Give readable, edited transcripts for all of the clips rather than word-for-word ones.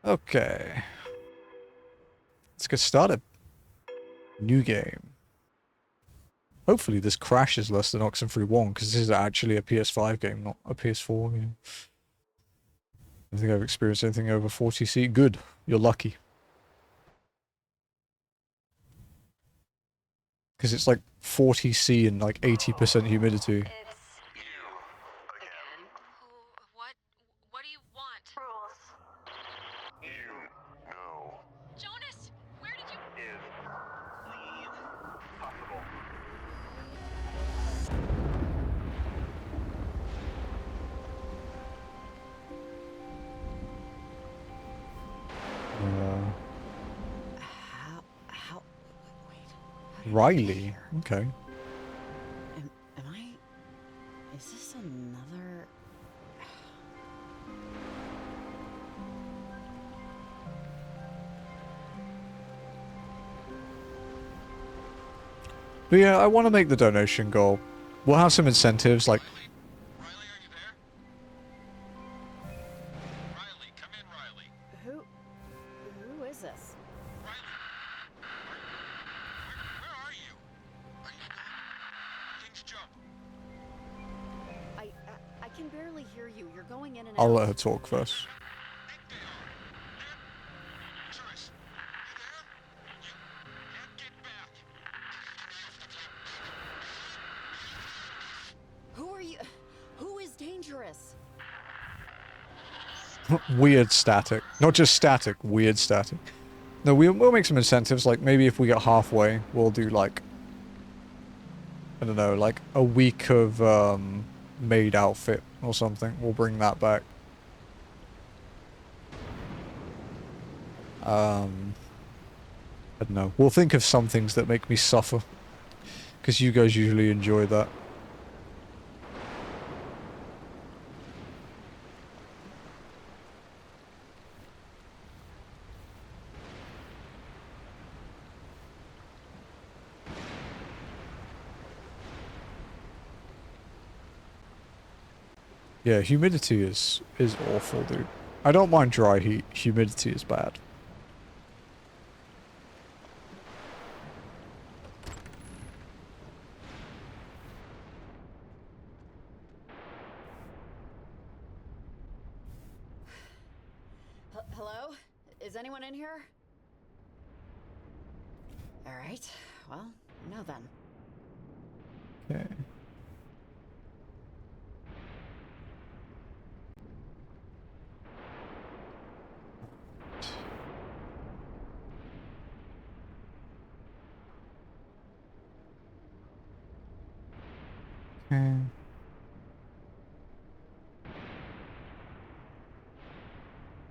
Okay. Let's get started. New game. Hopefully this crashes less than Oxenfree 1, because this is actually a PS5 game, not a PS4 game. I don't think I've experienced anything over 40C. Good. You're lucky. Because it's like 40C and like 80% humidity. It's you again. What do you want? Rules. You know. Jonas, where did you... Is leave possible? How, wait. Riley. Okay. Am I, is this another? But yeah, I want to make the donation goal. We'll have some incentives, like... Riley, are you there? Riley, come in, Riley. Who is this? Riley, where are you? Are you... Things jump. I can barely hear you. You're going in and I'll out. let her talk first. I think they are. Joyce, you there? You can't get back. Who are you? Who is dangerous? Weird static. Not just static, weird static. No, we'll make some incentives, like maybe if we get halfway, we'll do like... I don't know, like a week of maid outfit or something. We'll bring that back. I don't know. We'll think of some things that make me suffer. Because you guys usually enjoy that. Yeah, humidity is awful, dude. I don't mind dry heat. Humidity is bad. Hello? Is anyone in here? All right. Well, no then. Okay. Okay.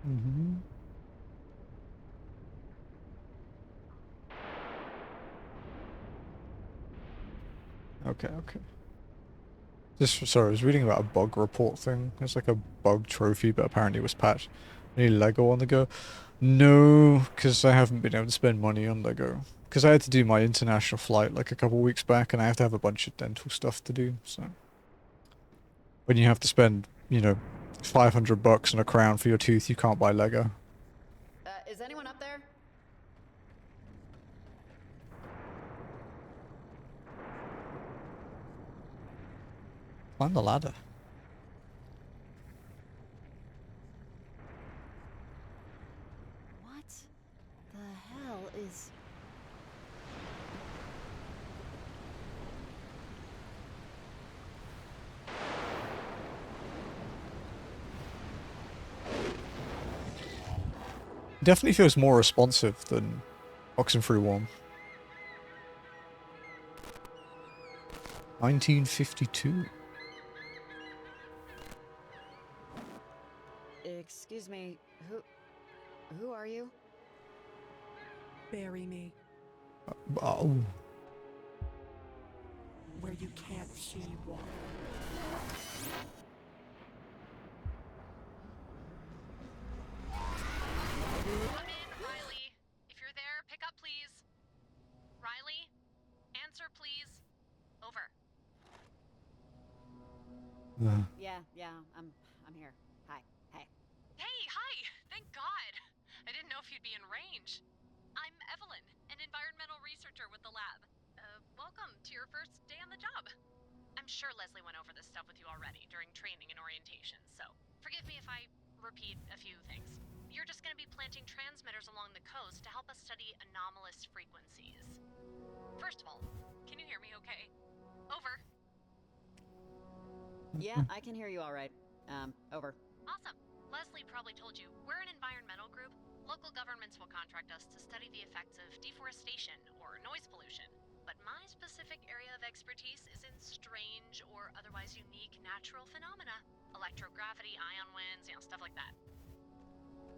Mm-hmm. Okay, okay. Sorry, I was reading about a bug report thing. It's like a bug trophy, but apparently it was patched. Any Lego on the go? No, because I haven't been able to spend money on Lego. Because I had to do my international flight like a couple weeks back, and I have to have a bunch of dental stuff to do, so... When you have to spend, you know, 500 bucks on a crown for your tooth, you can't buy Lego. Is anyone up there? Climb the ladder. What the hell is... Definitely feels more responsive than Oxenfree 1. 1952. Excuse me, who are you? Bury me Oh. where you can't see water. Come in, Riley. If you're there, pick up, please. Riley? Answer, please. Over. Yeah, I'm here. Hi. Hey. Hey, hi! Thank God! her first day on the job. I'm sure Leslie went over this stuff with you already during training and orientation, so forgive me if I repeat a few things. You're just going to be planting transmitters along the coast to help us study anomalous frequencies. First of all, can you hear me okay? Over. Yeah, I can hear you all right. Over. Awesome. Leslie probably told you, we're an environmental group. Local governments will contract us to study the effects of deforestation or noise pollution. But my specific area of expertise is in strange or otherwise unique natural phenomena. Electrogravity, ion winds, stuff like that.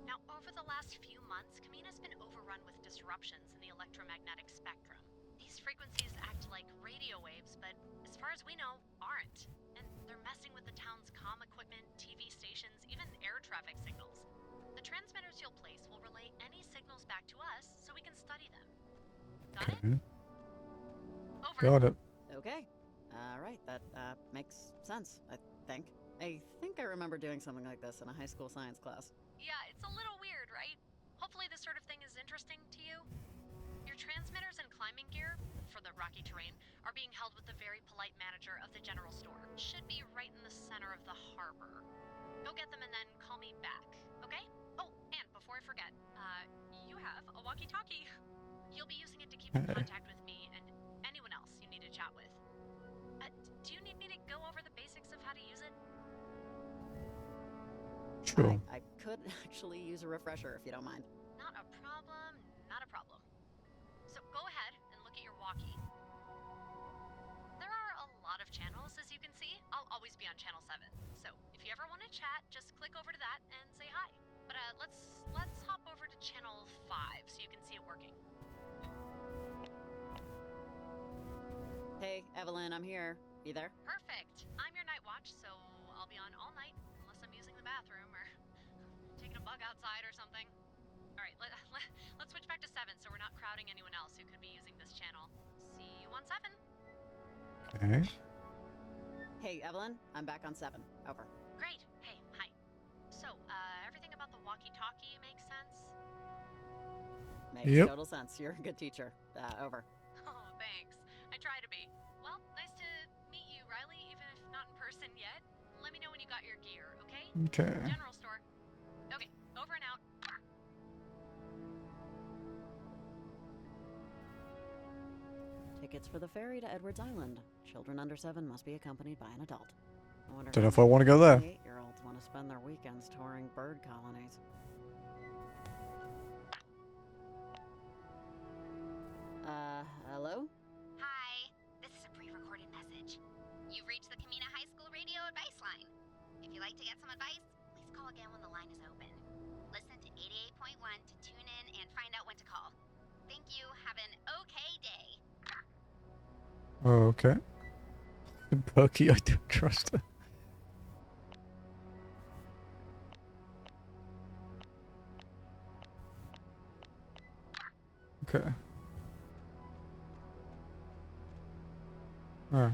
Now, over the last few months, Kamina's been overrun with disruptions in the electromagnetic spectrum. These frequencies act like radio waves, but as far as we know, aren't. And they're messing with the town's comm equipment, TV stations, even air traffic signals. The transmitters you'll place will relay any signals back to us so we can study them. Got it? Over. Got it. Okay. All right, that makes sense, I think. I think I remember doing something like this in a high school science class. Yeah, it's a little weird, right? Hopefully this sort of thing is interesting to you. Your transmitters and climbing gear, for the rocky terrain, are being held with the very polite manager of the general store. Should be right in the center of the harbor. Go get them and then call me back, okay? Oh, and before I forget, you have a walkie-talkie. You'll be using it to keep in contact with me and anyone else you need to chat with. Do you need me to go over the basics of how to use it? Sure. I could actually use a refresher if you don't mind. Not a problem, not a problem. So go ahead and look at your walkie. There are a lot of channels, as you can see. I'll always be on channel 7. So if you ever want to chat, just click over to that and say hi. But let's hop over to channel 5 so you can see it working. Hey, Evelyn, I'm here. You there? Perfect. I'm your night watch, so I'll be on all night unless I'm using the bathroom or taking a bug outside or something. All right, let's switch back to 7 so we're not crowding anyone else who could be using this channel. See you on 7. Okay. Hey, Evelyn, I'm back on 7. Over. Great. Hey, hi. So, everything about the walkie-talkie makes sense? Makes Yep. total sense. You're a good teacher. Over. Oh, thanks. I try to be. Well, nice to meet you, Riley, even if not in person yet. Let me know when you got your gear, okay? Okay. General store. Okay, over and out. Tickets for the ferry to Edwards Island. Children under 7 must be accompanied by an adult. I wonder Don't know how if I want to go there. 8-year-olds want to spend their weekends touring bird colonies. Hello? Hi, this is a pre-recorded message. You've reached the Kamina High School radio advice line. If you'd like to get some advice, please call again when the line is open. Listen to 88.1 to tune in and find out when to call. Thank you. Have an okay day. Okay. Perky, I don't trust her. Okay. Alright.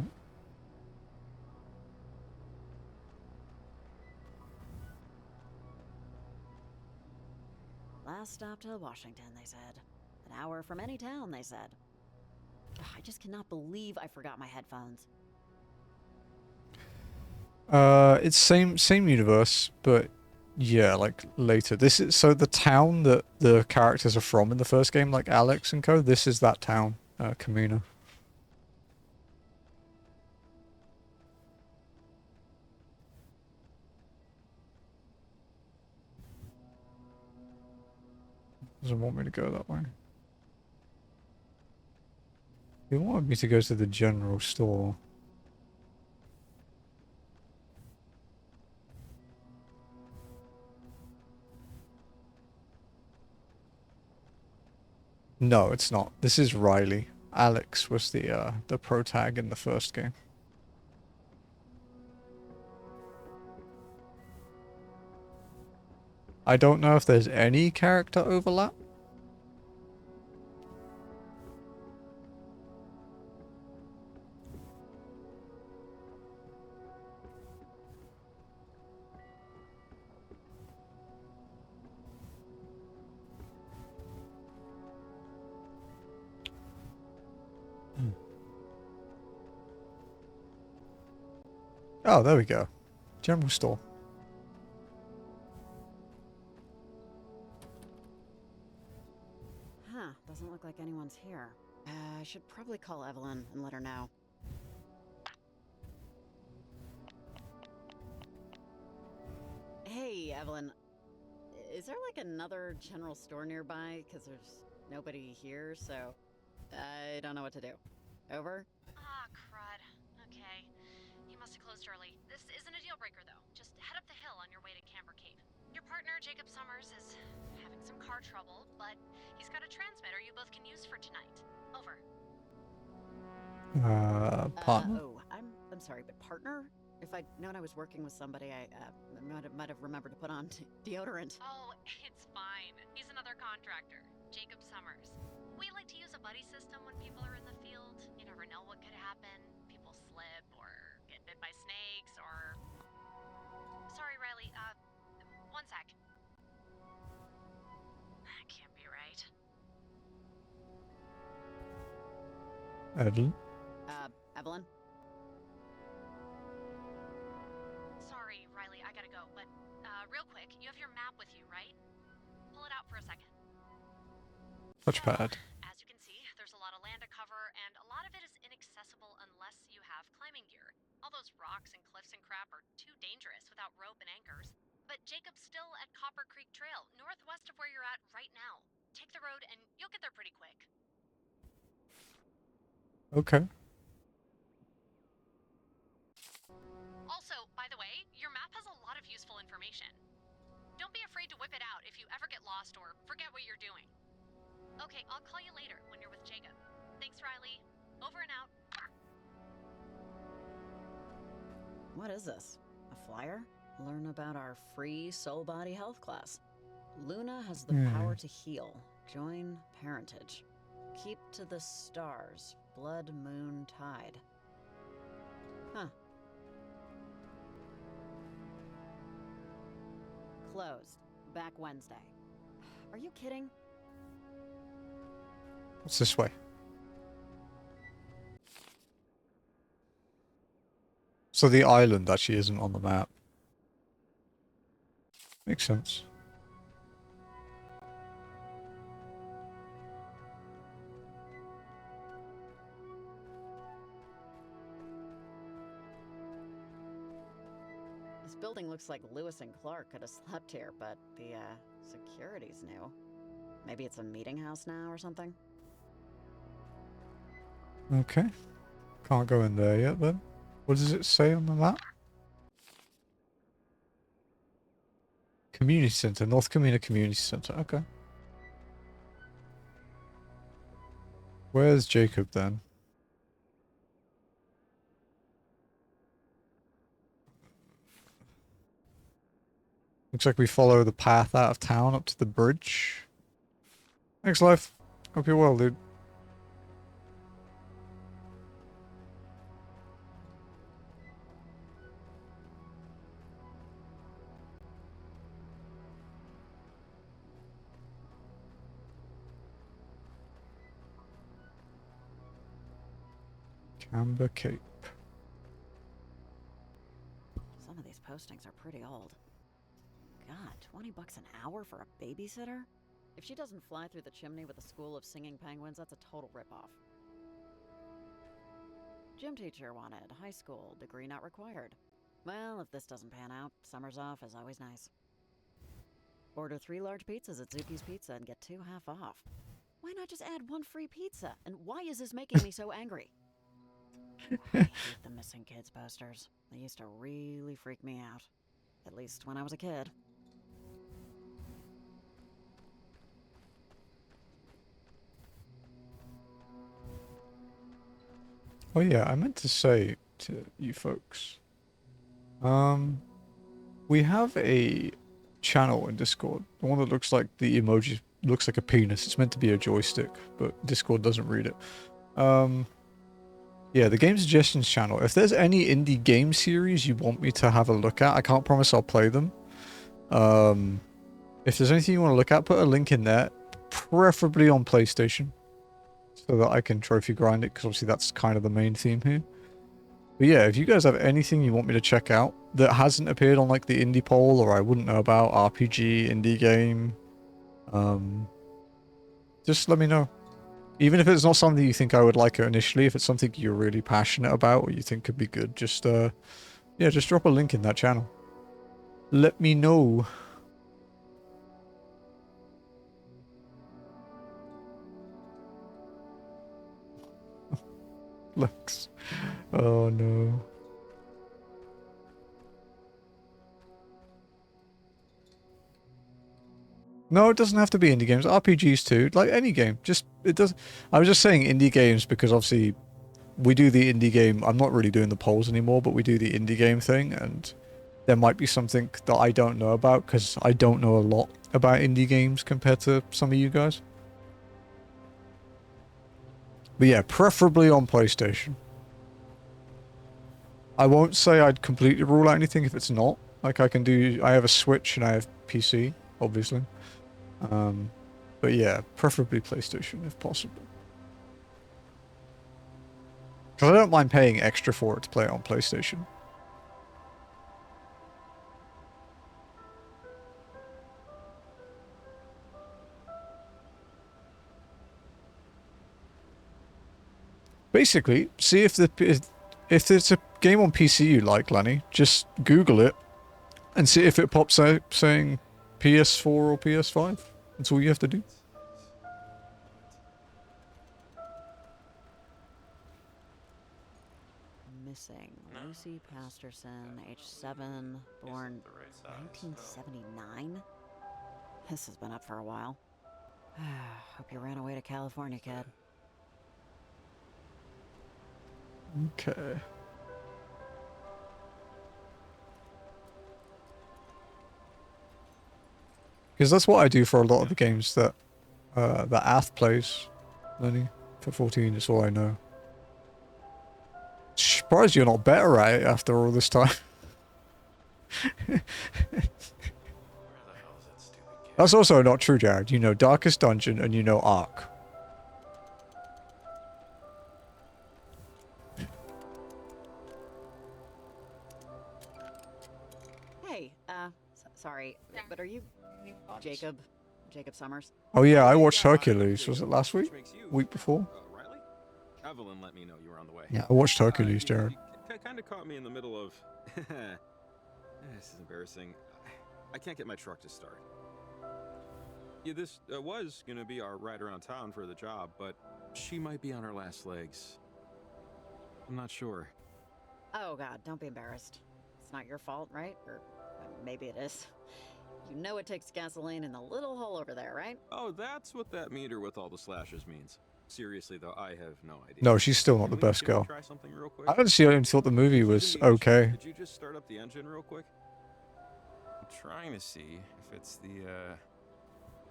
Last stop to Washington, they said. An hour from any town, they said. I just cannot believe I forgot my headphones. It's same universe, but yeah, like later. This is so the town that the characters are from in the first game, like Alex and co. This is that town, Kamina. Doesn't want me to go that way. He wanted me to go to the general store. No, it's not. This is Riley. Alex was the pro tag in the first game. I don't know if there's any character overlap. Oh, there we go. General store. Huh, doesn't look like anyone's here. I should probably call Evelyn and let her know. Hey, Evelyn. Is there like another general store nearby? Because there's nobody here, so I don't know what to do. Over? Ah, crud. Okay. He must have closed early. This isn't a deal breaker, though. Just head up the hill on your way to Camber Cape. Your partner, Jacob Summers, is having some car trouble, but he's got a transmitter you both can use for tonight. Over. Partner? Oh, I'm sorry, but partner? If I'd known I was working with somebody, I might have remembered to put on deodorant. Oh, it's fine. He's another contractor, Jacob Summers. We like to use a buddy system when people are in the field. You never know what could happen. People slip or get bit by snakes or... Sorry, Riley. One sec. That can't be right. Evelyn? Evelyn? Sorry, Riley, I gotta go, but, real quick, you have your map with you, right? Pull it out for a second. Touchpad. As you can see, there's a lot of land to cover, and a lot of it is inaccessible unless you have climbing gear. All those rocks and cliffs and crap are too dangerous without rope and anchors. But Jacob's still at Copper Creek Trail, northwest of where you're at right now. Take the road, and you'll get there pretty quick. Okay. Also, by the way, your map has a lot of useful information. Don't be afraid to whip it out if you ever get lost or forget what you're doing. Okay, I'll call you later when you're with Jacob. Thanks, Riley. Over and out. What is this? A flyer? Learn about our free soul body health class. Luna has the power to heal. Join parentage. Keep to the stars. Blood, moon, tide. Huh. Closed. Back Wednesday. Are you kidding? What's this way? So the island actually isn't on the map. Makes sense. This building looks like Lewis and Clark could have slept here, but the, security's new. Maybe it's a meeting house now or something? Okay. Can't go in there yet then. What does it say on the map? Community Center. North Camino Community Center. Okay. Where's Jacob then? Looks like we follow the path out of town up to the bridge. Thanks, Life. Hope you're well, dude. Camber Cape. Some of these postings are pretty old. God, 20 bucks an hour for a babysitter? If she doesn't fly through the chimney with a school of singing penguins, that's a total ripoff. Gym teacher wanted, high school, degree not required. Well, if this doesn't pan out, summers off is always nice. Order 3 large pizzas at Zuki's Pizza and get 2 half off. Why not just add 1 free pizza? And why is this making me so angry? I hate the missing kids posters. They used to really freak me out. At least when I was a kid. Oh yeah, I meant to say to you folks. We have a channel in Discord. The one that looks like the emoji looks like a penis. It's meant to be a joystick, but Discord doesn't read it. Yeah, the game suggestions channel. If there's any indie game series you want me to have a look at, I can't promise I'll play them. If there's anything you want to look at, put a link in there, preferably on PlayStation, so that I can trophy grind it, because obviously that's kind of the main theme here. But yeah, if you guys have anything you want me to check out that hasn't appeared on like the indie poll or I wouldn't know about, RPG, indie game, just let me know. Even if it's not something you think I would like initially, if it's something you're really passionate about or you think could be good, just yeah, just drop a link in that channel. Let me know. Looks. Oh no. No, it doesn't have to be indie games. RPGs too. Like any game. Just it does. I was just saying indie games because obviously we do the indie game. I'm not really doing the polls anymore, but we do the indie game thing, and there might be something that I don't know about because I don't know a lot about indie games compared to some of you guys. But yeah, preferably on PlayStation. I won't say I'd completely rule out anything if it's not. Like I have a Switch and I have PC, obviously. But yeah, preferably PlayStation if possible. Because I don't mind paying extra for it to play it on PlayStation. Basically, see if it's a game on PC you like, Lenny, just Google it and see if it pops out saying PS4 or PS5. That's all you have to do. Missing Lucy Pasterson, age 7, born 1979. This has been up for a while. Hope you ran away to California, kid. Okay. Because that's what I do for a lot of the games that Ath plays, Lenny. For 14, it's all I know. Surprised you're not better at it after all this time. That's also not true, Jared. You know Darkest Dungeon and you know Ark. Hey, sorry, but are you Jacob Summers? Oh yeah, I watched Hercules. Was it last week? Week before? Riley? Evelyn let me know you were on the way. Yeah, I watched Hercules, Jared. You kind of caught me in the middle of... This is embarrassing. I can't get my truck to start. Yeah, this was going to be our ride around town for the job, but she might be on her last legs. I'm not sure. Oh god, don't be embarrassed. It's not your fault, right? Or maybe it is. You know it takes gasoline in the little hole over there, right? Oh, that's what that meter with all the slashes means. Seriously, though, I have no idea. No, she's still not the best Can we girl. try something real quick? I honestly only thought the movie was okay. Could you just start up the engine real quick? I'm trying to see if it's the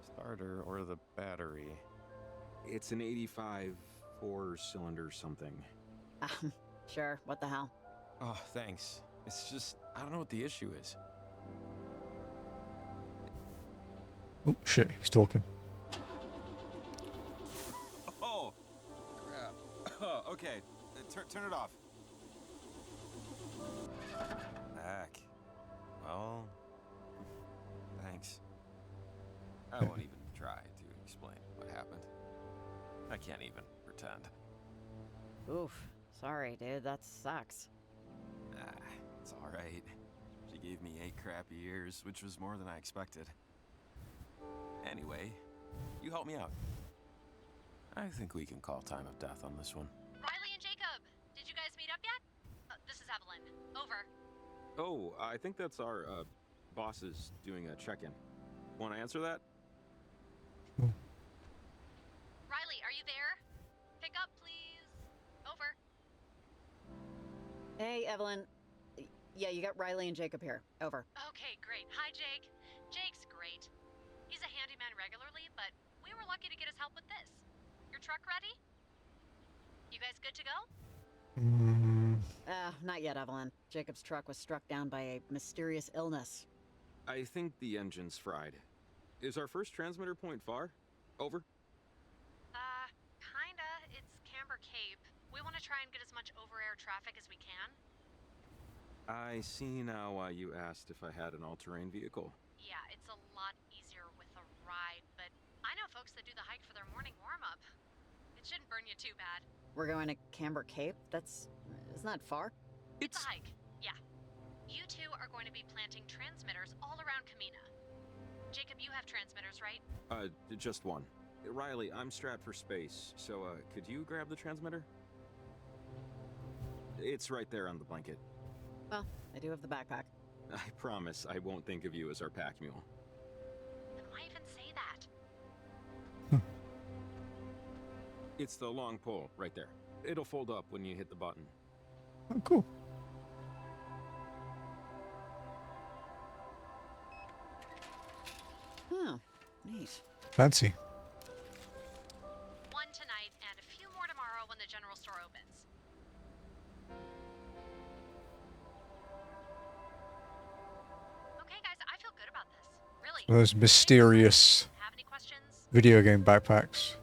starter or the battery. It's an 85 4-cylinder something. Sure, what the hell? Oh, thanks. It's just, I don't know what the issue is. Oh shit, he's talking. Oh, crap. Okay, turn it off. Back. Well, thanks. I won't even try to explain what happened. I can't even pretend. Oof, sorry, dude, that sucks. It's alright. She gave me 8 crappy years, which was more than I expected. Anyway, you help me out. I think we can call time of death on this one. Riley and Jacob, did you guys meet up yet? This is Evelyn. Over. Oh, I think that's our bosses doing a check-in. Want to answer that? Riley, are you there? Pick up, please. Over. Hey, Evelyn. Yeah, you got Riley and Jacob here. Over. Okay, great. Hi, Jake. Jake's great. He's a handyman regularly, but we were lucky to get his help with this. Your truck ready? You guys good to go? Not yet, Evelyn. Jacob's truck was struck down by a mysterious illness. I think the engine's fried. Is our first transmitter point far? Over. Kinda. It's Camber Cape. We want to try and get as much over-air traffic as we can. I see now why you asked if I had an all-terrain vehicle. Yeah, it's a lot easier with a ride, but I know folks that do the hike for their morning warm-up. It shouldn't burn you too bad. We're going to Camber Cape? It's not far. It's a hike, yeah. You two are going to be planting transmitters all around Kamina. Jacob, you have transmitters, right? Just one. Riley, I'm strapped for space, so, could you grab the transmitter? It's right there on the blanket. Well, I do have the backpack. I promise I won't think of you as our pack mule. Then why even say that? It's the long pole right there. It'll fold up when you hit the button. Oh, cool. Oh, neat. Fancy. One tonight and a few more tomorrow when the general store opens. Okay, guys, I feel good about this. Really. Those mysterious Have any questions? video game backpacks.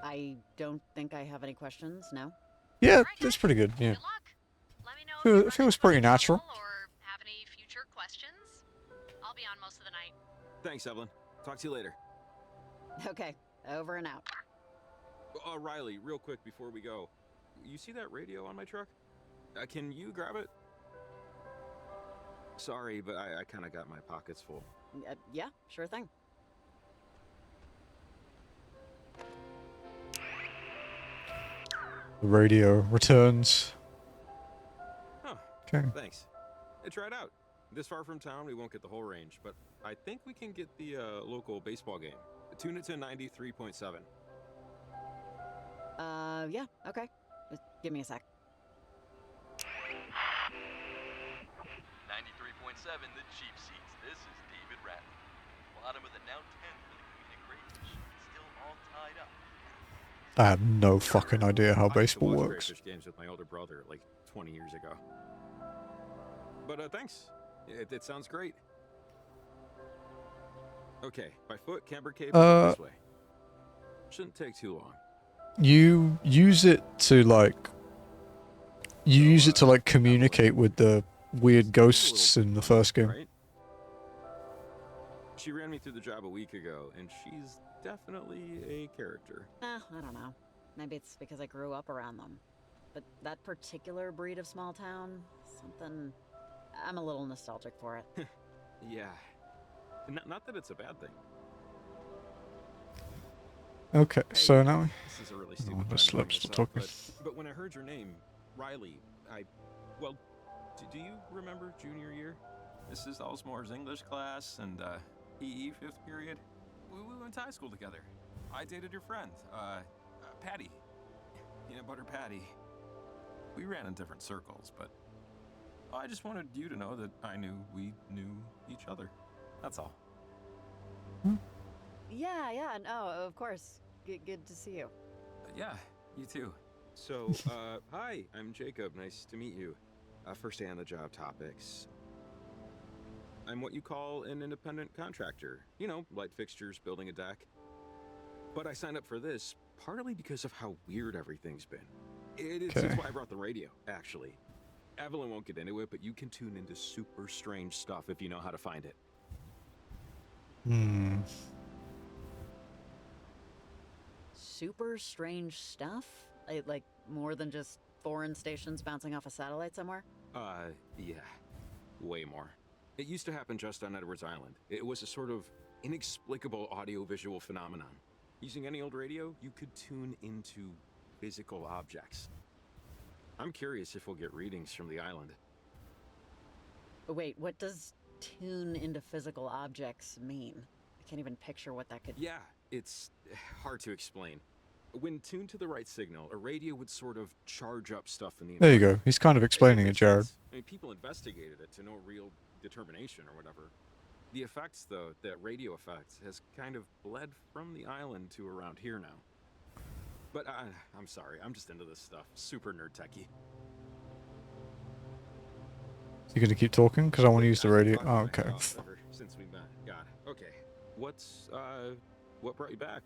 I don't think I have any questions, no? Yeah, Alright, that's guys, pretty good. Yeah. Good luck. Let me know if Feel- you it run feels into pretty any natural. trouble or have any future questions. I'll be on most of the night. Thanks, Evelyn. Talk to you later. Okay, over and out. Riley, real quick before we go. You see that radio on my truck? Can you grab it? Sorry, but I kind of got my pockets full. Yeah, sure thing. The radio returns. Huh. Okay. Thanks. Hey, try it out. This far from town, we won't get the whole range, but I think we can get the local baseball game. Tune it to 93.7. Yeah, okay. Just give me a sec. 93.7, the cheap seats. This is David Ratton. Bottom of the now 10th for the Comedic Crayfish. Still all tied up. I have no fucking idea how I used to baseball watch works. Crayfish games with my older brother like 20 years ago. But thanks. It sounds great. Okay, by foot, Camber Cape, this way. Shouldn't take too long. You use it to like communicate with the weird ghosts in the first game. Right? She ran me through the job a week ago, and she's definitely a character. I don't know. Maybe it's because I grew up around them. But that particular breed of small town, something... I'm a little nostalgic for it. Yeah. Not that it's a bad thing. Okay, so now This is a really stupid Oh, time let's to bring stop this up, talking. but when I heard your name, Riley, well, do you remember junior year? Mrs. Alsmore's English class and PE 5th period? We went to high school together. I dated your friend, Patty. Peanut Butter Patty. We ran in different circles, but I just wanted you to know that I knew we knew each other. That's all. Yeah, no, of course. Good to see you. Yeah, you too. So, hi, I'm Jacob. Nice to meet you. First day on the job topics. I'm what you call an independent contractor. You know, light fixtures, building a deck. But I signed up for this partly because of how weird everything's been. It's Okay. why I brought the radio, actually. Evelyn won't get into it, but you can tune into super strange stuff if you know how to find it. Super strange stuff? Like more than just foreign stations bouncing off a satellite somewhere? Yeah. Way more. It used to happen just on Edwards Island. It was a sort of inexplicable audio-visual phenomenon. Using any old radio, you could tune into physical objects. I'm curious if we'll get readings from the island. Wait, what does tune into physical objects mean? I can't even picture what that could... Yeah, it's hard to explain. When tuned to the right signal, a radio would sort of charge up stuff in the There you environment. go. He's kind of explaining it, makes Jared. sense. I mean, people investigated it to no real determination or whatever. The effects, though, that radio effect, has kind of bled from the island to around here now. But I'm sorry, I'm just into this stuff. Super nerd techie. You gonna keep talking? Because I want to use the I've been radio. talking Oh, my okay. head off ever since we met. God. Okay. What brought you back?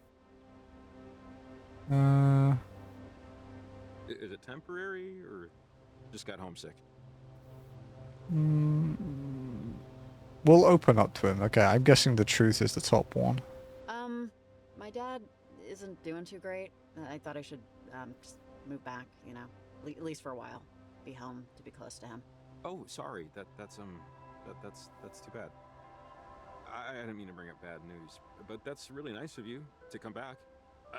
Is it temporary or just got homesick? Mm, we'll open up to him. Okay, I'm guessing the truth is the top one. My dad isn't doing too great. I thought I should, just move back, you know, at least for a while. Be home to be close to him. Oh, sorry. That's too bad. I didn't mean to bring up bad news, but that's really nice of you to come back.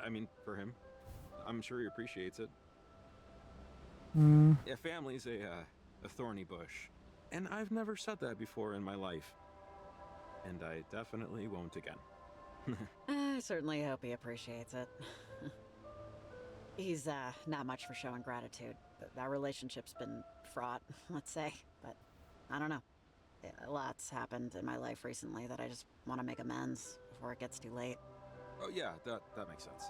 I mean, for him, I'm sure he appreciates it. Mm, Yeah, family's a thorny bush, and I've never said that before in my life, and I definitely won't again. I certainly hope he appreciates it. He's, not much for showing gratitude. That relationship's been fraught, let's say, but I don't know. A lot's happened in my life recently that I just want to make amends before it gets too late. Oh yeah, that makes sense.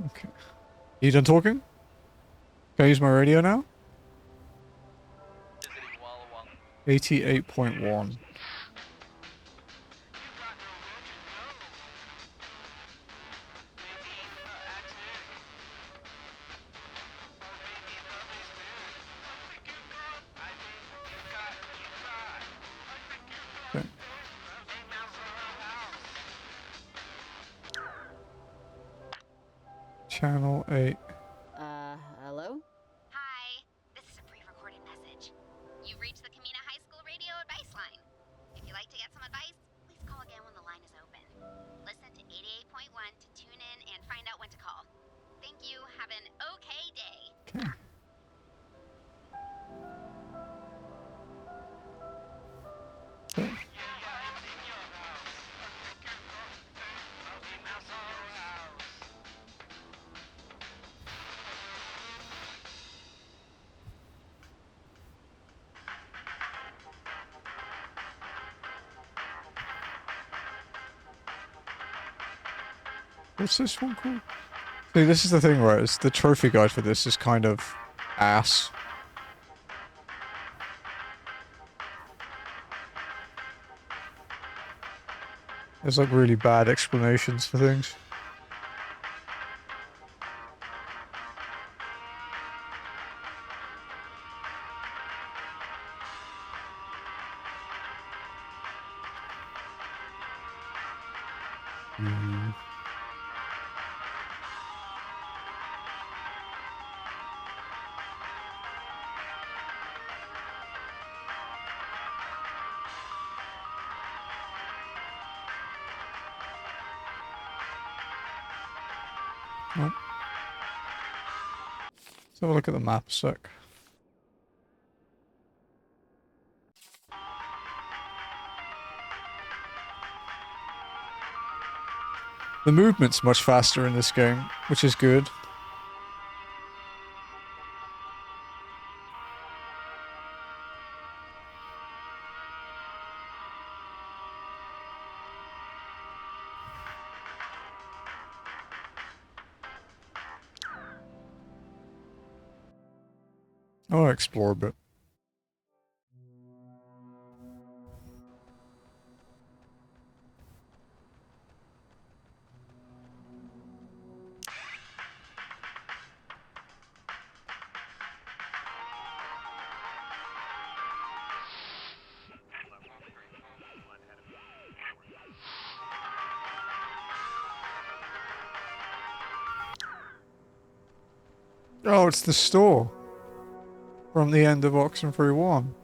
okay. You done talking? Can I use my radio now? Visiting Walla Walla. 88.1. Okay. Channel 8. Hello? Hi, this is a pre-recorded message. You've reached the Kamina High School radio advice line. If you'd like to get some advice, please call again when the line is open. Listen to 88.1 to tune in and find out when to call. Thank you. Have an okay day. Okay. Okay. What's this one called? See, this is the thing, right? It's the trophy guide for this is kind of ass. There's like really bad explanations for things. Mm. Nope. Let's have a look at the map a sec. The movement's much faster in this game, which is good. I want to explore a bit. Oh, it's the store from the end of Oxenfree 1.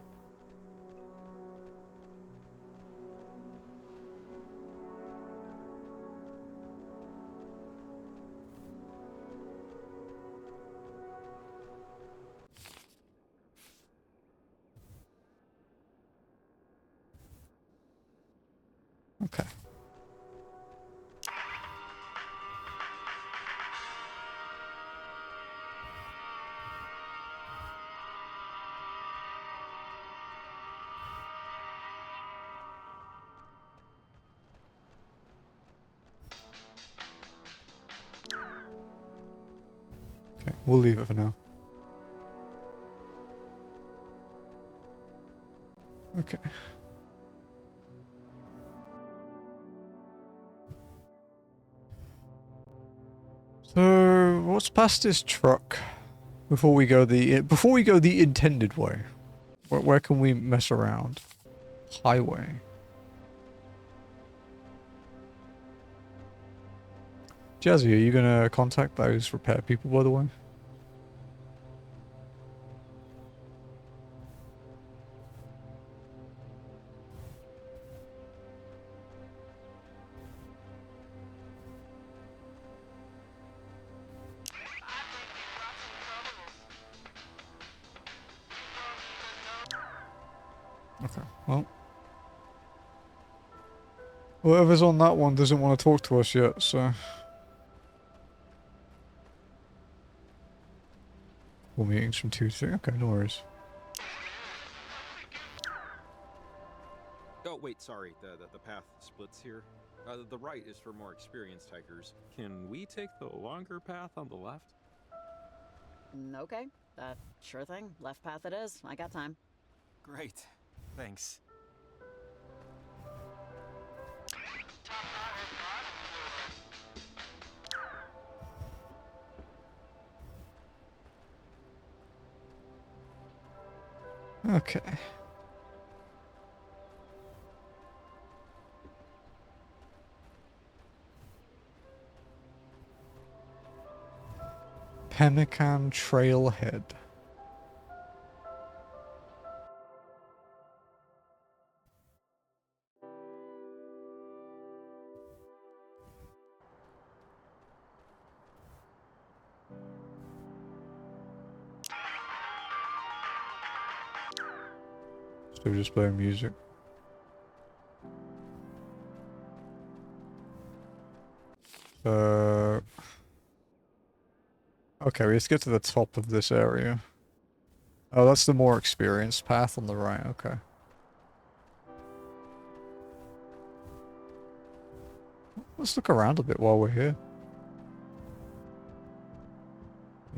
Okay. Okay, we'll leave it for now. Okay. So what's past this truck before we go the intended way? Where can we mess around? Highway. Jazzy, are you gonna contact those repair people, by the way? Okay, well. Whoever's on that one doesn't want to talk to us yet, so... Full meetings from 2 to 3. Okay, no worries. Oh, wait, sorry. The path splits here. The right is for more experienced hikers. Can we take the longer path on the left? Okay. Sure thing. Left path it is. I got time. Great. Thanks. Okay. Pemmican Trailhead. Still just playing music. Okay, let's get to the top of this area. Oh, that's the more experienced path on the right, okay. Let's look around a bit while we're here.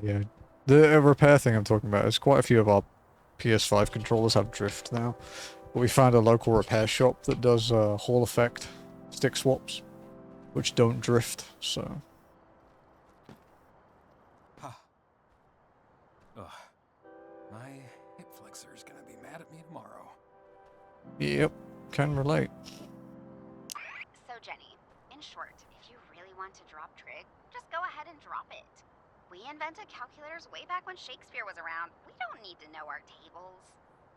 Yeah, the repair thing I'm talking about is quite a few of our PS5 controllers have drift now. But we found a local repair shop that does Hall effect stick swaps, which don't drift, so... Ugh. My hip flexor's gonna be mad at me tomorrow. Yep, can relate. So, Jenny, in short, if you really want to drop trig, just go ahead and drop it. We invented calculators way back when Shakespeare was around. We don't need to know our tables.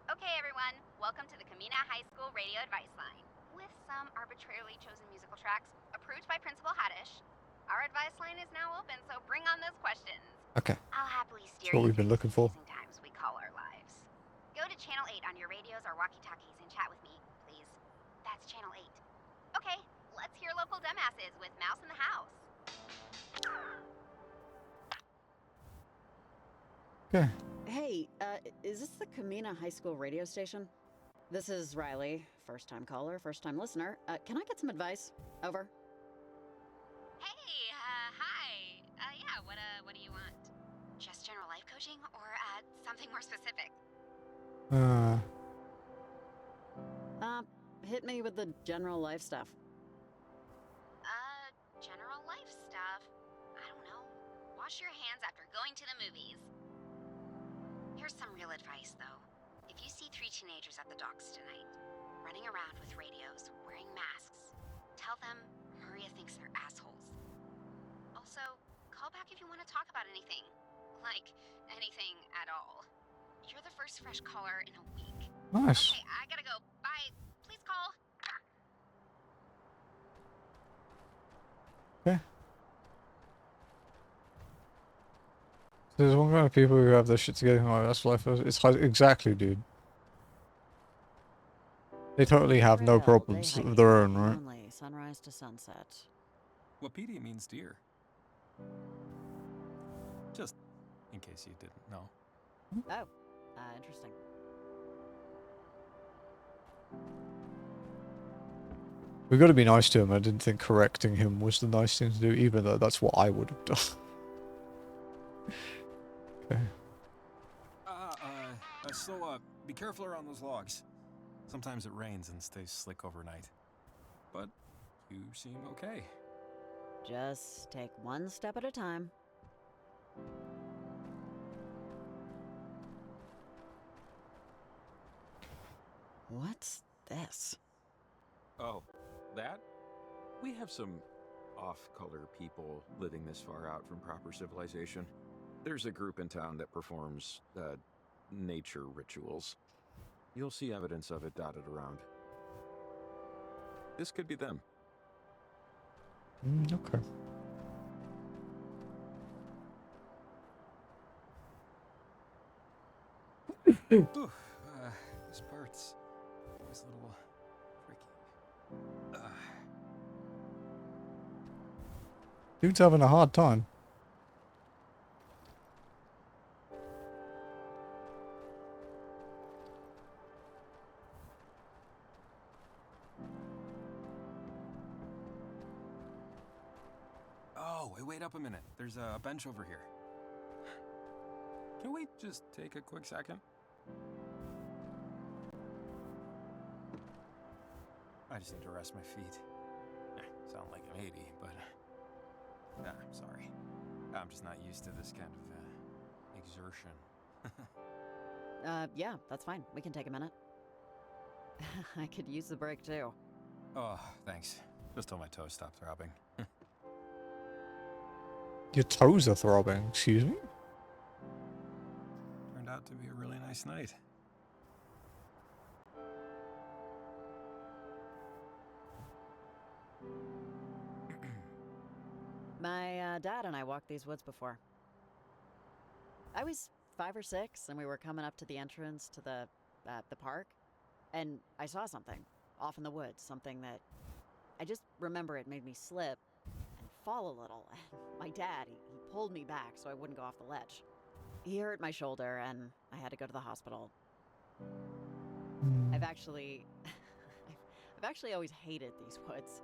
Okay, everyone, welcome to the Kamina High School Radio Advice Line. With some arbitrarily chosen musical tracks, approved by Principal Haddish. Our advice line is now open, so bring on those questions. Okay. I'll happily steer That's what you we've been through looking these for. amazing times we call our lives. Go to Channel 8 on your radios or walkie-talkies and chat with me, please. That's Channel 8. Okay, let's hear local dumbasses with Mouse in the House. Okay. Hey, is this the Kamina High School radio station? This is Riley, first-time caller, first-time listener. Can I get some advice? Over. Hey, hi. Yeah, what do you want? Just general life coaching or something more specific? Hit me with the general life stuff. General life stuff? I don't know. Wash your hands after going to the movies. Here's some real advice, though. If you see 3 teenagers at the docks tonight, running around with radios, wearing masks, tell them Maria thinks they're assholes. Also, call back if you want to talk about anything. Like, anything at all. You're the first fresh caller in a week. Nice. Okay, I gotta go. Bye. Please call. Okay. There's one kind of people who have their shit together. Oh, that's life. It's exactly, dude. They totally have no Trail, problems day of their hiking, own, right? Only sunrise to sunset. Wapedia means deer. Just in case you didn't know. Oh, interesting. We've got to be nice to him. I didn't think correcting him was the nice thing to do, even though that's what I would have done. Okay. So, be careful around those logs. Sometimes it rains and stays slick overnight. But you seem okay. Just take one step at a time. What's this? Oh, that? We have some off-color people living this far out from proper civilization. There's a group in town that performs, nature rituals. You'll see evidence of it dotted around. This could be them. Okay. Ooh, this part's always a little tricky. Dude's having a hard time. Oh, wait up a minute. There's a bench over here. Can we just take a quick second? I just need to rest my feet. Sound like an 80, but... I'm sorry. I'm just not used to this kind of, exertion. Yeah, that's fine. We can take a minute. I could use the break too. Oh, thanks. Just till my toes stop throbbing. Your toes are throbbing, excuse me? Turned out to be a really nice night. My dad and I walked these woods before. I was 5 or 6, and we were coming up to the entrance to the park, and I saw something off in the woods. Something that I just remember it made me slip and fall a little. My dad, he pulled me back so I wouldn't go off the ledge. He hurt my shoulder, and I had to go to the hospital. I've actually always hated these woods.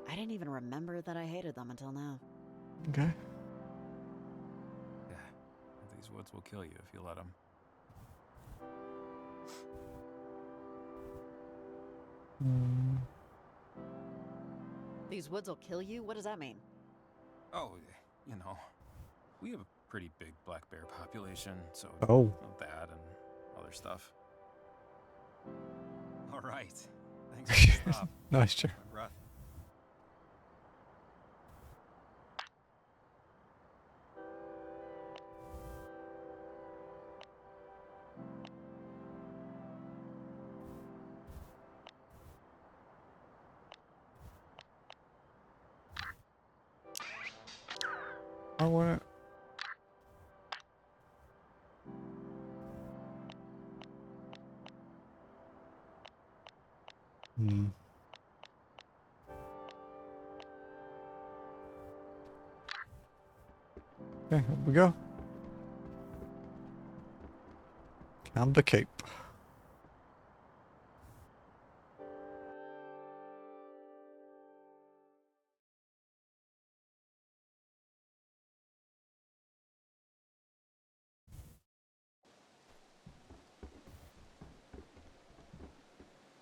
I didn't even remember that I hated them until now. Okay. Yeah, these woods will kill you if you let them. These woods will kill you? What does that mean? Oh, you know, we have a pretty big black bear population, so Oh. that and other stuff. All right, thanks for the stop. Nice, Joe. My breath. I want it. Okay, here we go. Camber Cape.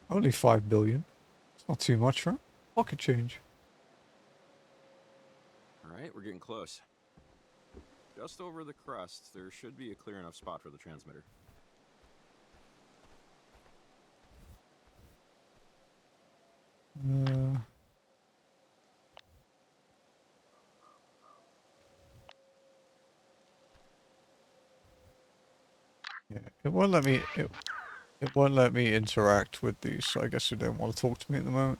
Only 5 billion. It's not too much for pocket change. Alright, we're getting close. Just over the crust, there should be a clear enough spot for the transmitter. Yeah, it won't let me. It won't let me interact with these, so I guess you don't want to talk to me at the moment.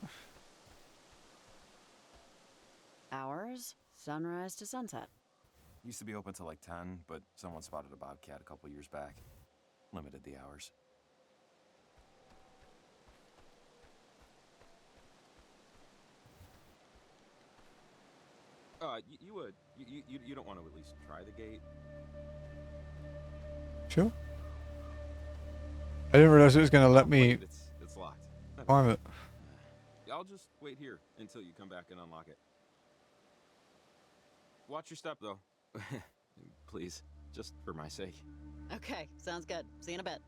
Hours? Sunrise to sunset. Used to be open till like 10, but someone spotted a bobcat a couple years back. Limited the hours. You don't want to at least try the gate? Sure. I didn't realize it was going to let me It's locked. climb it. I'll just wait here until you come back and unlock it. Watch your step, though. Please, just for my sake. Okay, sounds good. See you in a bit.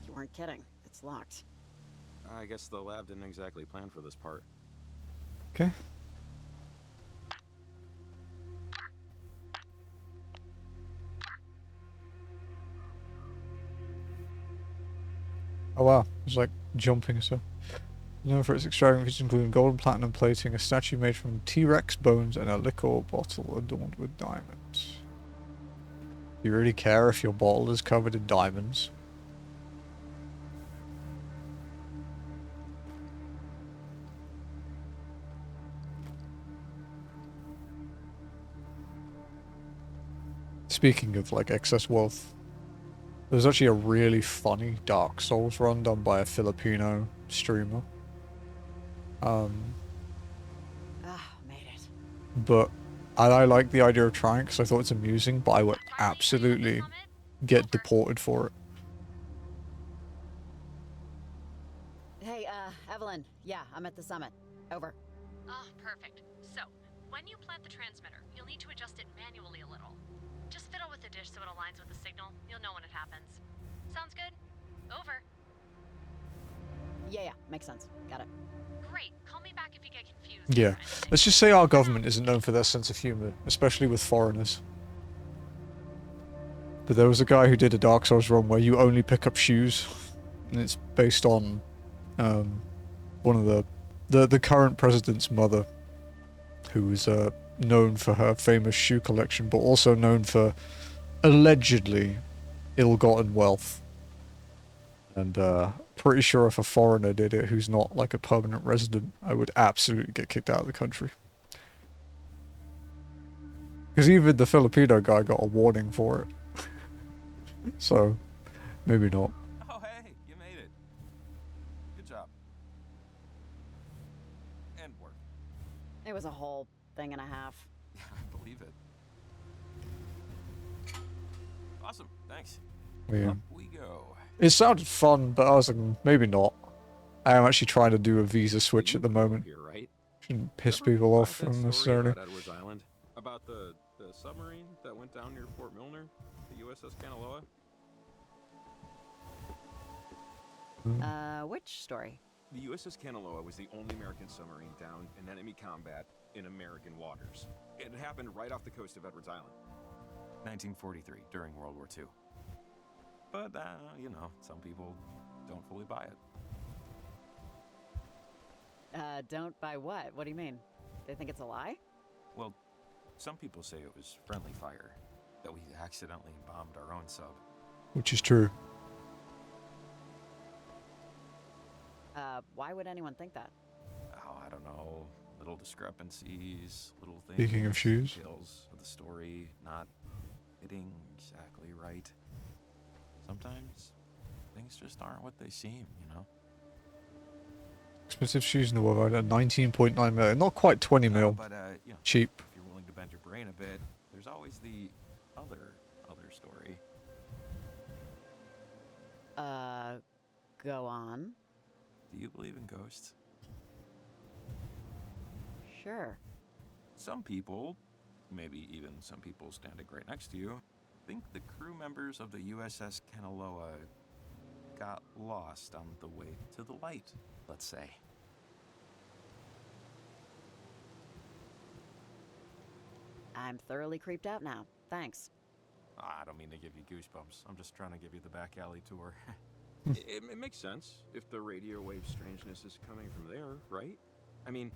You weren't kidding. it's locked. I guess the lab didn't exactly plan for this part. Okay. Oh wow, it's like jumping stuff. Known for its extravagant features including gold and platinum plating, a statue made from T-Rex bones, and a liquor bottle adorned with diamonds. Do you really care if your bottle is covered in diamonds? Speaking of like excess wealth, there's actually a really funny Dark Souls run done by a Filipino streamer. Made it. But I like the idea of trying because I thought it's amusing, but I would absolutely get deported for it. Hey, Evelyn. Yeah, I'm at the summit. Over. Oh, perfect. So, when you plant the transmitter, you'll need to adjust it manually a little. Just fiddle with the dish so it aligns with the signal. You'll know when it happens. Sounds good? Over. Yeah, makes sense. Got it. Great. Call me back if you get confused. Yeah. Let's just say our government isn't known for their sense of humor, especially with foreigners. But there was a guy who did a Dark Souls run where you only pick up shoes, and it's based on one of the current president's mother, who was known for her famous shoe collection, but also known for allegedly ill-gotten wealth. And pretty sure if a foreigner did it who's not like a permanent resident, I would absolutely get kicked out of the country. Because even the Filipino guy got a warning for it. So, maybe not. Oh, hey, you made it. Good job. And work. It was a whole thing and a half. Yeah, I believe it. Awesome, thanks. Yeah. Up we go. It sounded fun, but I was like, maybe not. I am actually trying to do a visa switch at the moment. Here, right? Shouldn't piss people off That story unnecessarily. about Edwards Island, about the submarine that went down near Fort Milner, the USS Kanaloa. Which story? The USS Kanaloa was the only American submarine down in enemy combat in American waters. It happened right off the coast of Edwards Island. 1943, during World War II. But, you know, some people don't fully buy it. Don't buy what? What do you mean? They think it's a lie? Well, some people say it was friendly fire, that we accidentally bombed our own sub. Which is true. Why would anyone think that? Oh, I don't know. Little discrepancies, little things. Speaking of shoes. Details of the story not hitting exactly right. Sometimes things just aren't what they seem, you know? Expensive shoes in the world at 19.9 million. Not quite 20 mil. But, you know, Cheap. if you're willing to bend your brain a bit, there's always the other story. Go on. Do you believe in ghosts? Sure. Some people, maybe even some people standing right next to you, think the crew members of the USS Kanaloa got lost on the way to the light, let's say. I'm thoroughly creeped out now. Thanks. I don't mean to give you goosebumps. I'm just trying to give you the back alley tour. It makes sense if the radio wave strangeness is coming from there, right? I mean,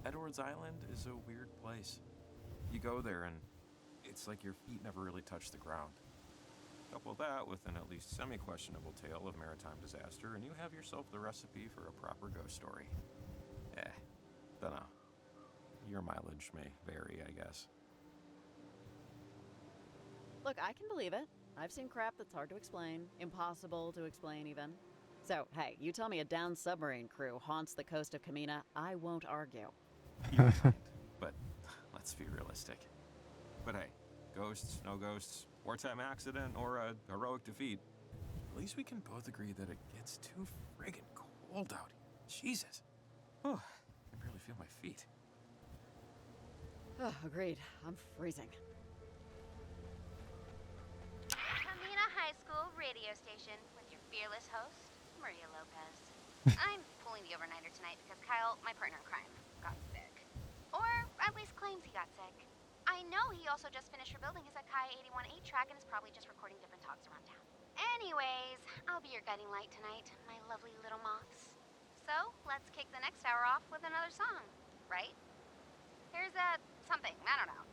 Edwards Island is a weird place. You go there and it's like your feet never really touch the ground. Couple that with an at least semi-questionable tale of maritime disaster, and you have yourself the recipe for a proper ghost story. Dunno. Your mileage may vary, I guess. Look, I can believe it. I've seen crap that's hard to explain, impossible to explain even. So, hey, you tell me a downed submarine crew haunts the coast of Kamina, I won't argue. You're right, but let's be realistic. But hey, ghosts, no ghosts, wartime accident, or a heroic defeat, at least we can both agree that it gets too friggin' cold out here. Jesus. Oh, I can barely feel my feet. Oh, agreed. I'm freezing. Kamina High School radio station with your fearless host, Maria Lopez. I'm pulling the overnighter tonight because Kyle, my partner in crime, got sick. Or at least claims he got sick. I know he also just finished rebuilding his Akai 81 8-track and is probably just recording different talks around town. Anyways, I'll be your guiding light tonight, my lovely little moths. So, let's kick the next hour off with another song, right? Here's something, I don't know.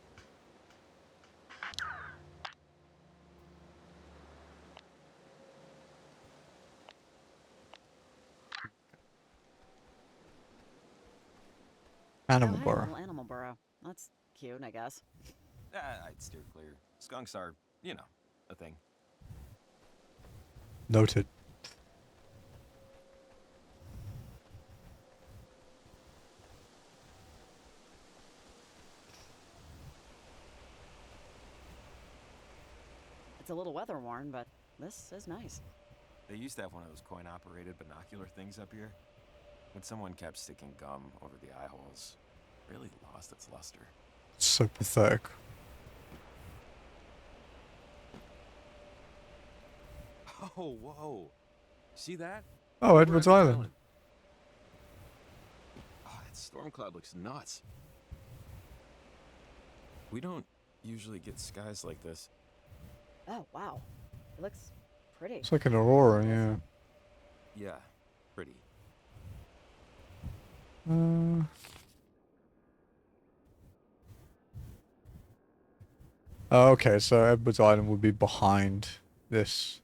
Animal Oh, hey, Burrow. little animal burrow. That's cute, I guess. I'd steer clear. Skunks are, you know, a thing. Noted. It's a little weather worn, but this is nice. They used to have one of those coin-operated binocular things up here. When someone kept sticking gum over the eye holes, it really lost its luster. So pathetic. Oh, whoa. See that? Oh, Over Edwards at Island. Oh, that storm cloud looks nuts. We don't usually get skies like this. Oh, wow. It looks pretty. It's like an aurora, yeah. Yeah, pretty. Oh, okay, so Edwards Island would be behind this.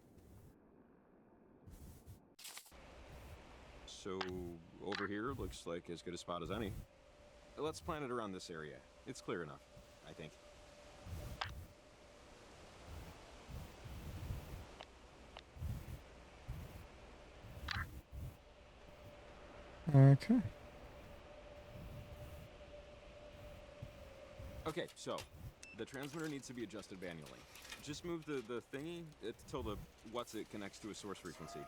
So over here looks like as good a spot as any. Let's plan it around this area. It's clear enough, I think. Okay. Okay, so the transmitter needs to be adjusted manually. Just move the thingy till the what's-it connects to a source frequency.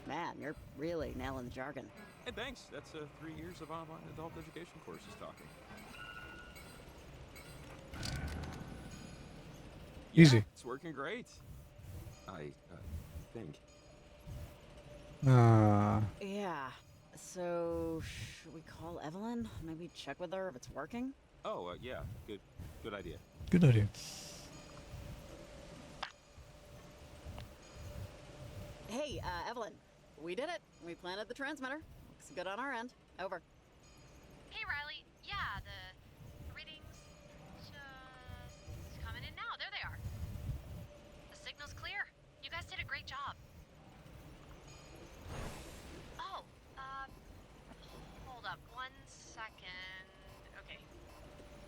Man, you're really nailing the jargon. Hey, thanks. That's 3 years of online adult education courses talking. Easy. Yeah, it's working great. I think. Yeah. So, should we call Evelyn? Maybe check with her if it's working? Oh, yeah. Good idea. Good idea. Hey, Evelyn. We did it. We planted the transmitter. Looks good on our end. Over. Hey, Riley. Yeah, the readings just coming in now. There they are. The signal's clear. You guys did a great job. Oh, hold up 1 second. Okay,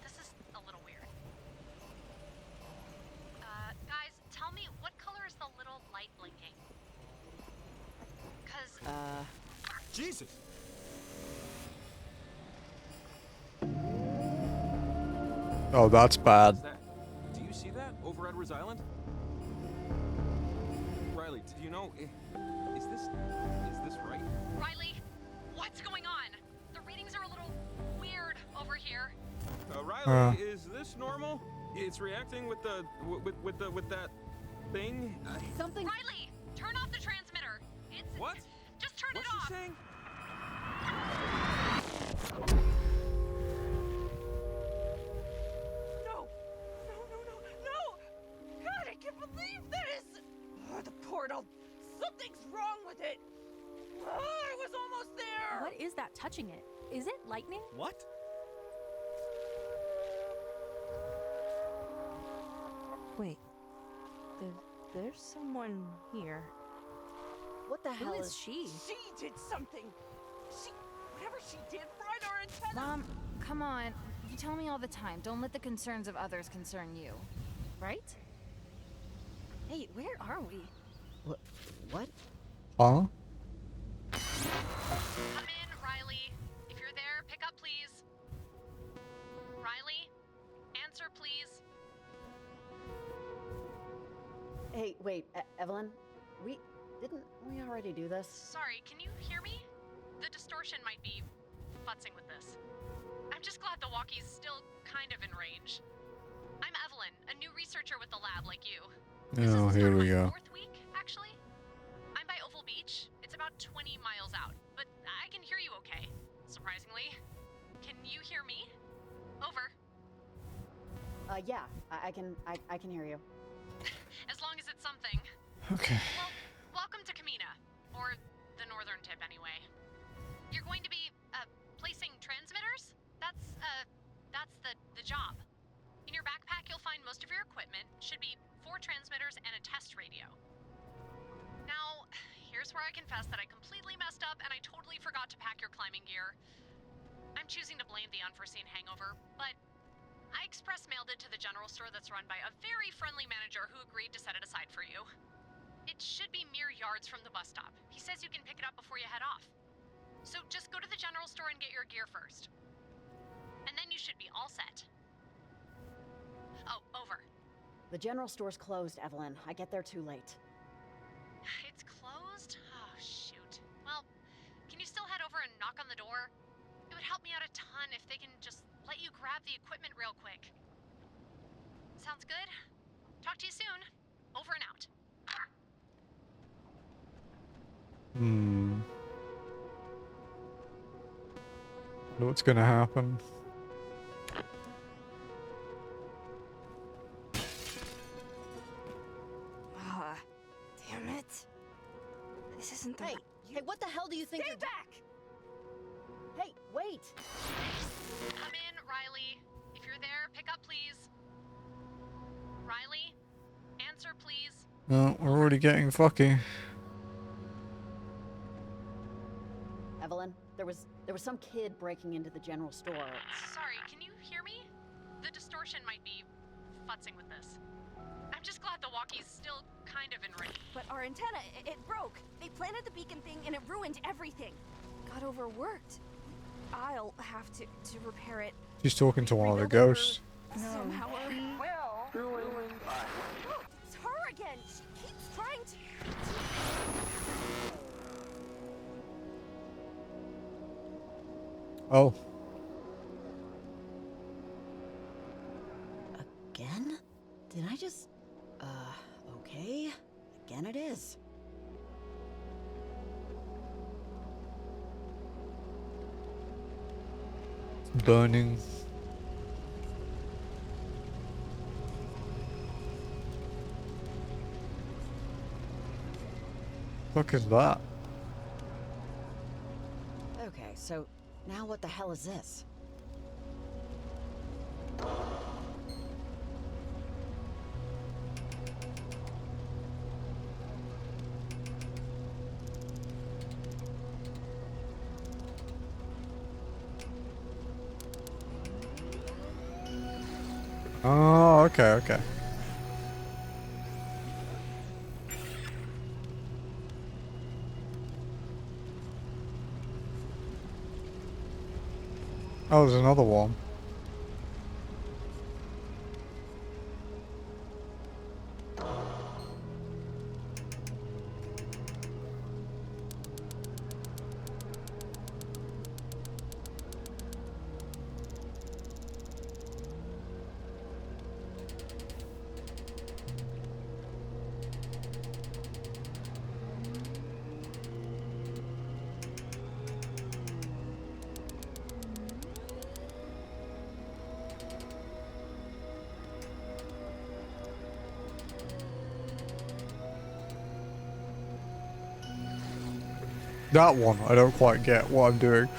this is a little weird. Guys, tell me, what color is the little light blinking? 'Cause Jesus! Oh, that's bad. What's that? Do you see that over Edwards Island? Riley, do you know? Is this right? Riley, what's going on? The readings are a little weird over here. Riley, is this normal? It's reacting with that thing. Something. Riley, turn off the transmitter. It's What? Just turn What's it off. she saying? No! No! God, I can't believe this! Oh, the portal! Something's wrong with it! Oh, I was almost there! What is that touching it? Is it lightning? What? Wait. There's someone here. What the hell Who is she? She did something! Whatever she did, fried our antenna! Mom, come on. You tell me all the time. Don't let the concerns of others concern you. Right? Hey, where are we? What? Huh? Come in, Riley. If you're there, pick up, please. Riley, answer, please. Hey, wait, Evelyn. Didn't we already do this? Sorry, can you hear me? The distortion might be futzing with this. I'm just glad the walkie's still kind of in range. I'm Evelyn, a new researcher with the lab like you. This Oh, is here sort of we my go. 4th week, actually. I can hear you. As long as it's something. Okay. Well, welcome to Kamina. Or the northern tip, anyway. You're going to be, placing transmitters? That's the job. In your backpack, you'll find most of your equipment. Should be 4 transmitters and a test radio. Now, here's where I confess that I completely messed up and I totally forgot to pack your climbing gear. I'm choosing to blame the unforeseen hangover, but I express mailed it to the general store that's run by a very friendly manager who agreed to set it aside for you. It should be mere yards from the bus stop. He says you can pick it up before you head off. So just go to the general store and get your gear first. And then you should be all set. Oh, over. The general store's closed, Evelyn. I get there too late. It's closed? Oh, shoot. Well, can you still head over and knock on the door? It would help me out a ton if they can just let you grab the equipment real quick. Sounds good? Talk to you soon. Over and out. What's gonna happen? Damn it. This isn't the... Hey, what the hell do you think Stay you're back! Hey, wait! Come in, Riley. If you're there, pick up, please. Riley? Answer, please. No, we're already getting fucky. Evelyn, there was some kid breaking into the general store. Sorry, can you hear me? The distortion might be futzing with this. I'm just glad the walkie's still kind of in range. But our antenna, it broke. They planted the beacon thing and it ruined everything. Got overworked. I'll have to repair it. She's talking to one of the ghosts. Somehow or Oh, it's her again. She keeps trying to... Oh. Again? Did I just... okay. Again it is. Burning. Fuck is that? Okay, so now what the hell is this? Oh, okay, okay. Oh, there's another one. That one, I don't quite get what I'm doing.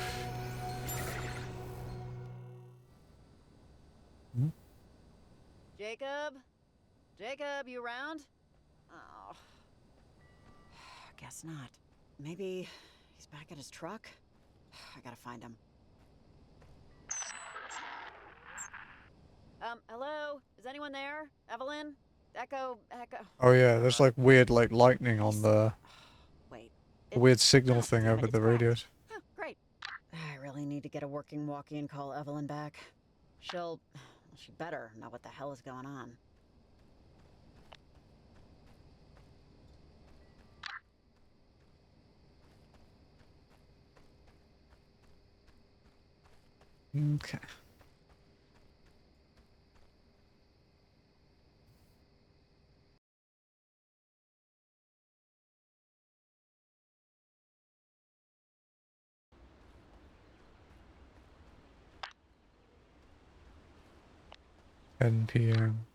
Jacob? Jacob, you around? Oh. Guess not. Maybe he's back at his truck? I gotta find him. Hello? Is anyone there? Evelyn? Echo? Oh yeah, there's like weird like lightning on the Wait. weird signal thing damn over it, the it's cracked. radios. Oh, great. I really need to get a working walkie and call Evelyn back. She better know what the hell is going on. Okay. PM.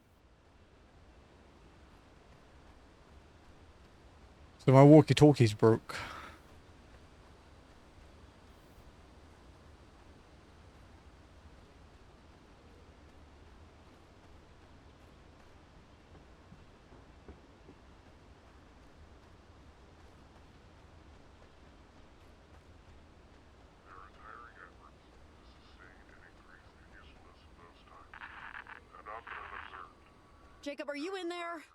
So my walkie-talkie's broke. Their entire efforts to sustain and increase the usefulness of those times, and often unobserved. Jacob, are you in there?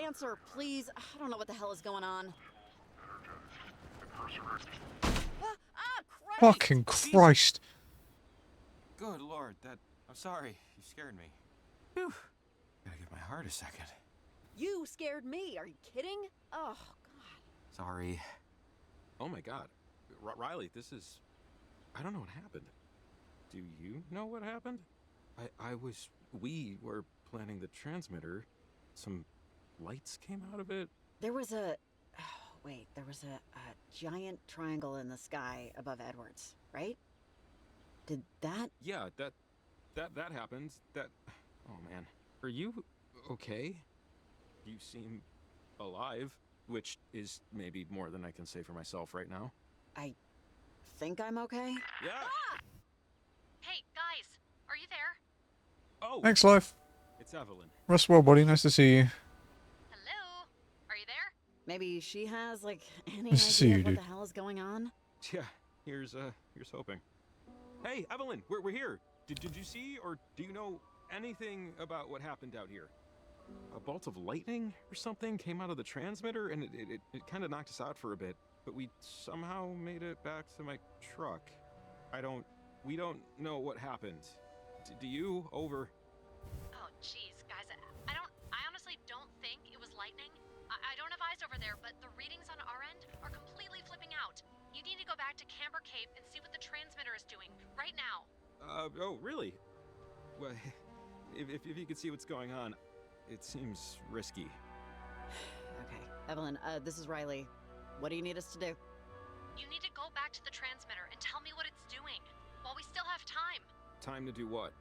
Answer, please. I don't know what the hell is going on. Christ! Fucking Christ. Good lord, I'm sorry. You scared me. Whew. Gotta give my heart a second. You scared me. Are you kidding? Oh, God. Sorry. Oh my god. Riley, this is... I don't know what happened. Do you know what happened? We were planning the transmitter. Some lights came out of it. There was a... Oh, wait. There was a giant triangle in the sky above Edwards, right? Did that... Yeah, that happened. Oh man. Are you okay? You seem alive, which is maybe more than I can say for myself right now. I think I'm okay. Yeah. Ah! Hey, guys, are you there? Oh. Thanks, Life. It's Evelyn. Rest well, buddy. Nice to see you. Hello? Are you there? Maybe she has, like, any Nice to see idea you, of what dude. the hell is going on? Yeah, here's hoping. Hey, Evelyn, we're here. Did you see or do you know anything about what happened out here? A bolt of lightning or something came out of the transmitter and it kind of knocked us out for a bit, but we somehow made it back to my truck. We don't know what happened. Do you? Over. Oh, jeez, guys, I honestly don't think it was lightning. I don't have eyes over there, but the readings on our end are completely flipping out. You need to go back to Camber Cape and see what the transmitter is doing, right now. Oh, really? Well, if you could see what's going on, it seems risky. Okay. Evelyn, this is Riley. What do you need us to do? You need to go back to the transmitter and tell me what it's doing, while we still have time. Time to do what?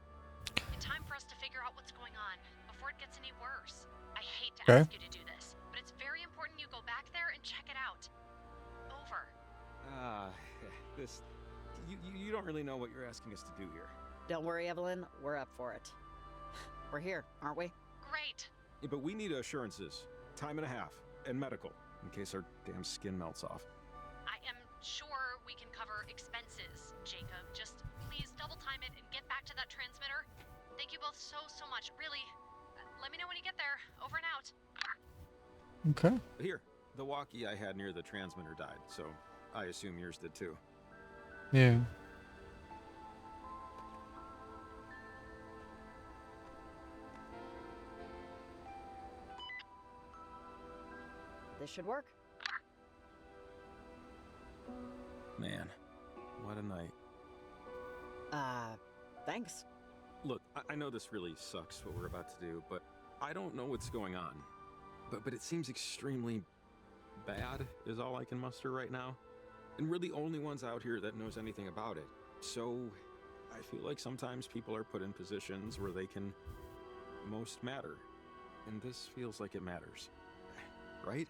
In time for us to figure out what's going on, before it gets any worse. I hate to Okay. ask you to do this, but it's very important you go back there and check it out. Over. This... You don't really know what you're asking us to do here. Don't worry, Evelyn. We're up for it. We're here, aren't we? Great. Yeah, but we need assurances. Time and a half. And medical. In case our damn skin melts off. I am sure we can cover expenses, Jacob. Just please double time it and get back to that transmitter. Thank you both so much. Really. Let me know when you get there. Over and out. Okay. Here. The walkie I had near the transmitter died, so I assume yours did too. Yeah. This should work. Man. What a night. Thanks. Look, I know this really sucks what we're about to do, but I don't know what's going on. But it seems extremely bad is all I can muster right now. And we're the only ones out here that knows anything about it. So I feel like sometimes people are put in positions where they can most matter. And this feels like it matters. Right?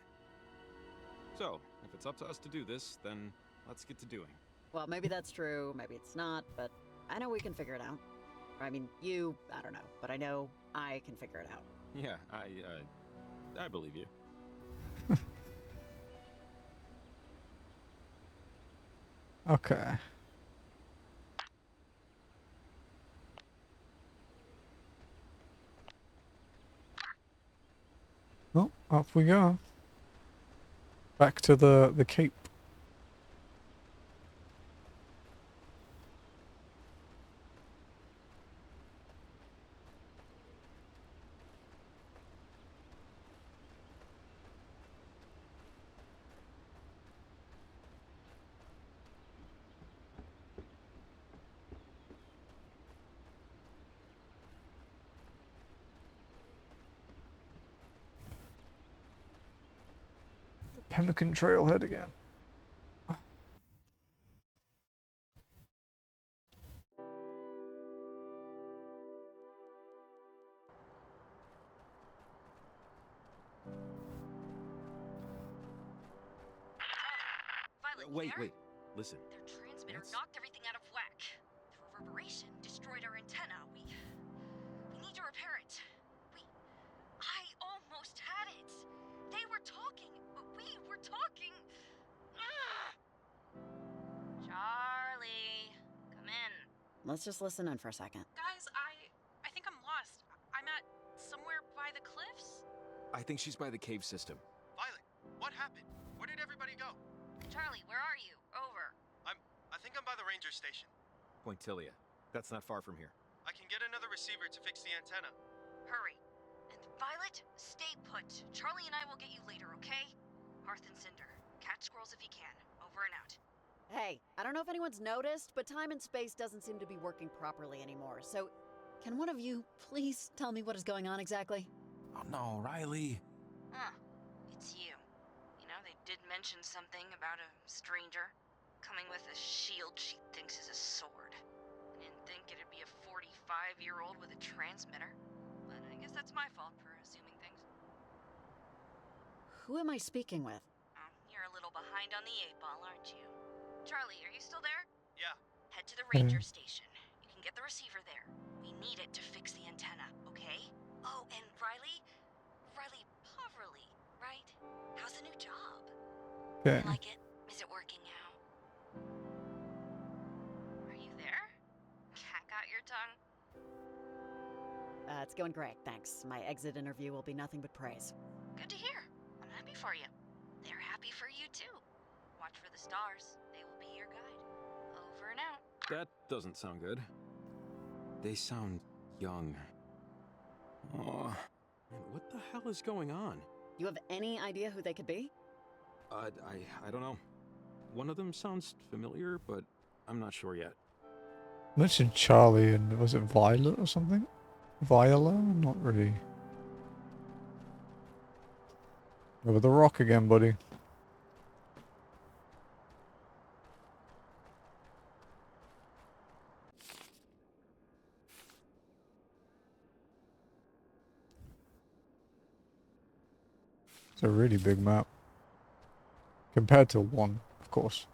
So, if it's up to us to do this, then let's get to doing. Well, maybe that's true, maybe it's not, but I know we can figure it out. I mean, I don't know, but I know I can figure it out. Yeah, I believe you. Okay. Well, up we go. Back to the Cape. Pemmican Trailhead again. Wait, There? wait. Listen. Their transmitter That's- knocked everything out of whack. The reverberation destroyed our antenna. We need to repair it. I almost had it. They were talking. We were talking. Ah! Charlie, come in. Let's just listen in for a second. Guys, I think I'm lost. I'm at somewhere by the cliffs. I think she's by the cave system. Violet, what happened? Where did everybody go? Charlie, where are you? Over. I think I'm by the ranger station. Pointillia. That's not far from here. I can get another receiver to fix the antenna. Hurry. And Violet, stay put. Charlie and I will get you later, okay? Hearth and Cinder, catch squirrels if you can. Over and out. Hey, I don't know if anyone's noticed, but time and space doesn't seem to be working properly anymore. So, can one of you please tell me what is going on exactly? Oh no, Riley. It's you. You know, they did mention something about a stranger coming with a shield she thinks is a sword. I didn't think it'd be a 45-year-old with a transmitter. But I guess that's my fault for assuming things. Who am I speaking with? Oh, you're a little behind on the 8-ball, aren't you? Charlie, are you still there? Yeah. Head to the ranger station. You can get the receiver there. We need it to fix the antenna, okay? Oh, and Riley Poverly, right? How's the new job? Okay. You like it? Is it working out? Are you there? Cat got your tongue? It's going great, thanks. My exit interview will be nothing but praise. Good to hear. I'm happy for you. They're happy for you too. Watch for the stars. They will be your guide. Over and out. That doesn't sound good. They sound young. Oh, man, what the hell is going on? You have any idea who they could be? I don't know. One of them sounds familiar, but I'm not sure yet. Mentioned Charlie and was it Violet or something? Viola? Not really. Over the rock again, buddy. It's a really big map. Compared to one, of course.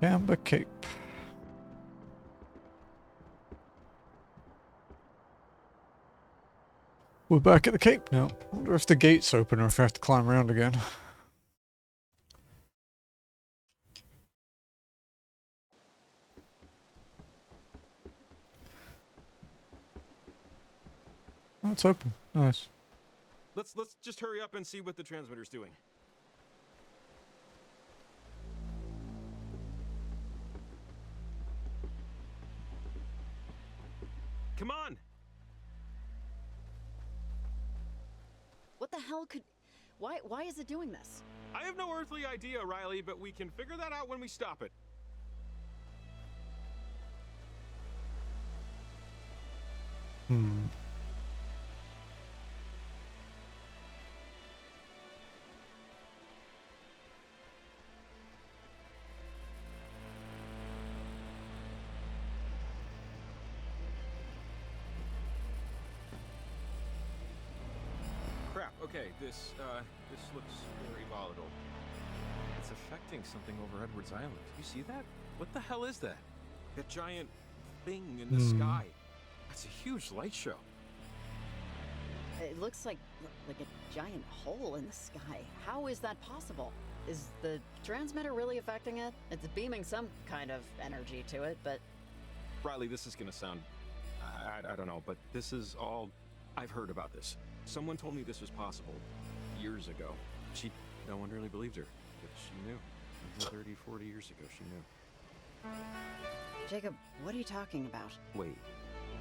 Amber Cape. We're back at the Cape now. I wonder if the gate's open or if I have to climb around again. Oh, it's open. Nice. Let's just hurry up and see what the transmitter's doing. Come on! What the hell could... Why is it doing this? I have no earthly idea, Riley, but we can figure that out when we stop it. Crap, okay, this looks very volatile. It's affecting something over Edwards Island. You see that? What the hell is that? That giant thing in the sky. That's a huge light show. It looks like a giant hole in the sky. How is that possible? Is the transmitter really affecting it? It's beaming some kind of energy to it, but... Riley, this is gonna sound... I don't know, but this is all... I've heard about this. Someone told me this was possible years ago. No one really believed her, but she knew. 30, 40 years ago, she knew. Jacob, what are you talking about? Wait,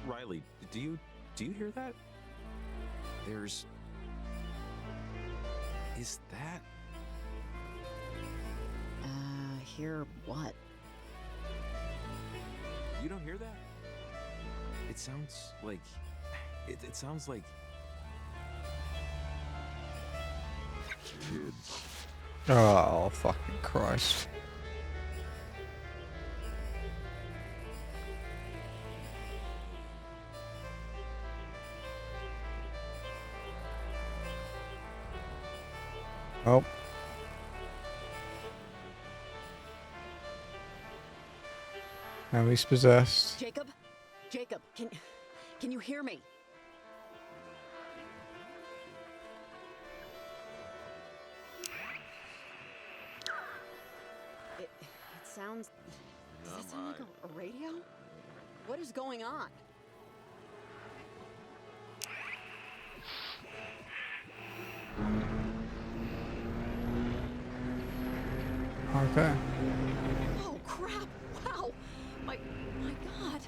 Riley, do you hear that? There's... Is that... Hear what? You don't hear that? It sounds like... It sounds like... Kids. Oh, fucking Christ. Oh. Now he's possessed. Jacob? Jacob, can you hear me? It sounds... Does that sound like a radio? What is going on? Okay. Oh crap! Wow! My God!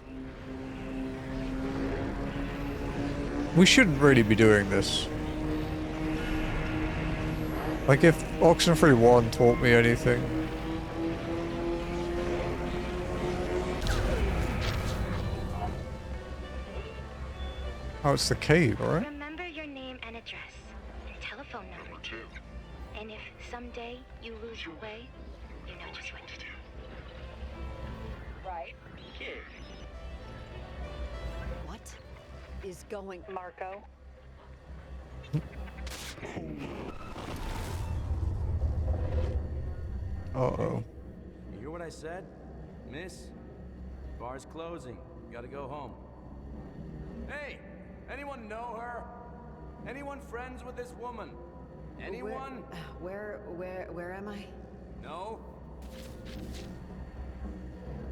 We shouldn't really be doing this. Like, if Oxenfree 1 taught me anything. Oh, it's the cave, right? Remember your name and address, and telephone number too. And if someday you lose your way, you know just what to do. Right, kid. What is going... Marco. Uh-oh. You hear what I said? Miss? Bar's closing. Gotta go home. Hey! Anyone know her? Anyone friends with this woman? Anyone? Where am I? No?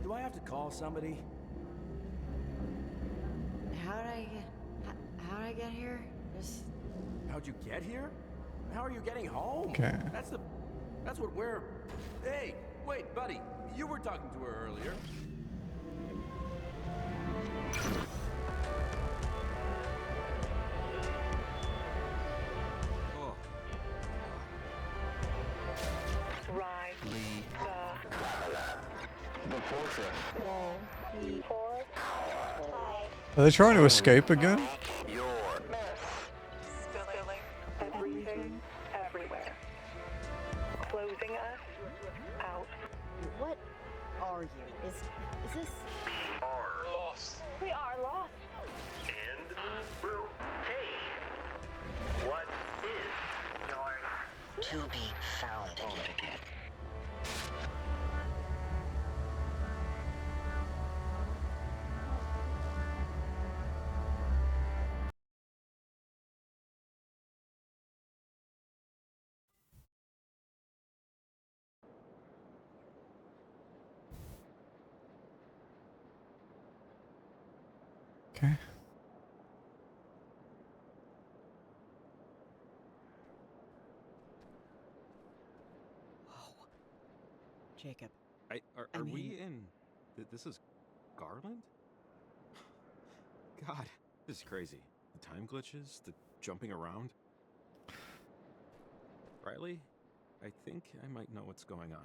Do I have to call somebody? How'd I get here? Just... How'd you get here? How are you getting home? Okay. That's what we're... Hey, wait, buddy. You were talking to her earlier. Are they trying to escape again? Spilling everything everywhere. Closing us out. What are you? Is this... Are lost. We are lost. And Brew. Hey. What is your To be found again. Okay. Whoa. Jacob. Are we in... This is Garland? God, this is crazy. The time glitches, the jumping around. Riley, I think I might know what's going on.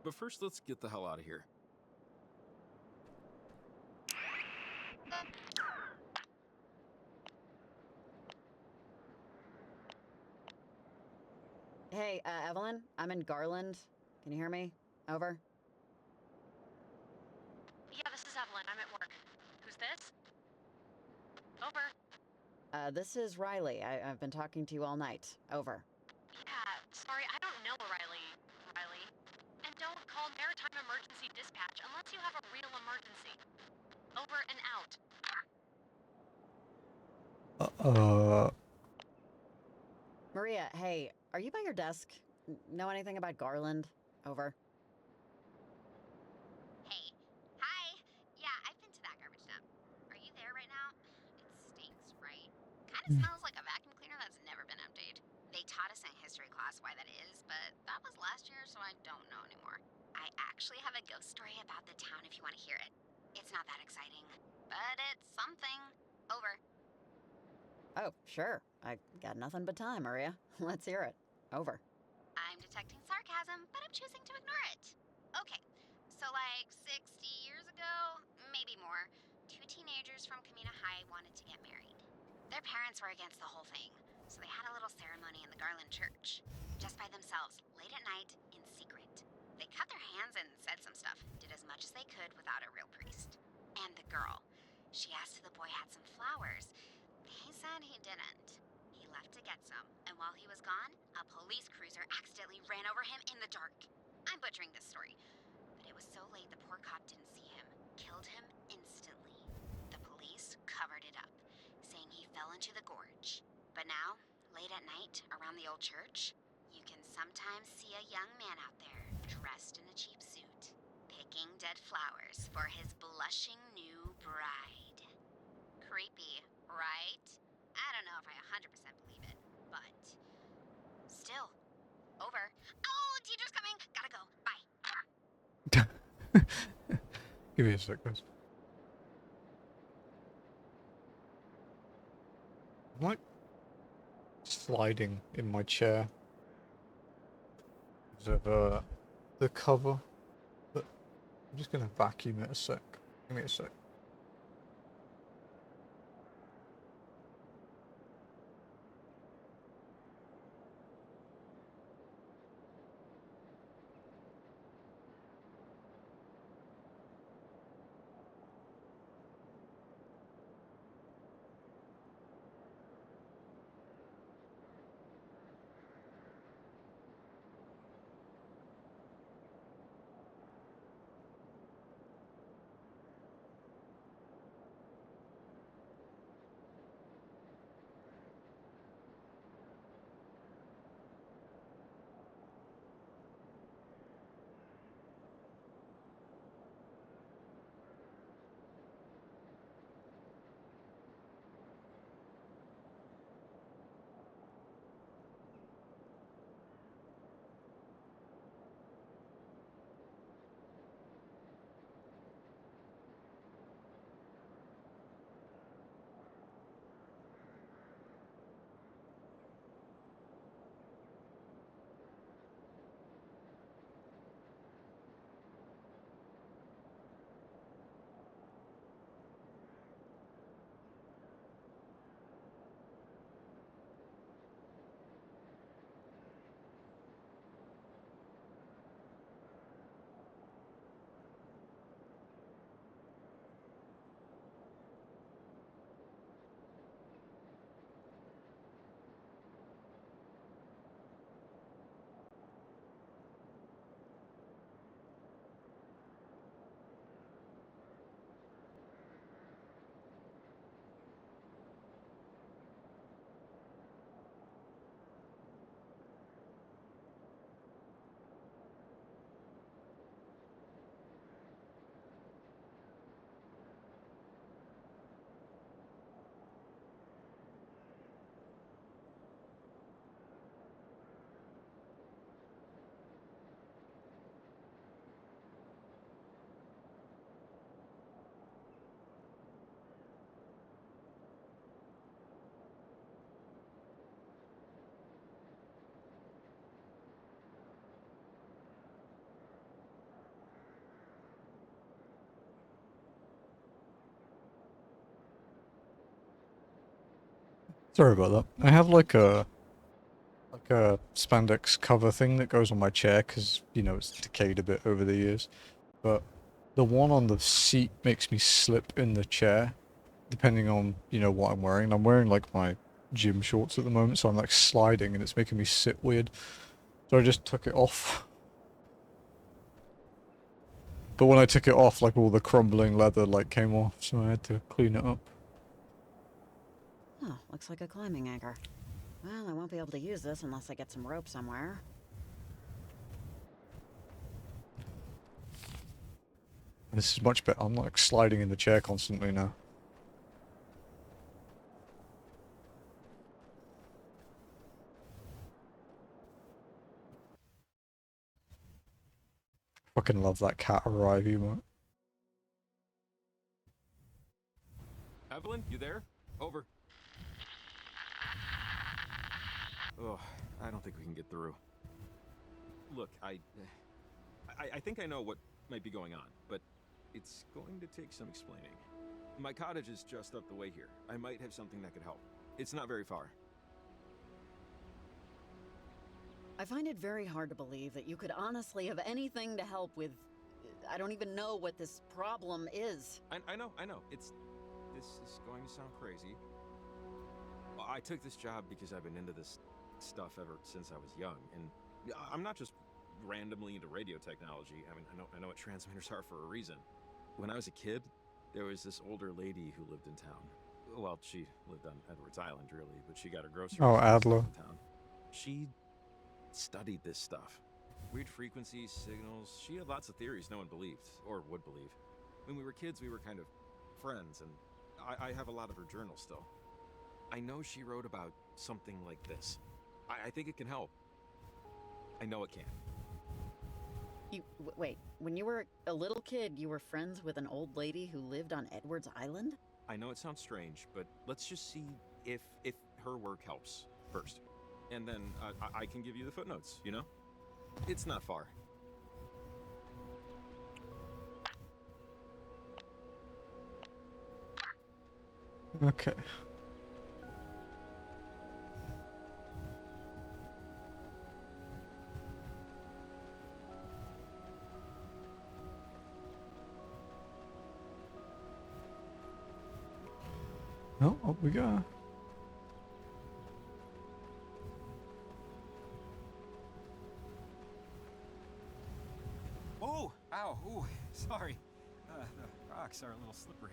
But first, let's get the hell out of here. Hey, Evelyn, I'm in Garland. Can you hear me? Over. Yeah, this is Evelyn. I'm at work. Who's this? Over. This is Riley. I've been talking to you all night. Over. Yeah, sorry, I don't know Riley. And don't call Maritime Emergency Dispatch unless you have a real emergency. Over and out. Maria, hey, are you by your desk? Know anything about Garland? Over. Hey. Hi. Yeah, I've been to that garbage dump. Are you there right now? It stinks, right? Kinda smells like a vacuum cleaner that's never been emptied. They taught us in history class why that is, but that was last year, so I don't know anymore. I actually have a ghost story about the town if you want to hear it. It's not that exciting, but it's something. Over. Oh, sure. I got nothing but time, Maria. Let's hear it. Over. I'm detecting sarcasm, but I'm choosing to ignore it. Okay, so like 60 years ago, maybe more, two teenagers from Kamina High wanted to get married. Their parents were against the whole thing, so they had a little ceremony in the Garland Church. Just by themselves, late at night, in secret. They cut their hands and said some stuff, did as much as they could without a real priest. And the girl, she asked if the boy had some flowers. He said he didn't. He left to get some, and while he was gone, a police cruiser accidentally ran over him in the dark. I'm butchering this story, but it was so late the poor cop didn't see him. Killed him instantly. The police covered it up, saying he fell into the gorge. But now, late at night, around the old church, you can sometimes see a young man out there, dressed in a cheap suit, picking dead flowers for his blushing new bride. Creepy, right? I don't know if I 100% believe it, but still. Over. Oh, teacher's coming. Gotta go. Bye. Give me a sec, guys. I'm like sliding in my chair because of the cover, but I'm just gonna vacuum it a sec. Give me a sec. Sorry about that. I have like a spandex cover thing that goes on my chair because, you know, it's decayed a bit over the years. But the one on the seat makes me slip in the chair, depending on, you know, what I'm wearing. I'm wearing like my gym shorts at the moment, so I'm like sliding and it's making me sit weird. So I just took it off. But when I took it off, like all the crumbling leather like came off, so I had to clean it up. Huh, looks like a climbing anchor. Well, I won't be able to use this unless I get some rope somewhere. This is much better. I'm like sliding in the chair constantly now. Fucking love that cat arrive emote. Evelyn, you there? Over. Oh, I don't think we can get through. Look, I think I know what might be going on, but it's going to take some explaining. My cottage is just up the way here. I might have something that could help. It's not very far. I find it very hard to believe that you could honestly have anything to help with. I don't even know what this problem is. I know. This is going to sound crazy. I took this job because I've been into this stuff ever since I was young, and I'm not just randomly into radio technology. I mean, I know what transmitters are for a reason. When I was a kid, there was this older lady who lived in town. Well, she lived on Edwards Island, really, but she got her groceries Oh, and Adler. stuff in town. She studied this stuff. Weird frequencies, signals. She had lots of theories no one believed, or would believe. When we were kids, we were kind of friends, and I have a lot of her journal still. I know she wrote about something like this. I think it can help. I know it can. Wait, when you were a little kid, you were friends with an old lady who lived on Edwards Island? I know it sounds strange, but let's just see if her work helps first. And then I can give you the footnotes, you know? It's not far. Okay. Oh, up we go. Oh! Ow! Ooh, sorry. The rocks are a little slippery.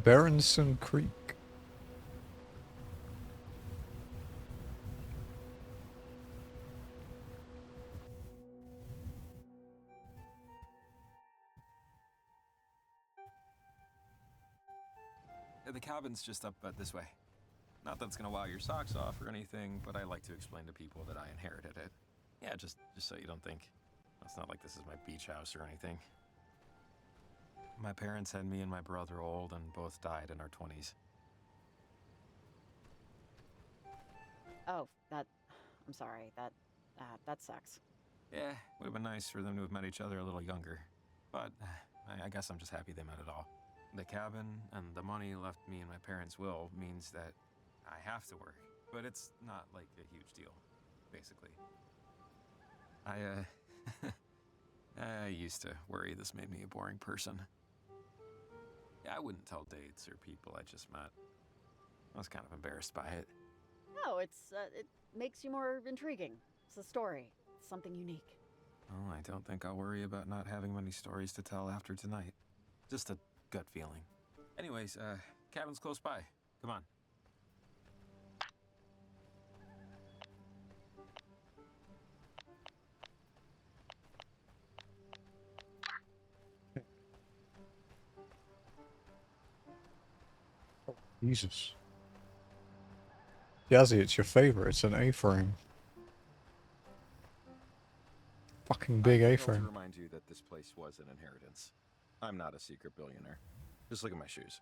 Berenson Creek. The cabin's just up this way. Not that it's gonna wow your socks off or anything, but I like to explain to people that I inherited it. Yeah, just so you don't think. It's not like this is my beach house or anything. My parents had me and my brother old and both died in our 20s. Oh, I'm sorry. That sucks. Yeah, would have been nice for them to have met each other a little younger. But I guess I'm just happy they met at all. The cabin and the money left me in my parents' will means that I have to work. But it's not like a huge deal, basically. I used to worry this made me a boring person. Yeah, I wouldn't tell dates or people I just met. I was kind of embarrassed by it. No, it makes you more intriguing. It's a story. It's something unique. Oh, I don't think I'll worry about not having many stories to tell after tonight. Just a gut feeling. Anyways, cabin's close by. Come on. Jesus. Yazzie, it's your favorite. It's an A-frame. Fucking big I failed to A-frame. remind you that this place was an inheritance. I'm not a secret billionaire. Just look at my shoes.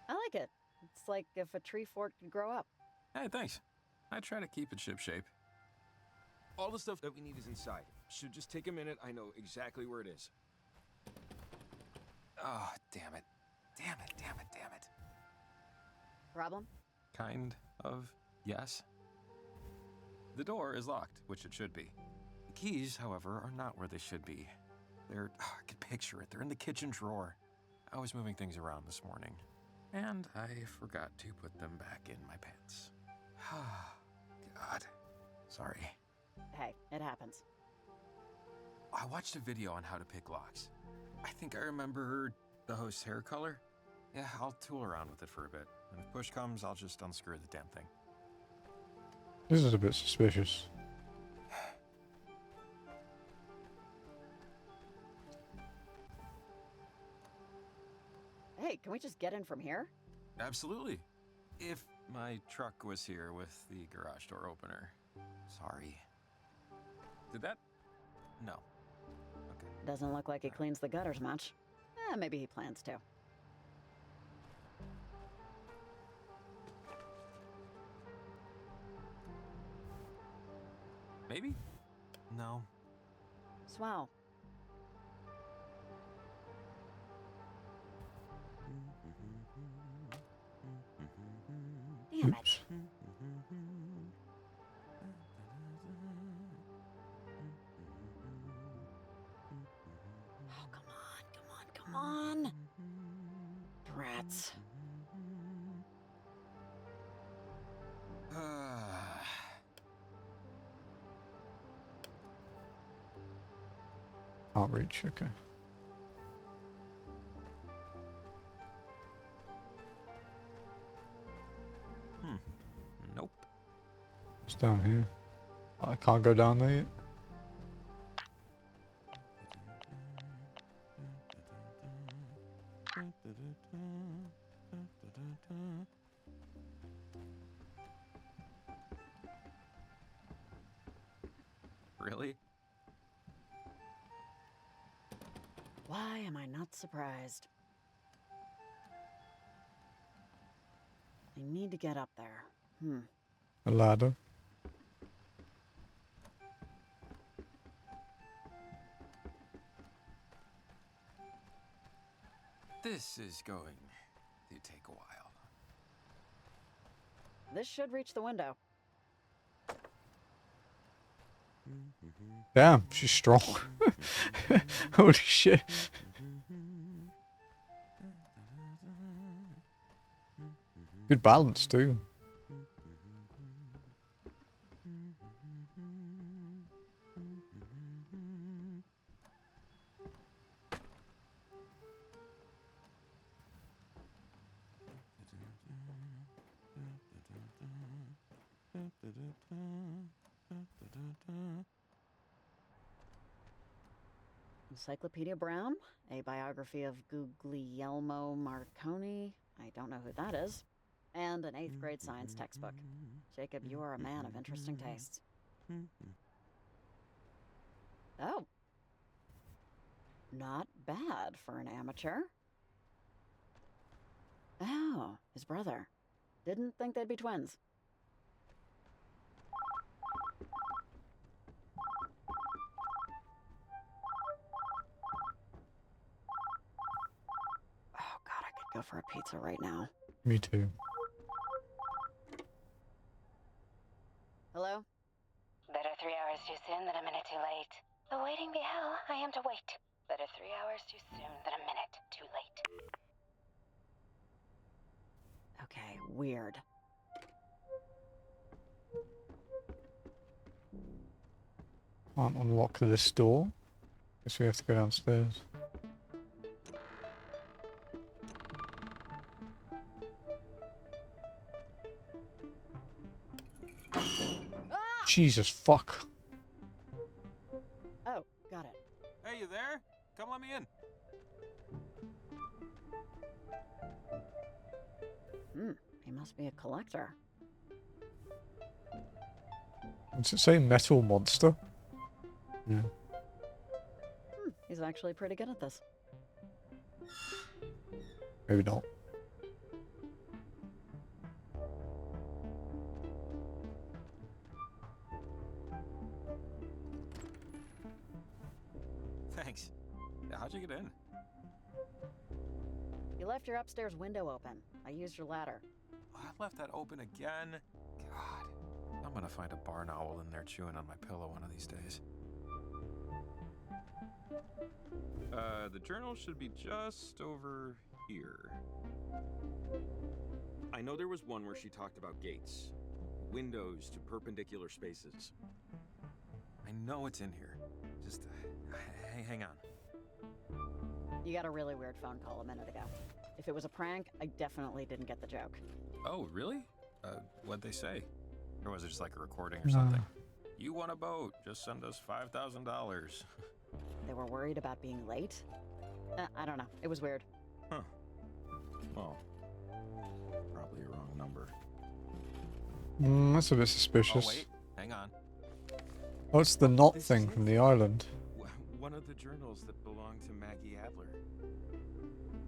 I like it. It's like if a tree fork could grow up. Hey, thanks. I try to keep it shipshape. All the stuff that we need is inside. Should just take a minute. I know exactly where it is. Oh, damn it. Damn it, damn it, damn it. Problem? Kind of, yes. The door is locked, which it should be. The keys, however, are not where they should be. I can picture it. They're in the kitchen drawer. I was moving things around this morning, and I forgot to put them back in my pants. God. Sorry. Hey, it happens. I watched a video on how to pick locks. I think I remember the host's hair color. Yeah, I'll tool around with it for a bit. And if push comes, I'll just unscrew the damn thing. This is a bit suspicious. Hey, can we just get in from here? Absolutely. If my truck was here with the garage door opener. Sorry. Did that? No. Okay. Doesn't look like he cleans the gutters much. Maybe he plans to. Maybe? No. Swell. Damn it. Oh, come on. Rats. Can't reach, okay. Nope. It's down here. I can't go down there yet. Really? Why am I not surprised? I need to get up there. A ladder. This is going to take a while. This should reach the window. Damn, she's strong. Holy shit. Good balance too. Encyclopedia Brown, a biography of Guglielmo Marconi. I don't know who that is. And an 8th grade science textbook. Jacob, you are a man of interesting tastes. Oh. Not bad for an amateur. Oh, his brother. Didn't think they'd be twins. Oh god, I could go for a pizza right now. Me too. Hello? Better 3 hours too soon than a minute too late. The waiting be hell, I am to wait. Better 3 hours too soon than a minute too late. Okay, weird. Can't unlock this door. Guess we have to go downstairs. Jesus fuck. Oh, got it. Hey, you there? Come let me in. He must be a collector. Does it say metal monster? Yeah. He's actually pretty good at this. Maybe not. Thanks. How'd you get in? You left your upstairs window open. I used your ladder. I left that open again. God, I'm gonna find a barn owl in there chewing on my pillow one of these days. The journal should be just over here. I know there was one where she talked about gates. Windows to perpendicular spaces. I know it's in here. Just, hang on. You got a really weird phone call a minute ago. If it was a prank, I definitely didn't get the joke. Oh, really? What'd they say? Or was it just like a recording or something? You want a boat, just send us $5,000. They were worried about being late? I don't know. It was weird. Huh. Oh. Probably a wrong number. That's a bit Oh, suspicious. wait. Hang on. Oh, it's the knot This thing is from it. the island. One of the journals that belonged to Maggie Adler.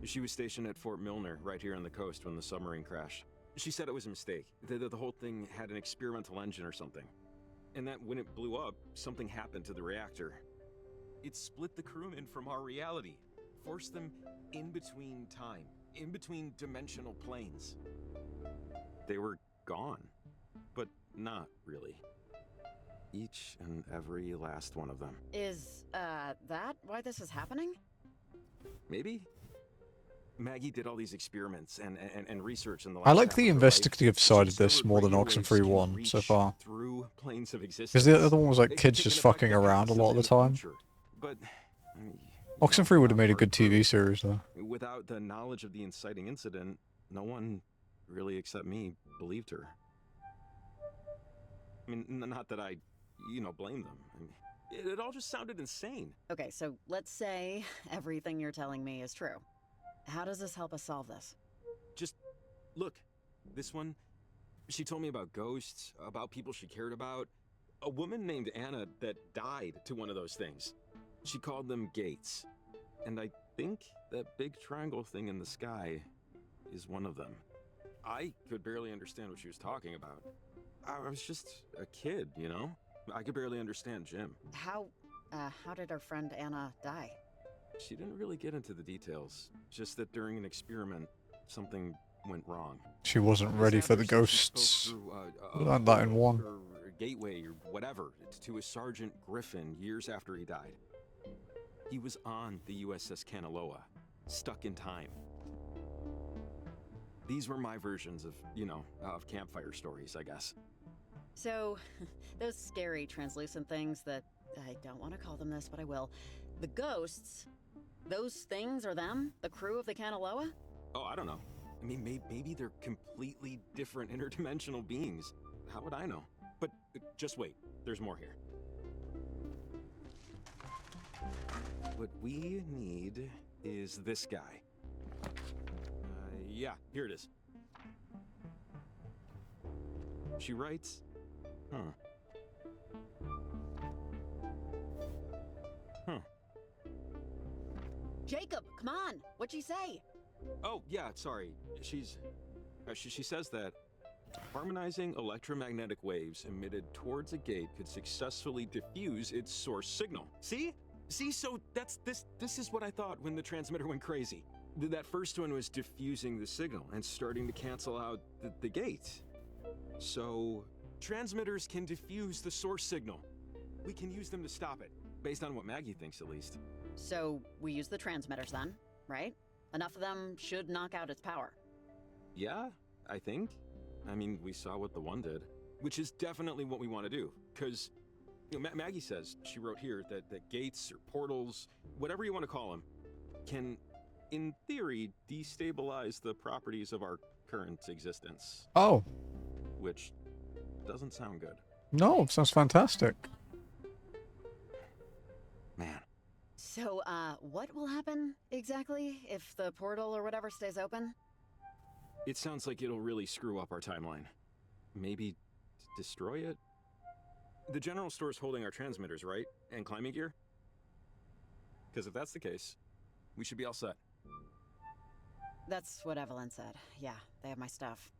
She was stationed at Fort Milner, right here on the coast, when the submarine crashed. She said it was a mistake. The whole thing had an experimental engine or something. And that when it blew up, something happened to the reactor. It split the crewmen from our reality. Forced them in between time. In between dimensional planes. They were gone. But not really. Each and every last one of them. Is, that why this is happening? Maybe? Maggie did all these experiments and research in the last I like half the of her life. investigative side She of this discovered more than radio waves Oxenfree can 1 so reach far. Through planes of existence. Because the other one was like It kids can just affect fucking the around a past lot of the and time. future. But I mean, Oxenfree would have made a good part TV series though. without the knowledge of the inciting incident, no one really except me believed her. I mean, not that I, blame them. I mean, it all just sounded insane. Okay, so let's say everything you're telling me is true. How does this help us solve this? Just look, this one, she told me about ghosts, about people she cared about. A woman named Anna that died to one of those things. She called them gates. And I think that big triangle thing in the sky is one of them. I could barely understand what she was talking about. I was just a kid, I could barely understand Jim. How did our friend Anna die? She didn't really get into the details. Just that during an experiment, something went wrong. She wasn't ready for the ghosts. Learned that in 1. Or gateway or whatever to a Sergeant Griffin years after he died. He was on the USS Kanaloa, stuck in time. These were my versions of campfire stories, I guess. So, those scary translucent things that, I don't want to call them this, but I will. The ghosts, those things are them? The crew of the Kanaloa? Oh, I don't know. I mean, maybe they're completely different interdimensional beings. How would I know? But just wait, there's more here. What we need is this guy. Yeah, here it is. She writes, Jacob, come on! What'd she say? Oh, yeah, sorry. She says that harmonizing electromagnetic waves emitted towards a gate could successfully diffuse its source signal. See? So this is what I thought when the transmitter went crazy. That first one was diffusing the signal and starting to cancel out the gate. So, transmitters can diffuse the source signal. We can use them to stop it, based on what Maggie thinks at least. So, we use the transmitters then, right? Enough of them should knock out its power. Yeah, I think. I mean, we saw what the one did, which is definitely what we want to do, because Maggie says, she wrote here, that gates or portals, whatever you want to call them, can, in theory, destabilize the properties of our current existence. Oh. Which doesn't sound good. No, sounds fantastic. Man. So, what will happen exactly if the portal or whatever stays open? It sounds like it'll really screw up our timeline. Maybe destroy it? The general store's holding our transmitters, right? And climbing gear? Because if that's the case, we should be all set. That's what Evelyn said. Yeah, they have my stuff.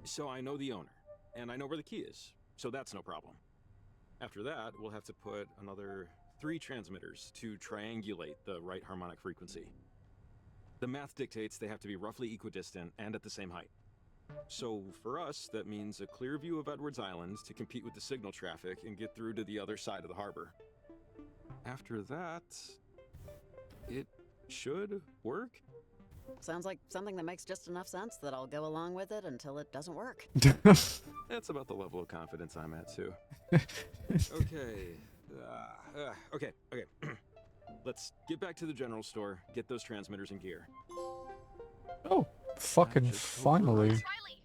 So I know the owner, and I know where the key is, so that's no problem. After that, we'll have to put another 3 transmitters to triangulate the right harmonic frequency. The math dictates they have to be roughly equidistant and at the same height. So for us, that means a clear view of Edwards Island to compete with the signal traffic and get through to the other side of the harbor. After that, it should work. Sounds like something that makes just enough sense that I'll go along with it until it doesn't work. That's about the level of confidence I'm at, too. Okay. Okay. Let's get back to the general store, get those transmitters in gear. Oh, fucking finally. Riley!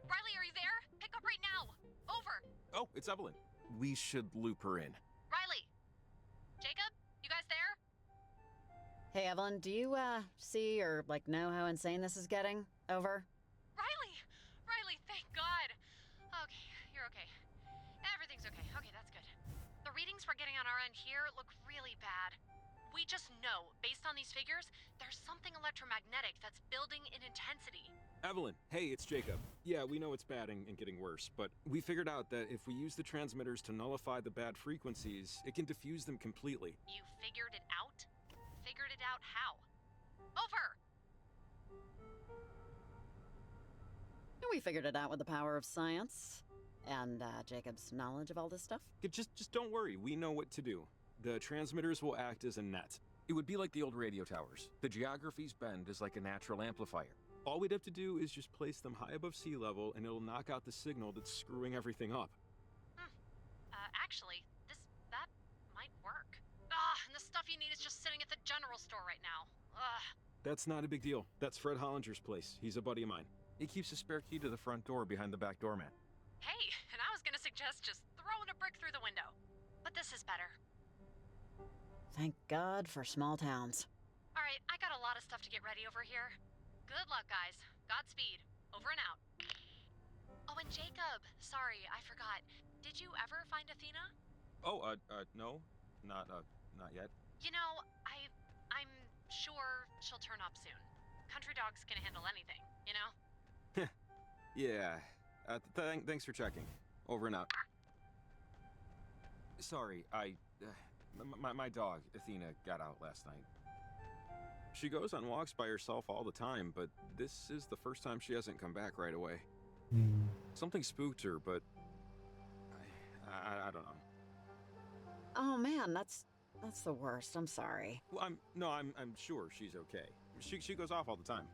Riley, are you there? Pick up right now! Over! Oh, it's Evelyn. We should loop her in. Riley! Jacob? You guys there? Hey, Evelyn, do you, see or, like, know how insane this is getting? Over? Riley! Riley, thank God! Okay, you're okay. Everything's okay. Okay, that's good. The readings we're getting on our end here look really bad. We just know, based on these figures, there's something electromagnetic that's building in intensity. Evelyn, hey, it's Jacob. Yeah, we know it's bad and getting worse, but we figured out that if we use the transmitters to nullify the bad frequencies, it can diffuse them completely. You figured it out? Figured it out how? Over! We figured it out with the power of science. And, Jacob's knowledge of all this stuff? Just don't worry, we know what to do. The transmitters will act as a net. It would be like the old radio towers. The geography's bend is like a natural amplifier. All we'd have to do is just place them high above sea level and it'll knock out the signal that's screwing everything up. Actually, that might work. And the stuff you need is just sitting at the general store right now. That's not a big deal. That's Fred Hollinger's place. He's a buddy of mine. He keeps a spare key to the front door behind the back doormat. Hey, and I was gonna suggest just throwing a brick through the window. But this is better. Thank God for small towns. Alright, I got a lot of stuff to get ready over here. Good luck, guys. Godspeed. Over and out. Oh, and Jacob, sorry, I forgot. Did you ever find Athena? Oh, no. Not yet. You know, I'm sure she'll turn up soon. Country dog's can handle anything, you know? Yeah. Thanks for checking. Over and out. Sorry, my dog, Athena, got out last night. She goes on walks by herself all the time, but this is the first time she hasn't come back right away. Something spooked her, but I don't know. Oh man, that's the worst. I'm sorry. Well, I'm sure she's okay. She goes off all the time.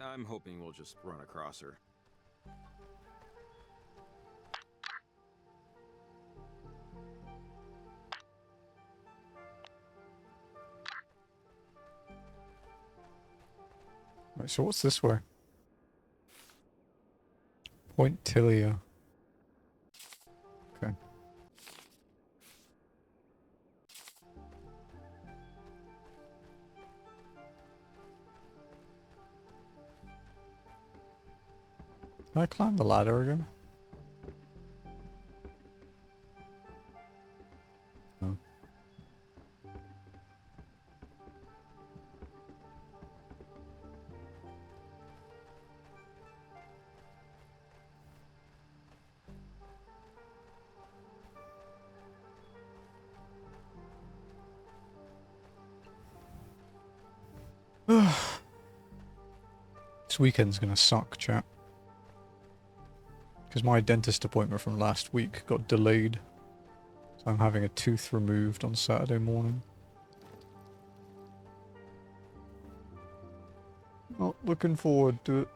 I'm hoping we'll just run across her. Right, so what's this way? Point Tilia. Okay. Can I climb the ladder again? No. This weekend's gonna suck, chat. Because my dentist appointment from last week got delayed. So I'm having a tooth removed on Saturday morning. Not looking forward to it.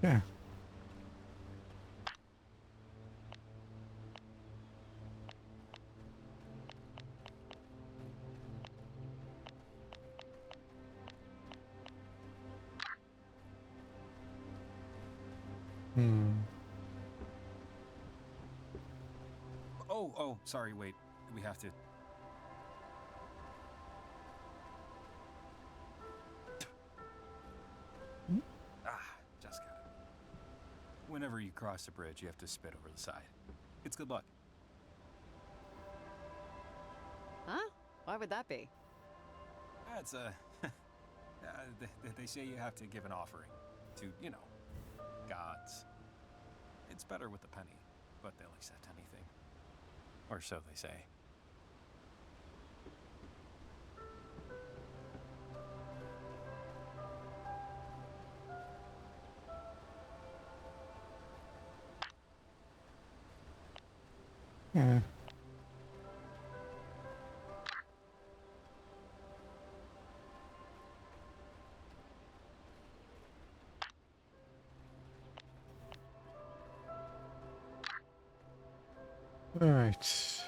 Yeah. Oh, sorry, wait. We have to... Just got it. Whenever you cross the bridge, you have to spit over the side. It's good luck. Huh? Why would that be? That's they say you have to give an offering to, you know, gods. It's better with a penny, but they'll accept anything. Or so they say. Yeah. Right.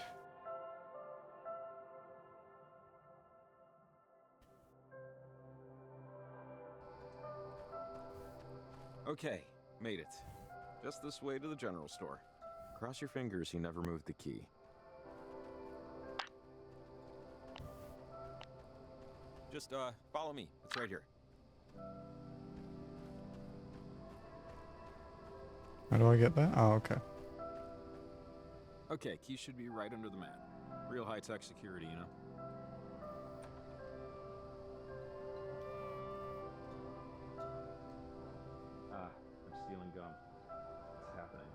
Okay, made it. Just this way to the general store. Cross your fingers he never moved the key. Just, follow me. It's right here. How do I get there? Oh, okay. Okay, key should be right under the mat. Real high-tech security, you know? Ah, I'm stealing gum. It's happening.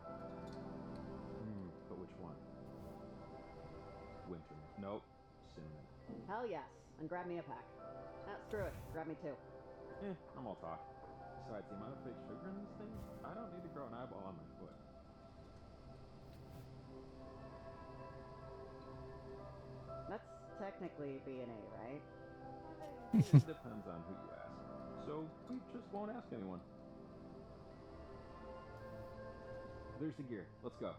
But which one? Winter. Nope. Cinnamon. Hell yes, and grab me a pack. Screw it, grab me two. I'm all talk. Besides, the amount of fake sugar in these things, I don't need to grow an eyeball on my foot. That's technically B&A, right? It depends on who you ask. So, we just won't ask anyone. There's the gear. Let's go.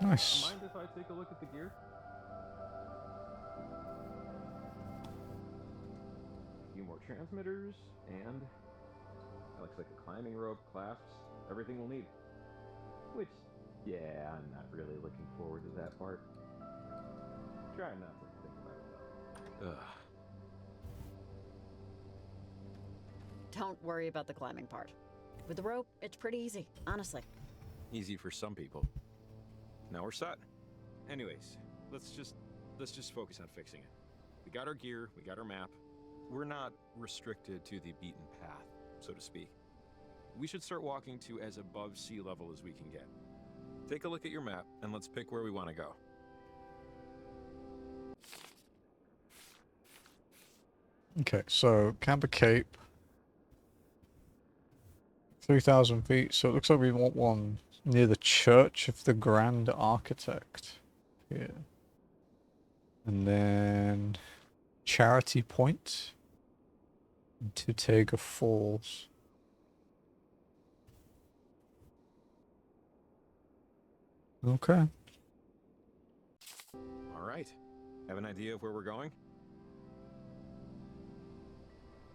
Nice. Mind if I take a look at the gear? A few more transmitters, and that looks like a climbing rope, clasps, everything we'll need. Which, yeah, I'm not really looking forward to that part. Try not to think about it though. Ugh. Don't worry about the climbing part. With the rope, it's pretty easy, honestly. Easy for some people. Now we're set. Anyways, let's just focus on fixing it. We got our gear, we got our map. We're not restricted to the beaten path, so to speak. We should start walking to as above sea level as we can get. Take a look at your map, and let's pick where we want to go. Okay, so Camber Cape. 3,000 feet, so it looks like we want one near the Church of the Grand Architect. Yeah. And then Charity Point. Tutega Falls. Okay. All right. Have an idea of where we're going?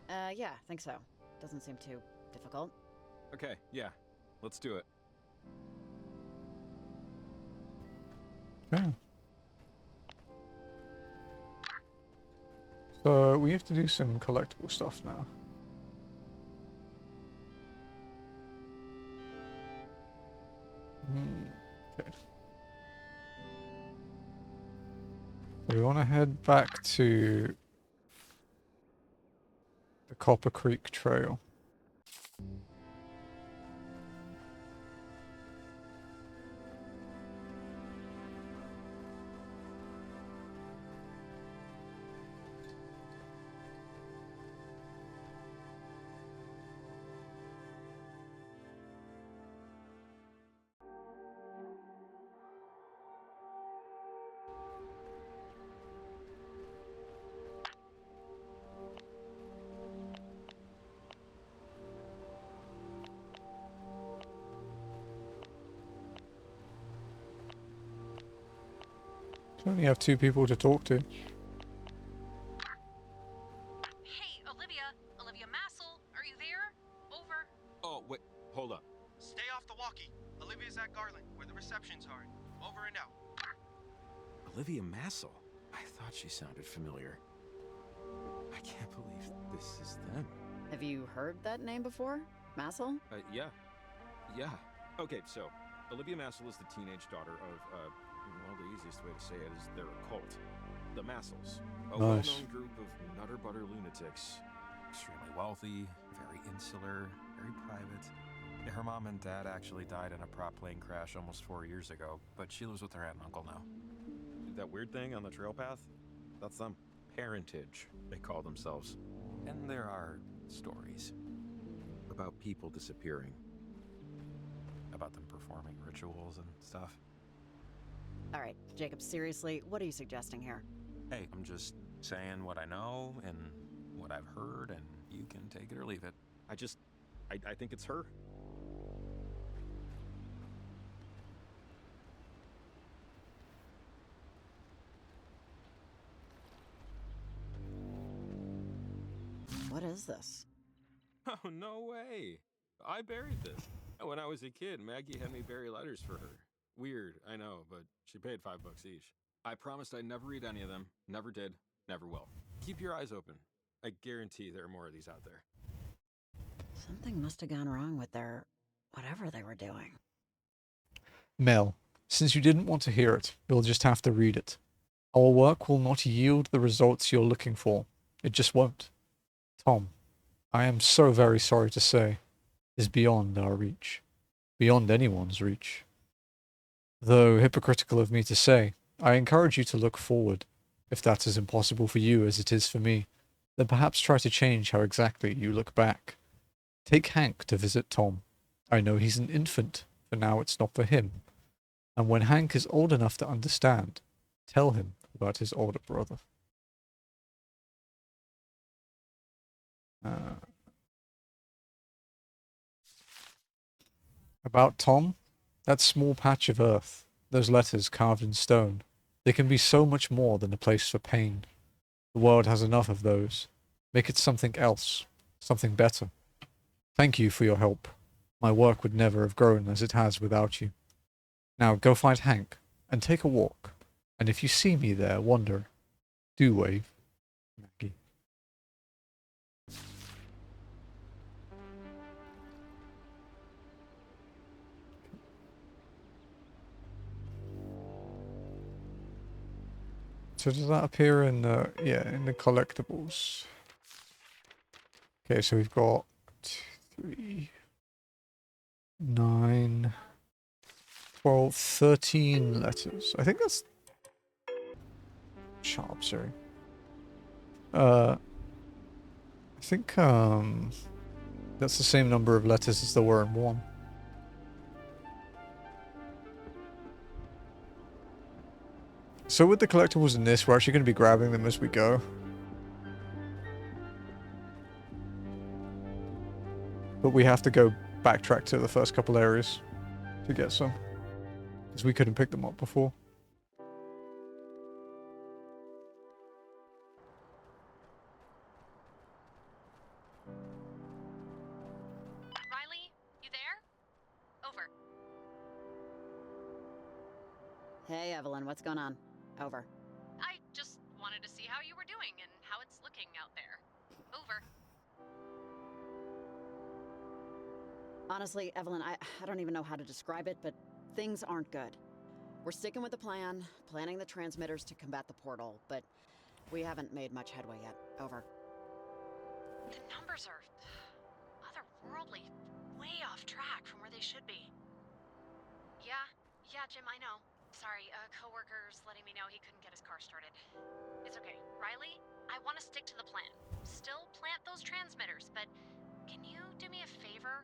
Yeah, I think so. Doesn't seem too difficult. Okay, yeah. Let's do it. Okay. So we have to do some collectible stuff now. Okay. So we want to head back to the Copper Creek Trail. So only have two people to talk to. Hey, Olivia. Olivia Massel, are you there? Over. Oh, wait. Hold up. Stay off the walkie. Olivia's at Garland, where the receptions are. Over and out. Olivia Massel? I thought she sounded familiar. I can't believe this is them. Have you heard that name before? Massel? Yeah. Yeah. Okay, so, Olivia Massel is the teenage daughter of, well, the easiest way to say it is they're a cult. The Massels. A well-known group of nutter-butter lunatics. Extremely wealthy, very insular, very private. Yeah, her mom and dad actually died in a prop plane crash almost 4 years ago, but she lives with her aunt and uncle now. That weird thing on the trail path? That's them. Parentage, they call themselves. And there are stories. About people disappearing. About them performing rituals and stuff. Alright, Jacob, seriously, what are you suggesting here? Hey, I'm just saying what I know and what I've heard, and you can take it or leave it. I think it's her. What is this? Oh, no way. I buried this. When I was a kid, Maggie had me bury letters for her. Weird, I know, but she paid $5 each. I promised I'd never read any of them. Never did. Never will. Keep your eyes open. I guarantee there are more of these out there. Something must have gone wrong with their... whatever they were doing. Mel, since you didn't want to hear it, you'll just have to read it. Our work will not yield the results you're looking for. It just won't. Tom, I am so very sorry to say, is beyond our reach. Beyond anyone's reach. Though hypocritical of me to say, I encourage you to look forward. If that's as impossible for you as it is for me, then perhaps try to change how exactly you look back. Take Hank to visit Tom. I know he's an infant, for now it's not for him. And when Hank is old enough to understand, tell him about his older brother. About Tom, that small patch of earth, those letters carved in stone, they can be so much more than a place for pain. The world has enough of those. Make it something else, something better. Thank you for your help. My work would never have grown as it has without you. Now go find Hank, and take a walk. And if you see me there, wonder. Do wave. Maggie. So does that appear in the, in the collectibles? Okay, so we've got 3, 9, 12, 13 letters. I think that's... Sharp, sorry. I think, that's the same number of letters as there were in 1. So with the collectibles in this, we're actually going to be grabbing them as we go. But we have to go backtrack to the first couple areas to get some. Because we couldn't pick them up before. Riley, you there? Over. Hey, Evelyn, what's going on? Over. I just wanted to see how you were doing and how it's looking out there. Over. Honestly, Evelyn, I don't even know how to describe it, but things aren't good. We're sticking with the plan, planning the transmitters to combat the portal, but we haven't made much headway yet. Over. The numbers are otherworldly, way off track from where they should be. Yeah, Jim, I know. Sorry, a coworker's letting me know he couldn't get his car started. It's okay. Riley, I want to stick to the plan. Still plant those transmitters, but can you do me a favor?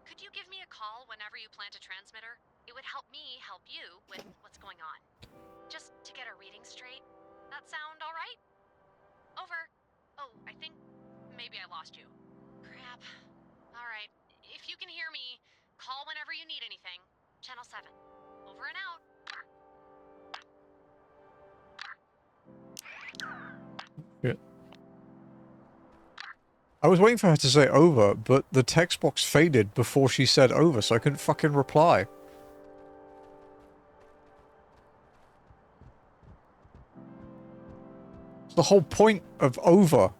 Could you give me a call whenever you plant a transmitter? It would help me help you with what's going on. Just to get our reading straight. That sound all right? Over. Oh, I think maybe I lost you. Crap. All right. If you can hear me, call whenever you need anything. Channel 7. Over and out. Yeah. I was waiting for her to say over, but the text box faded before she said over, so I couldn't fucking reply. It's the whole point of over.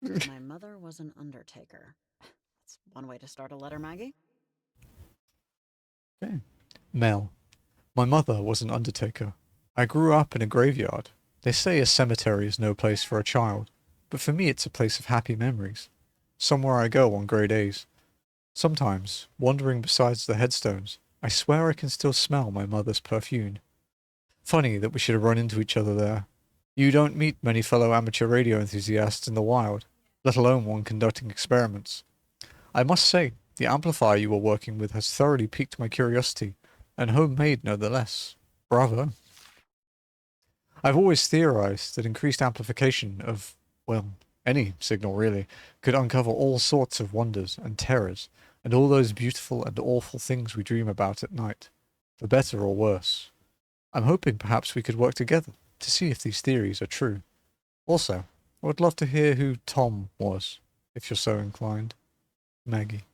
My mother was an undertaker. That's one way to start a letter, Maggie. Okay. Mel. My mother was an undertaker. I grew up in a graveyard. They say a cemetery is no place for a child, but for me it's a place of happy memories. Somewhere I go on grey days. Sometimes, wandering beside the headstones, I swear I can still smell my mother's perfume. Funny that we should have run into each other there. You don't meet many fellow amateur radio enthusiasts in the wild, let alone one conducting experiments. I must say, the amplifier you were working with has thoroughly piqued my curiosity, and homemade no less. Bravo. I've always theorized that increased amplification of, well, any signal really, could uncover all sorts of wonders and terrors, and all those beautiful and awful things we dream about at night, for better or worse. I'm hoping perhaps we could work together to see if these theories are true. Also, I would love to hear who Tom was, if you're so inclined. Maggie.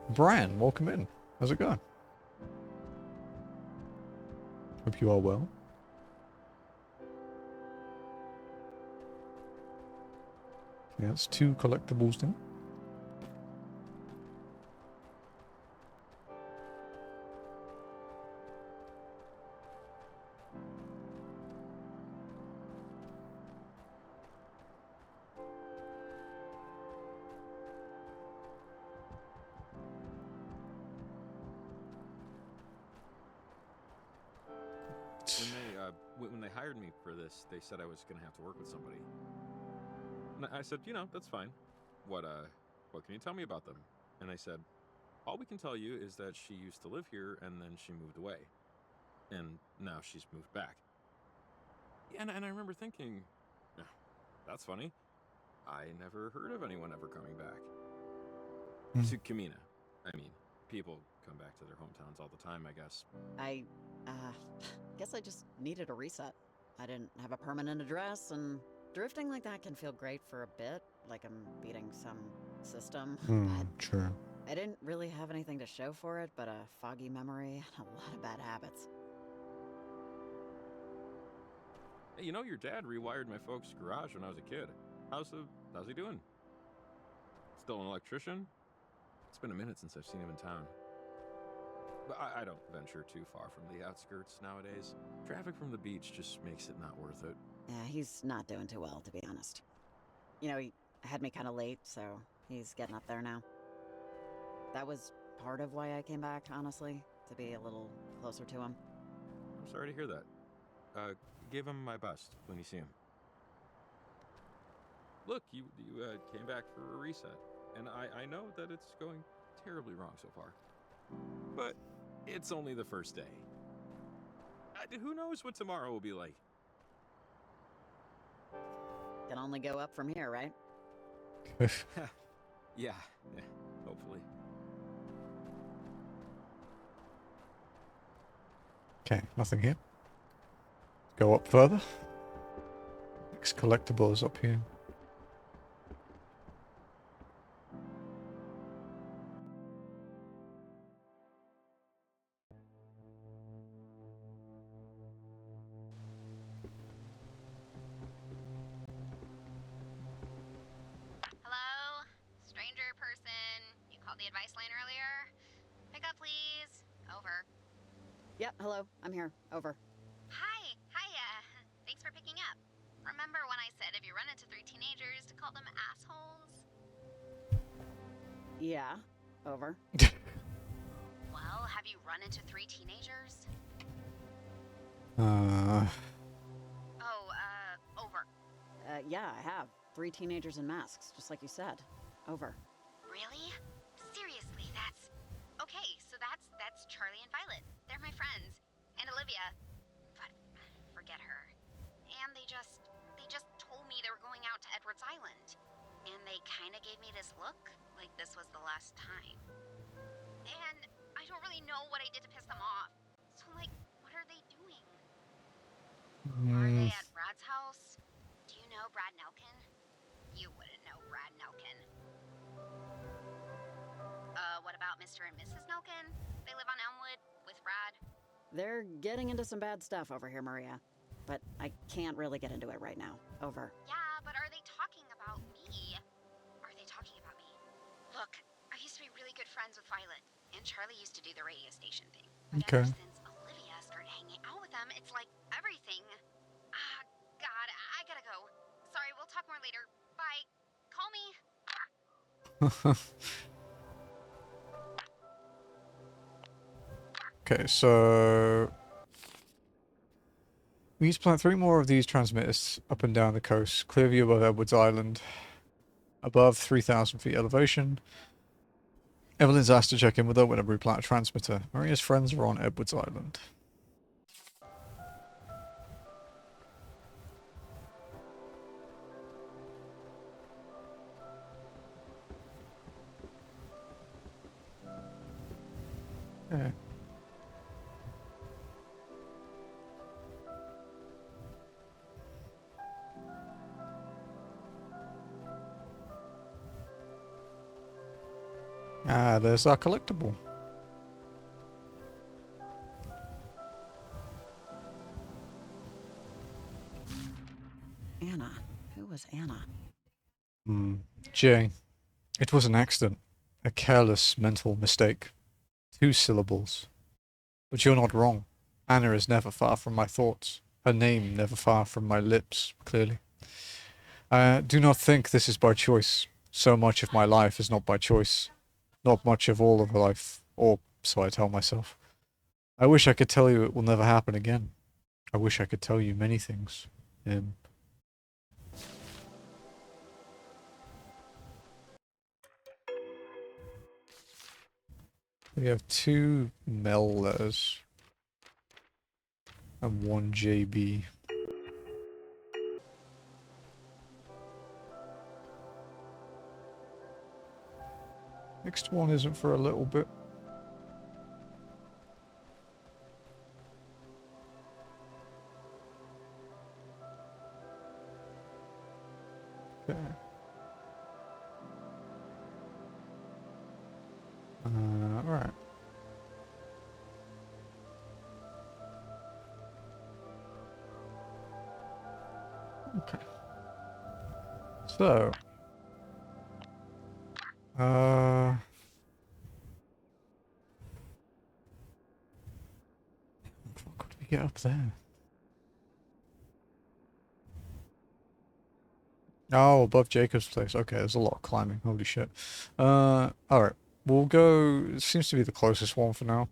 Brian, welcome in. How's it going? Hope you are well. Yeah, that's 2 collectibles then. When they hired me for this, they said I was gonna have to work with somebody. And I said, you know, that's fine. What can you tell me about them? And they said, all we can tell you is that she used to live here and then she moved away. And now she's moved back. And I remember thinking, "Oh, that's funny. I never heard of anyone ever coming back. To Kamina. I mean, people come back to their hometowns all the time, I guess. I guess I just needed a reset. I didn't have a permanent address, and drifting like that can feel great for a bit, like I'm beating some system, but True. I didn't really have anything to show for it but a foggy memory and a lot of bad habits. Hey, you know, your dad rewired my folks' garage when I was a kid. How's he doing? Still an electrician? It's been a minute since I've seen him in town. But I don't venture too far from the outskirts nowadays. Traffic from the beach just makes it not worth it. Yeah, he's not doing too well, to be honest. You know, he had me kind of late, so he's getting up there now. That was part of why I came back, honestly, to be a little closer to him. I'm sorry to hear that. Give him my best when you see him. Look, you came back for a reset, and I know that it's going terribly wrong so far. But it's only the first day. Who knows what tomorrow will be like? Can only go up from here, right? Yeah, hopefully. Okay, nothing here. Go up further. Next collectible is up here. Hello? Stranger person. You called the advice line earlier? Pick up, please. Over. Yep, hello, I'm here. Over. Hi. Thanks for picking up. Remember when I said if you run into 3 teenagers to call them assholes? Yeah, over. Well, have you run into 3 teenagers? Over. Yeah, I have. 3 teenagers in masks, just like you said. Over. Really? Seriously, that's... Okay, so that's Charlie and Violet. They're my friends. And Olivia. But forget her. And they just told me they were going out to Edwards Island. And they kind of gave me this look, like this was the last time. And I don't really know what I did to piss them off. So, like, what are they doing? Are they at Brad's house? Do you know Brad Nelkin? You wouldn't know Brad Nelkin. What about Mr. and Mrs. Nelkin? They live on Elmwood with Brad. They're getting into some bad stuff over here, Maria. But I can't really get into it right now. Over. Yeah, but are they talking about me? Are they talking about me? Look, I used to be really good friends with Violet, and Charlie used to do the radio station thing. But Okay. ever since Olivia started hanging out with them, it's like everything... God, I gotta go. Sorry, we'll talk more later. Bye. Call me. Okay, so we need to plant 3 more of these transmitters up and down the coast. Clear view above Edwards Island. Above 3,000 feet elevation. Evelyn's asked to check in with her whenever we plant a transmitter. Maria's friends are on Edwards Island. Yeah. Ah, there's our collectible. Anna. Who was Anna? Jay, it was an accident. A careless mental mistake. 2 syllables. But you're not wrong. Anna is never far from my thoughts. Her name never far from my lips, clearly. I do not think this is by choice. So much of my life is not by choice. Not much of all of life, or so I tell myself. I wish I could tell you it will never happen again. I wish I could tell you many things. We have 2 Mel letters. And 1 JB. Next one isn't for a little bit. Okay. Alright. Okay. So. What could we get up there? Oh, above Jacob's place. Okay, there's a lot of climbing. Holy shit. Alright. We'll go... It seems to be the closest one for now.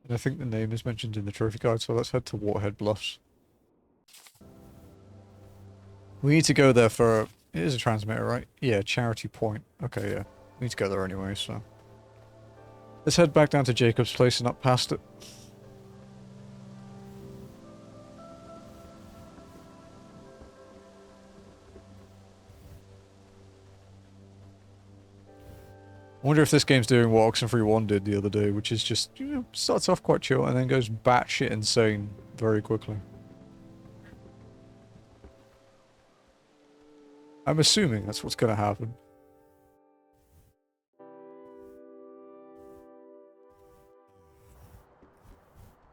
And I think the name is mentioned in the trophy guide, so let's head to Waterhead Bluffs. We need to go there for... It is a transmitter, right? Yeah, Charity Point. Okay, yeah. We need to go there anyway, so... Let's head back down to Jacob's place and up past it. I wonder if this game's doing what Oxenfree 1 did the other day, which is just, you know, starts off quite chill and then goes batshit insane very quickly. I'm assuming that's what's going to happen.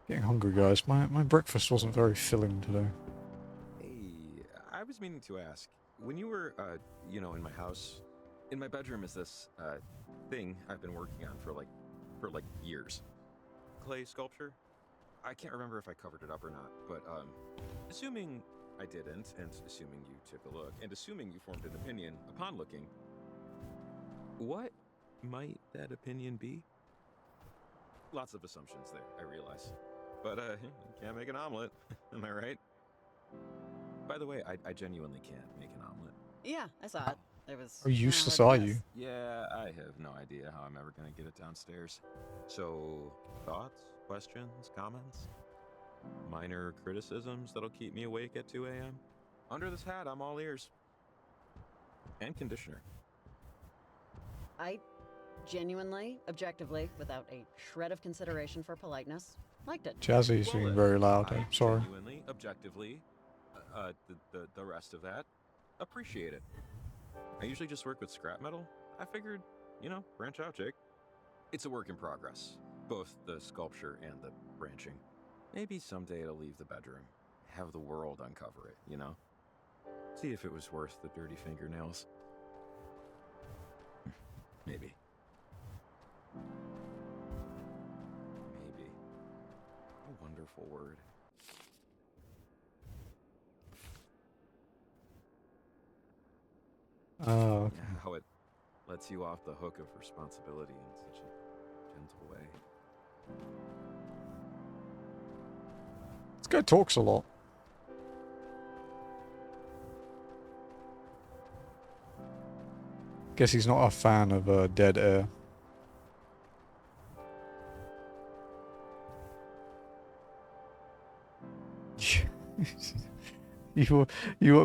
Getting hungry, guys. My breakfast wasn't very filling today. Hey, I was meaning to ask, when you were, you know, in my house, in my bedroom is this, thing I've been working on for like years. Clay sculpture? I can't remember if I covered it up or not, but, assuming I didn't, and assuming you took a look, and assuming you formed an opinion upon looking, what might that opinion be? Lots of assumptions there, I realize. But, you can't make an omelet, am I right? By the way, I genuinely can't make an omelet. Yeah, I saw it. It was... I used to saw you. Yeah, I have no idea how I'm ever gonna get it downstairs. So, thoughts, questions, comments? Minor criticisms that'll keep me awake at 2 a.m.? Under this hat, I'm all ears. And conditioner. I genuinely, objectively, without a shred of consideration for politeness, liked it. Jazzy's being very loud. I'm sorry. Genuinely, objectively, the rest of that, appreciate it. I usually just work with scrap metal. I figured, you know, branch out, Jake. It's a work in progress, both the sculpture and the branching. Maybe someday it'll leave the bedroom, have the world uncover it, you know? See if it was worth the dirty fingernails. Maybe. Maybe. A wonderful word. Oh, okay. How it lets you off the hook of responsibility in such a gentle way. This guy talks a lot. Guess he's not a fan of dead air.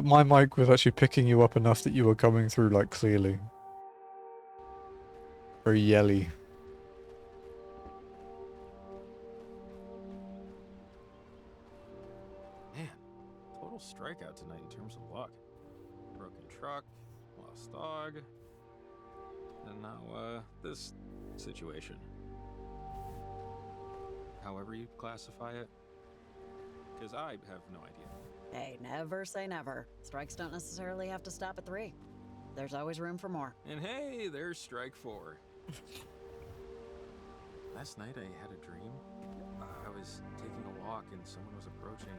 My mic was actually picking you up enough that you were coming through, like, clearly. Very yelly. Man, total strikeout tonight in terms of luck. Broken truck, lost dog, and now, this situation. However you classify it. Because I have no idea. Hey, never say never. Strikes don't necessarily have to stop at 3. There's always room for more. And hey, there's strike 4. Last night I had a dream. I was taking a walk and someone was approaching.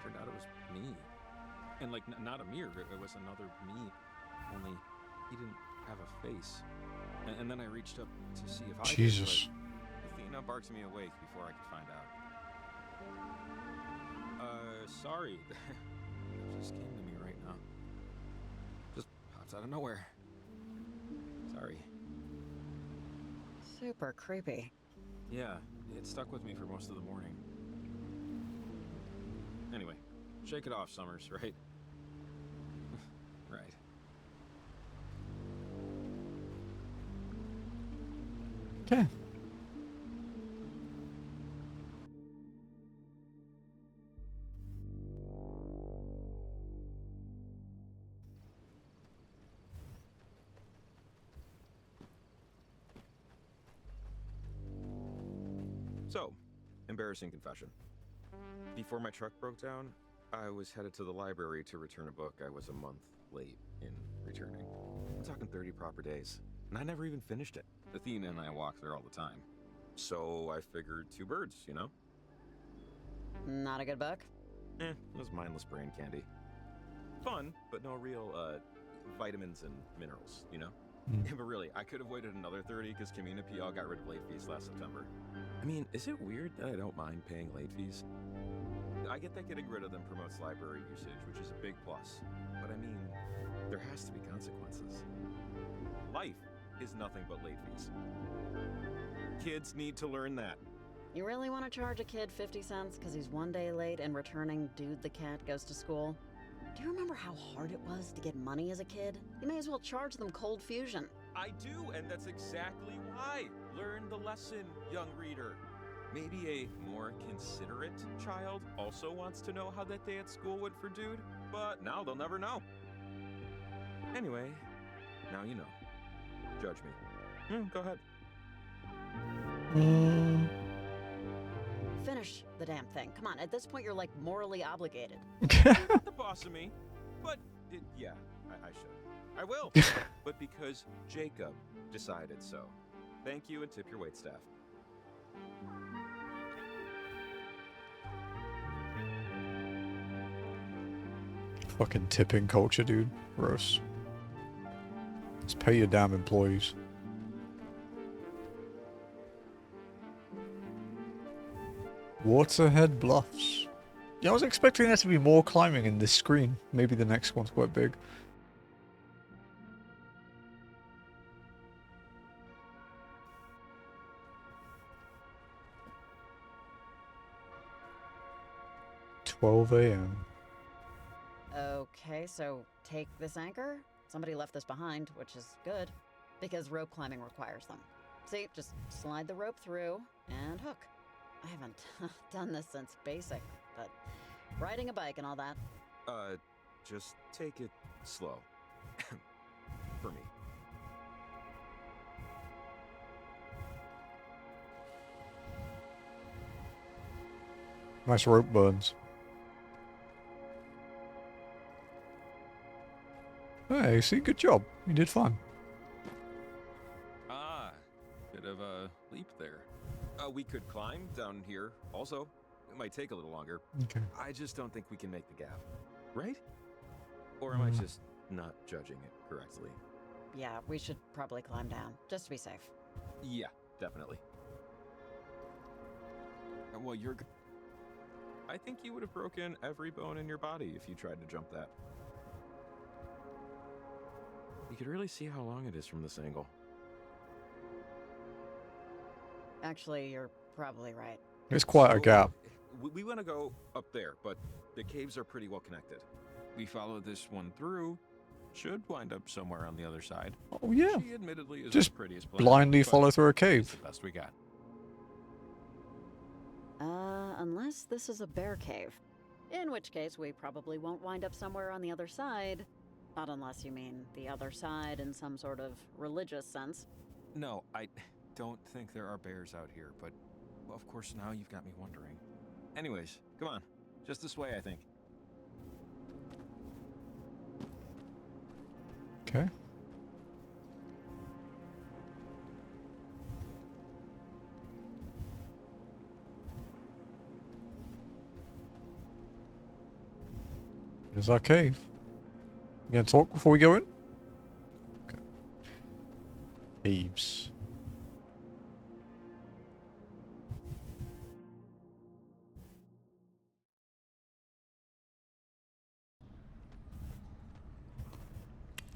Turned out it was me. And like, not a mirror, it was another me. Only he didn't have a face. And then I reached up to see if I Jesus. did, but Athena barked me awake before I could find out. Sorry. That just came to me right now. Just pops out of nowhere. Sorry. Super creepy. Yeah, it stuck with me for most of the morning. Anyway, shake it off, Summers, right? Right. Okay. So, embarrassing confession. Before my truck broke down, I was headed to the library to return a book I was a month late in returning. I'm talking 30 proper days, and I never even finished it. Athena and I walk there all the time. So I figured 2 birds, you know? Not a good book? It was mindless brain candy. Fun, but no real, vitamins and minerals, you know? But really, I could have waited another 30 because Kamina PL got rid of late fees last September. I mean, is it weird that I don't mind paying late fees? I get that getting rid of them promotes library usage, which is a big plus. But I mean, there has to be consequences. Life is nothing but late fees. Kids need to learn that. You really want to charge a kid 50 cents because he's 1 day late and returning Dude the Cat Goes to School? Do you remember how hard it was to get money as a kid? You may as well charge them Cold Fusion. I do, and that's exactly why. Learn the lesson, young reader. Maybe a more considerate child also wants to know how that day at school went for Dude, but now they'll never know. Anyway, now you know. Judge me. Go ahead. Finish the damn thing. Come on, at this point you're like morally obligated. The boss of me. But, yeah, I should. I will. But because Jacob decided so. Thank you and tip your waitstaff. Fucking tipping culture, dude. Gross. Just pay your damn employees. Waterhead Bluffs. Yeah, I was expecting there to be more climbing in this screen. Maybe the next one's quite big. $12 a.m. Okay, so take this anchor. Somebody left this behind, which is good, because rope climbing requires them. See, just slide the rope through and hook. I haven't done this since basic, but riding a bike and all that. Just take it slow. For me. Nice rope burns. Hey, see, good job. You did fine. Ah, bit of a leap there. We could climb down here also. It might take a little longer. Okay. I just don't think we can make the gap. Right? Or am I just not judging it correctly? Yeah, we should probably climb down, just to be safe. Yeah, definitely. Well, I think you would have broken every bone in your body if you tried to jump that. You could really see how long it is from this angle. Actually, you're probably right. It's quite a gap. We want to go up there, but the caves are pretty well connected. We follow this one through, should wind up somewhere on the other side. Oh yeah. She admittedly is Just the prettiest place, blindly but follow through a it's cave. the best we got. Unless this is a bear cave. In which case, we probably won't wind up somewhere on the other side. Not unless you mean the other side in some sort of religious sense. No, I don't think there are bears out here, but of course now you've got me wondering. Anyways, come on. Just this way, I think. Okay. Here's our cave. You gonna talk before we go in? Okay. Caves.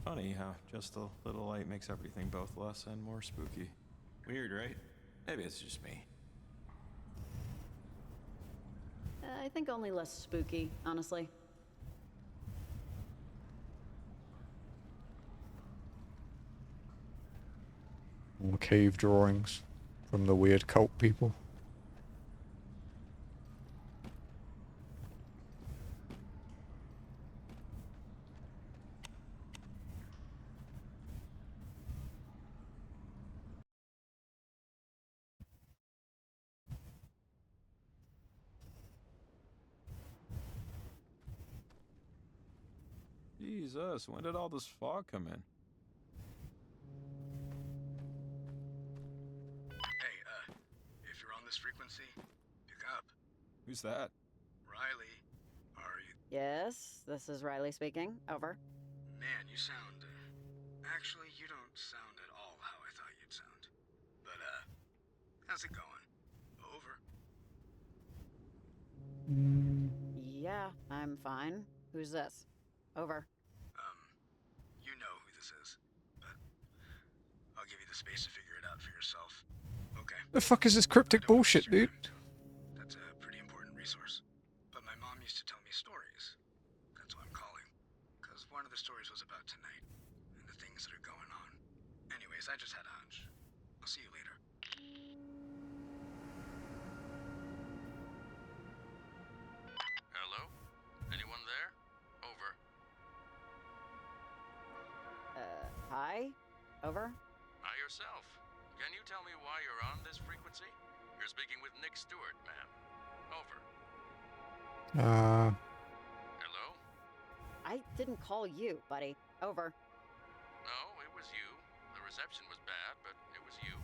Funny how just a little light makes everything both less and more spooky. Weird, right? Maybe it's just me. I think only less spooky, honestly. More cave drawings from the weird cult people. Jesus, when did all this fog come in? Hey, if you're on this frequency, pick up. Who's that? Riley, are you? Yes, this is Riley speaking. Over. Man, you sound, actually, you don't sound at all how I thought you'd sound. But, how's it going? Over. Yeah, I'm fine. Who's this? Over. You know who this is, but I'll give you the space to figure it out for yourself. Okay. The fuck is this cryptic bullshit, dude? That's a pretty important resource. But my mom used to tell me stories. That's why I'm calling. Because one of the stories was about tonight, and the things that are going on. Anyways, I just had a hunch. I'll see you later. Hello? Anyone there? Over. Hi? Over? Hi yourself. Can you tell me why you're on this frequency? You're speaking with Nick Stewart, ma'am. Over. Hello? I didn't call you, buddy. Over. No, it was you. The reception was bad, but it was you.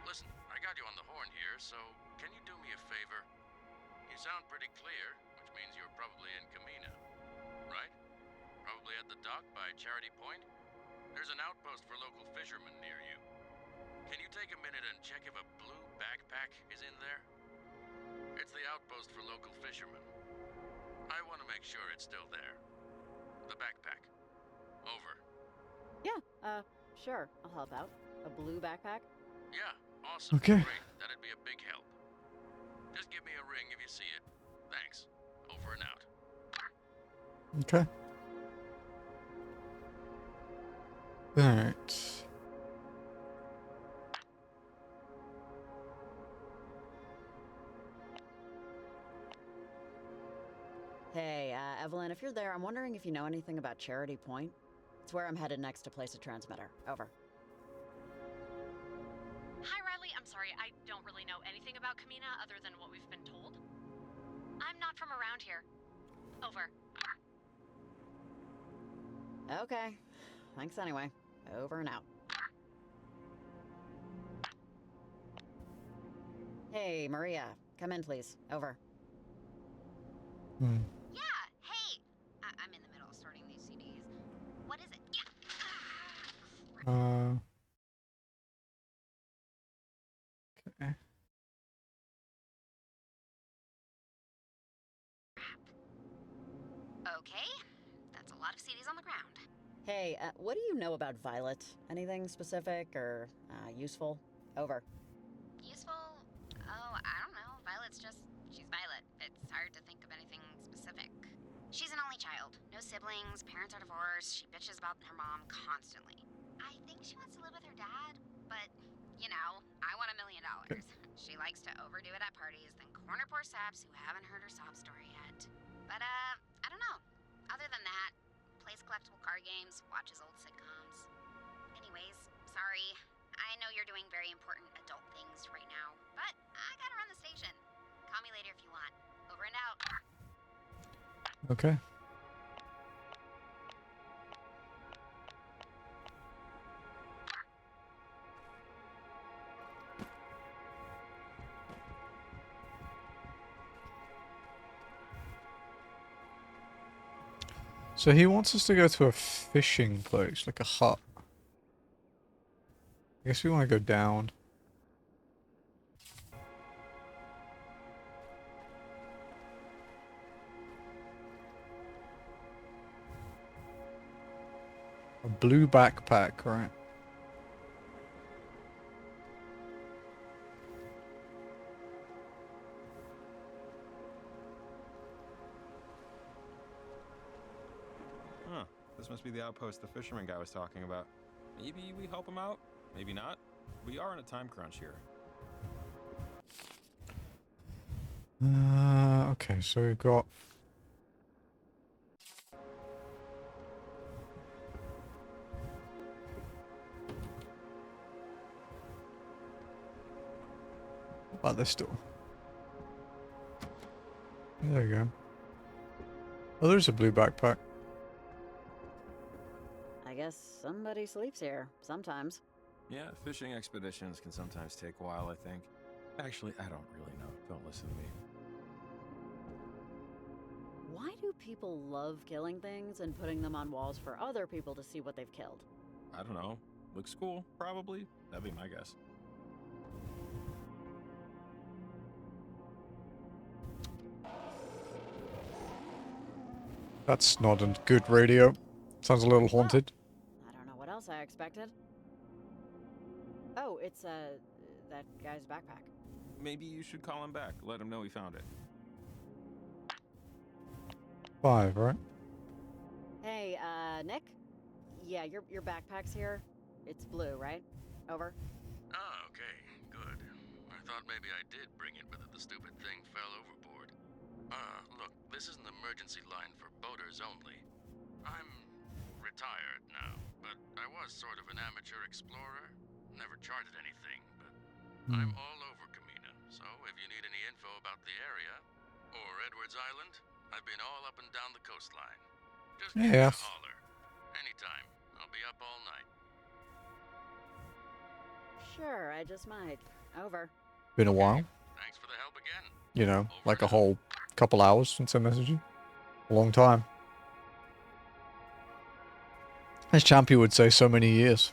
Listen, I got you on the horn here, so can you do me a favor? You sound pretty clear, which means you're probably in Camina, right? Probably at the dock by Charity Point? There's an outpost for local fishermen near you. Can you take a minute and check if a blue backpack is in there? It's the outpost for local fishermen. I want to make sure it's still there. The backpack. Over. Yeah, sure. I'll help out. A blue backpack? Yeah, awesome. Okay. Great. That'd be a big help. Just give me a ring if you see it. Thanks. Over and out. Okay. Alright. Hey, Evelyn, if you're there, I'm wondering if you know anything about Charity Point. It's where I'm headed next to place a transmitter. Over. Hi, Riley. I'm sorry, I don't really know anything about Camina other than what we've been told. I'm not from around here. Over. Okay. Thanks anyway. Over and out. Hey, Maria. Come in, please. Over. Yeah, hey! I'm in the middle of sorting these CDs. What is it? Okay. Okay, that's a lot of CDs on the ground. Hey, what do you know about Violet? Anything specific or useful? Over. Useful? Oh, I don't know. She's Violet. It's hard to think of anything specific. She's an only child. No siblings, parents are divorced, she bitches about her mom constantly. I think she wants to live with her dad, but, you know, I want $1 million. She likes to overdo it at parties, then corner poor saps who haven't heard her sob story yet. But, I don't know. Other than that, plays collectible card games, watches old sitcoms. Anyways, sorry. I know you're doing very important adult things right now, but I gotta run the station. Call me later if you want. Over and out. Okay. So he wants us to go to a fishing place, like a hut. I guess we want to go down. A blue backpack, right? Huh. This must be the outpost the fisherman guy was talking about. Maybe we help him out? Maybe not. We are in a time crunch here. Okay, so we've got... What about this door? There you go. Oh, there's a blue backpack. I guess somebody sleeps here, sometimes. Yeah, fishing expeditions can sometimes take a while, I think. Actually, I don't really know. Don't listen to me. Why do people love killing things and putting them on walls for other people to see what they've killed? I don't know. Looks cool, probably. That'd be my guess. That's not a good radio. Sounds a little haunted. I don't know what else I expected. Oh, it's, that guy's backpack. Maybe you should call him back. Let him know we found it. 5, right? Hey, Nick? Yeah, your backpack's here. It's blue, right? Over. Ah, okay, good. I thought maybe I did bring it, but that the stupid thing fell overboard. Look, this is an emergency line for boaters only. I'm retired now, but I was sort of an amateur explorer. Never charted anything, but I'm all over Kamina, so if you need any info about the area, or Edwards Island, I've been all up and down the coastline. Just give me a holler. Anytime. I'll be up all night. Sure, I just might. Over. Been a while. Thanks for the help again. You know, like a whole couple hours since I messaged you. A long time. As Champion would say, so many years.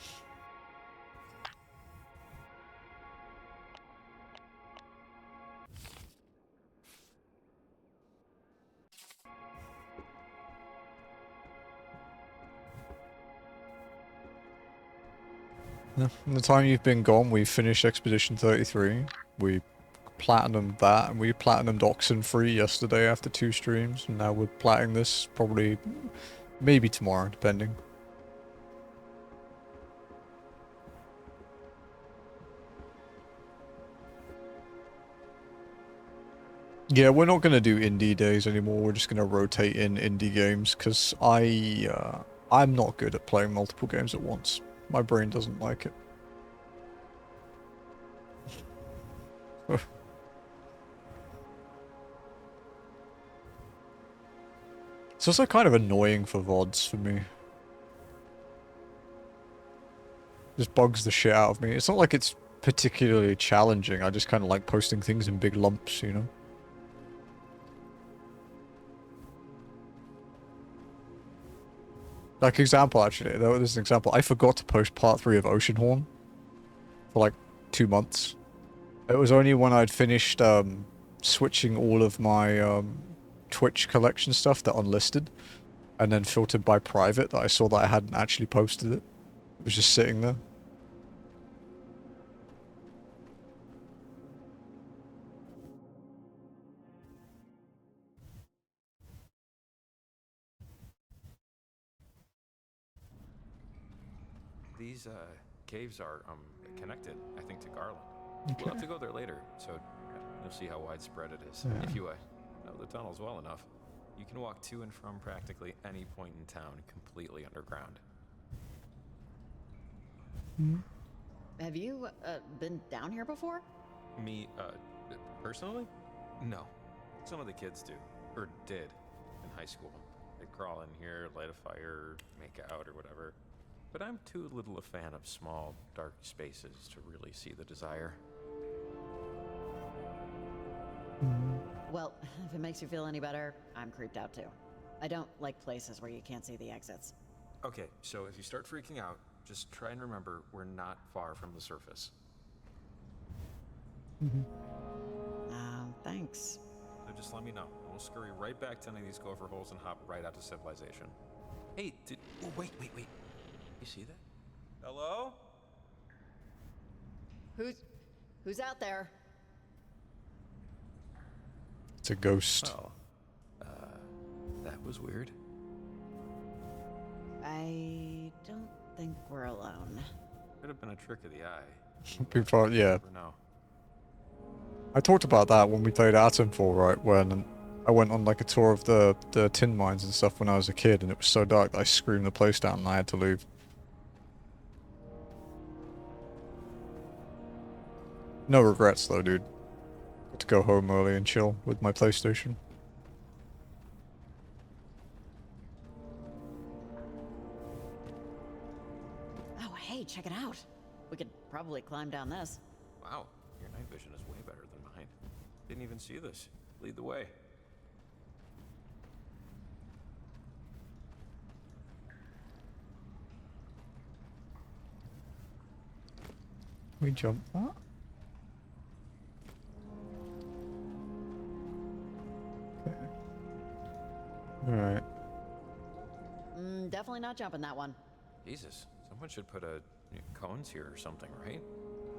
In the time you've been gone, we finished Expedition 33. We platinumed that, and we platinumed Oxenfree yesterday after 2 streams, and now we're plating this probably, maybe tomorrow, depending. Yeah, we're not going to do indie days anymore, we're just going to rotate in indie games, because I'm not good at playing multiple games at once. My brain doesn't like it. It's also kind of annoying for VODs for me. Just bugs the shit out of me. It's not like it's particularly challenging, I just kind of like posting things in big lumps, you know? Like example, actually, there's an example. I forgot to post part 3 of Oceanhorn for like 2 months. It was only when I'd finished switching all of my Twitch collection stuff that unlisted, and then filtered by private, that I saw that I hadn't actually posted it. It was just sitting there. These, caves are, connected, I think, to Garland. Okay. We'll have to go there later, so you'll see how widespread it is. Yeah. If you, know the tunnels well enough. You can walk to and from practically any point in town completely underground. Have you been down here before? Me, personally? No. Some of the kids do. Or did. In high school. They'd crawl in here, light a fire, make out, or whatever. But I'm too little a fan of small, dark spaces to really see the desire. Well, if it makes you feel any better, I'm creeped out too. I don't like places where you can't see the exits. Okay, so if you start freaking out, just try and remember we're not far from the surface. Thanks. So just let me know. We'll scurry right back to any of these gopher holes and hop right out to civilization. Hey, oh, wait. You see that? Hello? Who's out there? It's a ghost. Oh, that was weird. I don't think we're alone. Could have been a trick of the eye. Before, yeah. Never know. I talked about that when we played Oxenfree, right? When I went on like a tour of the tin mines and stuff when I was a kid, and it was so dark that I screamed the place down and I had to leave. No regrets though, dude. Got to go home early and chill with my PlayStation. Oh, hey, check it out. We could probably climb down this. Wow, your night vision is way better than mine. Didn't even see this. Lead the way. We jump that? Okay. Alright. Definitely not jumping that one. Jesus, someone should put cones here or something, right?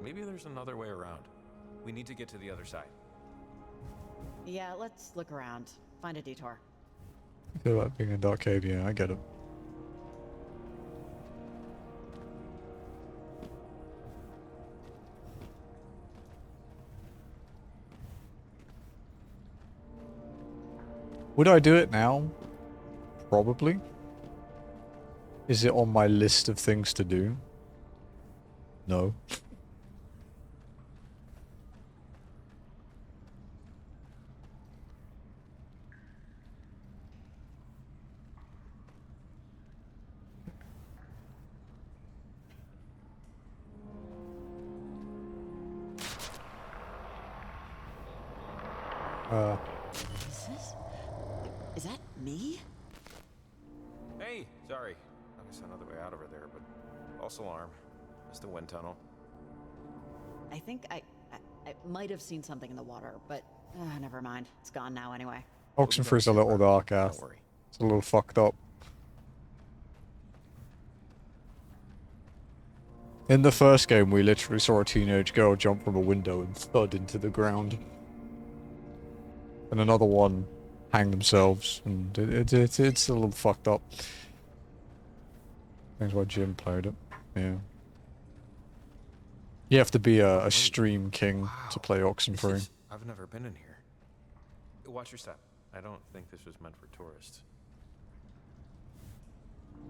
Maybe there's another way around. We need to get to the other side. Yeah, let's look around. Find a detour. I feel like being a dark cave, yeah, I get it. Would I do it now? Probably. Is it on my list of things to do? No. Is that me? Hey, sorry. I saw another way out over there, but false alarm. Just a wind tunnel. I think I might have seen something in the water, but never mind. It's gone now anyway. Oxenfree's a little dark, ass. Don't worry. It's a little fucked up. In the first game, we literally saw a teenage girl jump from a window and thud into the ground. And another one hang themselves, and it's a little fucked up. That's why Jim played it. Yeah. You have to be a stream king to play Oxenfree. I've never been in here. Watch your step. I don't think this was meant for tourists.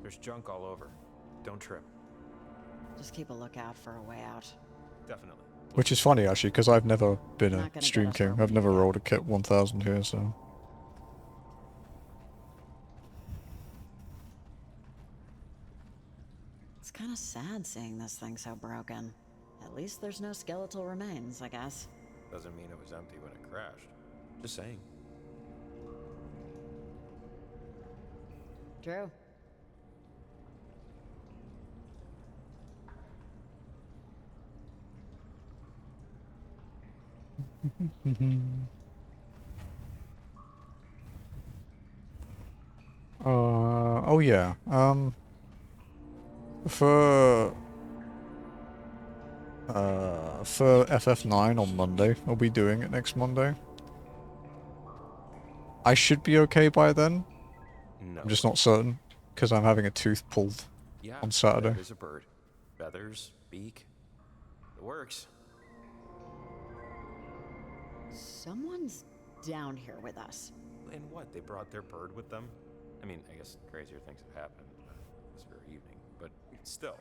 There's junk all over. Don't trip. Just keep a lookout for a way out. Definitely. Which is funny, actually, because I've never been a stream king. I've never rolled a kit 1000 here, so... It's kind of sad seeing this thing so broken. At least there's no skeletal remains, I guess. Doesn't mean it was empty when it crashed. Just saying. True. Oh yeah, for FF9 on Monday, I'll be doing it next Monday. I should be okay by then. No. I'm just not certain, because I'm having a tooth pulled on Saturday. There's a bird. Feathers, beak. It works. Someone's down here with us. And what? They brought their bird with them? I mean, I guess crazier things have happened this very evening, but still.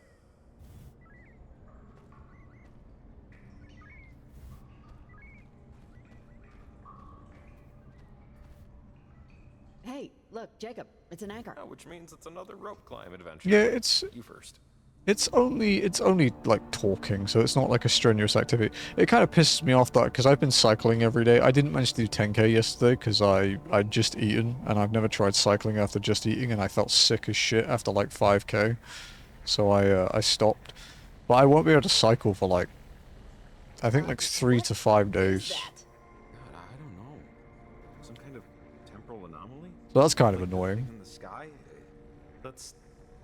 Hey, look, Jacob, it's an anchor. Oh, which means it's another rope climb adventure. Yeah, it's You first. it's only like talking, so it's not like a strenuous activity. It kind of pisses me off that because I've been cycling every day. I didn't manage to do 10k yesterday because I'd just eaten and I've never tried cycling after just eating and I felt sick as shit after like 5k, so I stopped. But I won't be able to cycle for like I think like 3 to 5 days. God, I don't know. Some kind of temporal anomaly? So that's kind of Like annoying. nothing in the sky? Let's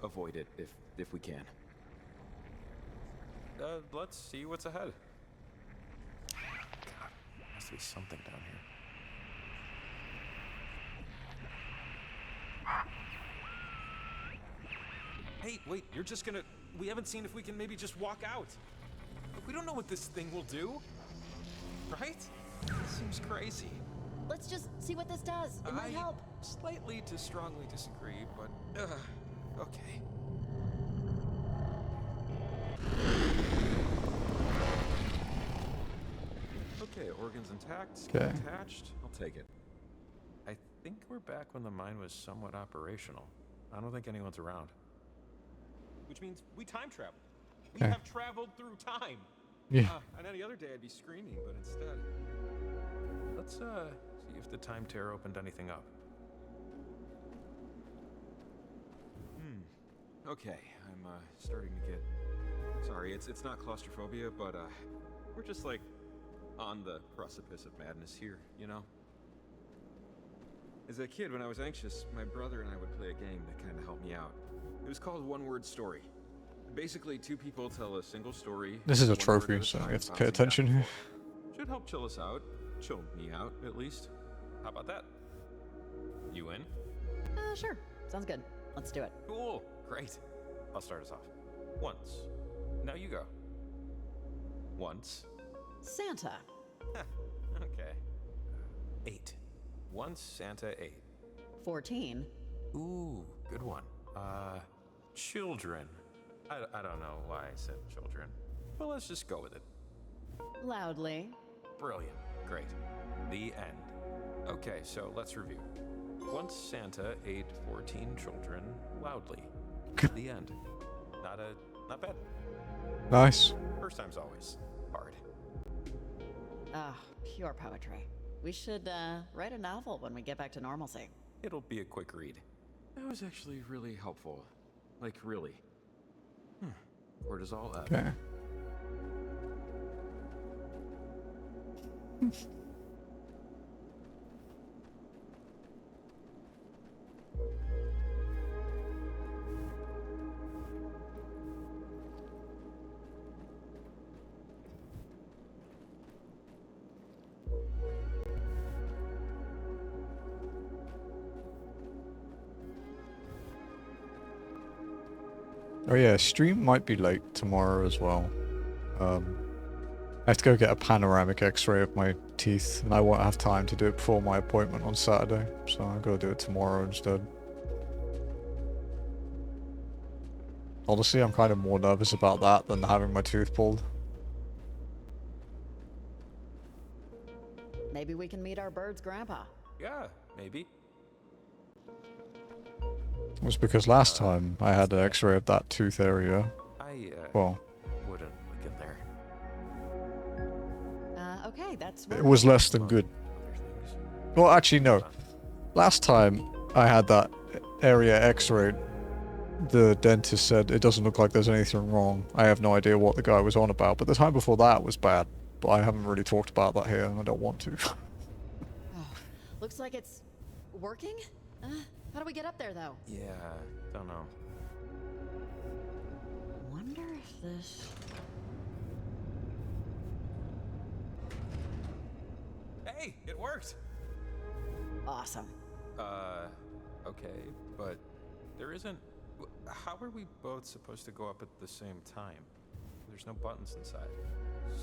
avoid it if we can. Let's see what's ahead. God, there has to be something down here. Hey, wait, you're just gonna... We haven't seen if we can maybe just walk out. We don't know what this thing will do. Right? This seems crazy. Let's just see what this does. It might help. Slightly to strongly disagree, but... okay. Okay, organs intact, skin Okay. attached. I'll take it. I think we're back when the mine was somewhat operational. I don't think anyone's around. Which means we time traveled. We Okay. have traveled through time. Yeah. And any other day I'd be screaming, but instead... Let's, see if the time tear opened anything up. Okay, I'm starting to get... Sorry, it's not claustrophobia, but we're just like on the precipice of madness here, you know? As a kid, when I was anxious, my brother and I would play a game that kind of helped me out. It was called One Word Story. Basically, two people tell a single story. This is a one word trophy, at a so you time, have to pay bouncing back attention and here. forth. Should help chill us out. Chill me out, at least. How about that? You in? Sure. Sounds good. Let's do it. Cool. Great. I'll start us off. Once. Now you go. Once. Santa. Okay. 8. Once Santa ate. 14. Ooh, good one. Children. I don't know why I said children. Well, let's just go with it. Loudly. Brilliant. Great. The end. Okay, so let's review. Once Santa ate 14 children loudly. The end. Not bad. Nice. First time's always hard. Ah, pure poetry. We should, write a novel when we get back to normalcy. It'll be a quick read. That was actually really helpful. Like, really. Where does all that? Okay. Oh yeah, stream might be late tomorrow as well. I have to go get a panoramic x-ray of my teeth, and I won't have time to do it before my appointment on Saturday, so I'll go do it tomorrow instead. Honestly, I'm kind of more nervous about that than having my tooth pulled. Maybe we can meet our bird's grandpa. Yeah, maybe. It was because last time I had an x-ray of that tooth area. Well, wouldn't look in there. Okay, that's... it was less than good. Well, actually, no. Last time I had that area x-rayed, the dentist said it doesn't look like there's anything wrong. I have no idea what the guy was on about, but the time before that was bad. But I haven't really talked about that here, and I don't want to. Looks like it's... working? How do we get up there, though? Yeah, don't know. Wonder if this... Hey, it worked! Awesome. Okay, but there isn't... How are we both supposed to go up at the same time? There's no buttons inside.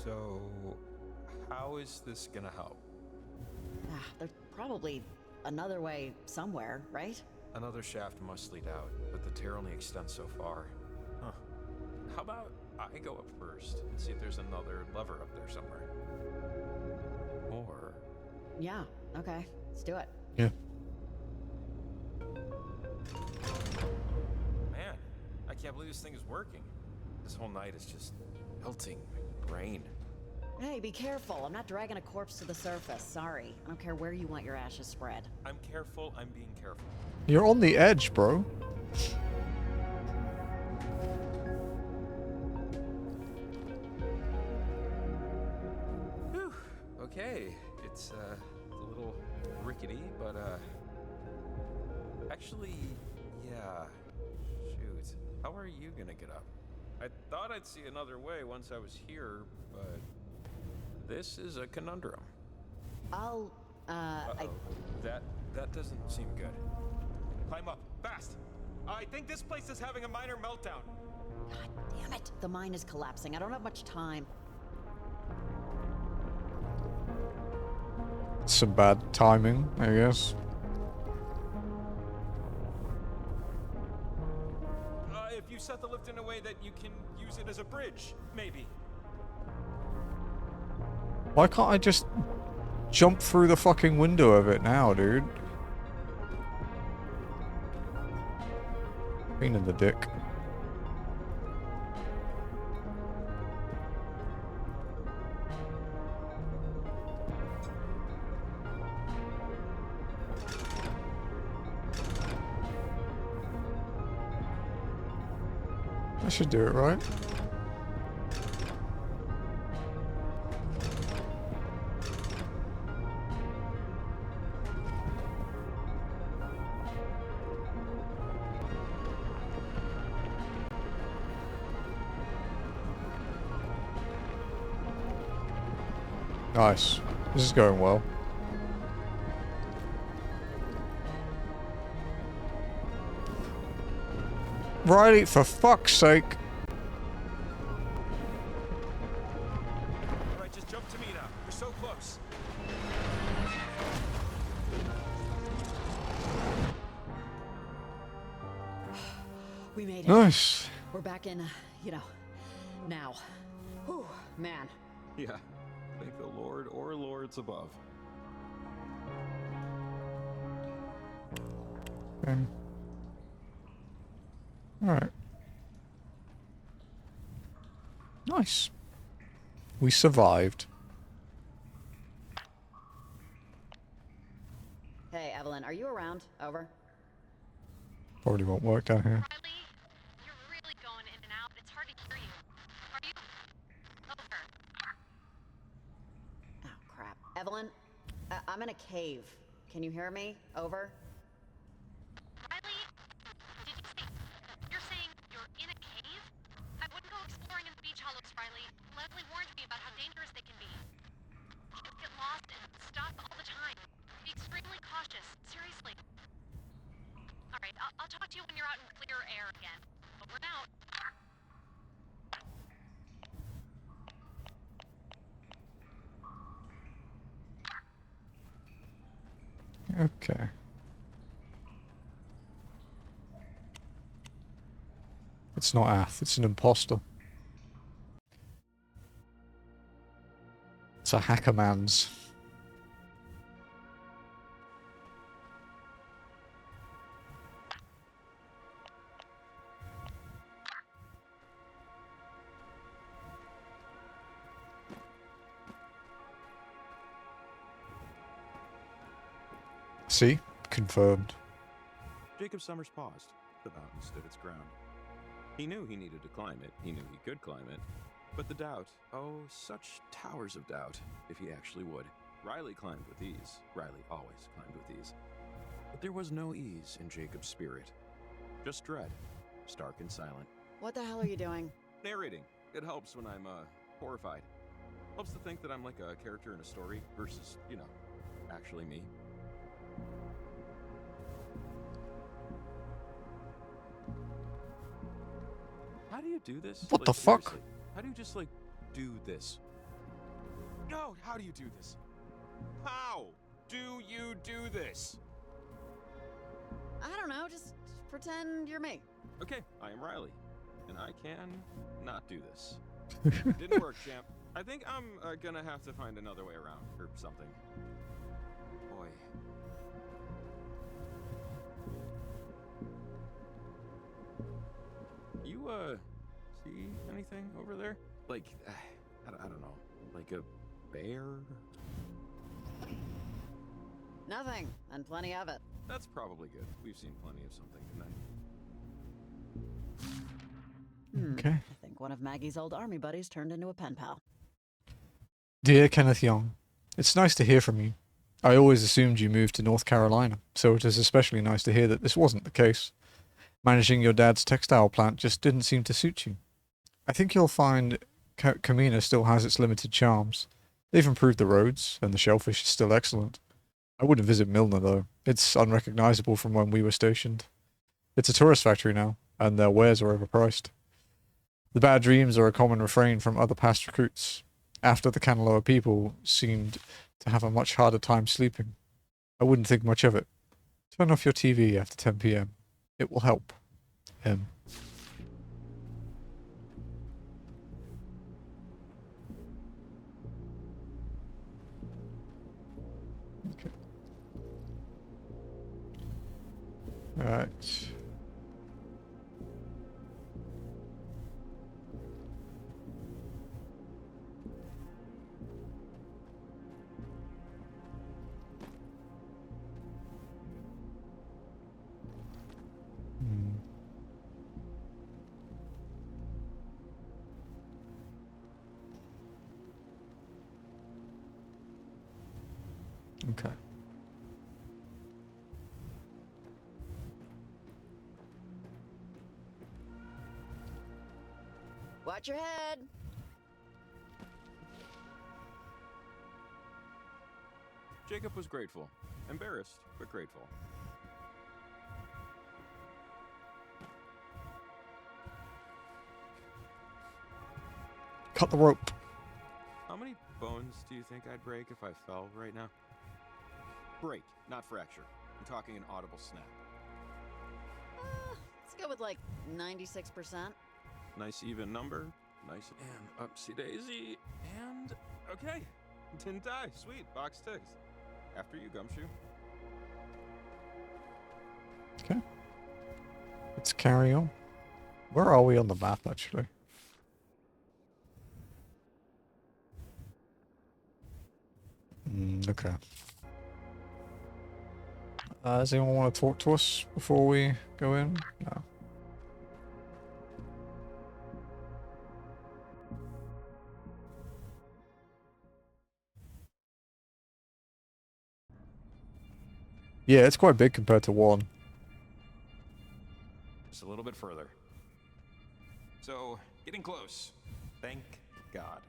So, how is this gonna help? There's probably another way somewhere, right? Another shaft must lead out, but the tear only extends so far. Huh. How about I go up first and see if there's another lever up there somewhere? Or... Yeah, okay. Let's do it. Yeah. Man, I can't believe this thing is working. This whole night is just melting my brain. Hey, be careful. I'm not dragging a corpse to the surface. Sorry. I don't care where you want your ashes spread. I'm careful, I'm being careful. You're on the edge, bro. Whew. Okay, it's a little rickety, but actually, yeah. Shoot, how are you gonna get up? I thought I'd see another way once I was here, but this is a conundrum. I'll, Uh-oh. That doesn't seem good. Climb up, fast! I think this place is having a minor meltdown. God damn it. The mine is collapsing. I don't have much time. Some bad timing, I guess. If you set the lift in a way that you can use it as a bridge, maybe. Why can't I just jump through the fucking window of it now, dude? Pain in the dick. I should do it, right? Nice. This is going well. Riley, for fuck's sake. Alright, just jump to me now. You're so close. We made it. Nice. We're back in, now. Whew, man. Yeah. Thank the Lord or lords above. Alright. Nice. We survived. Hey, Evelyn, are you around? Over. Probably won't work down here. Riley, you're really going in and out. It's hard to hear you. Are you? Over. Oh, crap. Evelyn, I'm in a cave. Can you hear me? Over. Riley, did you say... You're saying you're in a cave? I wouldn't go exploring in the beach hollows, Riley. Leslie warned me about how dangerous they can be. You get lost and stop all the time. Be extremely cautious. Seriously. Alright, I'll talk to you when you're out in clear air again. Over and out. Okay. It's not Ath, it's an imposter. It's a hackerman's. See? Confirmed. Jacob Summers paused. The mountain stood its ground. He knew he needed to climb it. He knew he could climb it. But the doubt, oh, such towers of doubt, if he actually would. Riley climbed with ease. Riley always climbed with ease. But there was no ease in Jacob's spirit. Just dread, stark and silent. What the hell are you doing? Narrating. It helps when I'm, horrified. Helps to think that I'm like a character in a story versus, actually me. How do you do this? What the fuck? Seriously, how do you just, do this? No, how do you do this? How do you do this? I don't know, just pretend you're me. Okay, I am Riley, and I can not do this. Didn't work, champ. I think I'm gonna have to find another way around or something. Boy. You, see anything over there? Like, I don't know. Like a bear? Nothing, and plenty of it. That's probably good. We've seen plenty of something tonight. Okay. I think one of Maggie's old army buddies turned into a pen pal. Dear Kenneth Young, it's nice to hear from you. I always assumed you moved to North Carolina, so it is especially nice to hear that this wasn't the case. Managing your dad's textile plant just didn't seem to suit you. I think you'll find Kamina still has its limited charms. They've improved the roads, and the shellfish is still excellent. I wouldn't visit Milner, though. It's unrecognizable from when we were stationed. It's a tourist factory now, and their wares are overpriced. The bad dreams are a common refrain from other past recruits. After the Kanaloa people seemed to have a much harder time sleeping. I wouldn't think much of it. Turn off your TV after 10 p.m. It will help. M. Okay. Alright. Okay. Watch your head. Jacob was grateful. Embarrassed, but grateful. Cut the rope. How many bones do you think I'd break if I fell right now? Break, not fracture. I'm talking an audible snap. Let's go with like 96%. Nice even number. Nice and upsy daisy. And okay. Didn't die. Sweet. Box ticks. After you, Gumshoe. Okay. Let's carry on. Where are we on the map, actually? Okay. Does anyone want to talk to us before we go in? No. Yeah, it's quite big compared to 1. Just a little bit further. So, getting close. Thank God.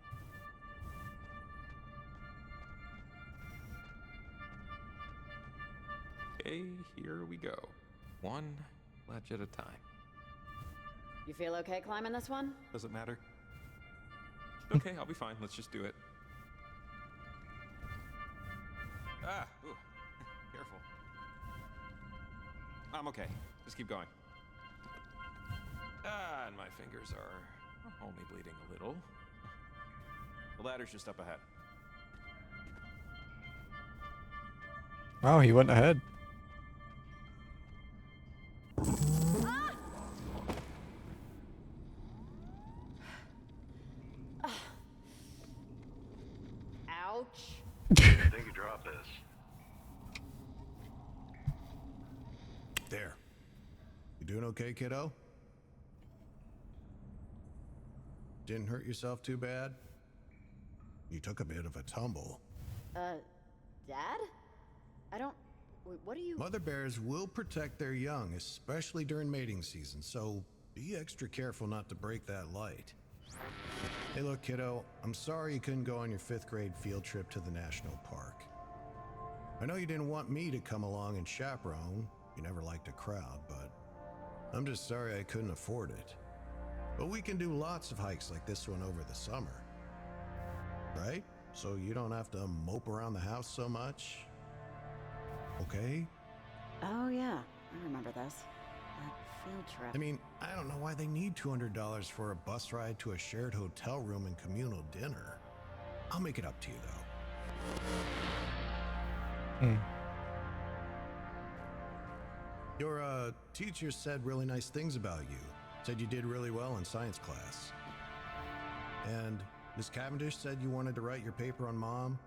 Okay, here we go. One ledge at a time. You feel okay climbing this one? Does it matter? Okay, I'll be fine. Let's just do it. Ah, ooh. Careful. I'm okay. Just keep going. Ah, and my fingers are only bleeding a little. The ladder's just up ahead. Oh, he went ahead. Ouch. I think you dropped this. There. You doing okay, kiddo? Didn't hurt yourself too bad? You took a bit of a tumble. Dad? I don't... What are you... Mother bears will protect their young, especially during mating season, so be extra careful not to break that light. Hey look, kiddo, I'm sorry you couldn't go on your 5th grade field trip to the national park. I know you didn't want me to come along and chaperone. You never liked a crowd, but I'm just sorry I couldn't afford it. But we can do lots of hikes like this one over the summer. Right? So you don't have to mope around the house so much. Okay? Oh, yeah. I remember this. That field trip. I mean, I don't know why they need $200 for a bus ride to a shared hotel room and communal dinner. I'll make it up to you, though. Your teacher said really nice things about you. Said you did really well in science class. And Miss Cavendish said you wanted to write your paper on Mom.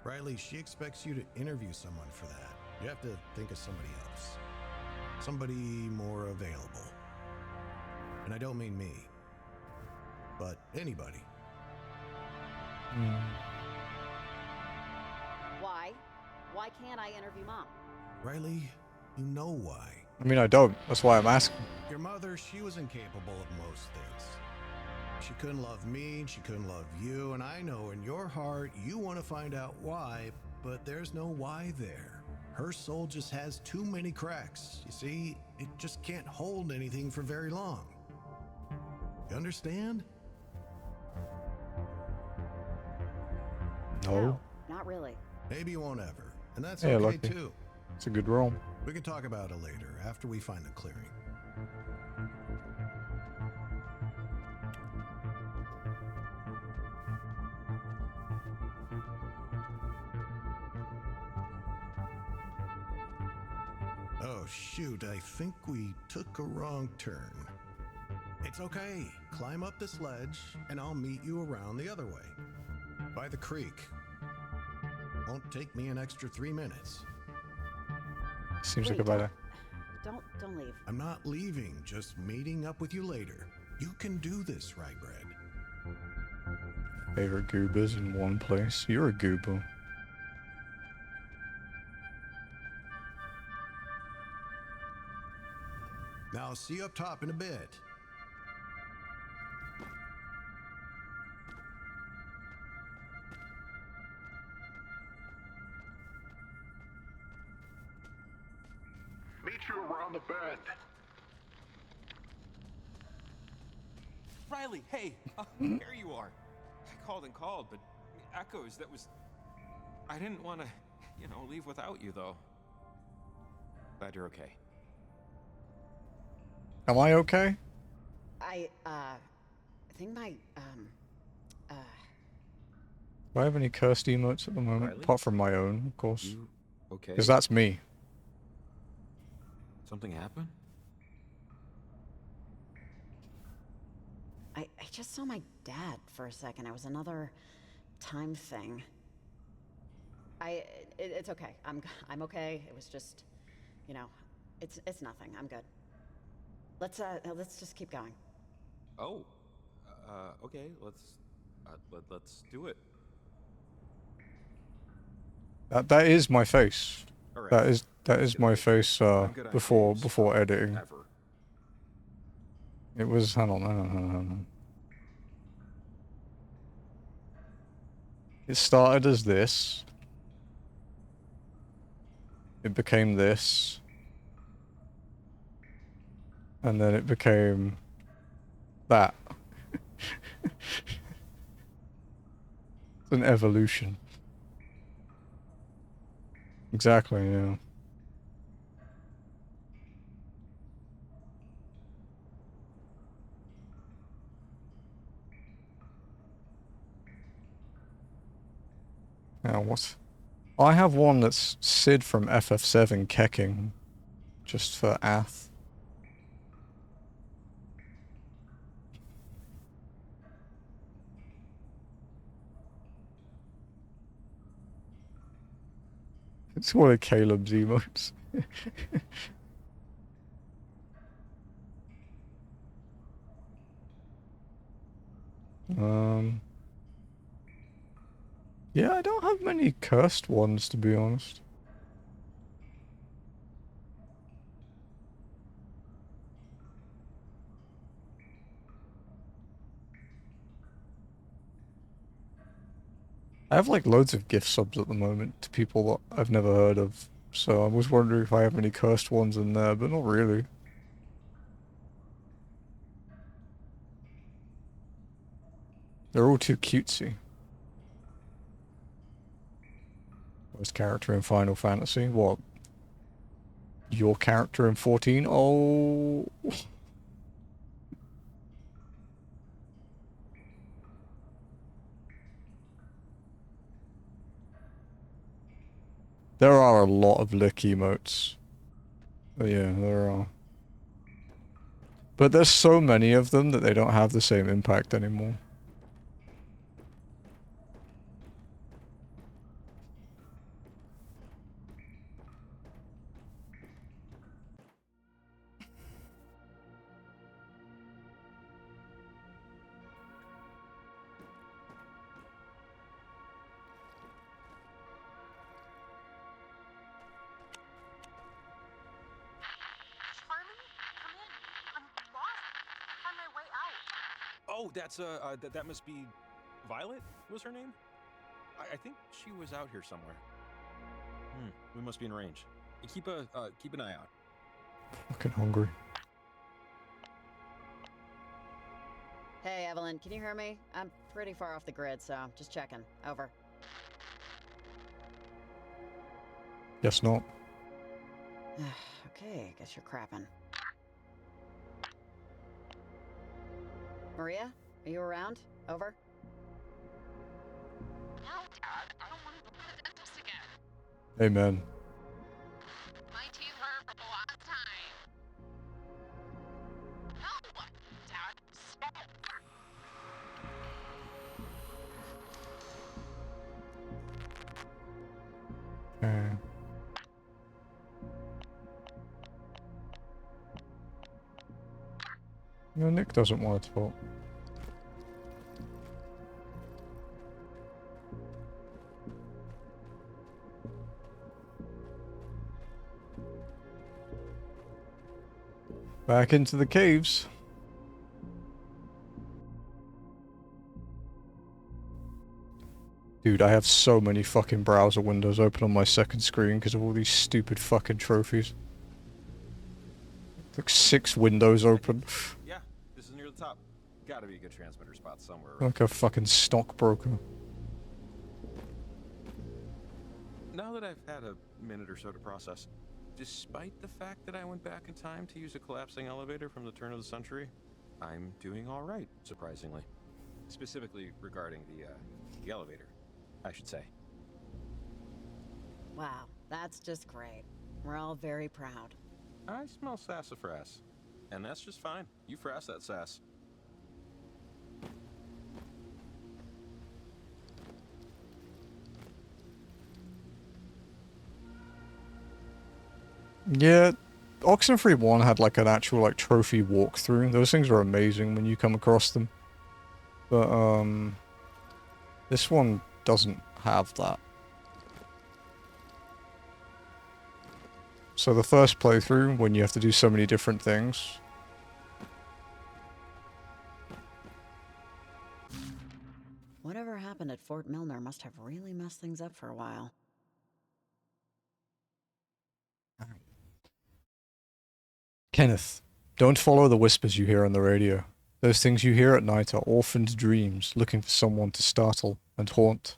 Riley, she expects you to interview someone for that. You have to think of somebody else. Somebody more available. And I don't mean me, but anybody. Why? Why can't I interview Mom? Riley, you know why. I mean, I don't. That's why I'm asking. Your mother, she was incapable of most things. She couldn't love me, she couldn't love you, and I know in your heart you want to find out why, but there's no why there. Her soul just has too many cracks. You see, it just can't hold anything for very long. You understand? No. Not really. Maybe you won't ever, and that's Yeah, okay lucky. too. It's a good realm. We can talk about it later, after we find the clearing. Oh shoot, I think we took a wrong turn. It's okay. Climb up this ledge, and I'll meet you around the other way. By the creek. Won't take me an extra 3 minutes. Seems Wait, like a bad idea. Don't leave. I'm not leaving, just meeting up with you later. You can do this, right, Bread? Favorite goobers in one place. You're a goober. Now, I'll see you up top in a bit. Meet you around the bend. Riley, hey, here you are. I called and called, but echoes, that was... I didn't want to, leave without you, though. Glad you're okay. Am I okay? I think my, Do I have any cursed emotes at the moment? Riley? Apart from my own, of course. You okay? Because that's me. Something happened? I just saw my dad for a second. It was another time thing. It's okay. I'm okay. It was just, it's nothing. I'm good. Let's just keep going. Oh, okay. Let's do it. That is my face. All right. That is my face before editing. Ever. It was hang on. It started as this. It became this. And then it became that. It's an evolution. Exactly, yeah. Now what? I have one that's Sid from FF7 kecking. Just for Ath. It's one of Caleb's emotes. Yeah, I don't have many cursed ones, to be honest. I have like loads of gift subs at the moment to people that I've never heard of, so I was wondering if I have any cursed ones in there, but not really. They're all too cutesy. Worst character in Final Fantasy? What? Your character in 14? Oh. There are a lot of lick emotes. Oh, yeah, there are. But there's so many of them that they don't have the same impact anymore. Oh, that's that must be Violet was her name? I think she was out here somewhere. We must be in range. Keep an eye out. Fucking hungry. Hey, Evelyn, can you hear me? I'm pretty far off the grid, so just checking. Over. Guess not. Okay, guess you're crapping. Maria, are you around? Over. No, Dad, I don't want to go to the dentist again. Amen. My teeth hurt from the last time. No, Dad, stop. Okay. No, Nick doesn't want to talk. Back into the caves. Dude, I have so many fucking browser windows open on my second screen because of all these stupid fucking trophies. Like 6 windows open. Yeah, this is near the top. Gotta be a good transmitter spot somewhere. Right? Like a fucking stockbroker. Now that I've had a minute or so to process, despite the fact that I went back in time to use a collapsing elevator from the turn of the century, I'm doing all right, surprisingly. Specifically regarding the elevator, I should say. Wow, that's just great. We're all very proud. I smell sassafras, and that's just fine. You frass that sass. Yeah, Oxenfree 1 had like an actual like trophy walkthrough. Those things are amazing when you come across them. But this one doesn't have that. So the first playthrough, when you have to do so many different things. Whatever happened at Fort Milner must have really messed things up for a while. Kenneth, don't follow the whispers you hear on the radio. Those things you hear at night are orphaned dreams looking for someone to startle and haunt.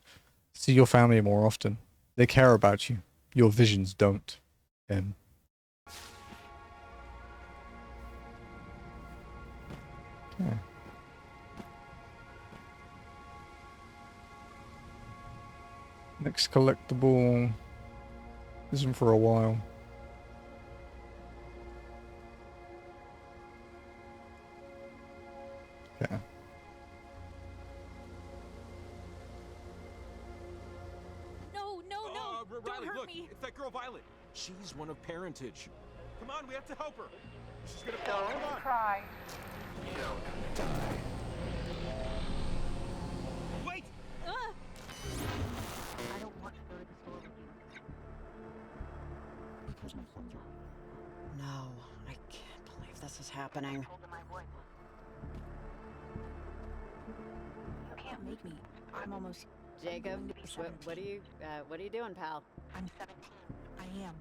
See your family more often. They care about you. Your visions don't. M. Okay. Next collectible isn't for a while. Okay. No, don't Riley, hurt look, me. it's that girl Violet. She's one of parentage. Come on, we have to help her. She's gonna fall. Come Don't on. cry. You don't die. Wait! I don't want to go to the store with you. Because my son's wrong. No, I can't believe this is happening. I told him I would. You can't make me. I'm almost Jacob, going to be what are you doing, pal? I'm 17. I am.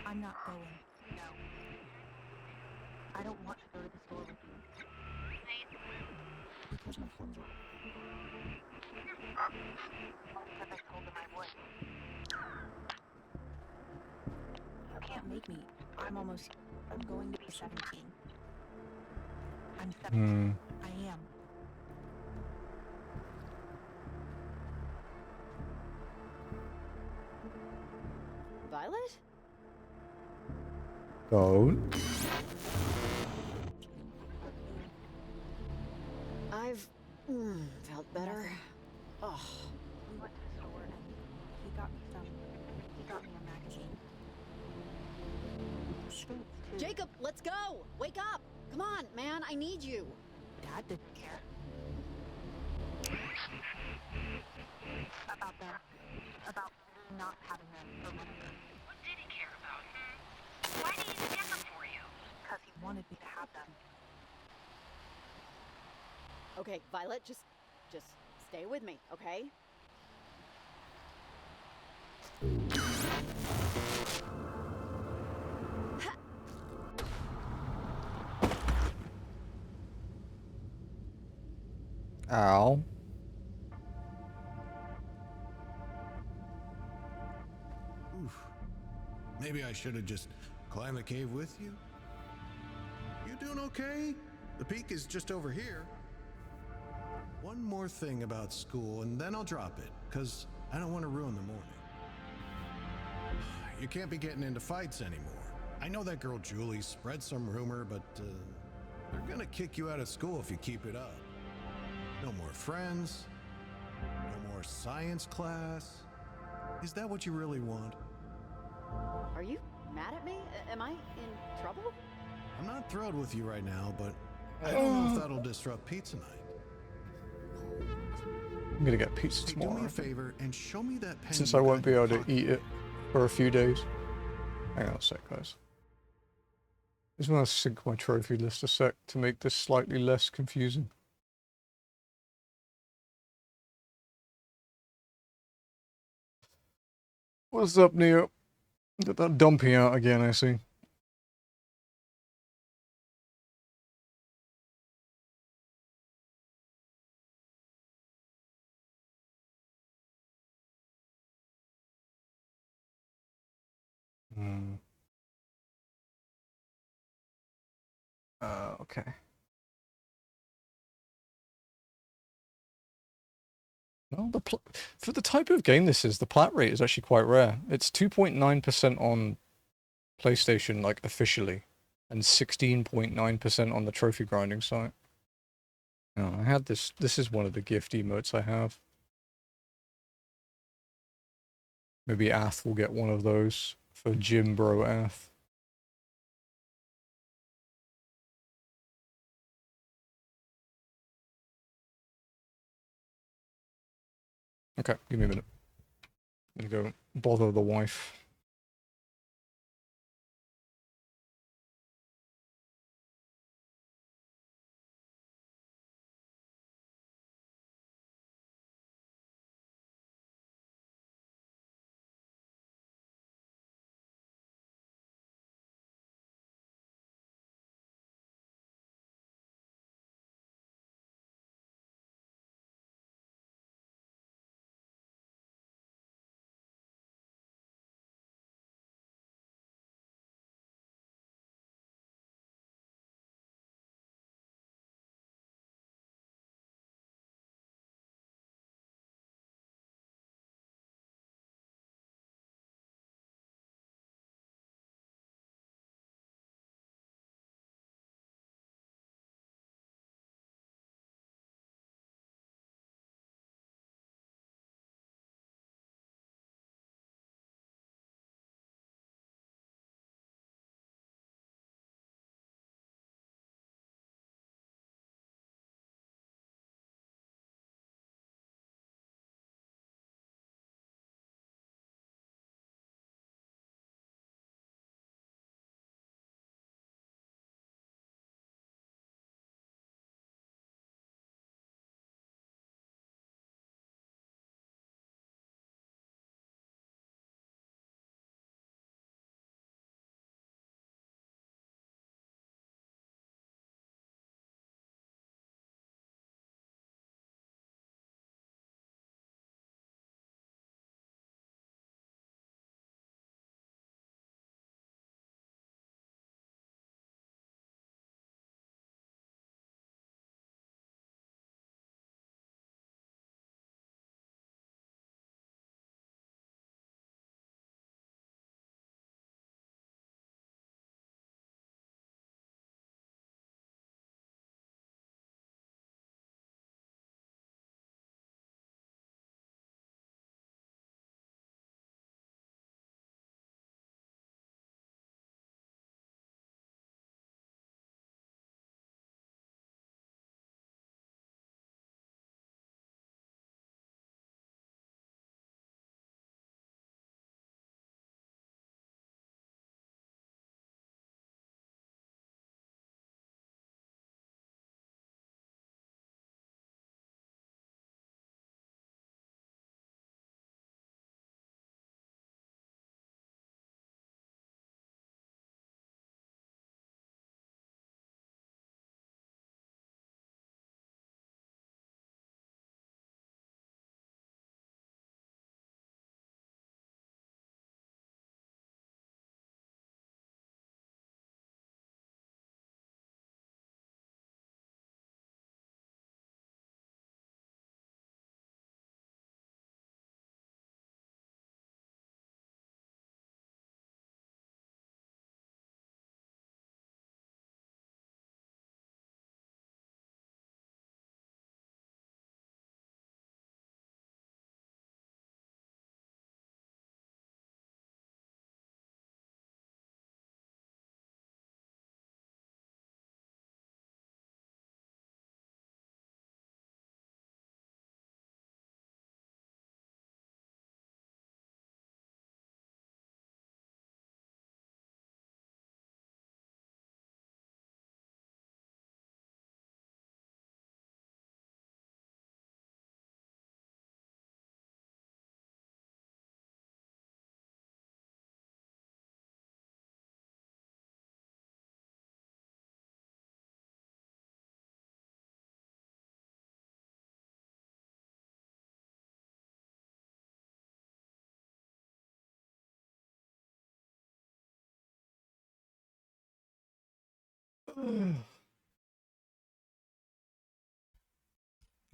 I'm not going. No. I don't want to go to the store with you. Because my son's wrong. Because I told them I would. You can't make me. I'm going to be 17. I'm 17. I am. Violet? Don't. I've felt better. Oh. We went to the store and he got me a magazine. Skates too. Jacob, let's go! Wake up! Come on, man, I need you. Dad didn't care. About them. About me not having them for money. What did he care about? Why did he even get them for you? Because he wanted me to have them. Okay, Violet, just stay with me, okay? Ow. Oof. Maybe I should have just climbed the cave with you. You doing okay? The peak is just over here. One more thing about school, and then I'll drop it, because I don't want to ruin the morning. You can't be getting into fights anymore. I know that girl Julie spread some rumor, but they're gonna kick you out of school if you keep it up. No more friends, no more science class. Is that what you really want? Are you mad at me? Am I in trouble? I'm not thrilled with you right now, but I don't know if that'll disrupt pizza night. I'm gonna get pizza Hey, tomorrow. do me a favor and show me that pen. Since you I got won't in be your able to pocket. eat it for a few days. Hang on a sec, guys. Just want to sync my trophy list a sec to make this slightly less confusing. What's up, Neo? Got that dumpy out again, I see. Okay. Well, for the type of game this is, the plat rate is actually quite rare. It's 2.9% on PlayStation, like, officially, and 16.9% on the trophy grinding site. Oh, I had this. This is one of the gift emotes I have. Maybe Ath will get one of those for Jim Bro Ath. Okay, give me a minute. I'm gonna go bother the wife.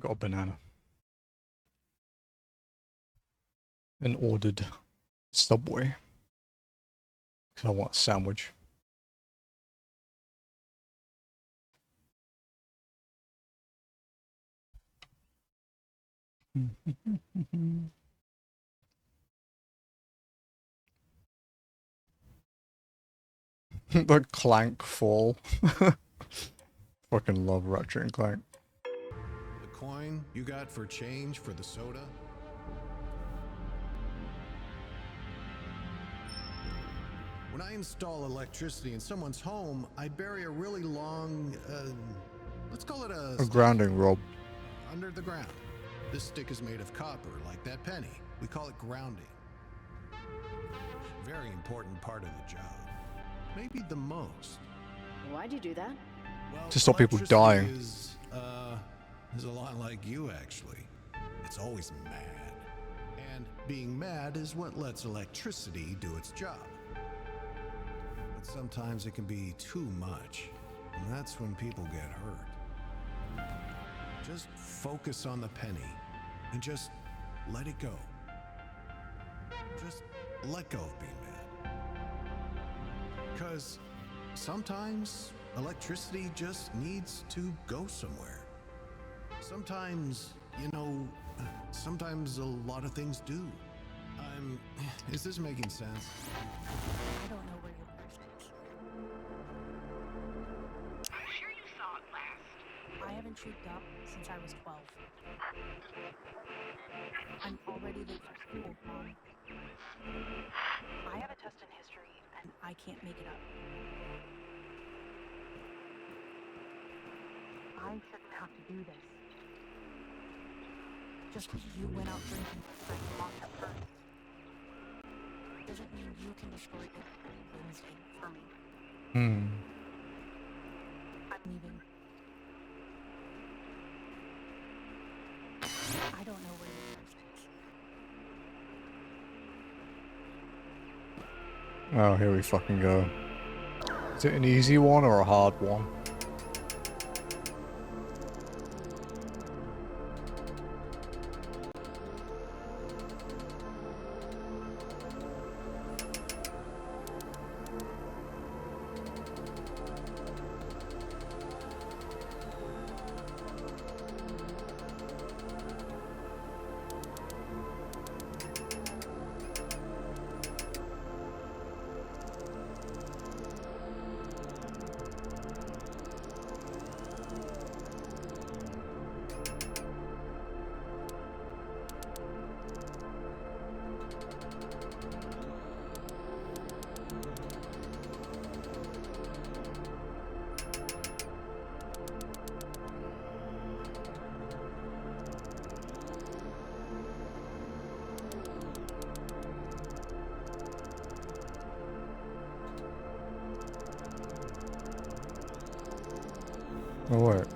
Got a banana. And ordered Subway. Because I want a sandwich. The Clank fall. Fucking love Ratchet and Clank. The coin you got for change for the soda? When I install electricity in someone's home, I bury a really long, let's call it A grounding rod. under the ground. This stick is made of copper, like that penny. We call it grounding. Very important part of the job. Maybe the most. Why'd you do that? Well, To stop people electricity dying. is a lot like you, actually. It's always mad. And being mad is what lets electricity do its job. But sometimes it can be too much, and that's when people get hurt. Just focus on the penny, and just let it go. Just let go of being mad. Because sometimes electricity just needs to go somewhere. Sometimes, you know, sometimes a lot of things do. Is this making sense? I don't know where your purse is. I'm sure you saw it last. I haven't trooped up since I was 12. I'm already late for school, Mom. I have a test in history, and I can't make it up. I shouldn't have to do this. Just because you went out drinking and I lost your purse doesn't mean you can destroy every Wednesday for me. I'm leaving. I don't know where your purse is. Oh, here we fucking go. Is it an easy one or a hard one? Oh, what?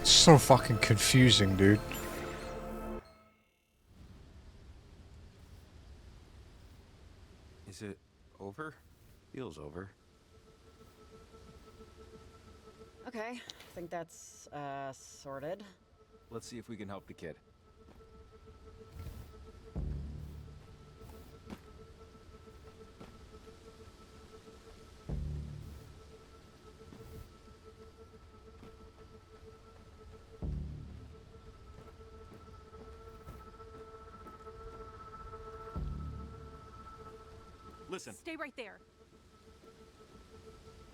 So fucking confusing, dude. Is it over? Feels over. Okay, I think that's, sorted. Let's see if we can help the kid. Listen. Stay right there.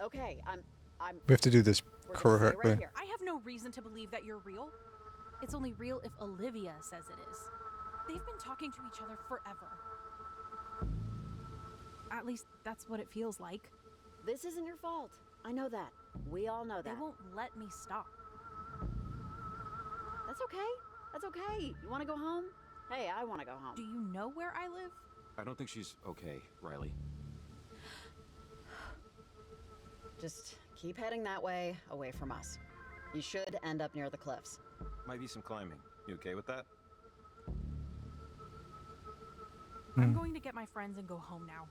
Okay, We have to do this we're gonna stay correctly. right here. I have no reason to believe that you're real. It's only real if Olivia says it is. They've been talking to each other forever. At least that's what it feels like. This isn't your fault. I know that. We all know They that. won't let me stop. That's okay. That's okay. You want to go home? Hey, I want to go home. Do you know where I live? I don't think she's okay, Riley. Just keep heading that way, away from us. You should end up near the cliffs. Might be some climbing. You okay with that? I'm going to get my friends and go home now.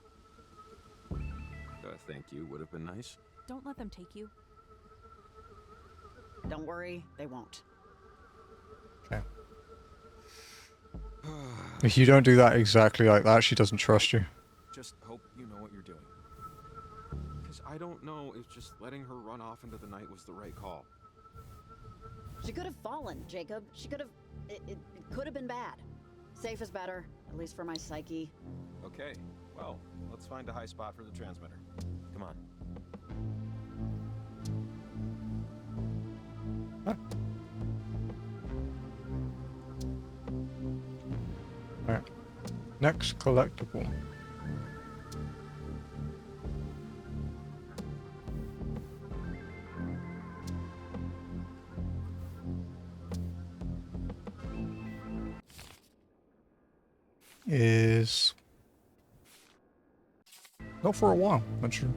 Thank you. Would have been nice. Don't let them take you. Don't worry, they won't. Okay. If you don't do that exactly like that, she doesn't trust you. Just hope you know what you're doing. Because I don't know if just letting her run off into the night was the right call. She could have fallen, Jacob. She could have... It could have been bad. Safe is better, at least for my psyche. Okay, well, let's find a high spot for the transmitter. Come on. Alright. Next collectible. Is not for a while, not sure.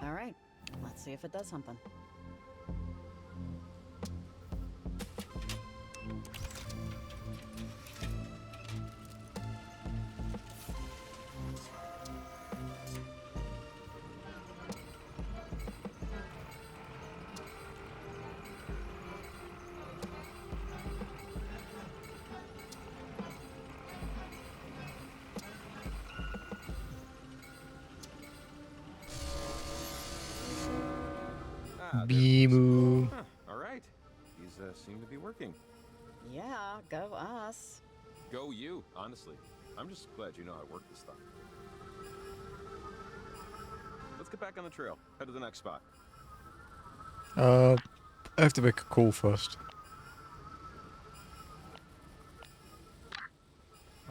Alright, let's see if it does something. Beemu. Huh, all right. These seem to be working. Yeah, go us. Go you, honestly. I'm just glad you know how to work this stuff. Let's get back on the trail. Head to the next spot. I have to make a call first.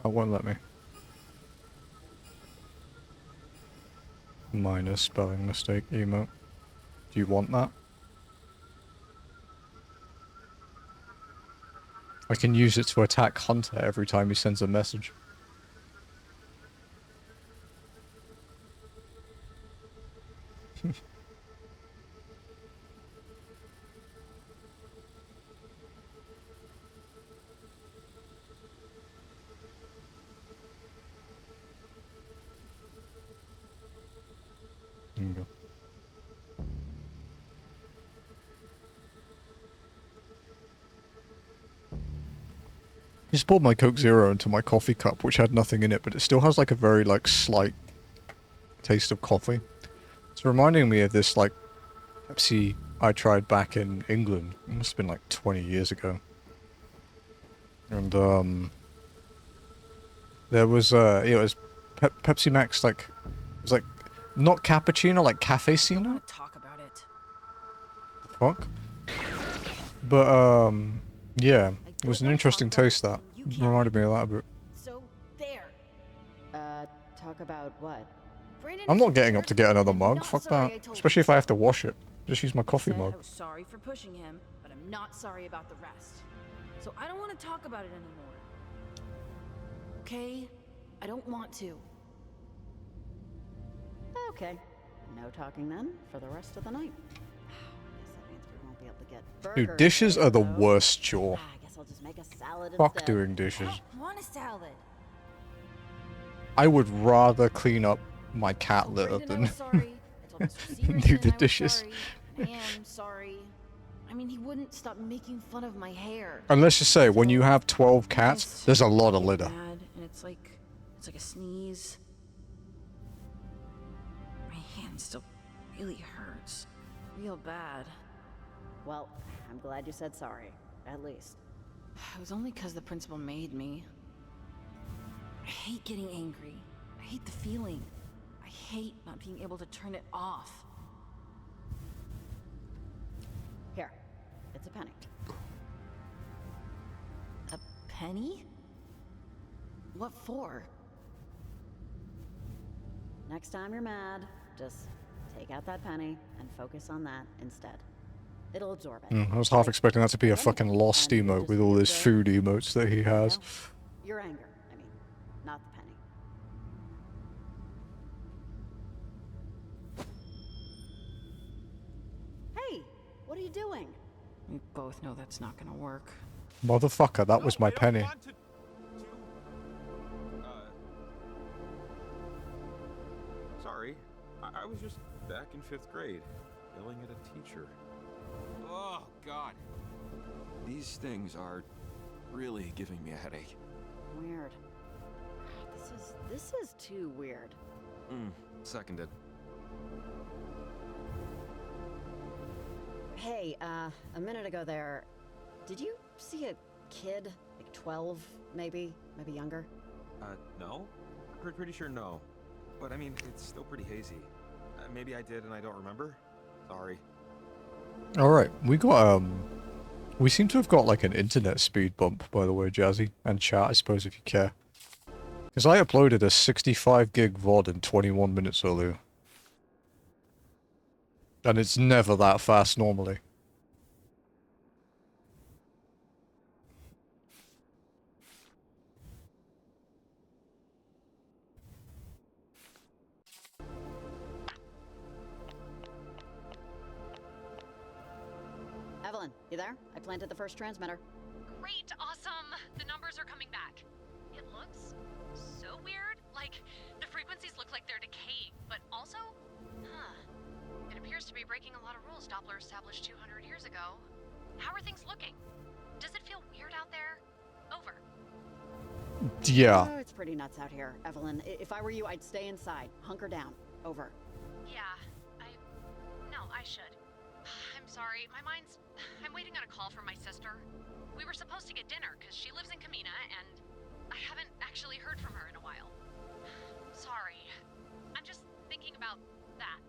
Oh, won't let me. Minor spelling mistake emote. Do you want that? I can use it to attack Hunter every time he sends a message. There you go. Just poured my Coke Zero into my coffee cup, which had nothing in it, but it still has like a very like slight taste of coffee. It's reminding me of this like Pepsi I tried back in England. It must have been like 20 years ago. And there was it was Pepsi Max, like it was like not cappuccino, like cafecino. Talk about it. Fuck. But yeah, it was an interesting taste. That reminded me of that a bit. So there. Talk about what? Brandon, I'm not getting up to get another mug. not Fuck sorry I that. told Especially you if I have to wash it. Just use my I coffee said mug. I was sorry for pushing him, but I'm not sorry about the rest. So I don't want to talk about it anymore. Okay? I don't want to. Okay. No talking then for the rest of the night. Guess that means we won't be able to get Dude, burgers dishes later, are the though. worst chore. I guess I'll just make a salad Fuck instead. doing dishes. I want to a salad. I would rather clean up my cat litter Brandon, I than was sorry. I told Mr. do Severson the I was dishes. sorry. And I am sorry. I mean, he wouldn't stop making fun of my hair. And let's just say, when you So, have 12 I cats, just there's a lot of get litter. mad, and it's like a sneeze. My hand still really hurts. Real bad. Well, I'm glad you said sorry. At least. It was only because the principal made me. I hate getting angry. I hate the feeling. I hate not being able to turn it off. Here, it's a penny. A penny? What for? Next time you're mad, just take out that penny and focus on that instead. It'll absorb it. I was half expecting that to be a fucking lost emote with all his food emotes that he has. Your anger, I mean, not the penny. Hey, what are you doing? We both know that's not gonna work. Motherfucker, that was my penny. Sorry, I was just back in 5th grade, yelling at a teacher. Oh, God. These things are really giving me a headache. Weird. This is too weird. Seconded. Hey, a minute ago there, did you see a kid, like 12, maybe younger? No? Pretty sure no. But I mean, it's still pretty hazy. Maybe I did and I don't remember? Sorry. Alright, we seem to have got like an internet speed bump, by the way, Jazzy. And chat, I suppose, if you care. Because I uploaded a 65 gig VOD in 21 minutes earlier. And it's never that fast normally. Evelyn, you there? I planted the first transmitter. Great, awesome. The numbers are coming back. It looks so weird. Like, the frequencies look like they're decaying, but also, it appears to be breaking a lot of rules Doppler established 200 years ago. How are things looking? Does it feel weird out there? Over. Yeah. Oh, it's pretty nuts out here, Evelyn. If I were you, I'd stay inside. Hunker down. Over. Yeah, no, I should. I'm sorry, I'm waiting on a call from my sister. We were supposed to get dinner, because she lives in Kamina, and I haven't actually heard from her in a while. Sorry. I'm just thinking about that.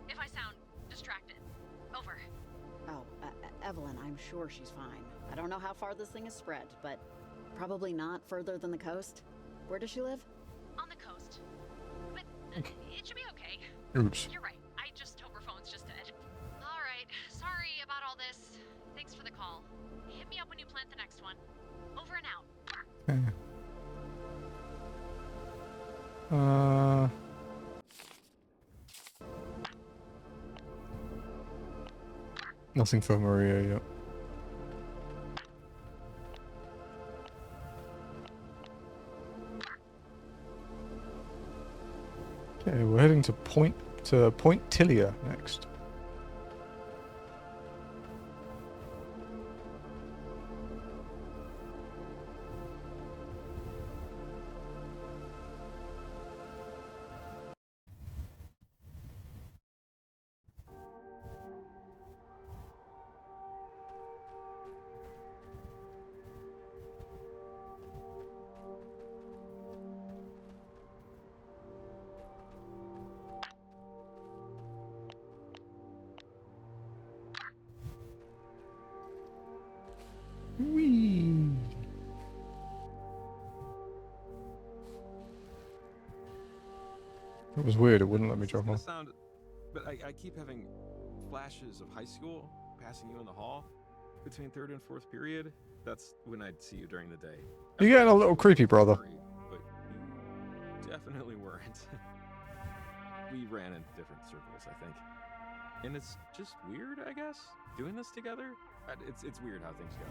If I sound distracted. Over. Oh, Evelyn, I'm sure she's fine. I don't know how far this thing has spread, but probably not further than the coast. Where does she live? On the coast. But it should be okay. Oops. You're right. I just hope her phone's just dead. Alright. Sorry about all this. Thanks for the call. Hit me up when you plant the next one. Over and out. Nothing for Maria yet. Okay, we're heading to Point Tilia next. Whee! It was weird, it wouldn't let me drop off. But I keep having flashes of high school passing you in the hall between 3rd and 4th period. That's when I'd see you during the day. You're getting a little creepy, brother. But you definitely weren't. We ran in different circles, I think. And it's just weird, I guess, doing this together. It's weird how things go.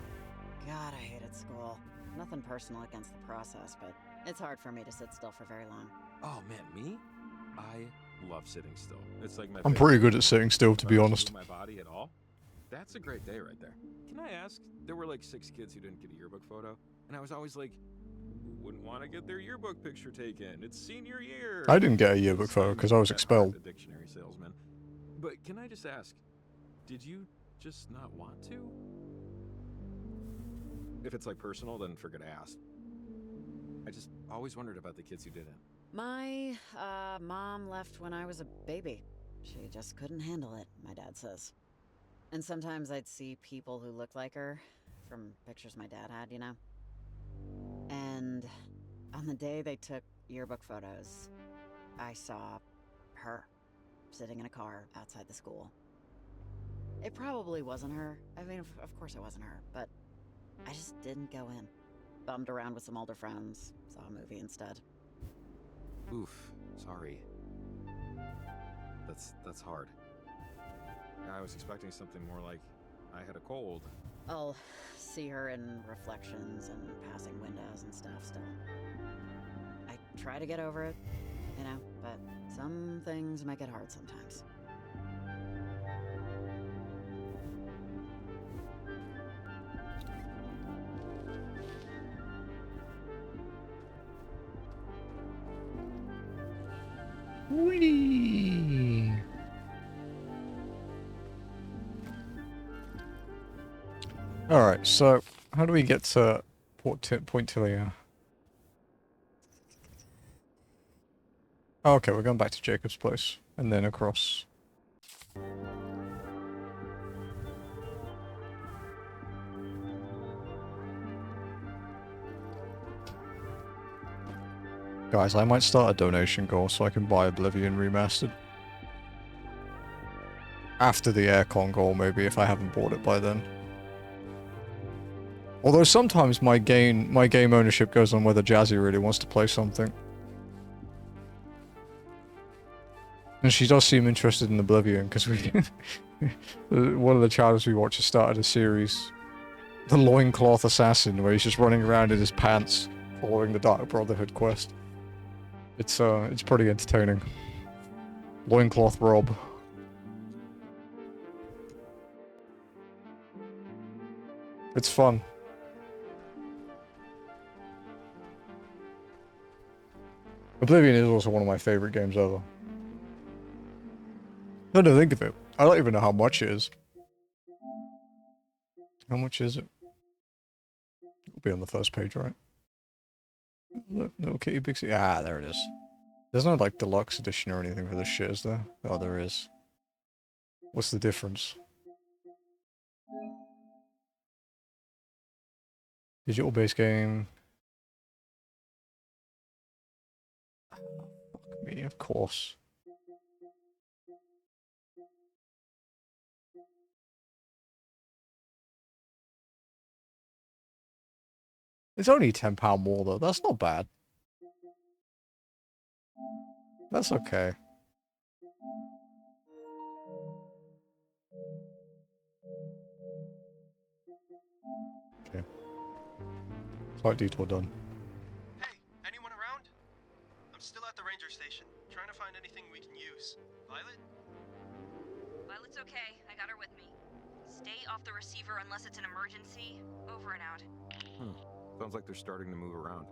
God, I hated school. Nothing personal against the process, but it's hard for me to sit still for very long. Oh man, me? I love sitting still. It's like my I'm favorite pretty good thing. at sitting still, to If I be don't honest. move my body at all, that's a great day right there. Can I ask? There were like 6 kids who didn't get a yearbook photo, and I was always like, who wouldn't want to get their yearbook picture taken? It's senior year. I didn't get a yearbook Yes, photo I'm because I was at expelled. heart a dictionary salesman. But can I just ask, did you just not want to? If it's like personal, then forget I asked. I just always wondered about the kids who didn't. My, mom left when I was a baby. She just couldn't handle it, my dad says. And sometimes I'd see people who looked like her, from pictures my dad had, you know? And on the day they took yearbook photos, I saw her, sitting in a car outside the school. It probably wasn't her. I mean, of course it wasn't her, but I just didn't go in. Bummed around with some older friends, saw a movie instead. Oof, sorry. That's hard. I was expecting something more like, I had a cold. I'll see her in reflections and passing windows and stuff still. I try to get over it, you know, but some things make it hard sometimes. Whee! Alright, so how do we get to Point Tilia? Oh, okay, we're going back to Jacob's place and then across. Guys, I might start a donation goal so I can buy Oblivion Remastered. After the aircon goal, maybe, if I haven't bought it by then. Although sometimes my game ownership goes on whether Jazzy really wants to play something. And she does seem interested in Oblivion, because we... one of the channels we watch has started a series. The Loincloth Assassin, where he's just running around in his pants, following the Dark Brotherhood quest. It's pretty entertaining. Loincloth Rob. It's fun. Oblivion is also one of my favorite games ever. Now to think of it, I don't even know how much it is. How much is it? It'll be on the first page, right? Look, little kitty Bixie. Ah, there it is. There's no, like, deluxe edition or anything for this shit, is there? Oh, there is. What's the difference? Digital base game. Oh, fuck me, of course. It's only £10 more though, that's not bad. That's okay. Okay. Slight detour done. Hey, anyone around? I'm still at the ranger station, trying to find anything we can use. Violet? Violet's okay. I got her with me. Stay off the receiver unless it's an emergency. Over and out. Sounds like they're starting to move around.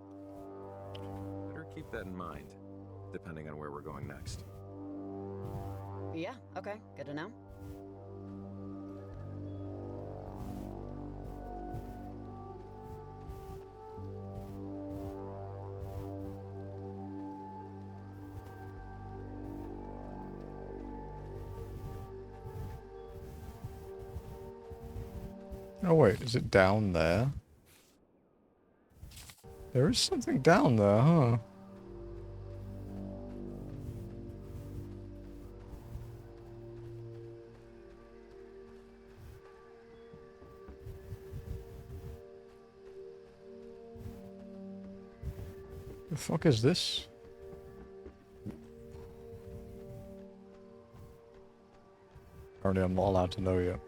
Better keep that in mind, depending on where we're going next. Yeah, okay, good to know. Oh wait, is it down there? There is something down there, huh? The fuck is this? Apparently I'm not allowed to know yet.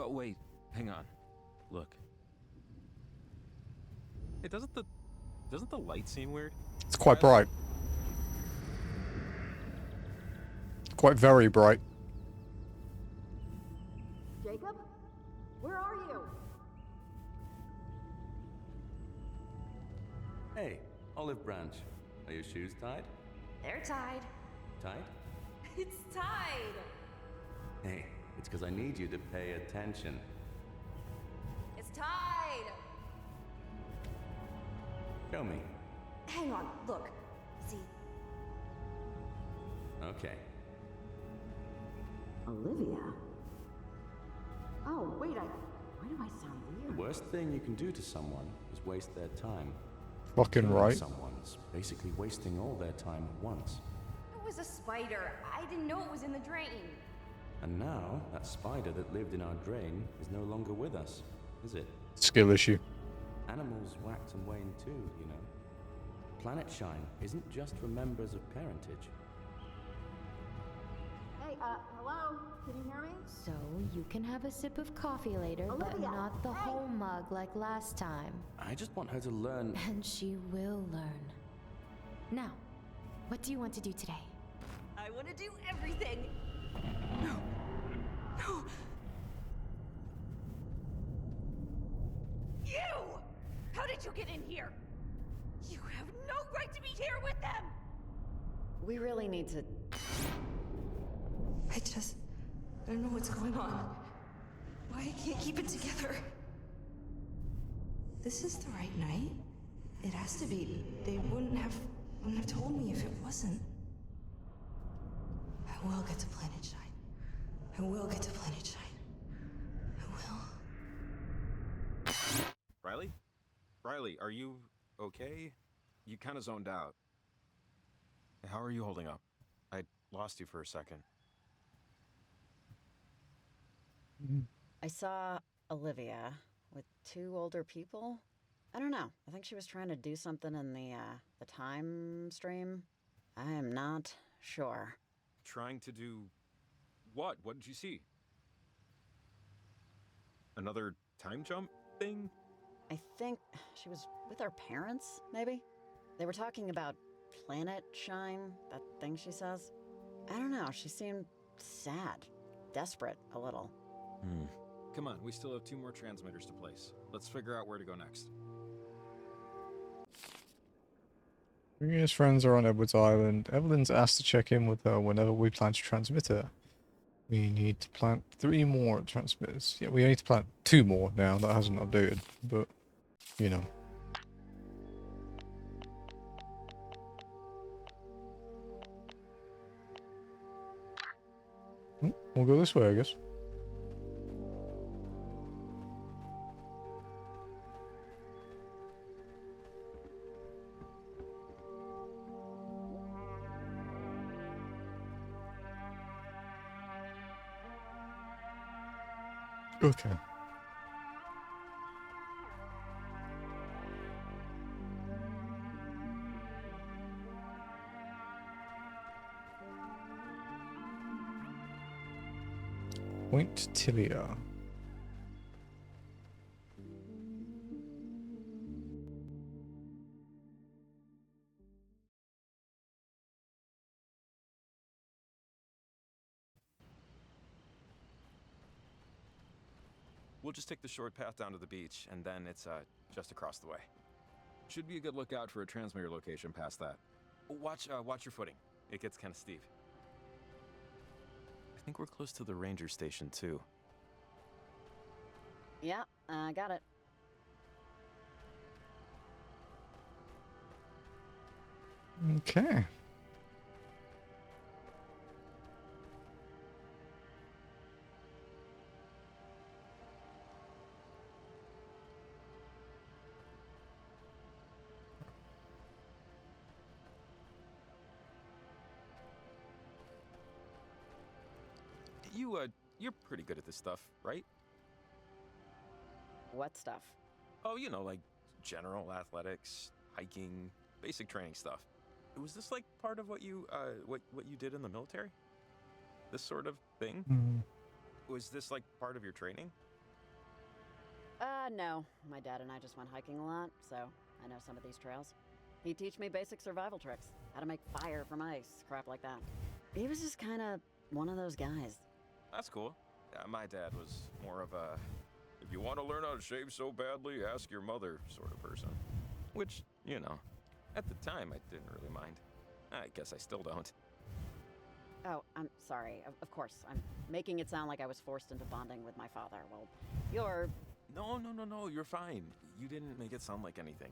Oh, wait. Hang on. Look. Hey, doesn't the light seem weird? It's quite bright. Quite very bright. Jacob? Where are you? Hey, Olive Branch. Are your shoes tied? They're tied. Tied? It's tied! Hey, it's because I need you to pay attention. It's tied! Show me. Hang on, look. See, Okay. Olivia? Oh, wait, why do I sound The weird? worst thing you can do to someone is waste their time. Fucking Killing right. Someone's basically wasting all their time at once. It was a spider. I didn't know it was in the drain. And now, that spider that lived in our drain is no longer with us, is it? Skill issue. Animals wax and wane too, you know. Planet Shine isn't just for members of parentage. hey, hello? Can you hear me? So you can have a sip of coffee later, but Olivia, not the hey! whole mug like last time. I just want her to learn. And she will learn. Now, what do you want to do today? I want to do everything! No. No! You! How did you get in here? You have no right to be here with them! We really need to... I don't know what's going on. Why I can't keep it together. This is the right night. It has to be. They wouldn't have told me if it wasn't. I will get to Planet Shine. I will get to Planet Shine. I will. Riley? Riley, are you okay? You kind of zoned out. How are you holding up? I lost you for a second. I saw Olivia with two older people. I don't know. I think she was trying to do something in the time stream. I am not sure. Trying to do what? What did you see? Another time jump thing? I think she was with our parents, maybe? They were talking about Planet Shine, that thing she says. I don't know, she seemed sad, desperate a little. Come on, we still have 2 more transmitters to place. Let's figure out where to go next. His friends are on Edwards Island. Evelyn's asked to check in with her whenever we plan to transmit her. We need to plant 3 more transmitters. Yeah, we need to plant 2 more now. That hasn't updated, but, you know. We'll go this way, I guess. Okay. Point Tilia. We'll just take the short path down to the beach, and then it's just across the way. Should be a good lookout for a transmitter location past that. Watch your footing. It gets kind of steep. I think we're close to the ranger station too. Yeah, I got it. Okay. You're pretty good at this stuff, right? What stuff? Oh, you know, like general athletics, hiking, basic training stuff. Was this like part of what you did in the military? This sort of thing? Was this like part of your training? No. My dad and I just went hiking a lot, so I know some of these trails. He'd teach me basic survival tricks. How to make fire from ice, crap like that. He was just kind of one of those guys. That's cool. My dad was more of a, if you want to learn how to shave so badly, ask your mother sort of person. Which, you know, at the time I didn't really mind. I guess I still don't. Oh, I'm sorry. Of course, I'm making it sound like I was forced into bonding with my father. Well, you're... No, you're fine. You didn't make it sound like anything.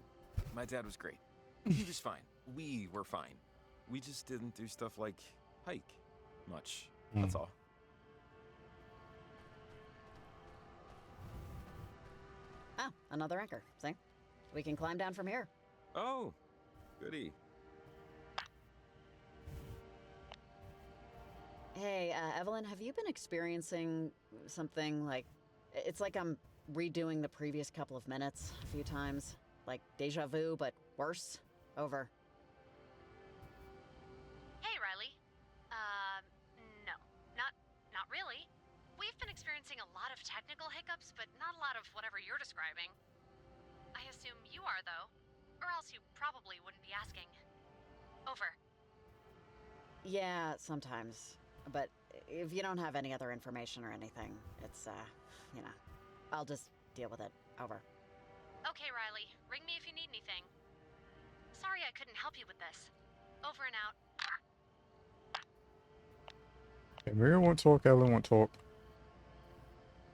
My dad was great. He was fine. We were fine. We just didn't do stuff like hike much. That's all. Oh, another anchor. See? We can climb down from here. Oh, goody. Hey, Evelyn, have you been experiencing something like... It's like I'm redoing the previous couple of minutes a few times. Like deja vu, but worse. Over. Hey, Riley. No. Not really. We've been experiencing a lot of technical hiccups, but not a lot of whatever you're describing. I assume you are, though. Or else you probably wouldn't be asking. Over. Yeah, sometimes. But if you don't have any other information or anything, it's, you know, I'll just deal with it. Over. Okay, Riley. Ring me if you need anything. Sorry I couldn't help you with this. Over and out. Okay, Maria won't talk, Ellen won't talk.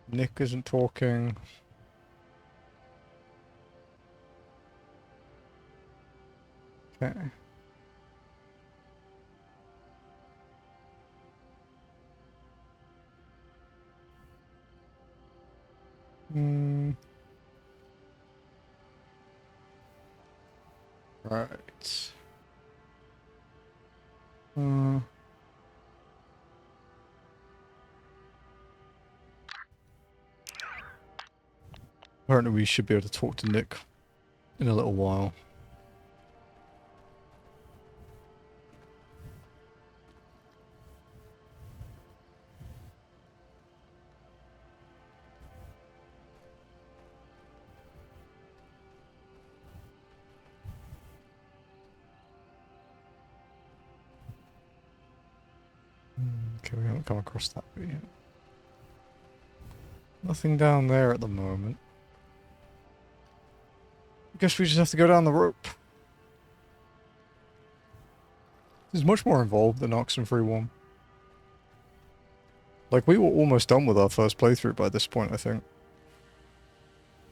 Nick isn't talking. Okay. Right. Apparently we should be able to talk to Nick in a little while. Okay, we haven't come across that bit yet. Nothing down there at the moment. Guess we just have to go down the rope. There's much more involved than Oxenfree 1. Like, we were almost done with our first playthrough by this point, I think.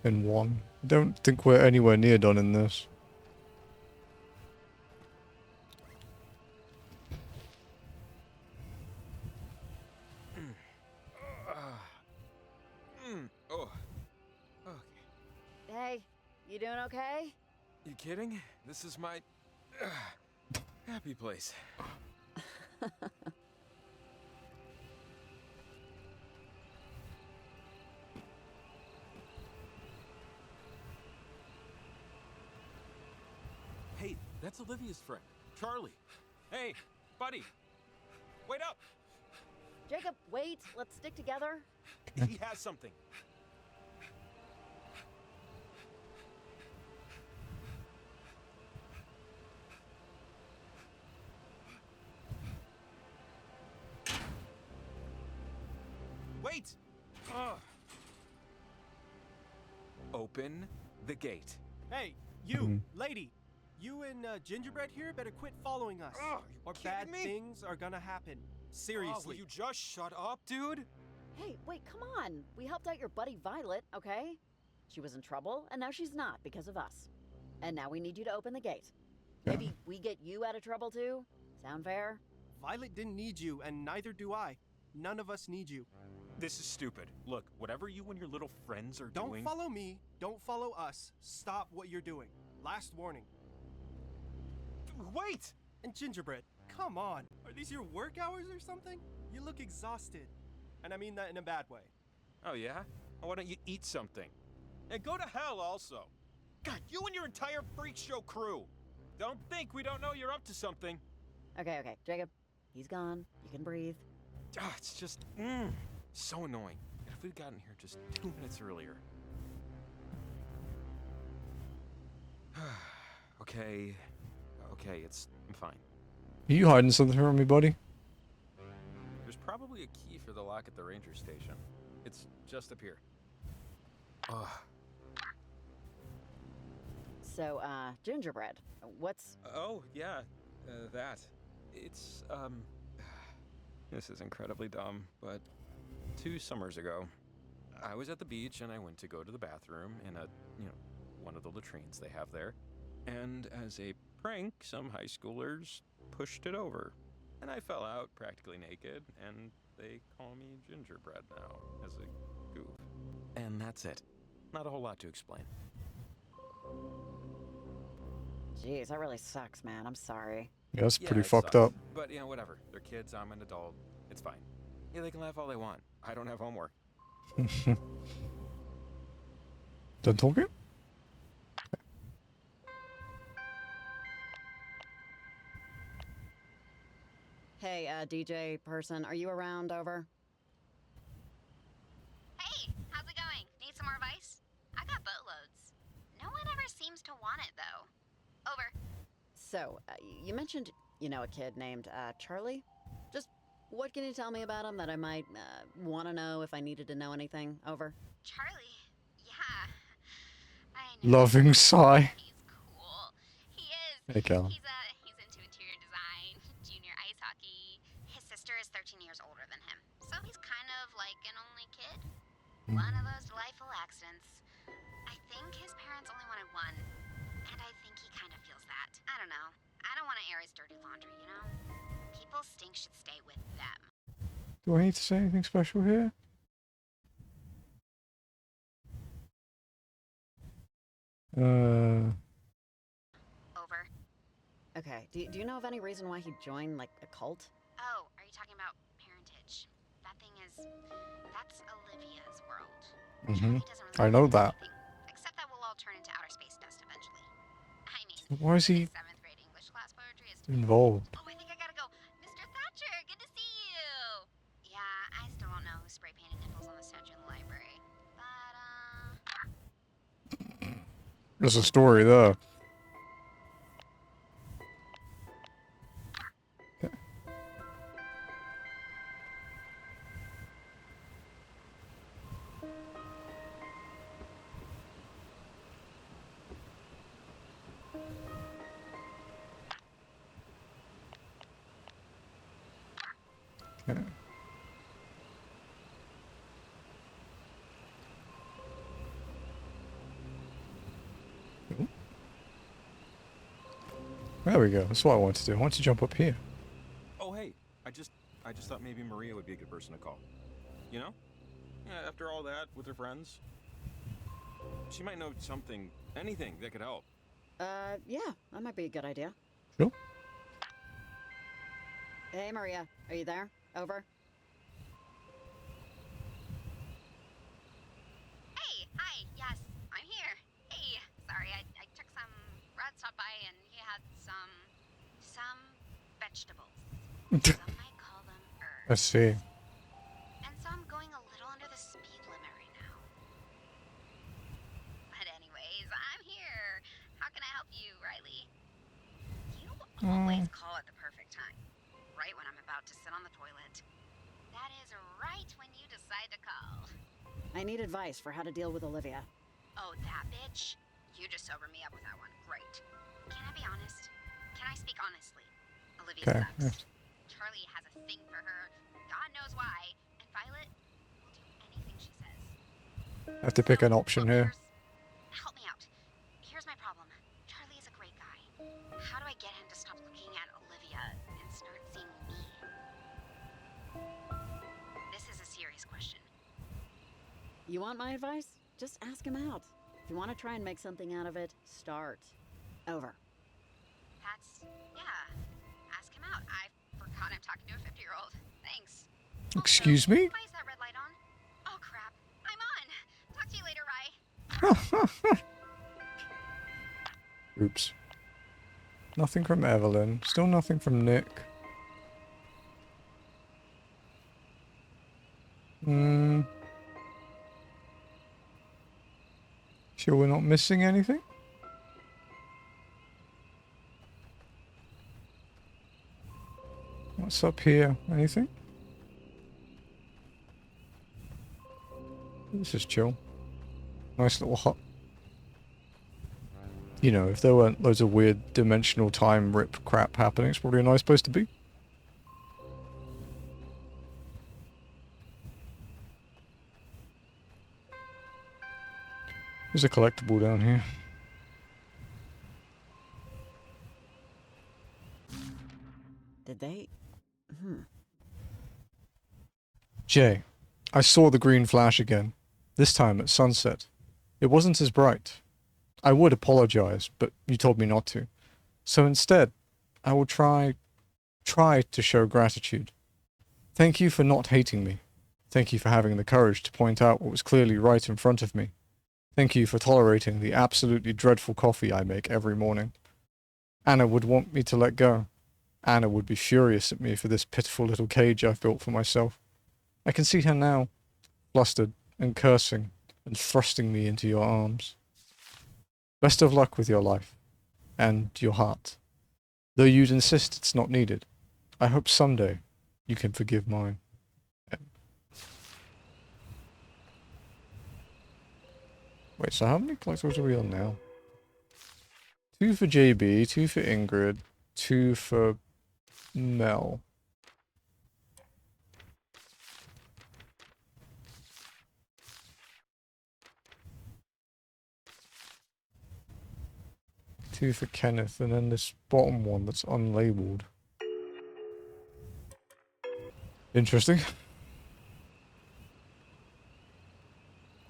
In 1. I don't think we're anywhere near done in this. Oh. Okay. Hey, you doing okay? You kidding? This is my happy place. Hey, that's Olivia's friend, Charlie. Hey, buddy, wait up! Jacob, wait. Let's stick together. He has something. Wait! Open the gate. Hey, you, lady. You and Gingerbread here better quit following us. Or bad things are gonna happen. Seriously. Will you just shut up, dude? Hey, wait, come on. We helped out your buddy Violet, okay? She was in trouble, and now she's not because of us. And now we need you to open the gate. Maybe we get you out of trouble too? Sound fair? Violet didn't need you, and neither do I. None of us need you. This is stupid. Look, whatever you and your little friends are Don't doing... follow me. Don't follow us. Stop what you're doing. Last warning. Wait! And Gingerbread, come on. Are these your work hours or something? You look exhausted. And I mean that in a bad way. Oh, yeah? Why don't you eat something? And go to hell also. God, you and your entire freak show crew. Don't think we don't know you're up to something. Okay, Jacob. He's gone. You can breathe. It's just, so annoying. If we'd gotten here just 2 minutes earlier. Okay. Okay, I'm fine. Are you hiding something from me, buddy? There's probably a key for the lock at the ranger station. It's just up here. Ugh. So, gingerbread. What's... Oh, yeah. That. It's, This is incredibly dumb, but 2 summers ago, I was at the beach and I went to go to the bathroom in one of the latrines they have there. And as a prank, some high schoolers pushed it over. And I fell out practically naked, and they call me Gingerbread now, as a goof. And that's it. Not a whole lot to explain. Jeez, that really sucks, man. I'm sorry. Yeah, that's pretty it fucked sucks. up. But, whatever. They're kids, I'm an adult. It's fine. Yeah, they can laugh all they want. I don't have homework. Done talking? Hey, DJ person, are you around? Over. Hey, how's it going? Need some more advice? I got boatloads. No one ever seems to want it, though. Over. So, you mentioned, a kid named, Charlie? Just, what can you tell me about him that I might, want to know if I needed to know anything? Over. Charlie? Yeah. I know. Loving sigh. He's cool. He is. Hey, Cal. He's into interior design, junior ice hockey. His sister is 13 years older than him, so he's kind of like an only kid. One of those delightful accidents. I think his parents only wanted one, and I think he kind of feels that. I don't know. I don't want to air his dirty laundry, you know? People's stink should stay with them. Do I need to say anything special here? Over. Okay, do you know of any reason why he joined, like, a cult? Oh, are you talking about parentage? That thing is... That's Olivia's world. Mm-hmm. Charlie doesn't really I know want that. anything, except that we'll all turn into outer space dust eventually. I mean, Why is he 7th grade English class poetry is... involved? Oh, I think I gotta go. Mr. Thatcher, good to see you! Yeah, I still don't know who spray painted nipples on the statue in the library. But, There's a story there. Okay. There we go. That's what I wanted to do. I want to jump up here. Oh, hey. I just thought maybe Maria would be a good person to call. You know? Yeah, after all that, with her friends. She might know something, anything that could help. Yeah, that might be a good idea. Sure. Hey, Maria, are you there? Over. hey, hi, yes, I'm here. Hey, sorry, I took some... Brad stopped by and he had some vegetables. Some might call them herbs. I see. And so I'm going a little under the speed limit right now. But anyways, I'm here. How can I help you, Riley? You always call at the perfect time. Right when I'm about to sit on the toilet. That is right when you decide to call. I need advice for how to deal with Olivia. Oh, that bitch? You just sobered me up with that one. Great. Can I be honest? Can I speak honestly? Olivia Okay. sucks. Charlie has a thing for her. God knows why. And Violet will do anything she says. I have to pick an option here. Help me out. Here's my problem. Charlie is a great guy. How do I get him to stop looking at Olivia and start seeing me? This is a serious question. You want my advice? Just ask him out. If you want to try and make something out of it, start. Over. Yeah. Ask him out. I forgot I'm talking to a 50-year-old. Thanks. Excuse me? Why is that red light on? Oh, crap. I'm on. Talk to you later, Rye. Oops. Nothing from Evelyn. Still nothing from Nick. Sure we're not missing anything? What's up here? Anything? This is chill. Nice little hut. You know, if there weren't loads of weird dimensional time rip crap happening, it's probably a nice place to be. There's a collectible down here. Did they? Jay, I saw the green flash again. This time at sunset. It wasn't as bright. I would apologize, but you told me not to. So instead, I will try to show gratitude. Thank you for not hating me. Thank you for having the courage to point out what was clearly right in front of me. Thank you for tolerating the absolutely dreadful coffee I make every morning. Anna would want me to let go. Anna would be furious at me for this pitiful little cage I've built for myself. I can see her now, flustered and cursing and thrusting me into your arms. Best of luck with your life and your heart. Though you'd insist it's not needed, I hope someday you can forgive mine. Wait, so how many collectibles are we on now? 2 for JB, 2 for Ingrid, 2 for Mel. Two for Kenneth, and then this bottom one that's unlabeled. Interesting.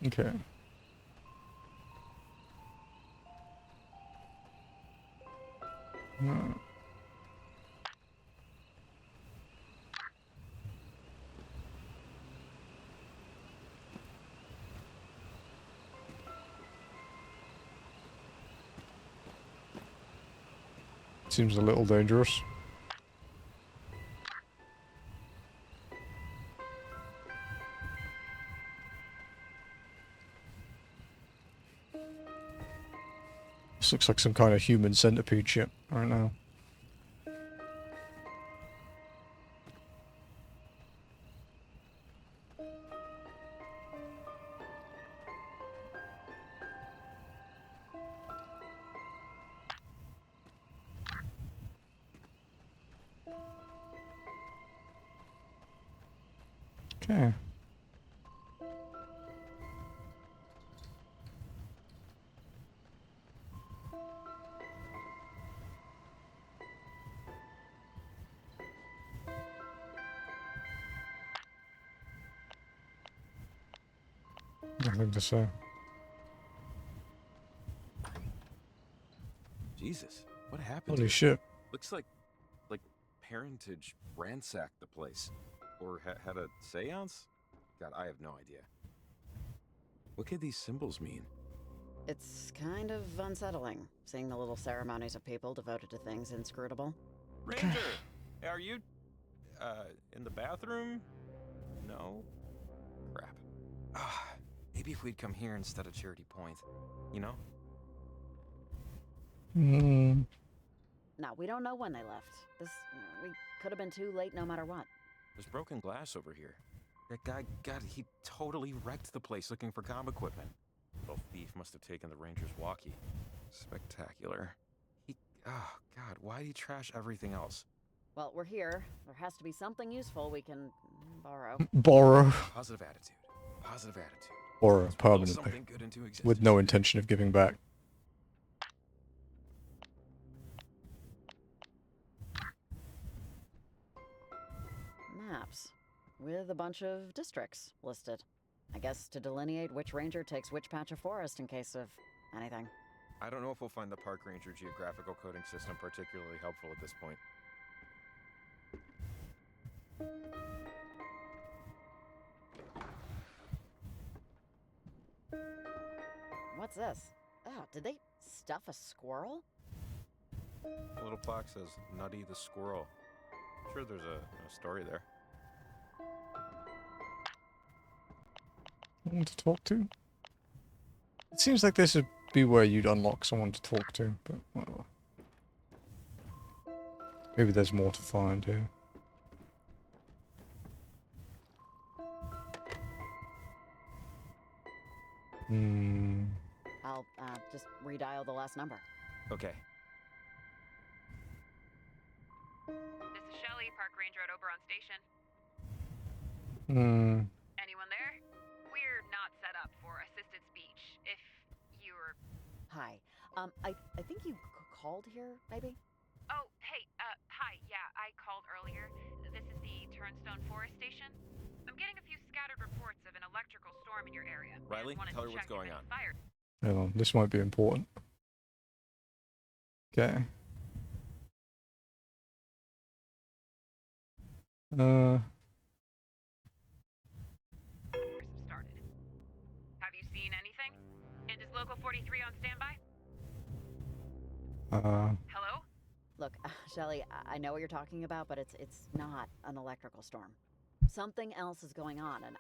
Okay. Seems a little dangerous. This looks like some kind of human centipede shit right now. Okay. Nothing to say. Jesus, what happened? Holy to it? shit. Looks like parentage ransacked the place, or had a séance. God, I have no idea. What could these symbols mean? It's kind of unsettling, seeing the little ceremonies of people devoted to things inscrutable. Ranger, are you, in the bathroom? No. Crap. Maybe if we'd come here instead of Charity Point, you know? Now, we don't know when they left. We could have been too late no matter what. There's broken glass over here. That guy, God, he totally wrecked the place looking for comm equipment. Little thief must have taken the Ranger's walkie. Spectacular. Oh, God, why'd he trash everything else? Well, we're here. There has to be something useful we can borrow. Borrow. Positive attitude. Positive attitude. Or Let's will permanently. something good into existence. With no intention of giving back. Maps. With a bunch of districts listed. I guess to delineate which ranger takes which patch of forest in case of anything. I don't know if we'll find the park ranger geographical coding system particularly helpful at this point. What's this? Oh, did they stuff a squirrel? The little plaque says Nutty the Squirrel. I'm sure there's a story there. Someone to talk to? It seems like this would be where you'd unlock someone to talk to, but whatever. Maybe there's more to find here. I'll just redial the last number. Okay. This is Shelly, Park Ranger at Oberon Station. Anyone there? We're not set up for assisted speech. If you're... Hi. I think you called here, maybe? Oh, hey, hi, yeah, I called earlier. This is the Turnstone Forest Station. I'm getting a few scattered reports of an electrical storm in your area. Riley, tell her what's going on. Hang on, this might be important. Okay. Started. Have you seen anything? And is Local 43 on standby? Hello? Look, Shelly, I know what you're talking about, but it's not an electrical storm. Something else is going on, and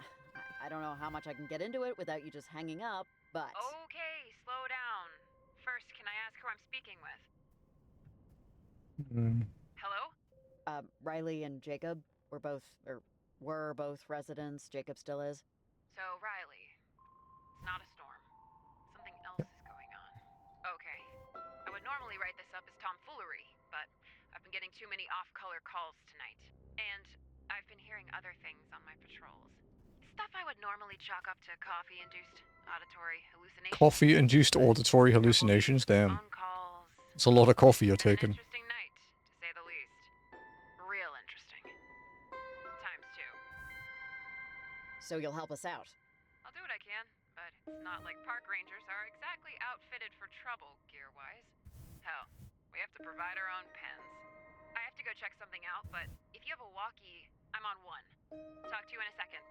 I don't know how much I can get into it without you just hanging up, but... Okay, slow down. First, can I ask who I'm speaking with? Hello? Riley and Jacob were both residents. Jacob still is. So, Riley, it's not a storm. Something else is going on. Okay. I would normally write this up as tomfoolery, but I've been getting too many off-color calls tonight. And I've been hearing other things on my patrols. Stuff I would normally chalk up to coffee-induced auditory hallucinations. Coffee-induced auditory hallucinations, damn. It's a lot of coffee you're taking. Interesting night, to say the least. Real interesting. Times two. So you'll help us out? I'll do what I can, but it's not like park rangers are exactly outfitted for trouble, gear-wise. Hell, we have to provide our own pens. I have to go check something out, but if you have a walkie, I'm on one. Talk to you in a second.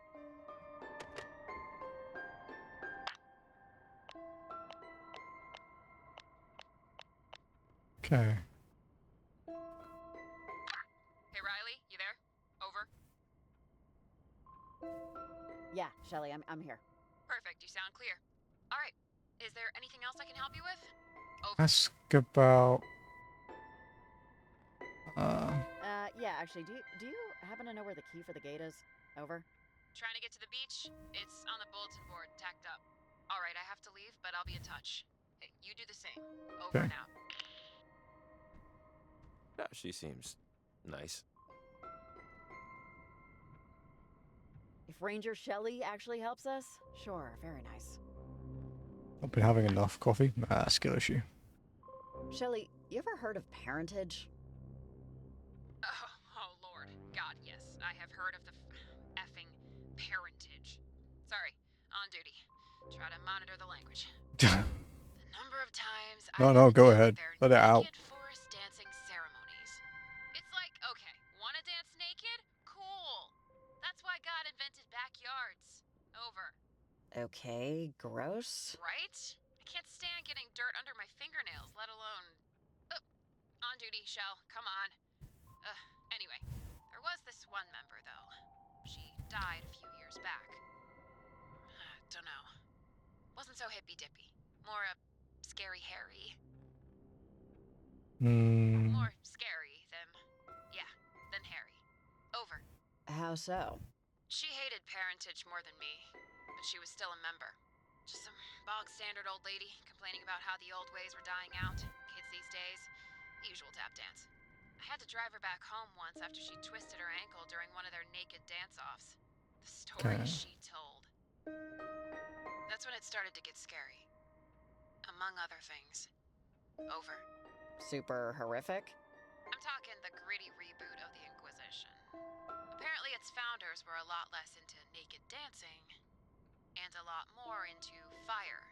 Okay. Hey, Riley, you there? Over. Yeah, Shelly, I'm here. Perfect, you sound clear. All right, is there anything else I can help you with? Over. Ask about... Yeah, actually, do you happen to know where the key for the gate is? Over. Trying to get to the beach? It's on the bulletin board, tacked up. All right, I have to leave, but I'll be in touch. Hey, you do the same. Over and out. Yeah, she seems nice. If Ranger Shelly actually helps us, sure, very nice. I've been having enough coffee. Skill issue. Shelly, you ever heard of parentage? Oh, Lord. God, yes. I have heard of the effing parentage. Sorry, on duty. Try to monitor the language. The number of times No, go ahead. Let it out. forest dancing ceremonies. It's like, okay, wanna dance naked? Cool. That's why God invented backyards. Over. Okay, gross. Right? I can't stand getting dirt under my fingernails, let alone... on duty, Shell. Come on. Anyway, there was this one member, though. She died a few years back. Dunno. Wasn't so hippy-dippy. More scary Harry. More scary than Harry. Over. How so? She hated parentage more than me, but she was still a member. Just some bog-standard old lady complaining about how the old ways were dying out. Kids these days. The usual tap dance. I had to drive her back home once after she twisted her ankle during one of their naked dance-offs. The stories she told. That's when it started to get scary. Among other things. Over. Super horrific? I'm talking the gritty reboot of the Inquisition. Apparently its founders were a lot less into naked dancing, and a lot more into fire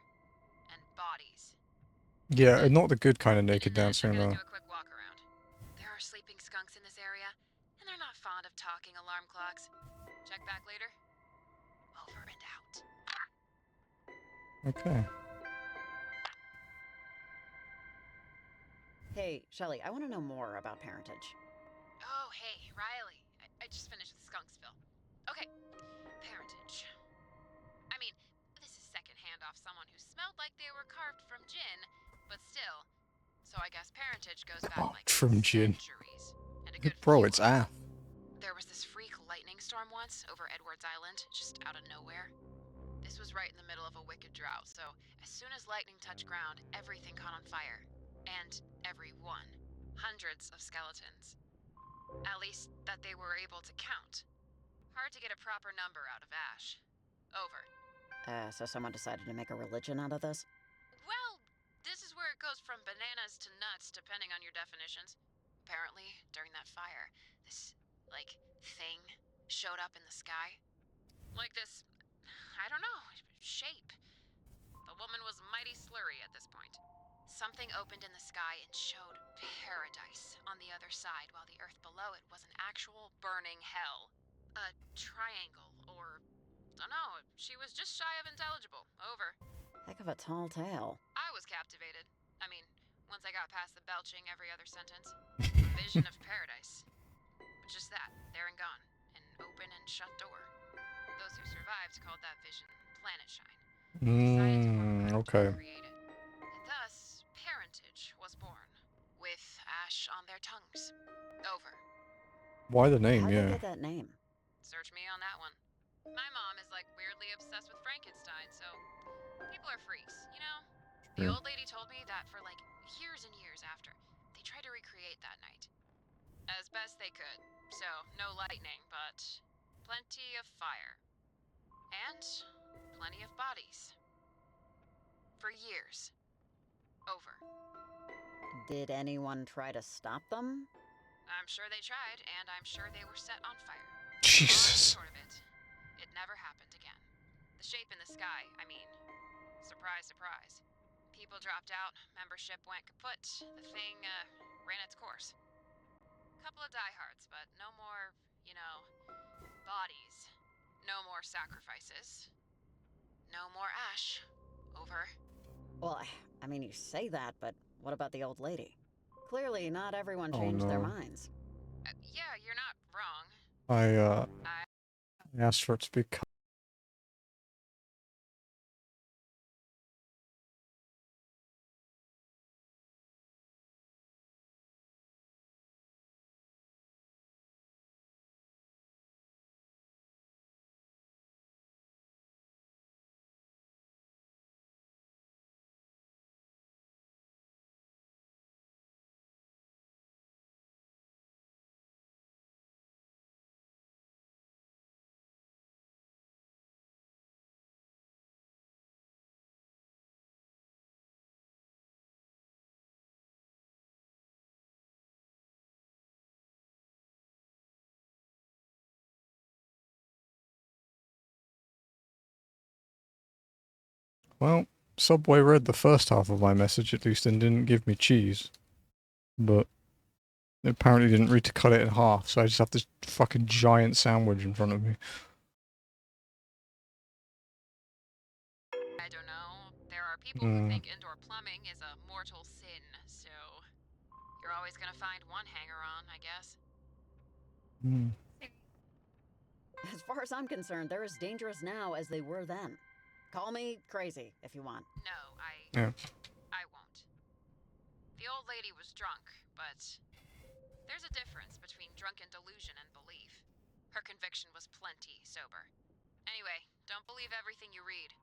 and bodies. Yeah, not the good kind of naked dancing, though. Do a quick walk around. There are sleeping skunks in this area, and they're not fond of talking alarm clocks. Check back later. Over and out. Okay. Hey, Shelly, I want to know more about parentage. Oh, hey, Riley. I just finished with Skunksville. Okay, parentage. I mean, this is secondhand off someone who smelled like they were carved from gin, but still. So I guess parentage goes back like From gin. centuries. And a good Bro, few it's of them. Ath. There was this freak lightning storm once over Edwards Island, just out of nowhere. This was was right in the middle of a wicked drought, so as soon as lightning touched ground, everything caught on fire. And everyone. Hundreds of skeletons. At least that they were able to count. Hard to get a proper number out of ash. Over. So someone decided to make a religion out of this? Well, this is where it goes from bananas to nuts, depending on your definitions. Apparently, during that fire, this, thing showed up in the sky. Like this, I don't know, shape. The woman was mighty slurry at this point. Something opened in the sky and showed paradise on the other side, while the earth below it was an actual burning hell. A triangle, or dunno, she was just shy of intelligible. Over. Heck of a tall tale. I was captivated. I mean, once I got past the belching every other sentence. Vision of paradise. But just that, there and gone. An open and shut door. Those who survived called that vision planetshine. Okay. And thus, parentage was born, with ash on their tongues. Over. Why the name, How'd yeah. they get that name? Search me on that one. My mom is weirdly obsessed with Frankenstein, so people are freaks, you know? The old lady told me that for years and years after, they tried to recreate that night. As best they could, so no lightning, but plenty of fire. And plenty of bodies. For years. Over. Did anyone try to stop them? I'm sure they tried, and I'm sure they were set on fire. Jesus. Short of it, it never happened again. The shape in the sky, I mean, surprise, surprise. People dropped out, membership went kaput, the thing, ran its course. Couple of diehards, but no more, bodies. No more sacrifices. No more ash. Over. Well, I mean, you say that, but what about the old lady? Clearly, not everyone Oh, changed their no. minds. Yeah, you're not wrong. I asked for it to be cut. Well, Subway read the first half of my message at least and didn't give me cheese. But it apparently didn't read to cut it in half, so I just have this fucking giant sandwich in front of me. I don't know. There are people who think indoor plumbing is a mortal sin, so you're always gonna find one hanger-on, I guess. As far as I'm concerned, they're as dangerous now as they were then. Call me crazy if you want. No, Yeah. I won't. The old lady was drunk, but there's a difference between drunken delusion and belief. Her conviction was plenty sober. Anyway, don't believe everything you read.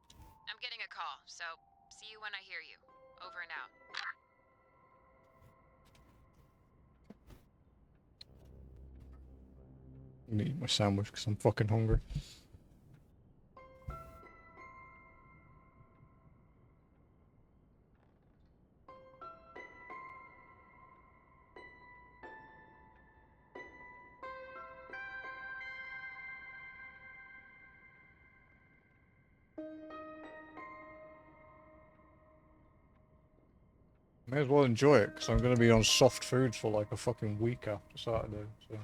I'm getting a call, so see you when I hear you. Over and out. I'm gonna eat my sandwich because I'm fucking hungry. May as well enjoy it because I'm gonna be on soft foods for like a fucking week after Saturday, so.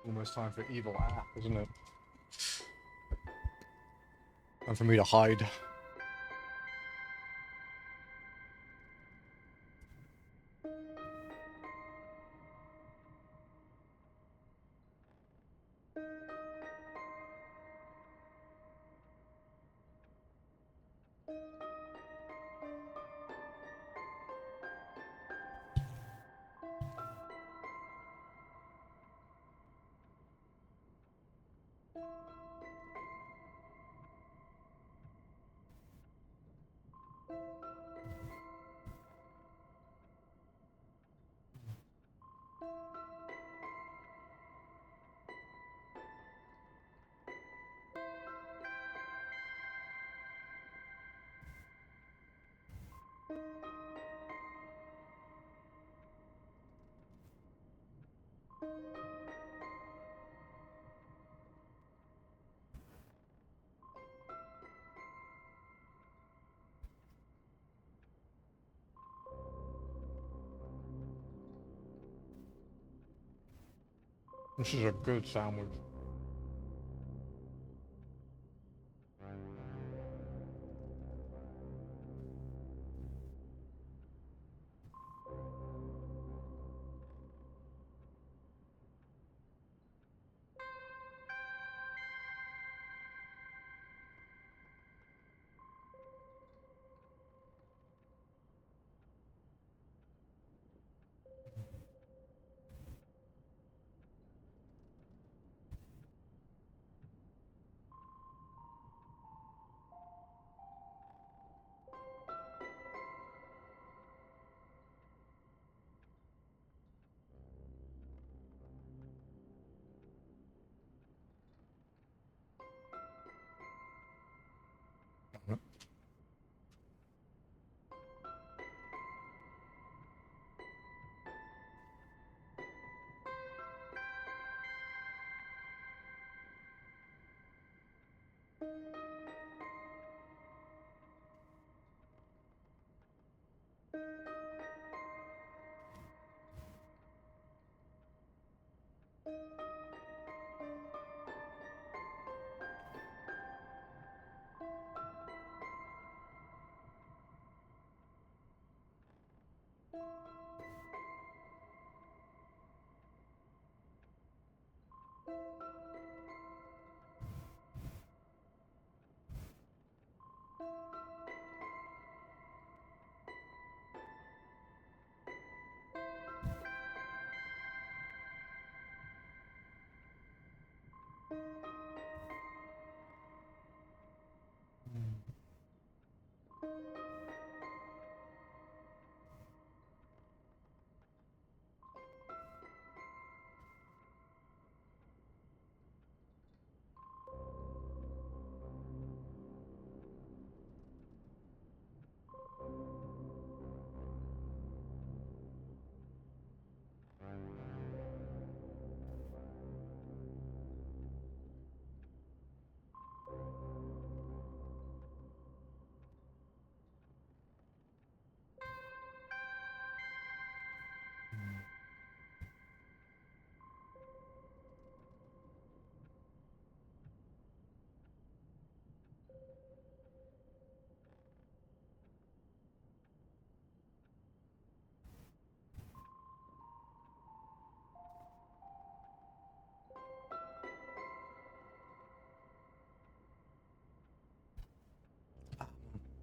Almost time for evil app, isn't it? And for me to hide. This is a good sandwich.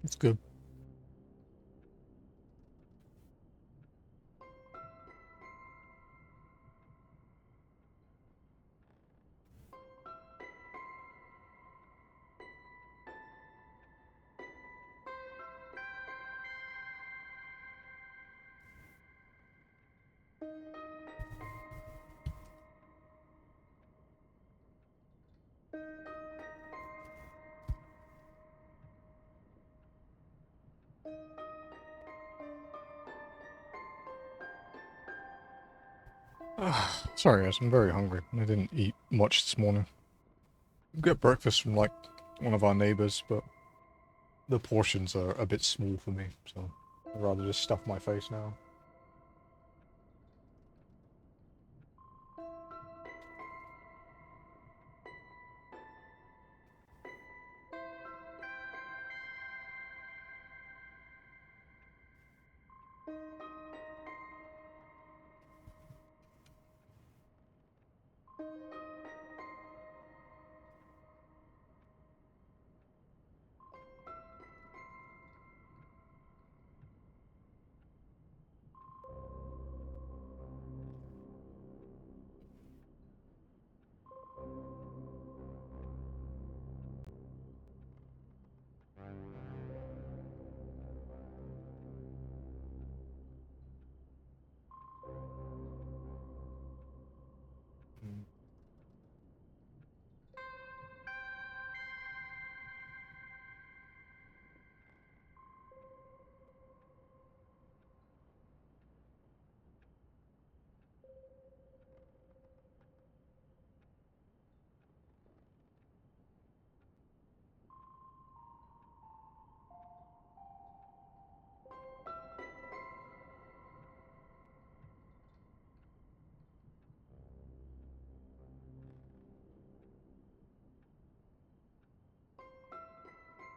It's good. Sorry guys, I'm very hungry. I didn't eat much this morning. Get breakfast from like one of our neighbors, but the portions are a bit small for me, so I'd rather just stuff my face now.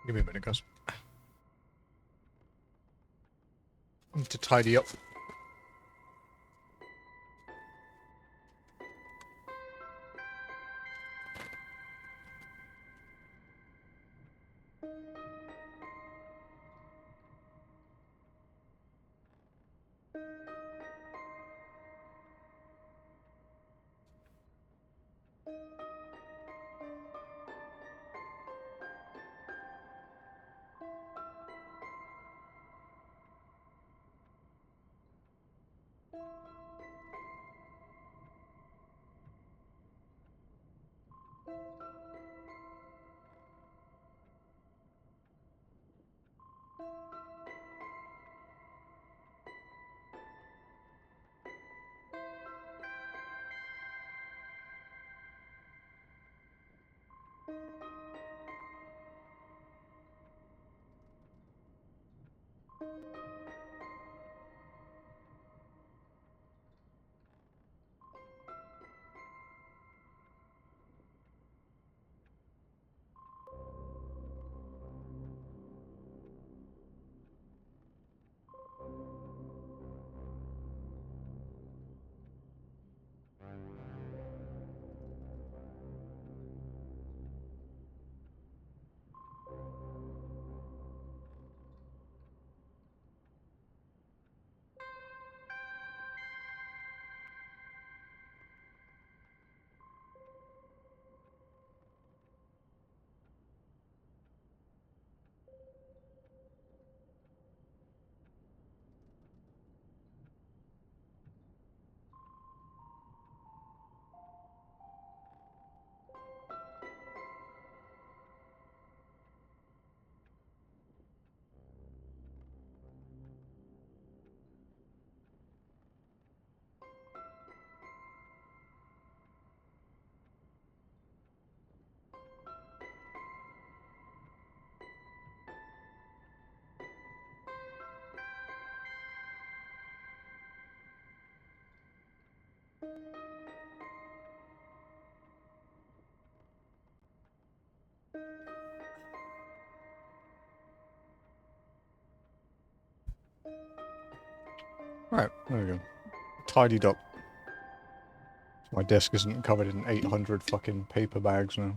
Give me a minute, guys. I need to tidy up. Right, there we go. Tidied up. My desk isn't covered in 800 fucking paper bags now.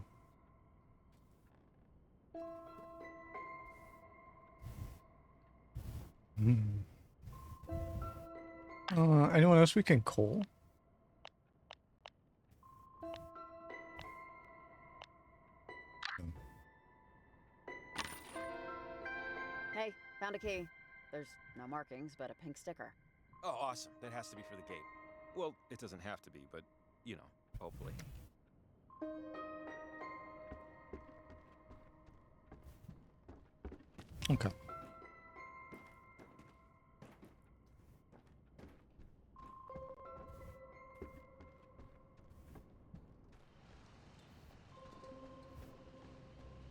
Anyone else we can call? Hey, found a key. There's no markings, but a pink sticker. Oh, awesome. That has to be for the gate. Well, it doesn't have to be, but, you know, hopefully. Okay.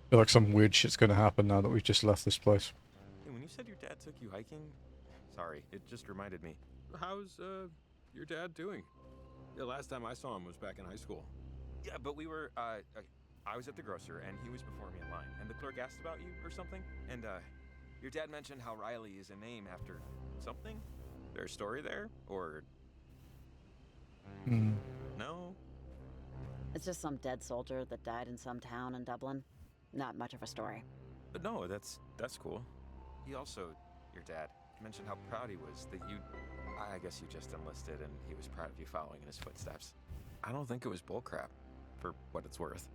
Feel like some weird shit's gonna happen now that we've just left this place. Hey, when you said your dad took you hiking, sorry, it just reminded me. How's your dad doing? The last time I saw him was back in high school. Yeah, but we were, I was at the grocer, and he was before me in line, and the clerk asked about you or something, and, your dad mentioned how Riley is a name after something? There's a story there? Or... No? It's just some dead soldier that died in some town in Dublin. Not much of a story. But no, that's cool. He also, your dad, mentioned how proud he was that you... I guess you just enlisted, and he was proud of you following in his footsteps. I don't think it was bullcrap, for what it's worth.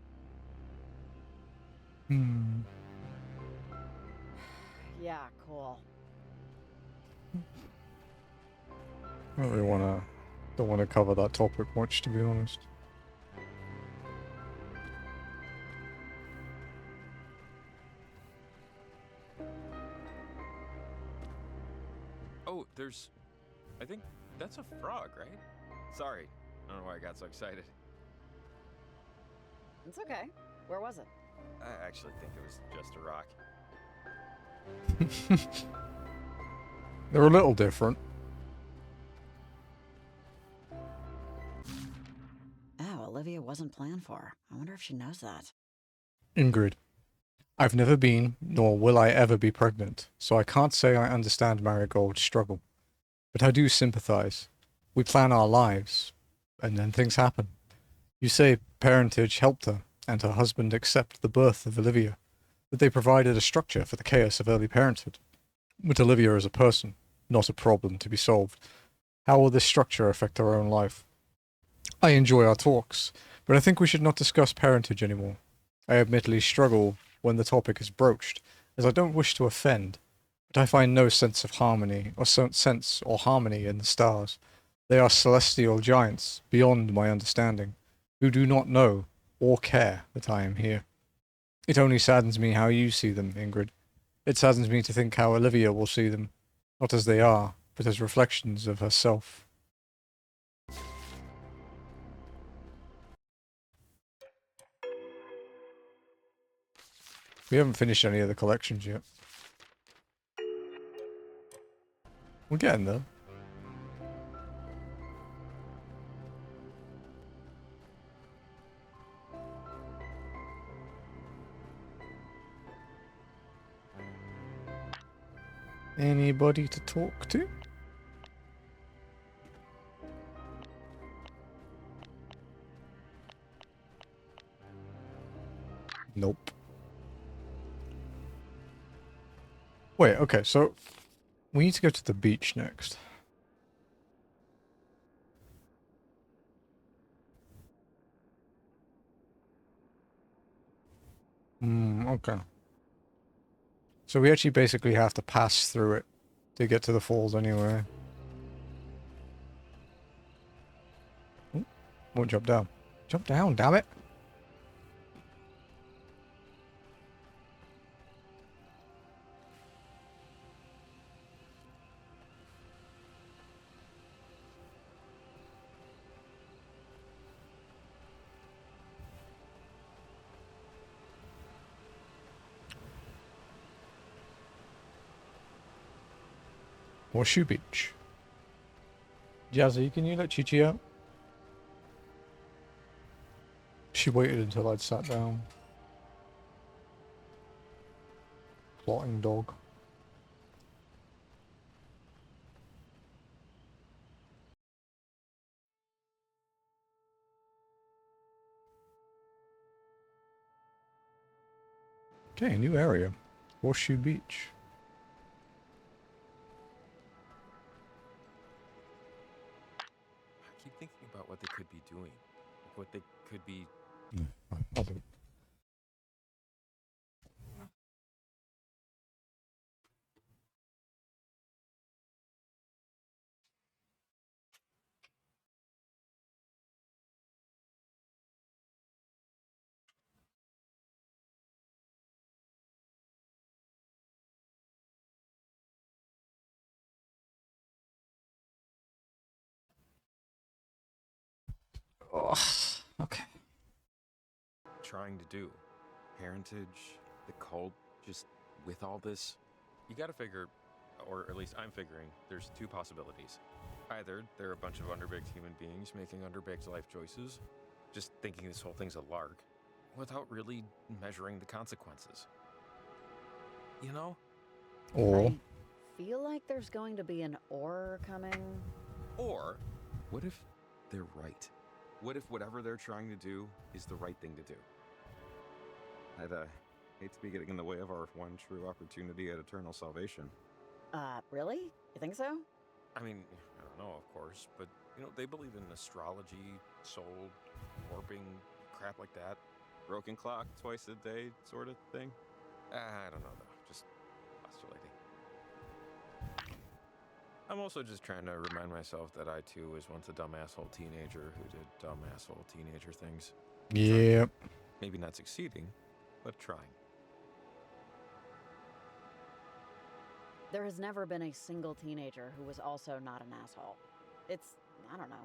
Yeah, cool. I don't really don't wanna cover that topic much, to be honest. Oh, there's... I think that's a frog, right? Sorry, I don't know why I got so excited. It's okay. Where was it? I actually think it was just a rock. They're a little different. Oh, Olivia wasn't planned for. I wonder if she knows that. Ingrid, I've never been, nor will I ever be pregnant, so I can't say I understand Marigold's struggle. But I do sympathize. We plan our lives, and then things happen. You say parentage helped her, and her husband accept the birth of Olivia, that they provided a structure for the chaos of early parenthood. But Olivia is a person, not a problem to be solved. How will this structure affect her own life? I enjoy our talks, but I think we should not discuss parentage anymore. I admittedly struggle when the topic is broached, as I don't wish to offend, but I find no sense of harmony or sense or harmony in the stars. They are celestial giants beyond my understanding, who do not know or care that I am here. It only saddens me how you see them, Ingrid. It saddens me to think how Olivia will see them, not as they are, but as reflections of herself. We haven't finished any of the collections yet. We're getting there. Anybody to talk to? Nope. Wait, okay, so we need to go to the beach next. Okay. So we actually basically have to pass through it to get to the falls anyway. Ooh, won't jump down. Jump down, damn it! Horseshoe Beach. Jazzy, can you let Chi-Chi out? She waited until I'd sat down. Plotting dog. Okay, new area. Horseshoe Beach. what they could be. I'll do it. Oh, okay. Trying to do. Parentage, the cult, just with all this. You gotta figure, or at least I'm figuring, there's two possibilities. Either they're a bunch of underbaked human beings making underbaked life choices, just thinking this whole thing's a lark, without really measuring the consequences. You know? Or I feel like there's going to be an or coming. Or, what if they're right? What if whatever they're trying to do is the right thing to do? I'd hate to be getting in the way of our one true opportunity at eternal salvation. Really? You think so? I mean, I don't know, of course, but, you know, they believe in astrology, soul, warping, crap like that. Broken clock twice a day sort of thing. I don't know, though. Just postulating. I'm also just trying to remind myself that I, too, was once a dumb asshole teenager who did dumb asshole teenager things. yep. Maybe not succeeding, but trying. There has never been a single teenager who was also not an asshole. It's, I don't know.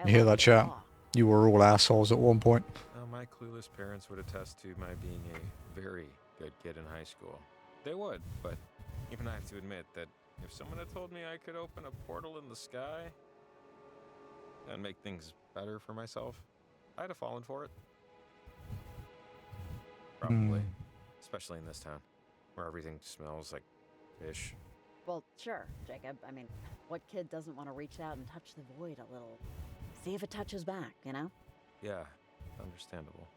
You hear that, biological chat? law. You were all assholes at one point. My clueless parents would attest to my being a very good kid in high school. They would, but even I have to admit that if someone had told me I could open a portal in the sky and make things better for myself, I'd have fallen for it. Probably. Especially in this town, where everything smells like fish. Well, sure, Jacob. I mean, what kid doesn't want to reach out and touch the void a little? See if it touches back, you know? Yeah, understandable.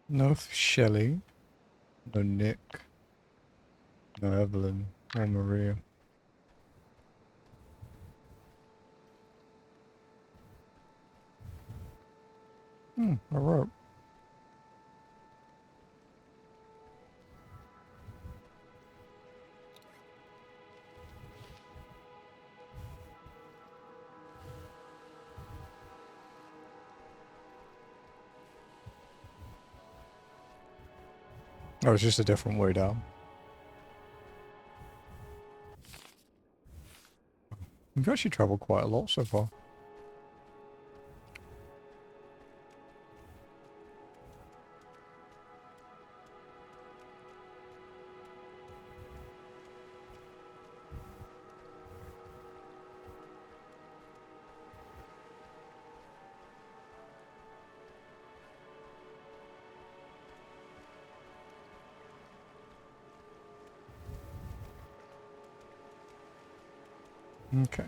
No Shelley. No Nick. No Evelyn. Or Maria. A rope. Oh, it's just a different way down. We've actually travelled quite a lot so far. Okay.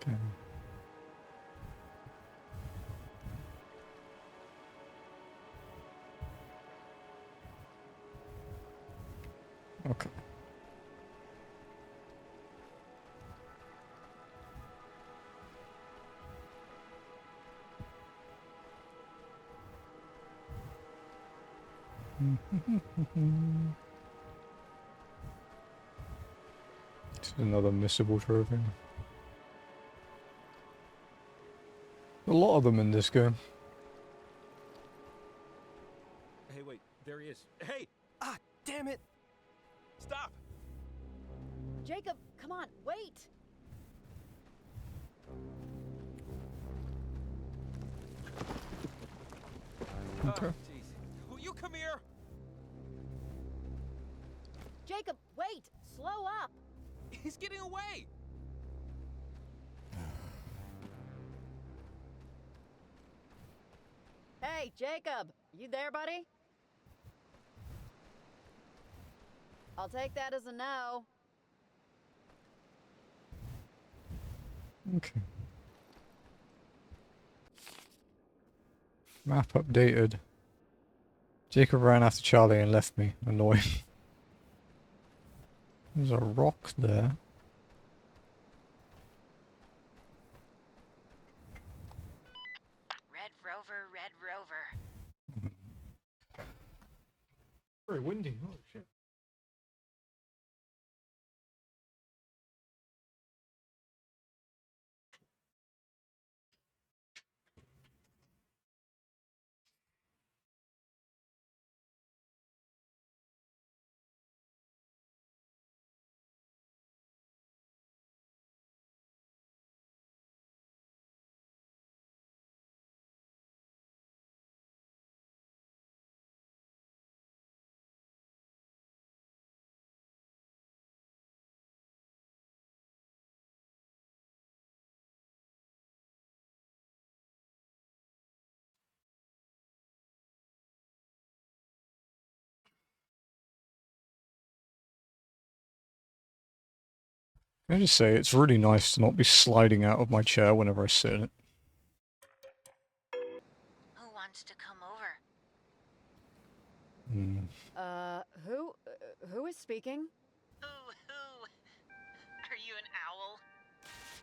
Okay. Okay. It's another missable trophy. A lot of them in this game. Hey, wait, there he is. Hey! Ah, damn it! Stop! Jacob, come on, wait! Okay. Jeez. Will you come here? Jacob, wait! Slow up! He's getting away! Hey, Jacob! You there, buddy? I'll take that as a no. Okay. Map updated. Jacob ran after Charlie and left me. Annoying. There's a rock there. Red Rover, Red Rover. Very windy. Oh shit. Can I just say, it's really nice to not be sliding out of my chair whenever I sit in it. Who wants to come over? Hmm. Who is speaking? Who? Are you an owl?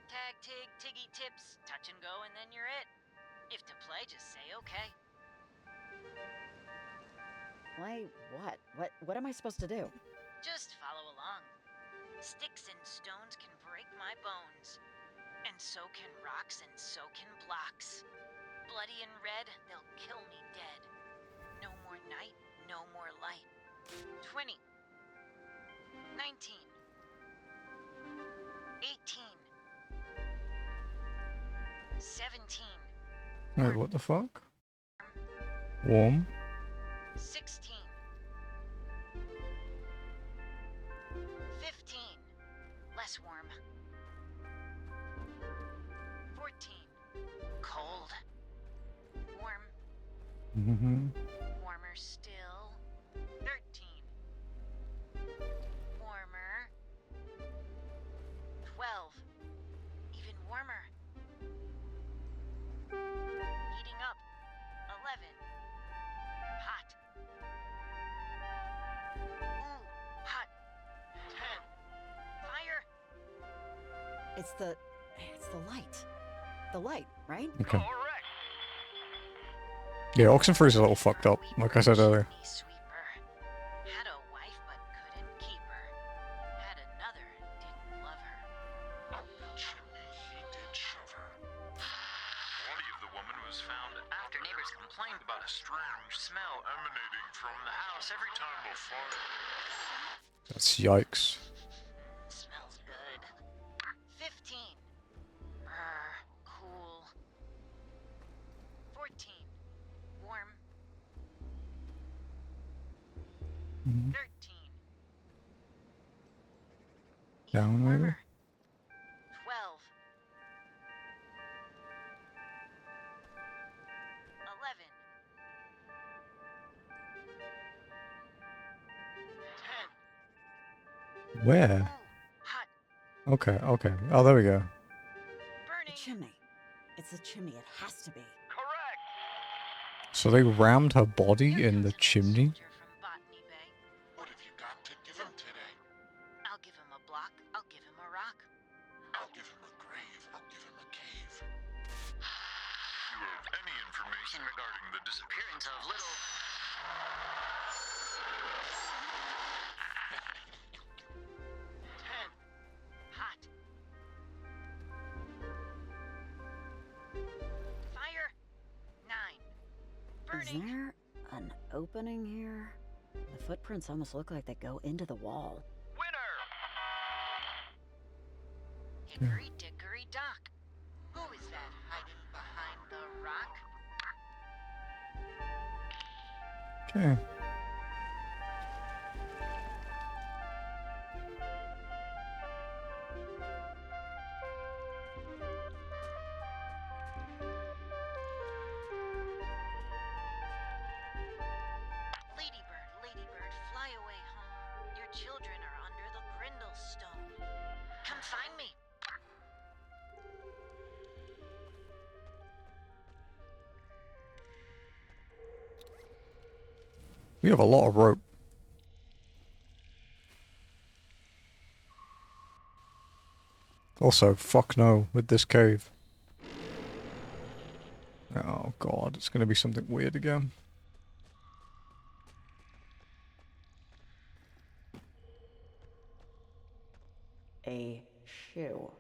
Tag, tig, tiggy, tips, touch and go, and then you're it. If to play, just say okay. Play what? What am I supposed to do? Just follow along. Sticks and stones can break my bones. And so can rocks and so can blocks. Bloody and red, they'll kill me dead. No more night, no more light. 20. 19. 18. 17. Wait, what the fuck? Warm? 16. 15. Less warm. 14. Cold. Warm. Mm-hmm. Warmer still. 13. Warmer. 12. Even warmer. Heating up. 11. Hot. Ooh, hot. 10. Fire. It's the light. The light, right? Okay. Yeah, Oxenfree is a little fucked up, like I said earlier. Had a wife but couldn't keep her. Had another, didn't love her. Up the chimney, he did shove her. Body of the woman was found after neighbors complained about a strange smell emanating from the house every time a fire. That's yikes. Smells good. 15. Brr, cool. 14. Warm. 13. Down maybe? 12. 11. 10. Where? Okay, okay. Oh, there we go. The chimney. It's the chimney. It has to be. So they rammed her body in the chimney? What have you got to give him today? I'll give him a block. I'll give him a rock. I'll give him a grave. I'll give him a cave. If you have any information regarding the disappearance of little... 10. Hot. Fire. 9. Is there an opening here? The footprints almost look like they go into the wall. Hickory dickory dock. Who is that hiding behind the rock? Okay. Ladybird, ladybird, fly away home. Your children are under the brindle stone. Come find me. We have a lot of rope. Also, fuck no with this cave. Oh god, it's gonna be something weird again. A shoe.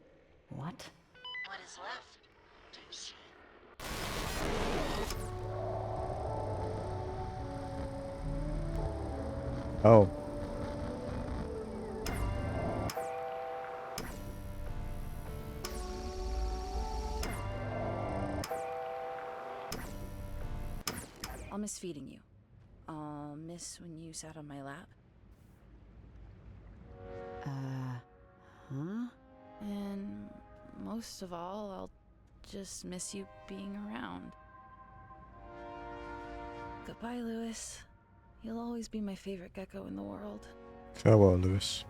What? What is left? Oh. I'll miss feeding you. I'll miss when you sat on my lap. Huh? And most of all, I'll just miss you being around. Goodbye, Lewis. You'll always be my favorite gecko in the world. Farewell, Lewis.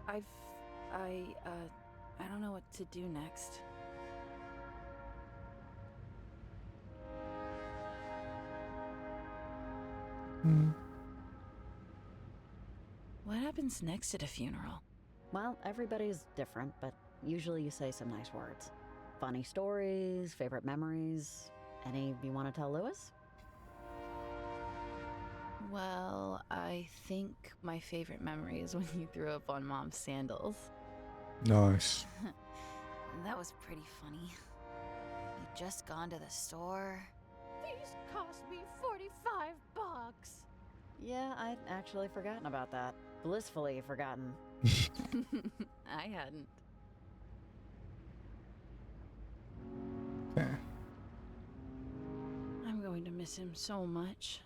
I don't know what to do next. What happens next at a funeral? Well, everybody's different, but usually you say some nice words. Funny stories, favorite memories. Any you want to tell Lewis? Well, I think my favorite memory is when you threw up on Mom's sandals. Nice. That was pretty funny. You'd just gone to the store. These cost me $45. Yeah, I'd actually forgotten about that. Blissfully forgotten. I hadn't. Okay. I'm going to miss him so much.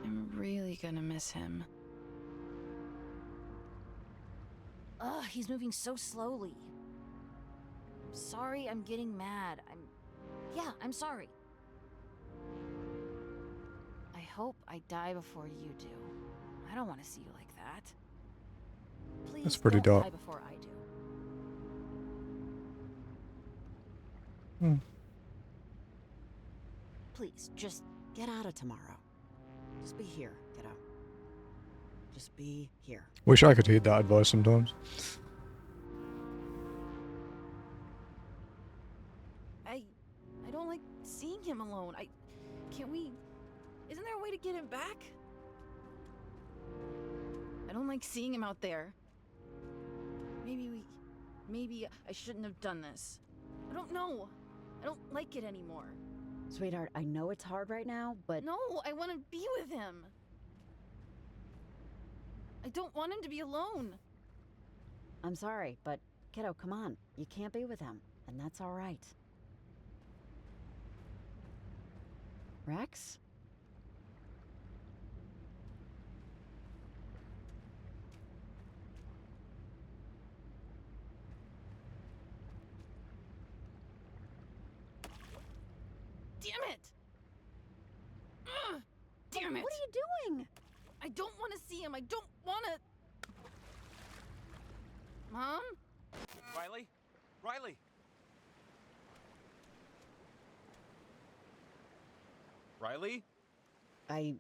I'm really gonna miss him. Ugh, he's moving so slowly. I'm sorry I'm getting mad. I'm sorry. I hope I die before you do. I don't want to see you like that. Please That's pretty don't dark. die before I do. Please, just get out of tomorrow. Just be here, kiddo. Just be here. Wish I could heed that advice sometimes. I don't like seeing him alone. Can't we... Isn't there a way to get him back? I don't like seeing him out there. Maybe I shouldn't have done this. I don't know. I don't like it anymore. Sweetheart, I know it's hard right now, but... No, I want to be with him. I don't want him to be alone. I'm sorry, but kiddo, come on. You can't be with him, and that's all right. Rex? Damn it! Ugh, damn it! What are you doing? I don't want to see him. I don't want to... Mom? Riley? Riley! Riley? I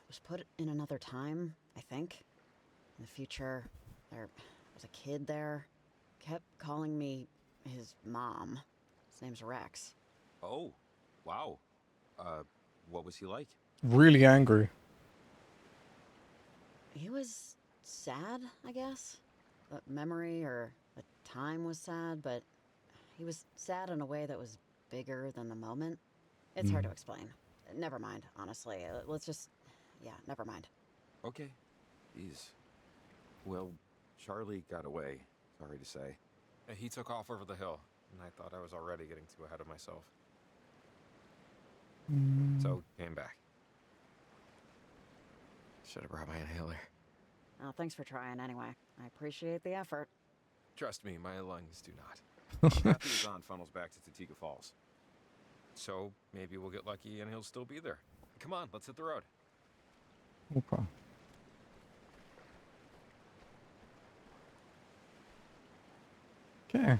was put in another time, I think. In the future, there was a kid there. Kept calling me his mom. His name's Rex. Oh, wow. What was he like? Really angry. He was sad, I guess. The memory or the time was sad, but he was sad in a way that was bigger than the moment. It's hard to explain. Never mind, honestly. Let's just... Yeah, never mind. Okay. Jeez. Well, Charlie got away, sorry to say. He took off over the hill, and I thought I was already getting too ahead of myself. So, came back. Should have brought my inhaler. Oh, thanks for trying anyway. I appreciate the effort. Trust me, my lungs do not. Matthew's on funnels back to Topeka Falls. So, maybe we'll get lucky and he'll still be there. Come on, let's hit the road. Okay. Okay.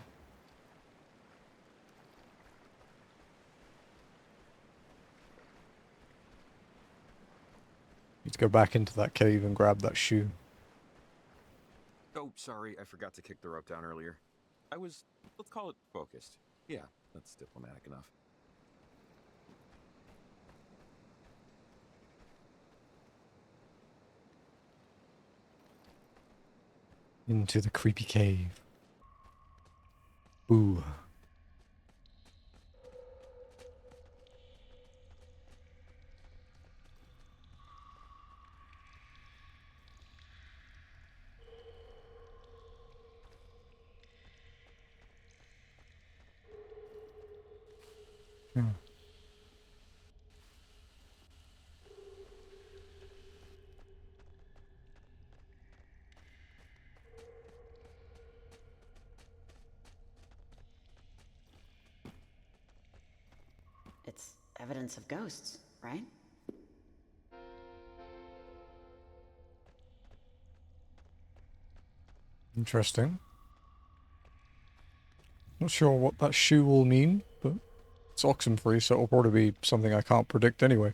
Need to go back into that cave and grab that shoe. Oh, sorry, I forgot to kick the rope down earlier. I was, let's call it focused. Yeah, that's diplomatic enough. Into the creepy cave. Ooh. Hmm. It's evidence of ghosts, right? Interesting. Not sure what that shoe will mean, but it's Oxenfree, so it'll probably be something I can't predict anyway.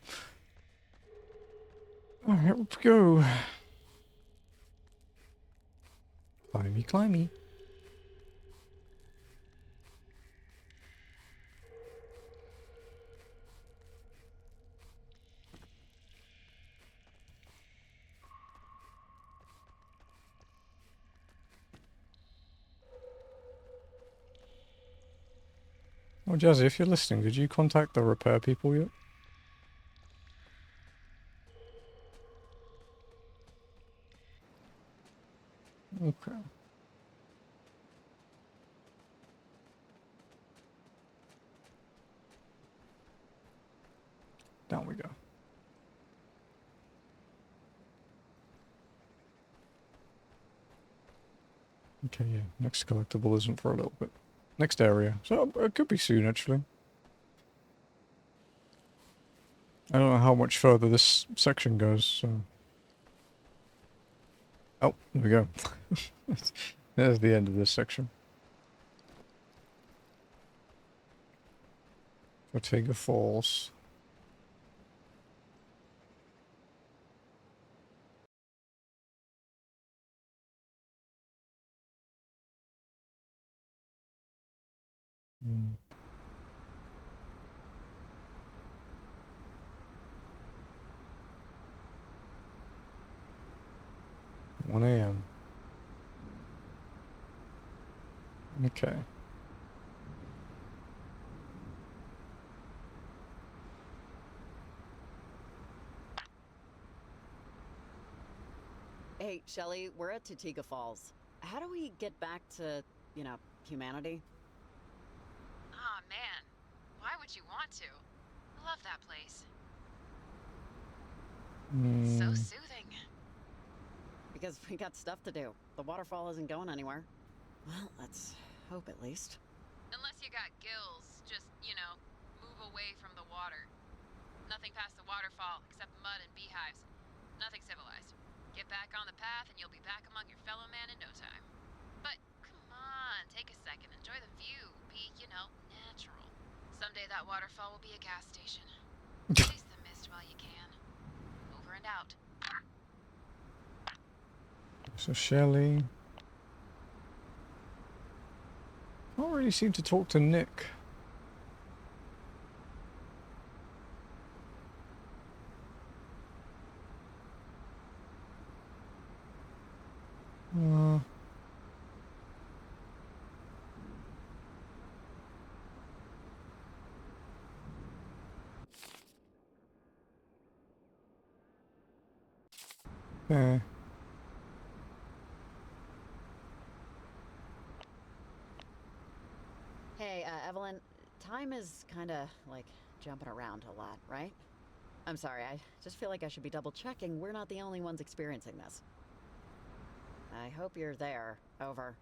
Alright, here we go. Climby, climby. Oh, Jazzy, if you're listening, did you contact the repair people yet? Okay. Down we go. Okay, yeah. Next collectible isn't for a little bit. Next area. So, it could be soon, actually. I don't know how much further this section goes, so... Oh, there we go. There's the end of this section. Ortega Falls. Hmm. 1 a.m. Okay. Hey, Shelly, we're at Tutiga Falls. How do we get back to, you know, humanity? Aw, man. Why would you want to? I love that place. So soothing. Because we got stuff to do. The waterfall isn't going anywhere. Well, let's hope at least. Unless you got gills, just, you know, move away from the water. Nothing past the waterfall except mud and beehives. Nothing civilized. Get back on the path and you'll be back among your fellow man in no time. But come on, take a second, enjoy the view. Be, you know, natural. Someday that waterfall will be a gas station. Chase the mist while you can. Over and out. So Shelly... Can't really seem to talk to Nick. Yeah. Hey, Evelyn, time is kinda, like, jumping around a lot, right? I'm sorry, I just feel like I should be double-checking we're not the only ones experiencing this. I hope you're there. Over.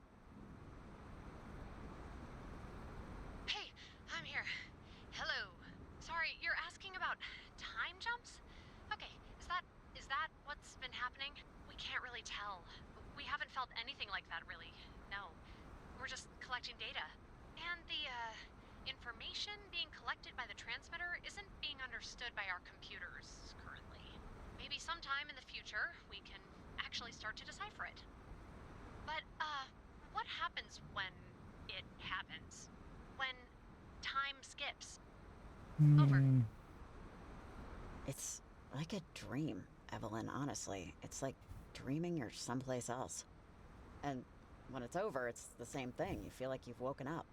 Hey, I'm here. Hello. Sorry, you're asking about time jumps? Okay, is that what's been happening? We can't really tell. We haven't felt anything like that, really. No. We're just collecting data. And the, information being collected by the transmitter isn't being understood by our computers currently. maybe sometime in the future we can actually start to decipher it. But, what happens when it happens? When time skips? Over. It's like a dream, Evelyn, honestly. It's like dreaming you're someplace else. And when it's over, it's the same thing. You feel like you've woken up.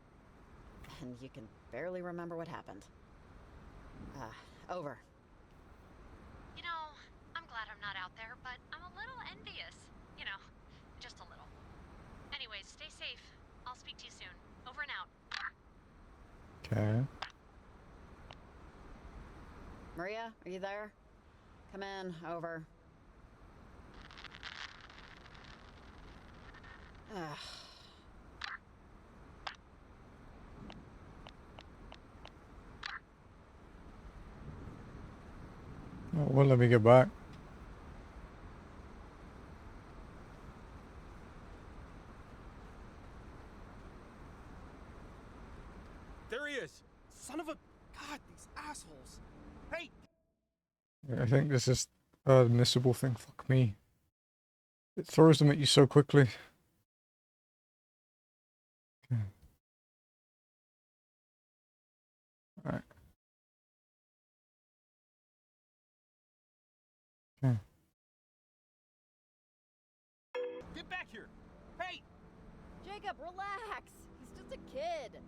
And you can barely remember what happened. Over. You know, I'm glad I'm not out there, but I'm a little envious. You know, just a little. Anyways, stay safe. I'll speak to you soon. Over and out. Okay. Maria, are you there? Come in, over. Ugh. Oh, well, let me get back. There he is! Son of a... God, these assholes! Hey! I think this is the missable thing. Fuck me. It throws them at you so quickly. Okay. Alright. Okay. Get back here! Hey! Jacob, relax! He's just a kid.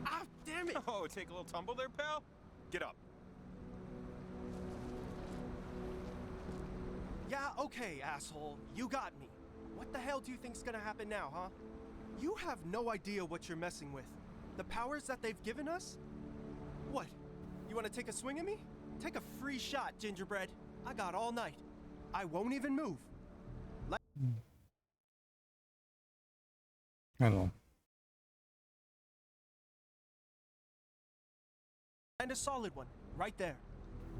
Ah, damn it! Oh, take a little tumble there, pal? Get up. Yeah, okay, asshole. You got me. What the hell do you think's gonna happen now, huh? You have no idea what you're messing with. The powers that they've given us? What? You wanna take a swing at me? Take a free shot, Gingerbread. I got all night. I won't even move. Hang on. And a solid one, right there.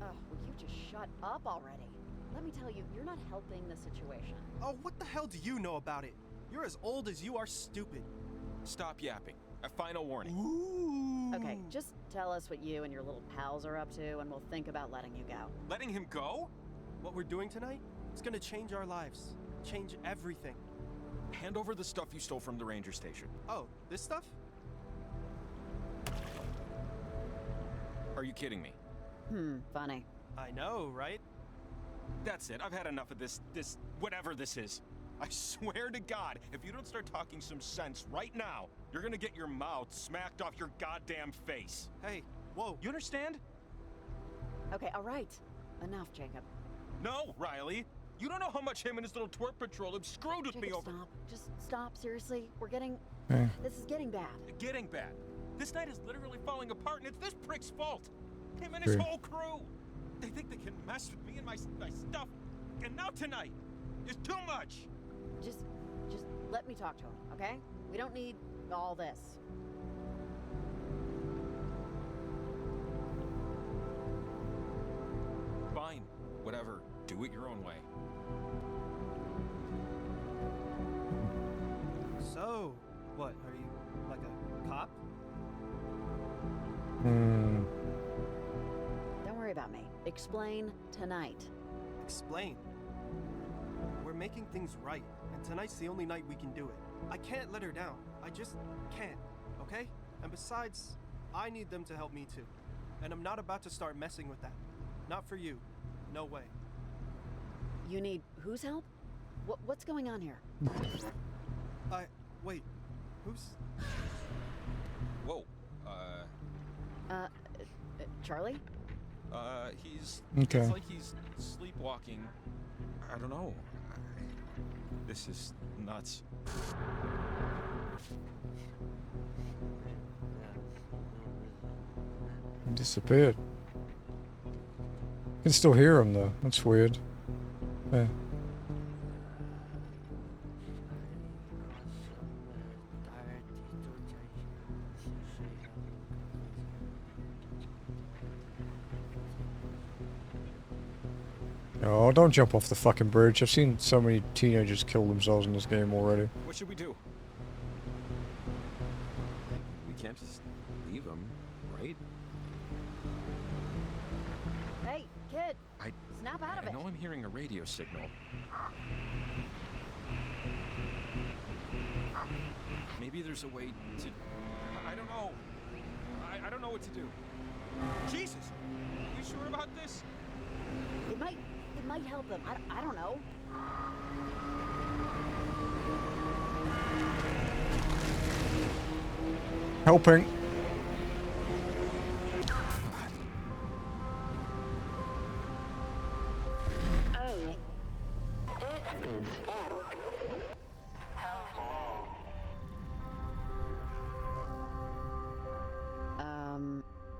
Will you just shut up already? Let me tell you, you're not helping the situation. Oh, what the hell do you know about it? You're as old as you are stupid. Stop yapping. A final warning. Ooh. Okay, just tell us what you and your little pals are up to, and we'll think about letting you go. Letting him go? What we're doing tonight is gonna change our lives. Change everything. Hand over the stuff you stole from the ranger station. Oh, this stuff? Are you kidding me? Funny. I know, right? That's it. I've had enough of this whatever this is. I swear to God, if you don't start talking some sense right now, you're gonna get your mouth smacked off your goddamn face. Hey, whoa. You understand? Okay, all right. Enough, Jacob. No, Riley. You don't know how much him and his little twerp patrol have screwed with Jacob, me over. stop. Just stop, seriously. We're getting... Okay. This is getting bad. Getting bad. This night is literally falling apart, and it's this prick's fault. Him and his whole crew. They think they can mess with me and my stuff. And now tonight is too much. Just let me talk to him, okay? We don't need all this. Fine. Whatever. Do it your own way. So, what, are you like a cop? Hmm. Don't worry about me. Explain tonight. Explain. We're making things right, and tonight's the only night we can do it. I can't let her down. I just can't, okay? And besides, I need them to help me too. And I'm not about to start messing with that. Not for you. No way. You need whose help? What's going on here? Wait. Who's... Whoa. Charlie? He's... Okay. It's like he's sleepwalking. I don't know. This is nuts. He disappeared. You can still hear him though. That's weird. Yeah. Oh, don't jump off the fucking bridge. I've seen so many teenagers kill themselves in this game already. What should we do? We can't just leave him, right? Hey, Kid, I snap out of I it. know I'm hearing a radio signal. Maybe there's a way to... I don't know. I don't know what to do. Jesus! Are you sure about this? It might help them. I don't know. Helping.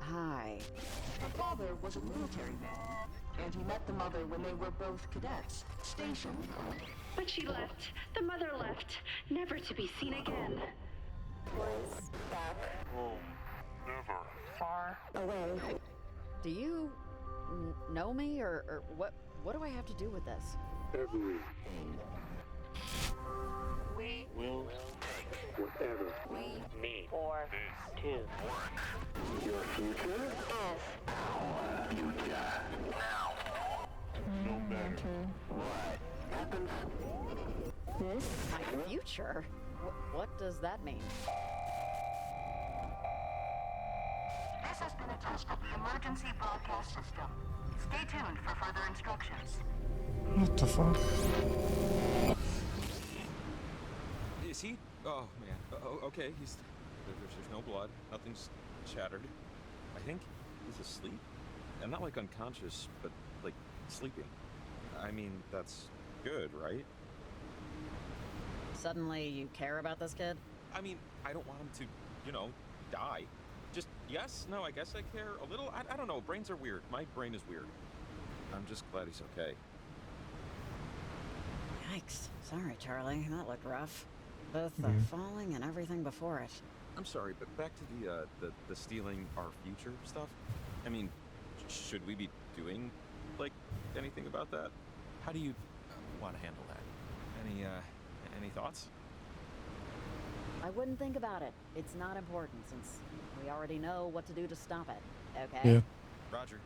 Hi. The father was a military man, and he met the mother when they were both cadets, stationed. But she left. The mother left, never to be seen again. Once back home, never. far away. Do you know me, or what do I have to do with this? Everything. We Will take whatever we need for this to work. Your future is our future. Now. No matter what happens. this. My future? What does that mean? This has been a test of the emergency broadcast system. Stay tuned for further instructions. What the fuck? Is he? Oh, man. Okay, he's... There's no blood. Nothing's shattered. I think he's asleep. And not like unconscious, but like sleeping. I mean, that's good, right? Suddenly you care about this kid? I mean, I don't want him to, die. Just, yes, no, I guess I care a little. I don't know, brains are weird. My brain is weird. I'm just glad he's okay. Yikes. Sorry, Charlie. That looked rough. Both the falling and everything before it. I'm sorry, but back to the stealing our future stuff. I mean, should we be doing, like, anything about that? How do you want to handle that? Any thoughts? I wouldn't think about it. It's not important since we already know what to do to stop it. Okay? Yeah. Roger.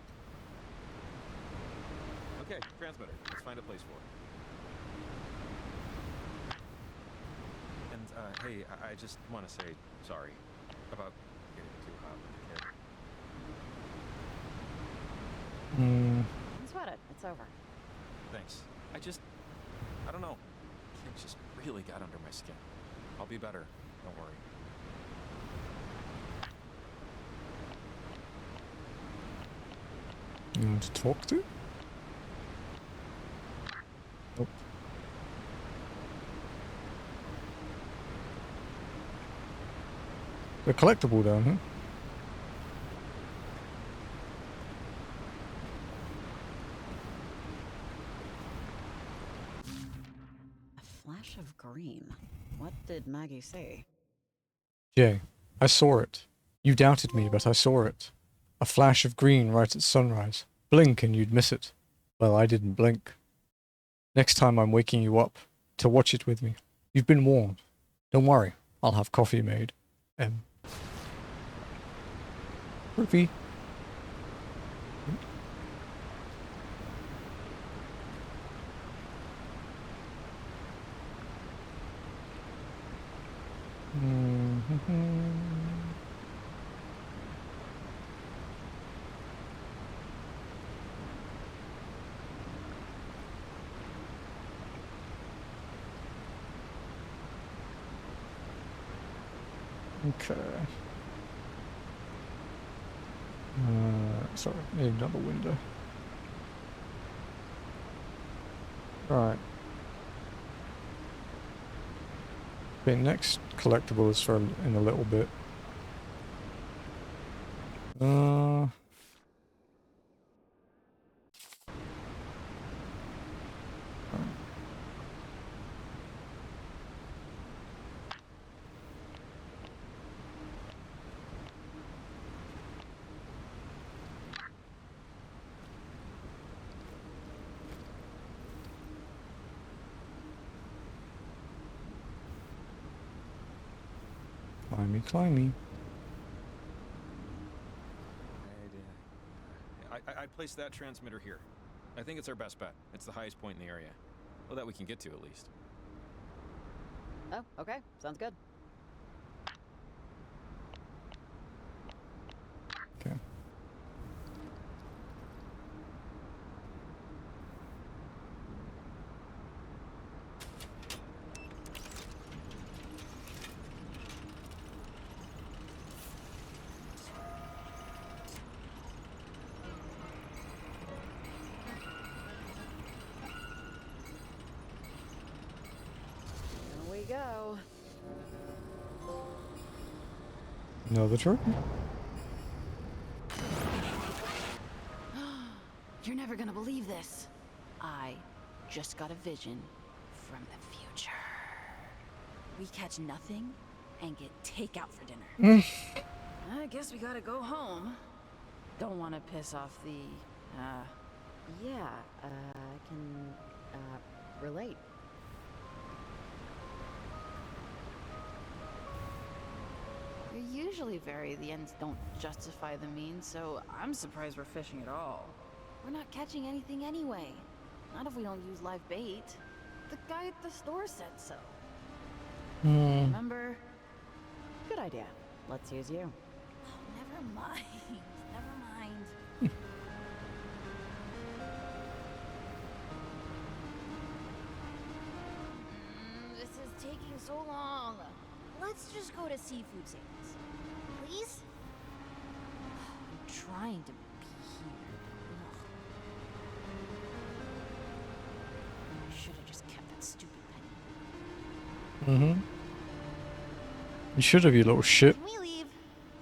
Okay, transmitter. Let's find a place for it. And, hey, I just want to say sorry about getting too hot with the kid. Don't sweat it. It's over. Thanks. I don't know. Kid just really got under my skin. I'll be better. Don't worry. You want to talk to? Nope. The collectible down here. A flash of green. What did Maggie say? Jay, I saw it. You doubted me, but I saw it. A flash of green right at sunrise. Blink and you'd miss it. Well, I didn't blink. Next time I'm waking you up to watch it with me. You've been warned. Don't worry, I'll have coffee made. Ruby. Okay. Sorry, need another window. Right. Okay, next collectible is for in a little bit. I Place that transmitter here. I think it's our best bet. It's the highest point in the area. Well, that we can get to at least. Oh, okay. Sounds good. Okay. Here we go. Another trophy. You're never gonna believe this. I just got a vision from the future. We catch nothing and get takeout for dinner. I guess we gotta go home. Don't want to piss off the, Yeah, I can, relate. You're usually the ends don't justify the means, so I'm surprised we're fishing at all. We're not catching anything anyway. Not if we don't use live bait. The guy at the store said so. Remember? Good idea. Let's use you. Oh, never mind. Never mind. This is taking so long. Let's just go to seafood sales. Please? I'm trying to be here. Ugh. I should have just kept that stupid penny. Mm-hmm. You should have, you little shit. Can we leave?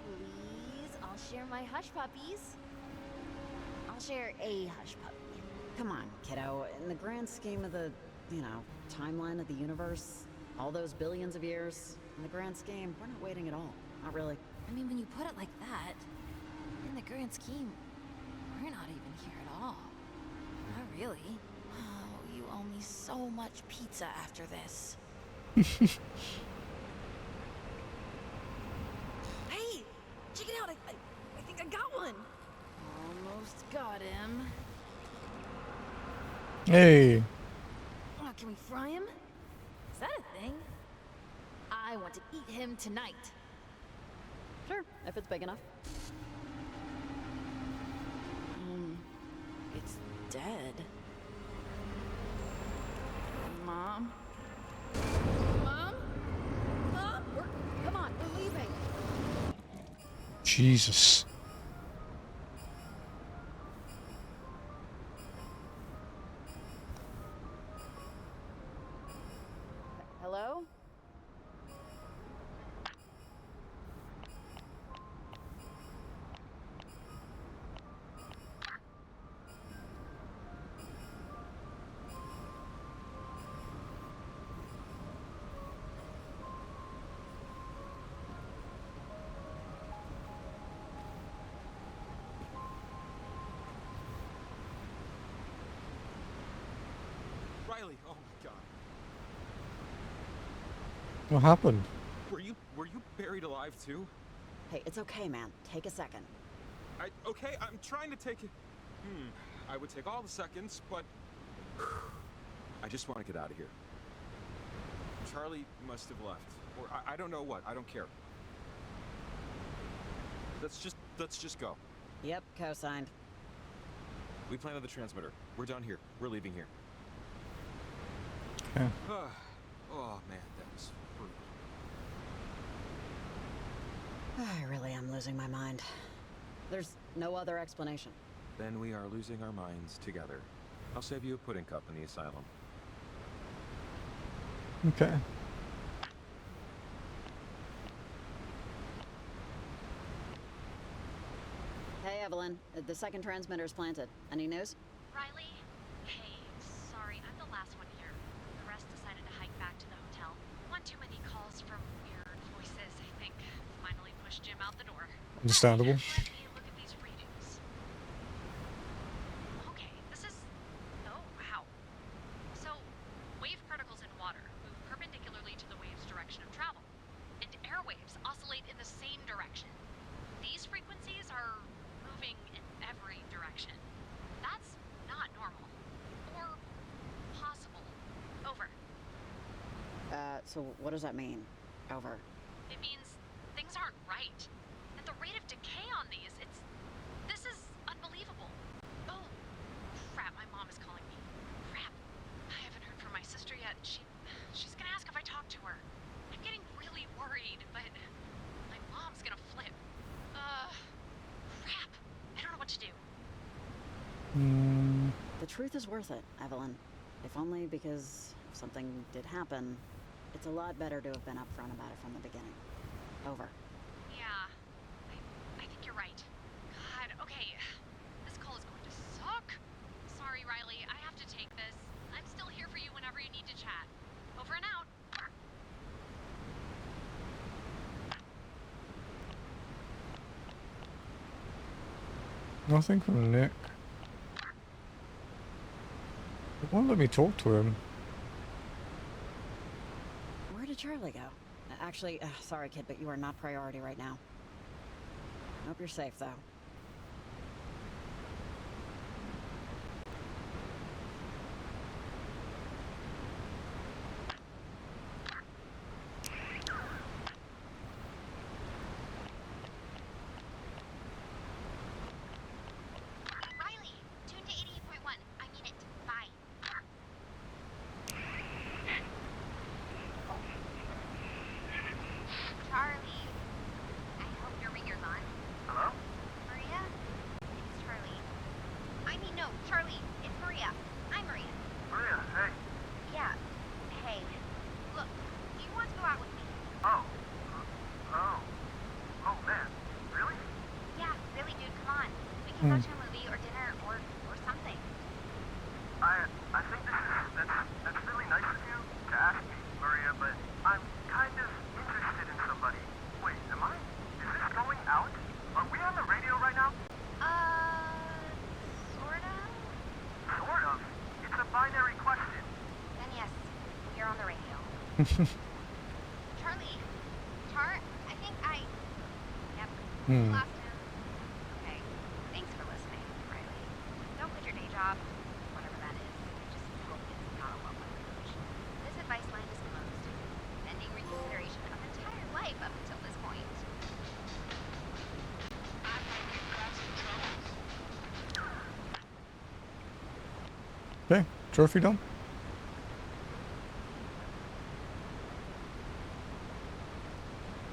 Please? I'll share my hush puppies. I'll share a hush puppy. Come on, kiddo. In the grand scheme of the, timeline of the universe, all those billions of years, in the grand scheme, we're not waiting at all. Not really. I mean, when you put it like that, in the grand scheme, we're not even here at all. Not really. Oh, you owe me so much pizza after this. Hey! Check it out! I think I got one! Almost got him. Hey. Oh, can we fry him? Is that a thing? I want to eat him tonight. Sure, if it's big enough. It's dead. Mom? Mom? Mom? Come on, we're leaving. Jesus. Hello? Riley, oh my god. What happened? Were you buried alive too? Hey, it's okay, man. Take a second. Okay, I'm trying to take it. I would take all the seconds, but I just want to get out of here. Charlie must have left, or I don't know what. I don't care. Let's just go. Yep, co-signed. We planted the transmitter. We're done here. We're leaving here. Okay. Oh man, that was brutal. I really am losing my mind. There's no other explanation. Then we are losing our minds together. I'll save you a pudding cup in the asylum. Okay. Hey, Evelyn. The second transmitter's planted. Any news? Riley? Hey, sorry, I'm the last one here. The rest decided to hike back to the hotel. One too many calls from weird voices, I think. Finally pushed Jim out the door. Understandable. Let me look at these readings. Okay, this is... Oh, wow. So, wave particles in water move perpendicularly to the wave's direction of travel. And airwaves oscillate in the same direction. These frequencies are moving in every direction. So what does that mean? Over. It means things aren't right. And the rate of decay on these, this is unbelievable. Oh, crap, my mom is calling me. Crap. I haven't heard from my sister yet. She's gonna ask if I talk to her. I'm getting really worried, but my mom's gonna flip. Crap. I don't know what to do. The truth is worth it, Evelyn. If only because if something did happen, it's a lot better to have been upfront about it from the beginning. Over. Yeah, I think you're right. God, okay. This call is going to suck. Sorry, Riley, I have to take this. I'm still here for you whenever you need to chat. Over and out. Nothing from Nick. It won't let me talk to him. Where did Charlie go? Actually, sorry kid, but you are not priority right now. Hope you're safe, though. Riley, tune to 88.1. I mean it. Bye. Charlie, I hope your ringer's on. Hello? Maria? It's Charlie. I mean, no, Charlie, it's Maria. I'm Maria. Maria, hey. Yeah. Hey. Look, do you want to go out with me? Oh. Oh, man. Really? Yeah, really, dude, come on. We can go to a movie or dinner or something. I think that's really nice of you to ask me, Maria, but I'm kind of interested in somebody. Wait, am I? Is this going out? Are we on the radio right now? Sort of? Sort of. It's a binary question. Then yes, you're on the radio. Charlie. I think Yep. Lost him. Okay. Thanks for listening, Riley. Don't quit your day job, whatever that is. I just hope it's not a love language. This advice line is closed. Pending reconsideration of entire life up until this point. Okay, trophy done.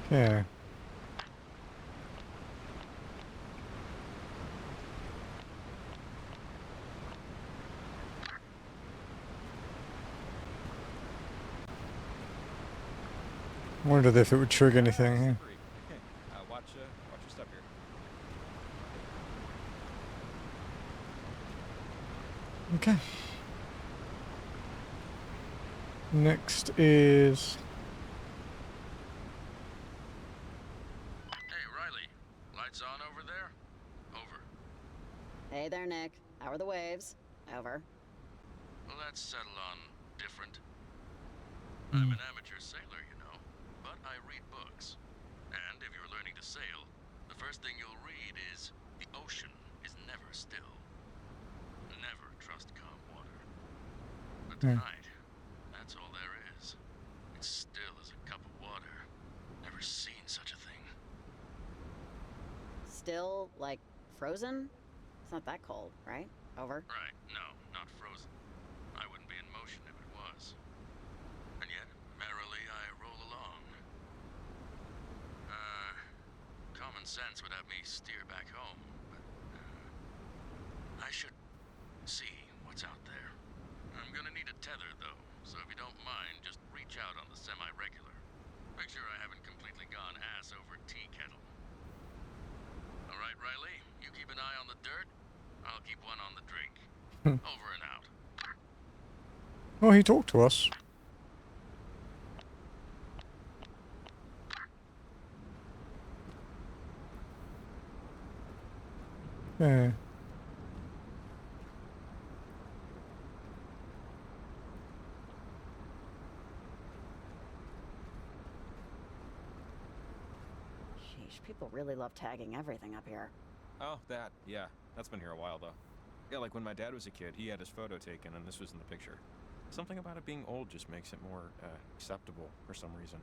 Okay. Wondered if it would trigger anything here. Okay, watch your step here. Okay. Next is Hey, Riley. Lights on over there? Over. Hey there, Nick. How are the waves? Over. Well, let's settle on different. I'm an amateur sailor, you know, but I read books. And if you're learning to sail, the first thing you'll read is the ocean is never still. Never trust calm water. But tonight, that's all there is. It's still as a cup of water. Never seen such a thing. Still, like, frozen? It's not that cold, right? Over. Right, no, not frozen. I wouldn't be in motion if it was. And yet, merrily I roll along. Common sense would have me steer back home, but I should see what's out there. I'm gonna need a tether, though, so if you don't mind, just reach out on the semi-regular. Make sure I haven't completely gone ass over tea kettle. All right, Riley, you keep an eye on the dirt. I'll keep one on the drink. Over and out. oh, he talked to us. Yeah. Sheesh, people really love tagging everything up here. Oh, that. Yeah, that's been here a while, though. Yeah, like when my dad was a kid, he had his photo taken, and this was in the picture. Something about it being old just makes it more acceptable for some reason.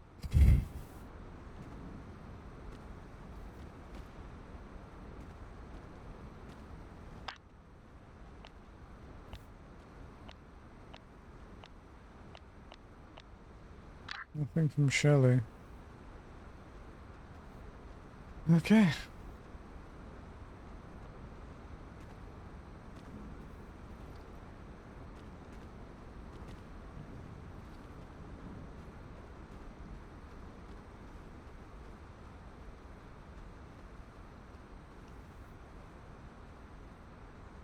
Nothing from Shelley. Okay.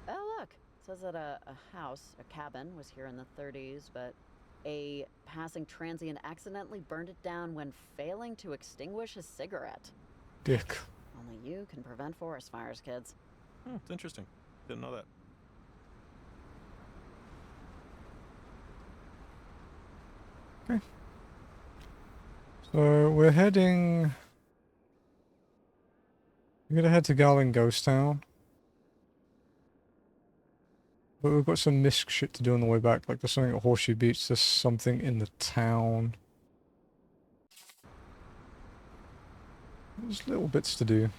Oh, look. It says that a house, a cabin, was here in the 30s, but a passing transient accidentally burned it down when failing to extinguish a cigarette. Dick. Only you can prevent forest fires, kids. Oh, it's interesting. Didn't know that. Okay. So we're heading. We're gonna head to Garland Ghost Town. But we've got some misc shit to do on the way back. Like there's something at Horseshoe Beach. There's something in the town. There's little bits to do.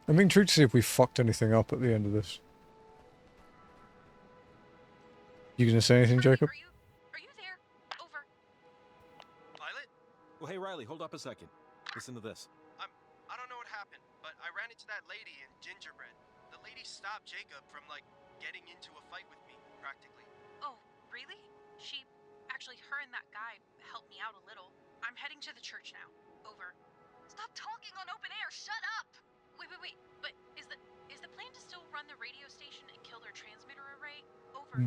I'm intrigued to see if we fucked anything up at the end of this. You gonna say anything, Jacob? Are you there? Over. Pilot? Well, hey, Riley, hold up a second. Listen to this. I don't know what happened, but I ran into that lady in Gingerbread. The lady stopped Jacob from, like, getting into a fight with me, practically. Oh, really? Actually, her and that guy helped me out a little. I'm heading to the church now. Over. Stop talking on open air. Shut up. Wait. But is the plan to still run the radio station and kill their transmitter array? Over.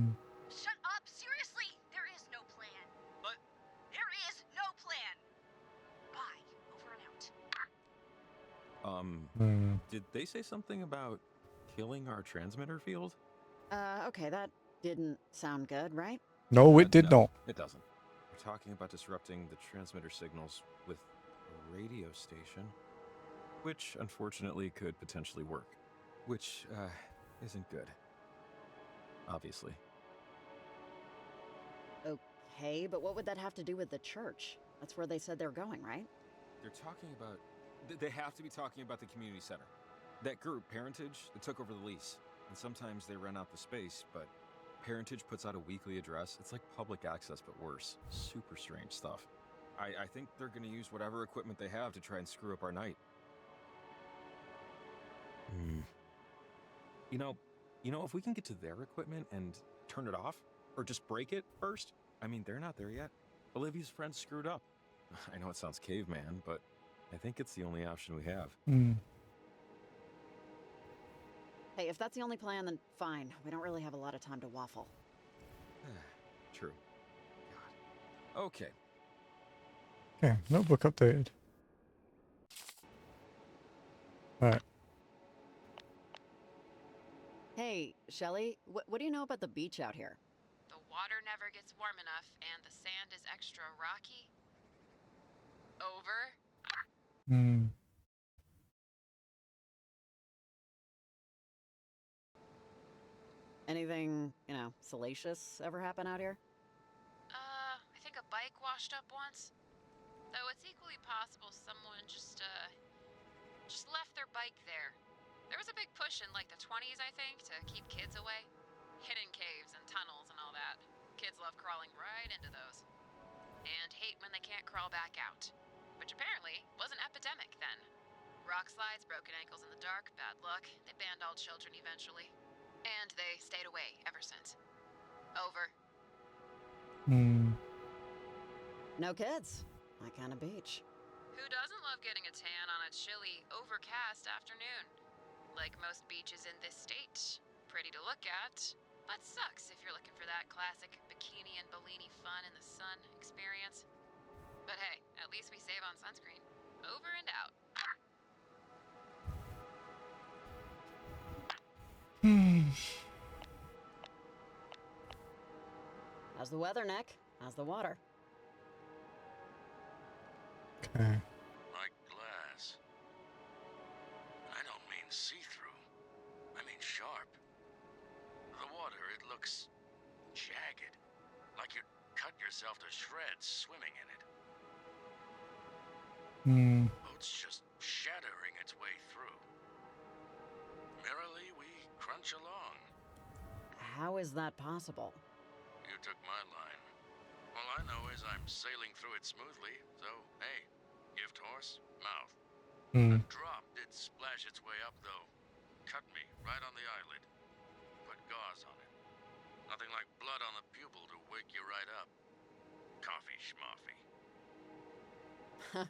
Shut up. Seriously. There is no plan. But there is no plan. Bye. Over and out. Did they say something about killing our transmitter field? Okay, that didn't sound good, right? No, it did not. It doesn't. We're talking about disrupting the transmitter signals with a radio station, which unfortunately could potentially work, which isn't good. Obviously. Okay, but what would that have to do with the church? That's where they said they're going, right? They're talking about... They have to be talking about the community center. That group, Parentage, they took over the lease. And sometimes they rent out the space, but Parentage puts out a weekly address. It's like public access, but worse. Super strange stuff. I think they're gonna use whatever equipment they have to try and screw up our night. You know, if we can get to their equipment and turn it off, or just break it first, I mean, they're not there yet. Olivia's friends screwed up. I know it sounds caveman, but I think it's the only option we have. Hey, if that's the only plan, then fine. We don't really have a lot of time to waffle. True. God. Okay. Okay, notebook updated. Alright. Hey, Shelley, what do you know about the beach out here? The water never gets warm enough, and the sand is extra rocky. Over. Anything, salacious ever happen out here? I think a bike washed up once. Though it's equally possible someone just left their bike there. There was a big push in like the 20s, I think, to keep kids away. Hidden caves and tunnels and all that. Kids love crawling right into those. And hate when they can't crawl back out. Which apparently was an epidemic then. Rock slides, broken ankles in the dark, bad luck. They banned all children eventually. And they stayed away ever since. Over. No kids. My kind of beach. Who doesn't love getting a tan on a chilly, overcast afternoon? Like most beaches in this state. Pretty to look at, but sucks if you're looking for that classic bikini and Bellini fun in the sun experience. But hey, at least we save on sunscreen. Over and out. How's the weather, Nick? How's the water? Okay. Like glass. I don't mean see-through. I mean sharp. The water, it looks jagged. Like you'd cut yourself to shreds swimming in it. Boat's just shattering its way through. Merrily, we crunch along. How is that possible? You took my line. All I know is I'm sailing through it smoothly, so, hey, gift horse, mouth. A drop did splash its way up, though. Cut me right on the eyelid. Put gauze on it. Nothing like blood on the pupil to wake you right up. Coffee schmoffy.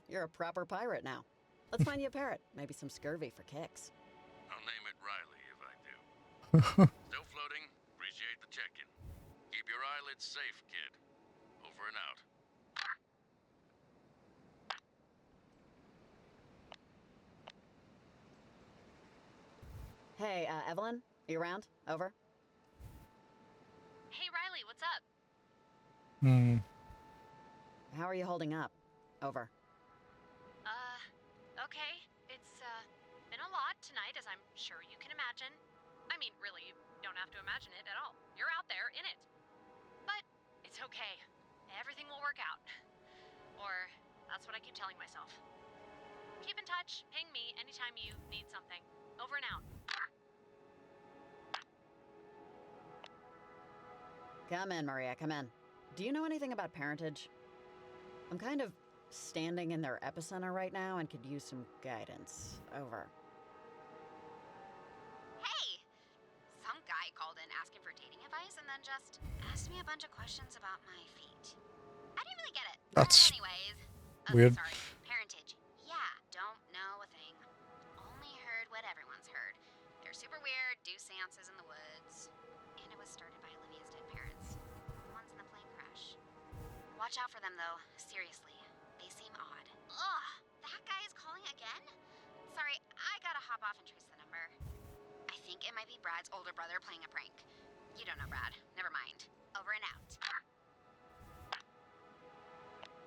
You're a proper pirate now. Let's find you a parrot. Maybe some scurvy for kicks. I'll name it Riley if I do. Still floating? Appreciate the check-in. Keep your eyelids safe, kid. Over and out. Hey, Evelyn? Are you around? Over. Hey, Riley, what's up? How are you holding up? Over. Okay. It's, been a lot tonight, as I'm sure you can imagine. I mean, really, you don't have to imagine it at all. You're out there, in it. But it's okay. Everything will work out. Or, that's what I keep telling myself. Keep in touch. Ping me anytime you need something. Over and out. Come in, Maria, come in. Do you know anything about parentage? I'm kind of standing in their epicenter right now and could use some guidance. Over. Hey! Some guy called in asking for dating advice and then just asked me a bunch of questions about my feet. I didn't really get it. That's Anyways. weird. Sorry. Parentage. Yeah, don't know a thing. Only heard what everyone's heard. They're super weird, do seances in the woods. And it was started by Olivia's dead parents. The ones in the plane crash. Watch out for them, though. Seriously. They seem odd. Ugh! That guy is calling again? Sorry, I gotta hop off and trace the number. I think it might be Brad's older brother playing a prank. You don't know Brad. Never mind. Over and out.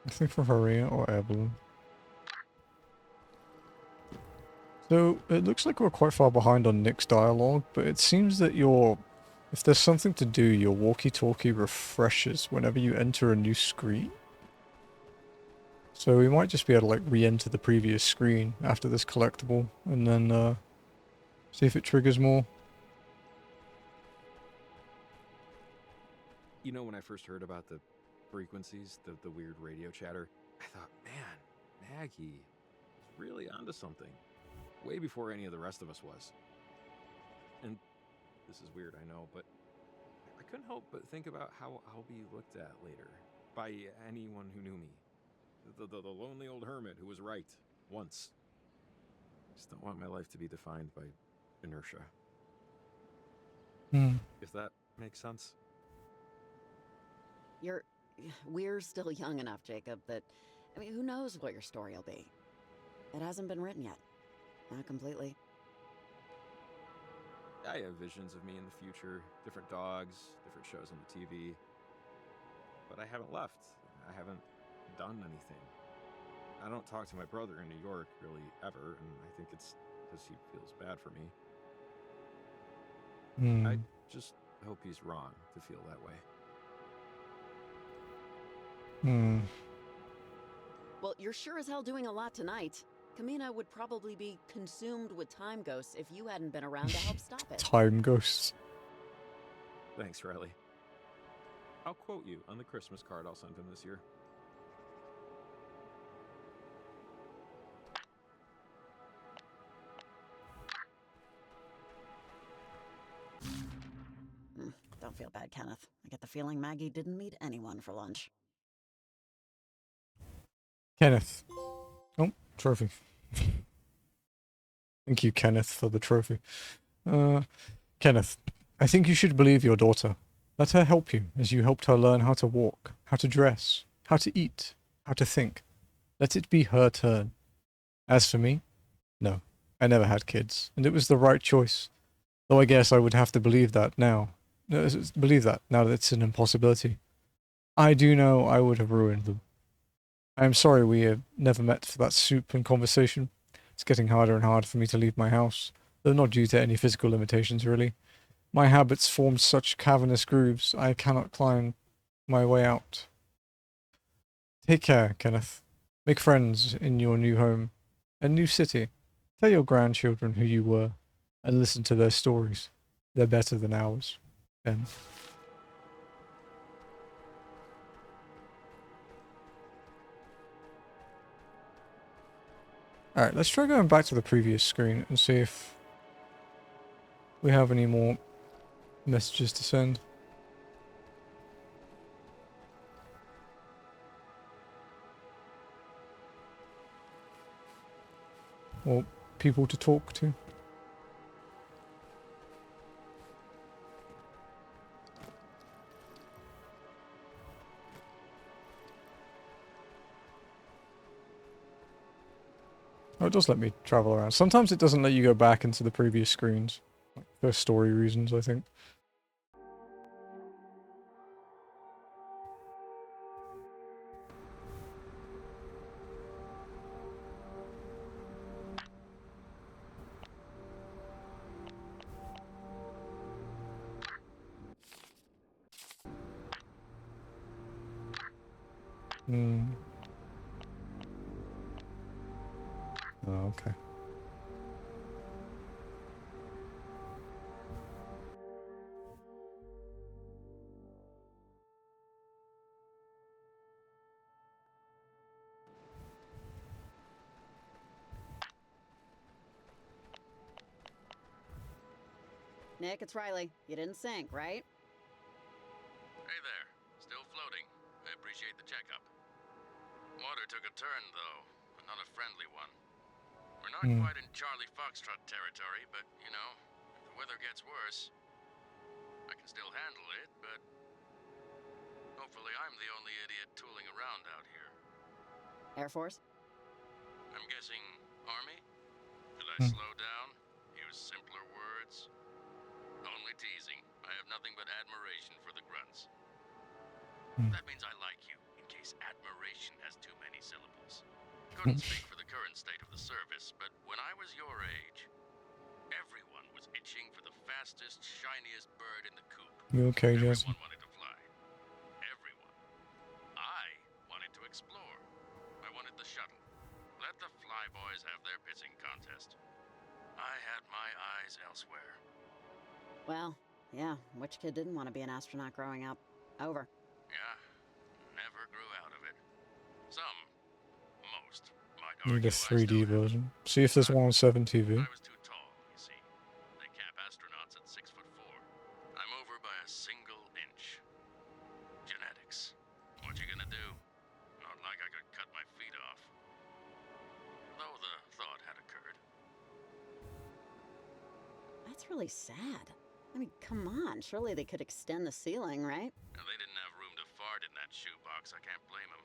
I think for Maria or Evelyn. So it looks like we're quite far behind on Nick's dialogue, but it seems that if there's something to do, your walkie-talkie refreshes whenever you enter a new screen. So we might just be able to like re-enter the previous screen after this collectible and then see if it triggers more. You know, when I first heard about the frequencies, the weird radio chatter, I thought, man, Maggie is really onto something. Way before any of the rest of us was. And this is weird, I know, but I couldn't help but think about how I'll be looked at later by anyone who knew me. The lonely old hermit who was right once. I just don't want my life to be defined by inertia. If that makes sense. We're still young enough, Jacob, that, I mean, who knows what your story will be? It hasn't been written yet. Not completely. I have visions of me in the future, different dogs, different shows on the TV. But I haven't left. I haven't done anything. I don't talk to my brother in New York really ever, and I think it's because he feels bad for me. I just hope he's wrong to feel that way. Well, you're sure as hell doing a lot tonight. Kamina would probably be consumed with time ghosts if you hadn't been around to help stop it. Time ghosts. Thanks, Riley. I'll quote you on the Christmas card I'll send him this year. Don't feel bad, Kenneth. I get the feeling Maggie didn't meet anyone for lunch. Kenneth. Oh, trophy. Thank you, Kenneth, for the trophy. Kenneth, I think you should believe your daughter. Let her help you as you helped her learn how to walk, how to dress, how to eat, how to think. Let it be her turn. As for me, no, I never had kids, and it was the right choice. Though I guess I would have to believe that now. Believe that now that it's an impossibility. I do know I would have ruined them. I am sorry we have never met for that soup and conversation. It's getting harder and harder for me to leave my house, though not due to any physical limitations, really. My habits formed such cavernous grooves, I cannot climb my way out. Take care, Kenneth. Make friends in your new home and new city. Tell your grandchildren who you were, and listen to their stories. They're better than ours. Ben. Alright, let's try going back to the previous screen and see if we have any more messages to send. Or people to talk to. Oh, it does let me travel around. Sometimes it doesn't let you go back into the previous screens. Like, for story reasons, I think. Hmm. Oh, okay. Nick, it's Riley. You didn't sink, right? Hey there. Still floating. I appreciate the checkup. Water took a turn, though, but not a friendly one. We're not quite in Charlie Foxtrot territory, but, you know, if the weather gets worse, I can still handle it, but hopefully I'm the only idiot tooling around out here. Air Force? I'm guessing Army? Should I slow down? Use simpler words? Only teasing. I have nothing but admiration for the grunts. That means I like you, in case admiration has too many syllables. Couldn't speak for the current state of the service, but when I was your age, everyone was itching for the fastest, shiniest bird in the coop. You okay, Jason? Everyone wanted to fly. Everyone. I wanted to explore. I wanted the shuttle. Let the flyboys have their pissing contest. I had my eyes elsewhere. Well, yeah, which kid didn't want to be an astronaut growing up? Over. Yeah, never grew out of it. Some, most, might Need argue a 3D version. See if there's one on 7 TV. I was too tall, you see. They cap astronauts at 6'4". I'm over by a single inch. Genetics. What you gonna do? Not like I could cut my feet off. Though the thought had occurred. That's really sad. I mean, come on. Surely they could extend the ceiling, right? And they didn't have room to fart in that shoebox. I can't blame them.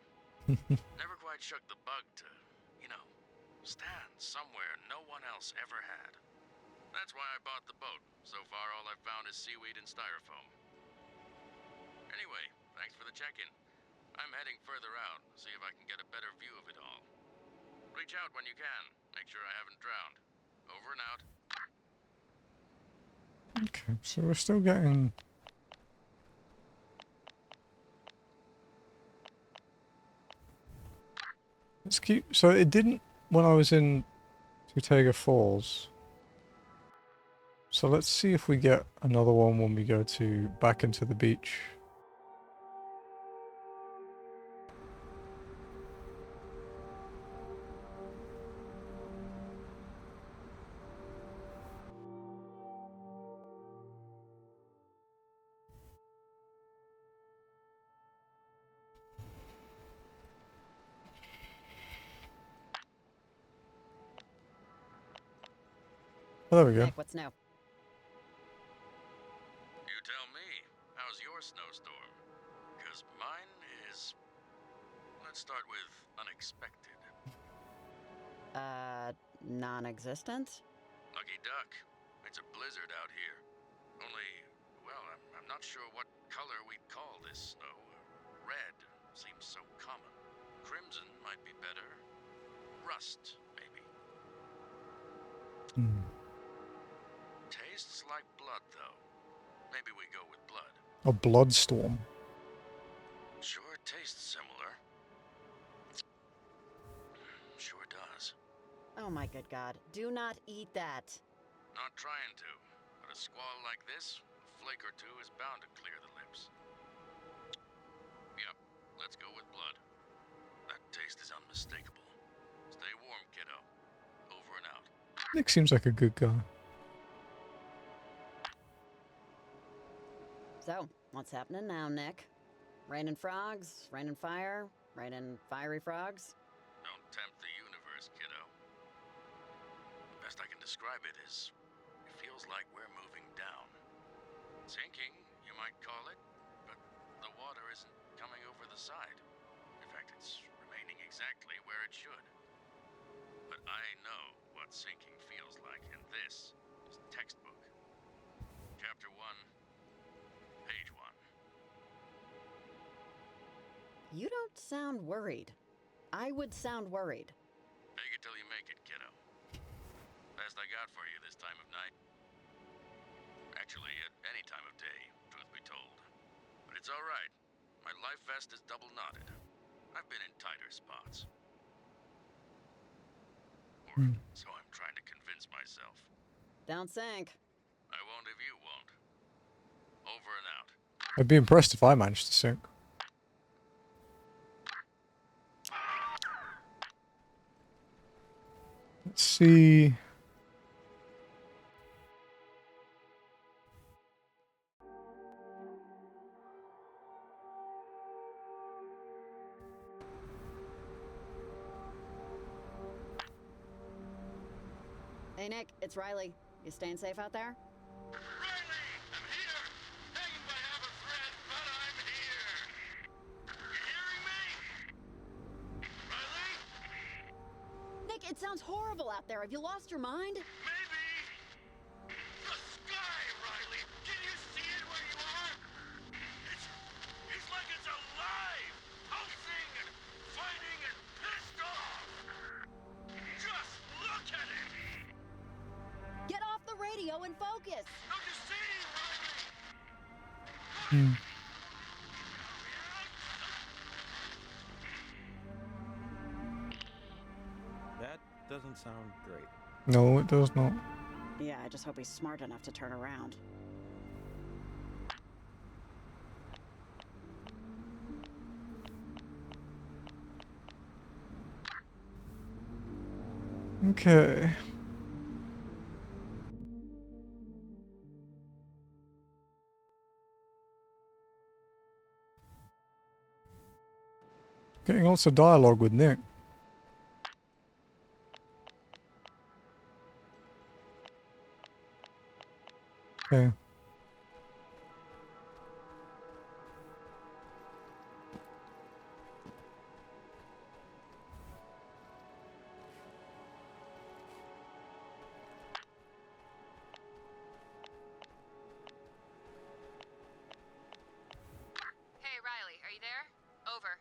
Never quite shook the bug to, you know, stand somewhere no one else ever had. That's why I bought the boat. So far, all I've found is seaweed and styrofoam. Anyway, thanks for the check-in. I'm heading further out, see if I can get a better view of it all. Reach out when you can. Make sure I haven't drowned. Over and out. Okay, so we're still getting... Let's keep... So it didn't when I was in Tutega Falls. So let's see if we get another one when we go to back into the beach. Oh, there we go. Nick, what's new? You tell me. How's your snowstorm? Because mine is... Let's start with unexpected. Non-existent? Lucky duck. It's a blizzard out here. Only, well, I'm not sure what color we'd call this snow. Red seems so common. Crimson might be better. Rust, maybe. Tastes like blood, though. Maybe we go with blood. A bloodstorm. Sure tastes similar. Sure does. Oh my good God. Do not eat that. Not trying to, but a squall like this, a flake or two is bound to clear the lips. Yep, let's go with blood. That taste is unmistakable. Stay warm, kiddo. Over and out. Nick seems like a good guy. So, what's happening now, Nick? Raining frogs? Raining fire? Raining fiery frogs? Don't tempt the universe, kiddo. The best I can describe it is, it feels like we're moving down. Sinking, you might call it, but the water isn't coming over the side. In fact, it's remaining exactly where it should. But I know what sinking feels like, and this is textbook. Chapter 1, page 1. You don't sound worried. I would sound worried. Take it till you make it, kiddo. Best I got for you this time of night. Actually, at any time of day, truth be told. But it's alright. My life vest is double knotted. I've been in tighter spots. Or so I'm trying to convince myself. Don't sink. I won't if you won't. Over and out. I'd be impressed if I managed to sink. Let's see. Hey, Nick, it's Riley. You staying safe out there? Nick, it sounds horrible out there. Have you lost your mind? It's like it's alive, pulsing and fighting and pissed off. Just look at it. Get off the radio and focus. Don't you see, Riley? That doesn't sound great. No, it does not. Yeah, I just hope he's smart enough to turn around. Okay. Getting lots of dialogue with Nick. Okay. Hey, Riley, are you there? Over.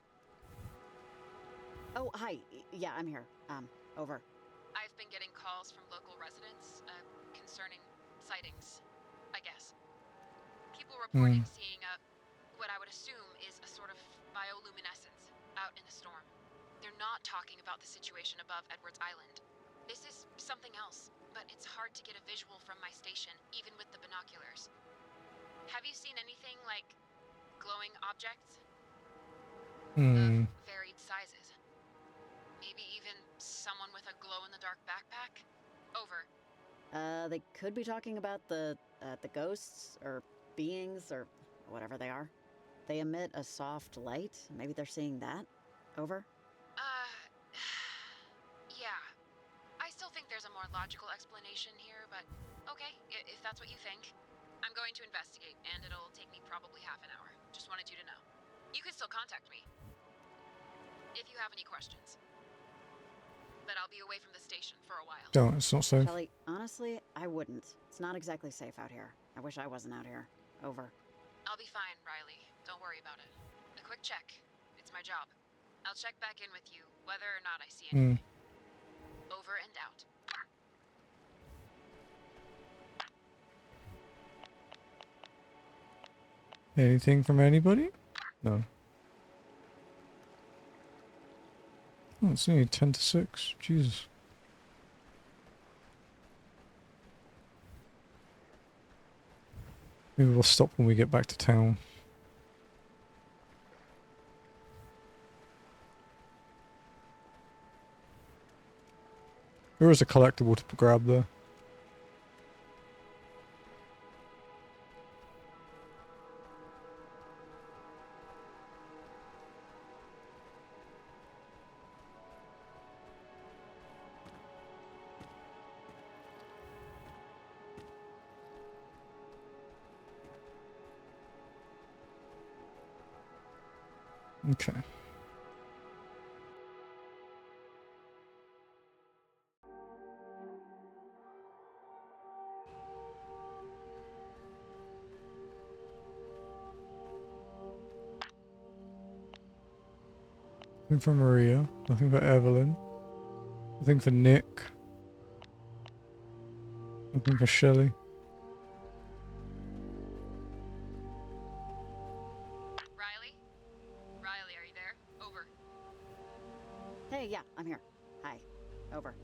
Oh, hi. Yeah, I'm here. Over. I've been getting calls from local residents, concerning sightings, I guess. People reporting seeing what I would assume is a sort of bioluminescence out in the storm. They're not talking about the situation above Edwards Island. This is something else, but it's hard to get a visual from my station, even with the binoculars. Have you seen anything like glowing objects? Of varied sizes. Maybe even someone with a glow-in-the-dark backpack? Over. They could be talking about the ghosts, or beings, or whatever they are. They emit a soft light. Maybe they're seeing that? Over. Yeah. I still think there's a more logical explanation here, but okay, if that's what you think. I'm going to investigate, and it'll take me probably half an hour. Just wanted you to know. You can still contact me if you have any questions. But I'll be away from the station for a while. Don't, it's not safe. Kelly, honestly, I wouldn't. It's not exactly safe out here. I wish I wasn't out here. Over. I'll be fine, Riley. Don't worry about it. A quick check. It's my job. I'll check back in with you, whether or not I see Hmm. anything. Over and out. Anything from anybody? No. Oh, it's only 10 to 6. Jesus. Maybe we'll stop when we get back to town. There is a collectible to grab there. Okay. Nothing for Maria. Nothing for Evelyn. Nothing for Nick. Nothing for Shelley. Riley? Riley, are you there? Over. Hey, yeah, I'm here. Hi. Over.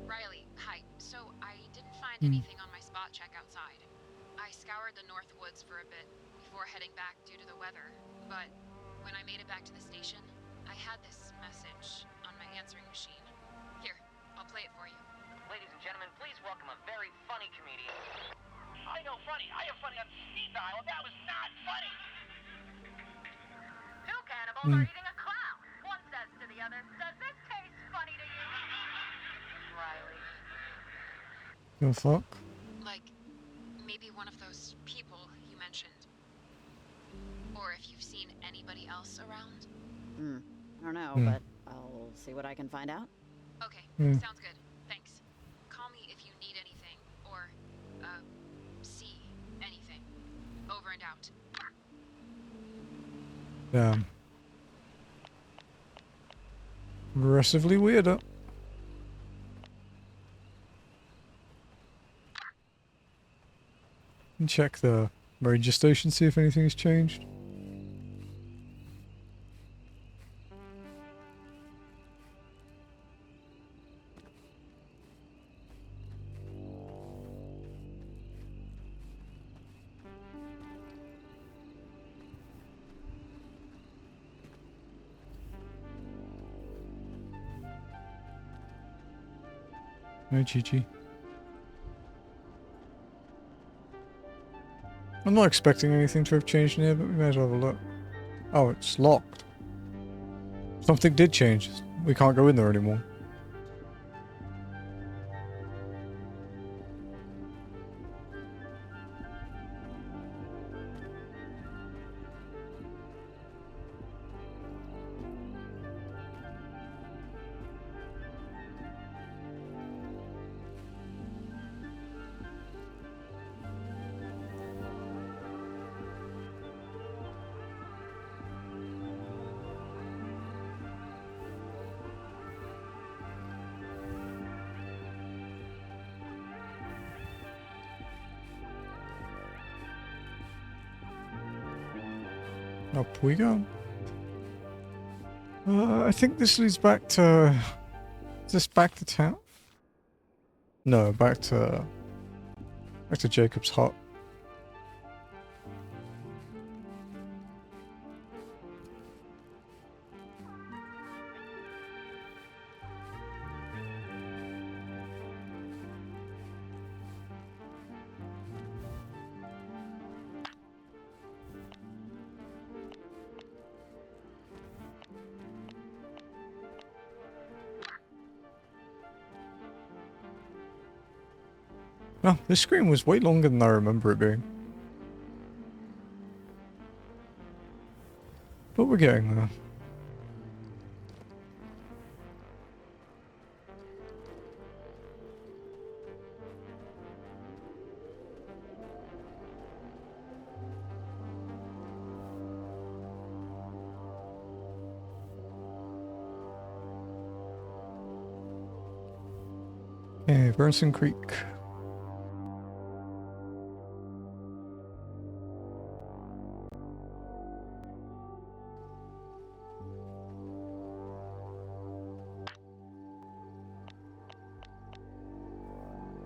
Riley, hi. So, I didn't find Hmm. anything on my spot check outside. I scoured the North Woods for a bit before heading back due to the weather, but when I made it back to the station, I had this message on my answering machine. Here, I'll play it for you. Ladies and gentlemen, please welcome a very funny comedian. I know funny. I have funny on Steve's Island. That was not funny. Two cannibals are eating a clown. One says to the other, "Does this taste funny to you?" Riley. The fuck? Like, maybe one of those people you mentioned. Or if you've seen anybody else around. I don't know, Hmm. but I'll see what I can find out. Okay, Hmm. sounds good. Thanks. Call me if you need anything, or, see anything. Over and out. Damn. Aggressively weirder. And check the ranger station, see if anything has changed. No, Chi-Chi. I'm not expecting anything to have changed in here, but we may as well have a look. Oh, it's locked. Something did change. We can't go in there anymore. Up we go. I think this leads back to... Is this back to town? No, back to Jacob's hut. No, this screen was way longer than I remember it being. But we're getting there. Okay, Burnson Creek.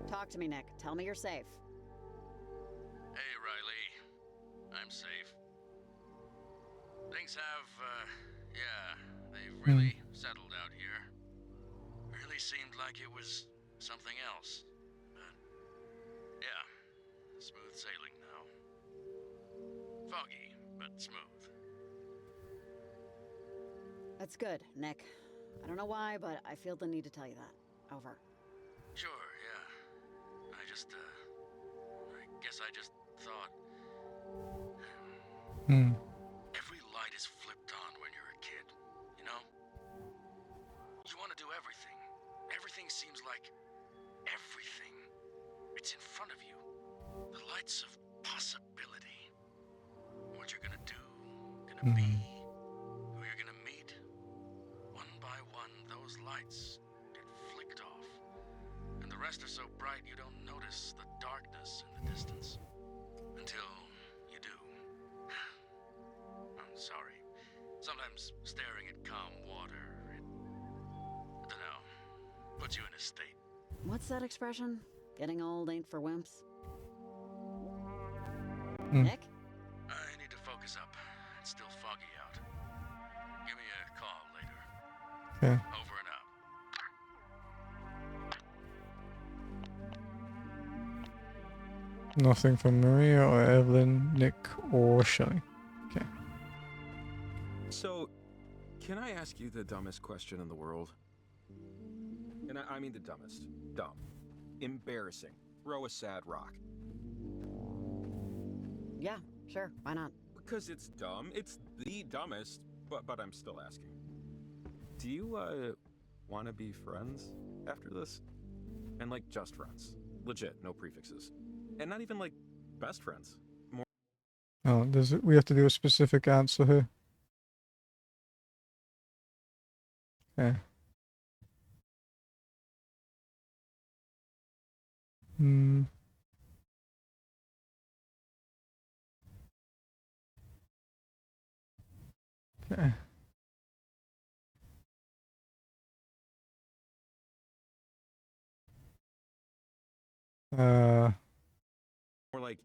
Talk to me, Nick. Tell me you're safe. Hey, Riley. I'm safe. Things have, yeah, they've really settled out here. Really seemed like it was something else. But, yeah, smooth sailing now. Foggy, but smooth. That's good, Nick. I don't know why, but I feel the need to tell you that. Over. Sure, yeah. I guess I just thought... Every light is flipped on when you're a kid, you know? You want to do everything. Everything seems like... everything. It's in front of you. The lights of possibility. What you're gonna do, gonna be, who you're gonna meet. One by one, those lights get flicked off. And the rest are so bright you don't notice the darkness in the distance. Until you do. I'm sorry. Sometimes staring at calm water, I don't know, puts you in a state. What's that expression? Getting old ain't for wimps? Nick? I need to focus up. It's still foggy out. Give me a call later. Okay. Over and out. Nothing from Maria or Evelyn, Nick or Shelley. Okay. So, can I ask you the dumbest question in the world? And I mean the dumbest. Dumb. Embarrassing. Throw a sad rock. Yeah, sure. Why not? Because it's dumb. It's the dumbest, but I'm still asking. Do you, want to be friends after this? And, like, just friends. Legit, no prefixes. And not even, like, best friends. More. Oh, does it? We have to do a specific answer here. Okay. Okay. More like,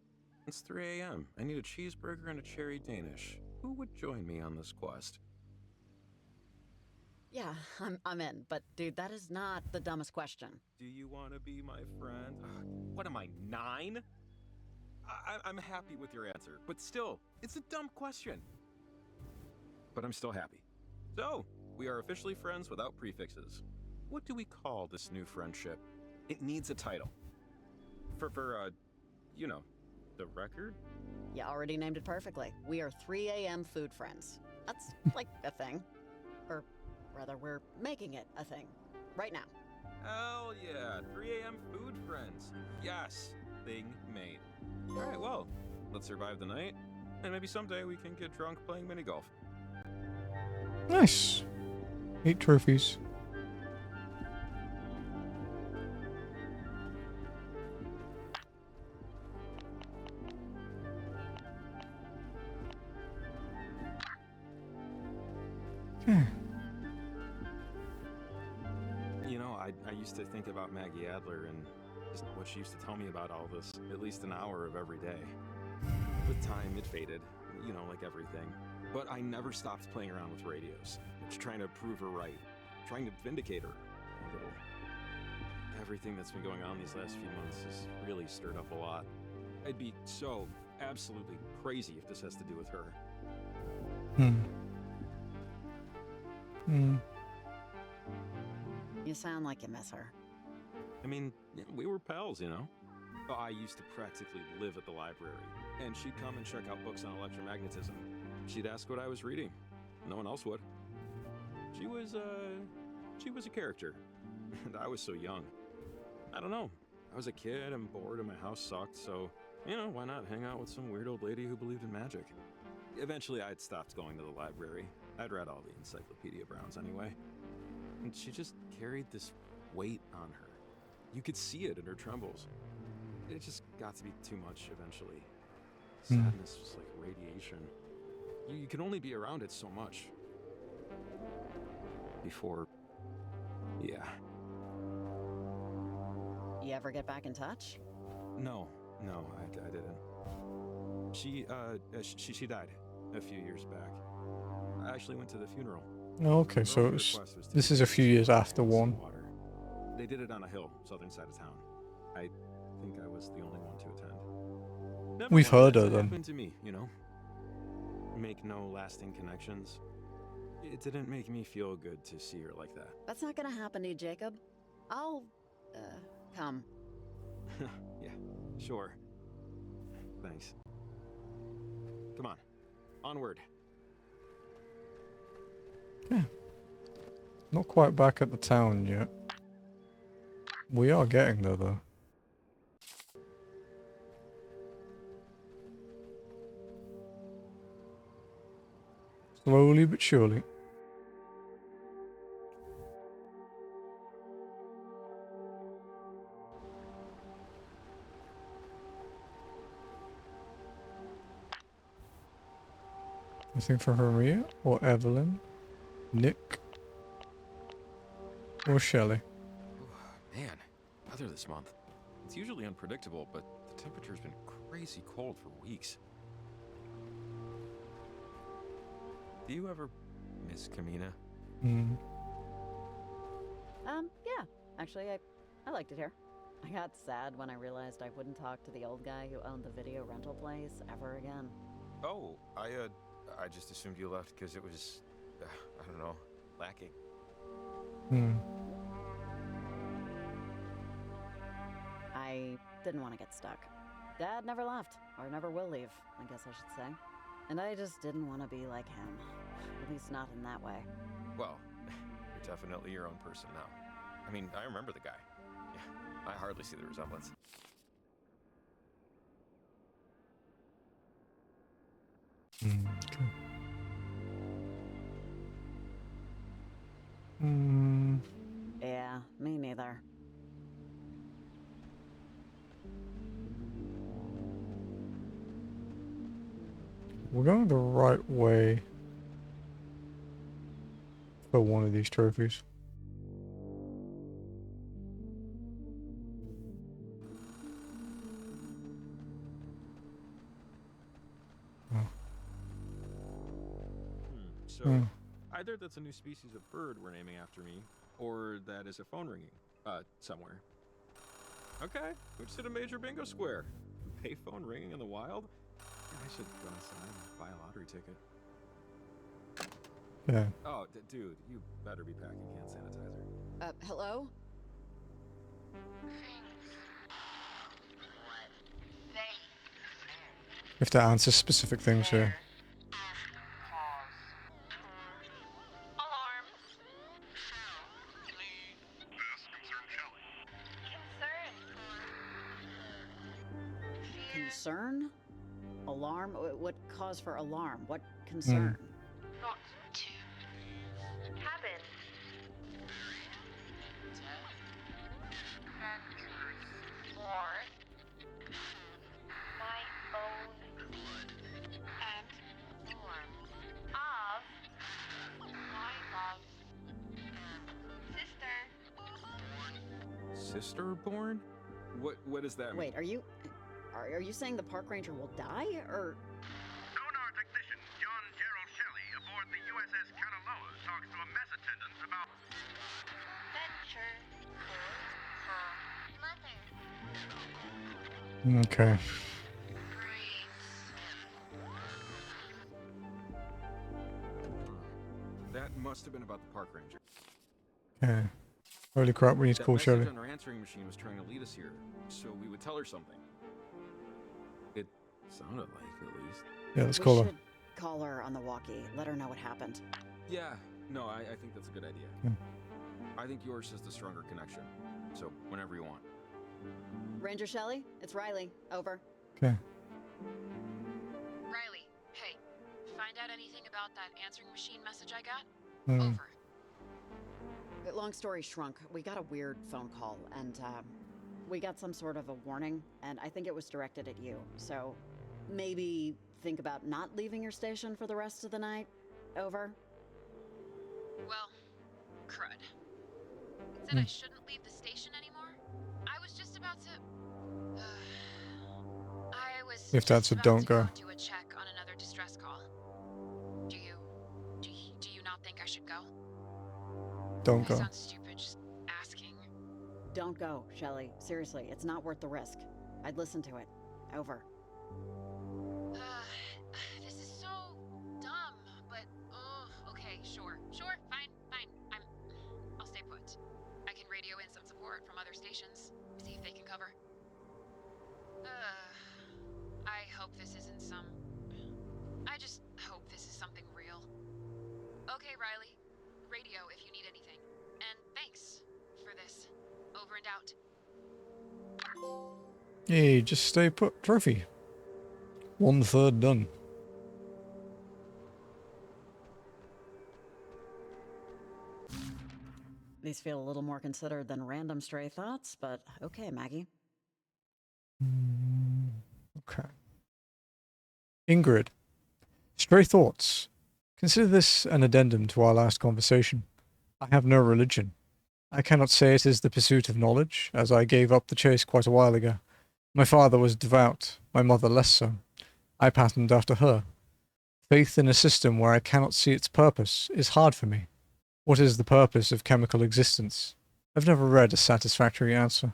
it's 3 a.m. I need a cheeseburger and a cherry Danish. Who would join me on this quest? Yeah, I'm in. But, dude, that is not the dumbest question. Do you want to be my friend? What am I, 9? I'm happy with your answer, but still, it's a dumb question. But I'm still happy. So, we are officially friends without prefixes. What do we call this new friendship? It needs a title. For you know, the record? You already named it perfectly. We are 3 a.m. food friends. That's like a thing. Or rather, we're making it a thing. Right now. Hell yeah, 3 a.m. food friends. Yes, thing made. Alright, well, let's survive the night, and maybe someday we can get drunk playing mini golf. Nice. 8 trophies. Okay. You know, I used to think about Maggie Adler and just what she used to tell me about all this, at least an hour of every day. With time, it faded, you know, like everything. But I never stopped playing around with radios, just trying to prove her right, trying to vindicate her a little. Everything that's been going on these last few months has really stirred up a lot. I'd be so absolutely crazy if this has to do with her. You sound like you miss her. I mean, we were pals, you know? I used to practically live at the library, and she'd come and check out books on electromagnetism. She'd ask what I was reading. No one else would. She was a character, and I was so young. I don't know. I was a kid and bored and my house sucked, so, you know, why not hang out with some weird old lady who believed in magic? Eventually, I'd stopped going to the library. I'd read all the Encyclopedia Browns anyway. And she just carried this weight on her. You could see it in her trembles. It just got to be too much eventually. Hmm. Sadness was like radiation. You can only be around it so much. Before... yeah. You ever get back in touch? No, I didn't. She died a few years back. I actually went to the funeral. Oh, okay, so Her it's, request was to this be is a few years after one. water. They did it on a hill, southern side of town. I think I was the only one to attend. Never We've wanted heard that her to then. happen to me, you know? Make no lasting connections. It didn't make me feel good to see her like that. That's not gonna happen to you, Jacob. I'll, come. Yeah, sure. Thanks. Come on, onward. Yeah. Not quite back at the town yet. We are getting there though. Slowly but surely. Anything for Maria or Evelyn, Nick, or Shelley? Man, weather this month. It's usually unpredictable, but the temperature's been crazy cold for weeks. Do you ever miss Kamina? Hmm. Yeah. Actually, I liked it here. I got sad when I realized I wouldn't talk to the old guy who owned the video rental place ever again. Oh, I just assumed you left because it was, I don't know, lacking. Hmm. I didn't want to get stuck. Dad never left, or never will leave, I guess I should say. And I just didn't want to be like him. At least not in that way. Well, you're definitely your own person now. I mean, I remember the guy. Yeah, I hardly see the resemblance. Okay. Hmm. Yeah, me neither. We're going the right way for one of these trophies. So, either that's a new species of bird we're naming after me, or that is a phone ringing, somewhere. Okay, we just hit a major bingo square. Payphone ringing in the wild? I should go inside and buy a lottery ticket. Yeah. Oh, dude, you better be packing hand sanitizer. Hello? You have to answer specific things here. Concern? Alarm? What cause for alarm? What concern? Not to happen. More. My own blood and form of my love's sister. Sister born? What does that mean? Wait, are you saying the park ranger will die, or? Sonar technician John Gerald Shelley aboard the USS Kanaloa talks to a mess attendant about Venture her mother. Okay. That must have been about the park ranger. Okay. Holy crap, we need to That call message Shelley. on her answering machine was trying to lead us here, so we would tell her something. It sounded like, at least. Yeah, let's We call her. should call her on the walkie. Let her know what happened. Yeah, no, I think that's a good idea. Yeah. I think yours is the stronger connection, so whenever you want. Ranger Shelley, it's Riley. Over. Okay. Riley, hey, find out anything about that answering machine message I got? Hmm. Over. long story shrunk, we got a weird phone call, and we got some sort of a warning, and I think it was directed at you. So maybe think about not leaving your station for the rest of the night. Over. Well, crud. It said I shouldn't leave the station anymore? I was just about to... I was If that's just a about don't to go. do a check on another distress call. Do you not think I should go? Don't I go. sound stupid just asking. Don't go, Shelly. Seriously, it's not worth the risk. I'd listen to it. Over. This is so dumb, but okay, sure, fine. I'll stay put. I can radio in some support from other stations, see if they can cover. I hope this isn't some... I just hope this is something real. Okay, Riley. Radio if you need anything. And thanks for this. Over and out. Hey, just stay put. Trophy. 1/3 done. These feel a little more considered than random stray thoughts, but okay, Maggie. Okay. Ingrid. Stray thoughts. Consider this an addendum to our last conversation. I have no religion. I cannot say it is the pursuit of knowledge, as I gave up the chase quite a while ago. My father was devout, my mother less so. I patterned after her. Faith in a system where I cannot see its purpose is hard for me. What is the purpose of chemical existence? I've never read a satisfactory answer.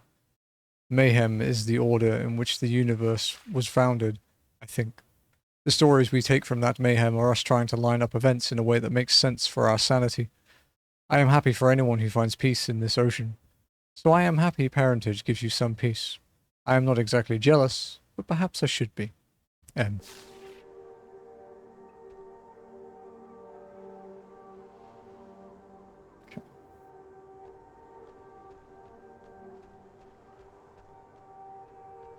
Mayhem is the order in which the universe was founded, I think. The stories we take from that mayhem are us trying to line up events in a way that makes sense for our sanity. I am happy for anyone who finds peace in this ocean. So I am happy parentage gives you some peace. I am not exactly jealous, but perhaps I should be. M.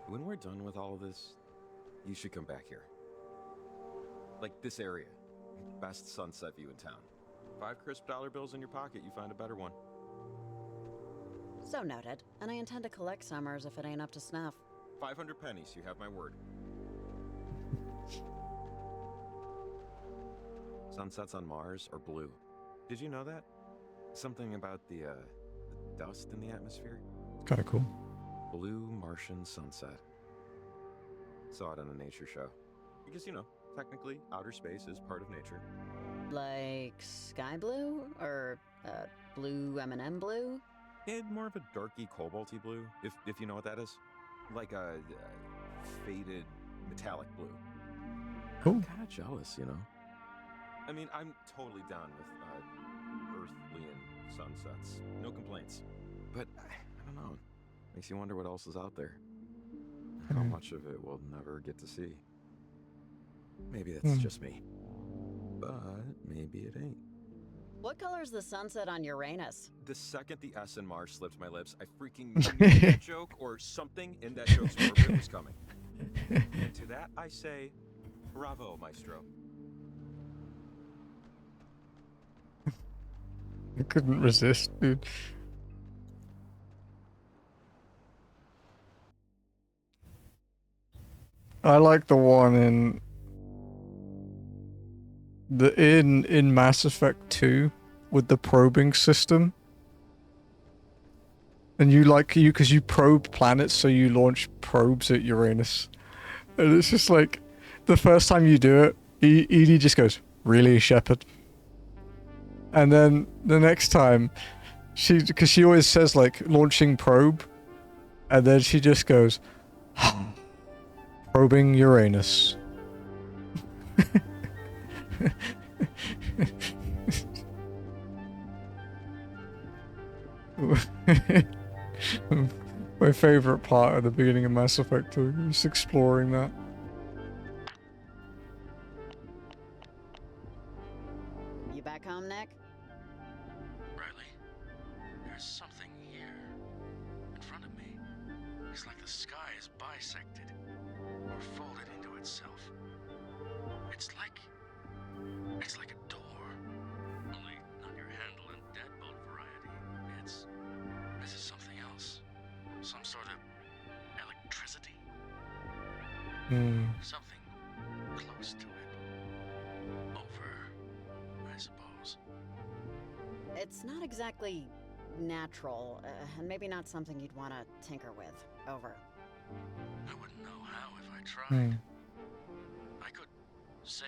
When we're done with all of this, you should come back here. Like this area. Best sunset view in town. 5 crisp dollar bills in your pocket, you find a better one. So noted, and I intend to collect summers if it ain't up to snuff. 500 pennies, you have my word. Sunsets on Mars are blue. Did you know that? Something about the dust in the atmosphere? Kinda cool. Blue Martian sunset. Saw it on a nature show. Because, you know, technically, outer space is part of nature. Like sky blue? Or blue M&M blue? More of a darky, cobalty blue, if you know what that is. Like a faded metallic blue. Cool. I'm kind of jealous, you know? I mean, I'm totally down with Earthlian sunsets. No complaints. But, I don't know. Makes you wonder what else is out there. How much of it we'll never get to see. Maybe that's just me. But maybe it ain't. What color's the sunset on Uranus? The second the S in Mars slipped my lips, I freaking knew that joke or something in that joke's orbit was coming. And to that, I say, bravo, maestro. I couldn't resist, dude. I like the one in Mass Effect 2 with the probing system. And because you probe planets, so you launch probes at Uranus. And it's just like, the first time you do it, Edie just goes, "Really, Shepard?" And then the next time, because she always says like, launching probe, and then she just goes, "Probing Uranus." My favorite part at the beginning of Mass Effect 2 was exploring that. You back home, Nick? Riley, there's something here. In front of me. It's like the sky is bisected. Or folded into itself. It's like a door. Only not your handle and deadbolt variety. Hmm. Something close to it. Over, I suppose. It's not exactly natural, and maybe not something you'd want to tinker with. Over. I wouldn't know how if I tried. Hmm. I could sail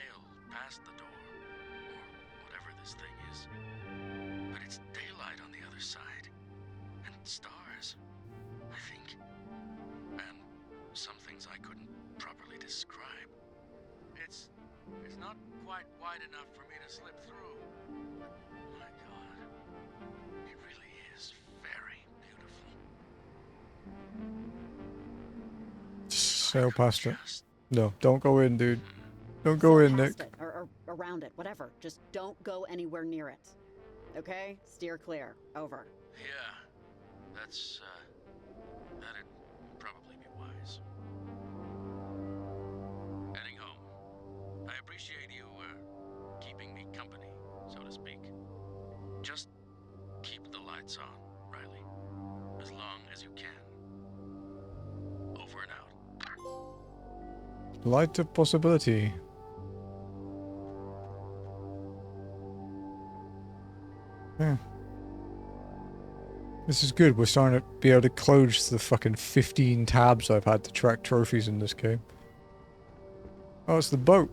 past the door, or whatever this thing is. But it's daylight on the other side. And stars, I think. And some things I couldn't properly describe. It's not quite wide enough for me to slip through. But my God, it really is very beautiful. Sail past it. No, don't go in, dude. Don't go in, Nick. Past it, or around it, whatever. Just don't go anywhere near it. Okay? Steer clear. Over. Yeah, that'd probably be wise. Heading home. I appreciate you, keeping me company, so to speak. Just keep the lights on, Riley. As long as you can. Over and out. Light of possibility. Yeah. This is good. We're starting to be able to close the fucking 15 tabs I've had to track trophies in this game. Oh, it's the boat.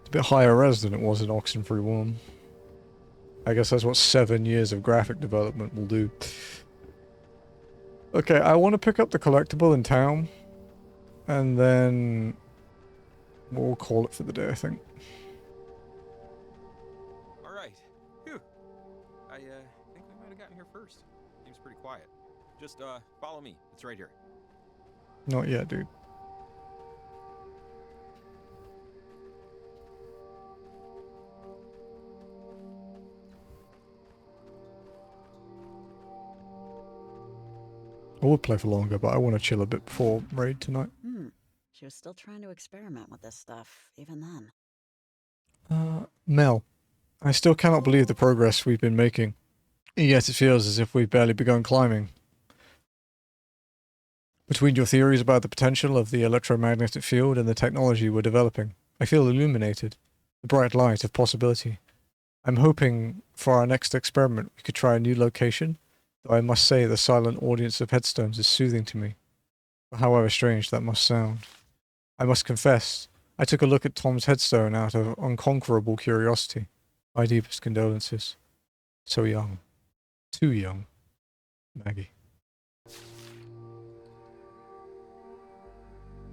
It's a bit higher res than it was in Oxenfree 1. I guess that's what 7 years of graphic development will do. Okay, I want to pick up the collectible in town. And then we'll call it for the day, I think. Alright. Phew. I think we might have gotten here first. Seems pretty quiet. Just follow me. It's right here. Not yet, dude. I would play for longer, but I want to chill a bit before raid tonight. She was still trying to experiment with this stuff, even then. Mel, I still cannot believe the progress we've been making. Yet it feels as if we've barely begun climbing. Between your theories about the potential of the electromagnetic field and the technology we're developing, I feel illuminated. The bright light of possibility. I'm hoping for our next experiment we could try a new location, though I must say the silent audience of headstones is soothing to me. However strange that must sound. I must confess, I took a look at Tom's headstone out of unconquerable curiosity. My deepest condolences. So young. Too young. Maggie.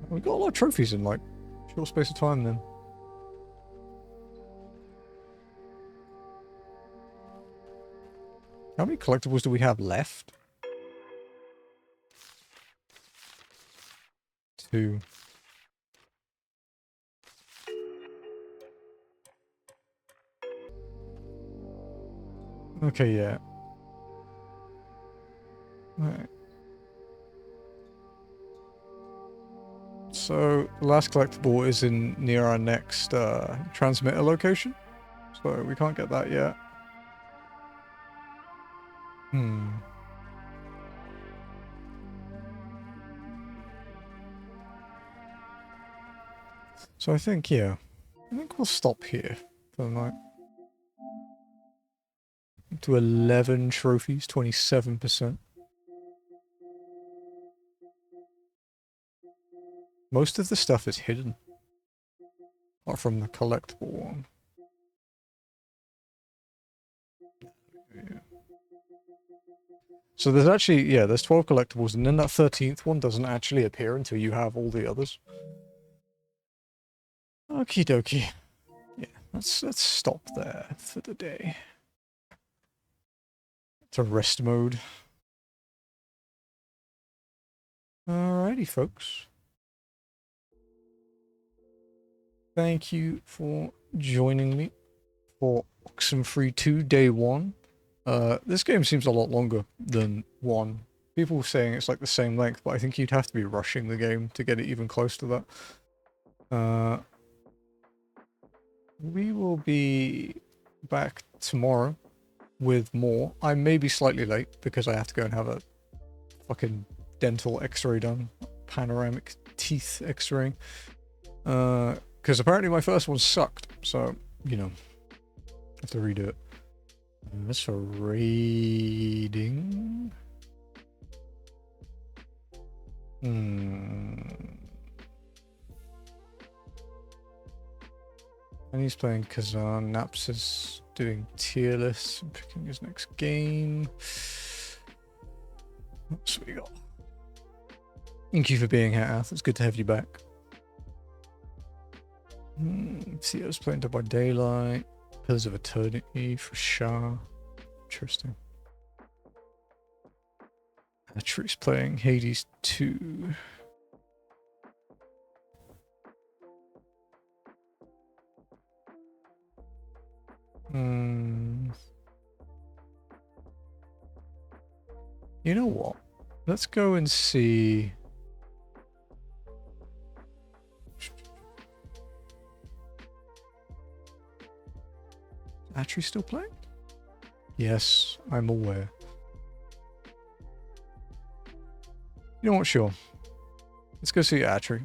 We got a lot of trophies in, like, short space of time then. How many collectibles do we have left? 2. Okay, yeah. Alright. So, the last collectible is in near our next transmitter location. So, we can't get that yet. So I think, yeah. I think we'll stop here for the night. To 11 trophies, 27%. Most of the stuff is hidden. Apart from the collectible one. Yeah. So there's actually, yeah, there's 12 collectibles, and then that 13th one doesn't actually appear until you have all the others. Okie dokie. Yeah, let's stop there for the day. To rest mode. Alrighty, folks. Thank you for joining me for Oxenfree 2 Day 1. This game seems a lot longer than 1. People saying it's like the same length, but I think you'd have to be rushing the game to get it even close to that. We will be back tomorrow with more. I may be slightly late because I have to go and have a fucking dental x-ray done. Panoramic teeth x-ray. Because apparently my first one sucked. So, you know, I have to redo it. That's for raiding. And he's playing Kazan. Naps is doing tier lists and picking his next game. What's we got? Thank you for being here, Ath. It's good to have you back. Theo's playing Dead by Daylight. Pillars of Eternity for Shah. Interesting. Atri's playing Hades 2. You know what? Let's go and see. Atri still playing? Yes, I'm aware. You know what? Sure. Let's go see Atri.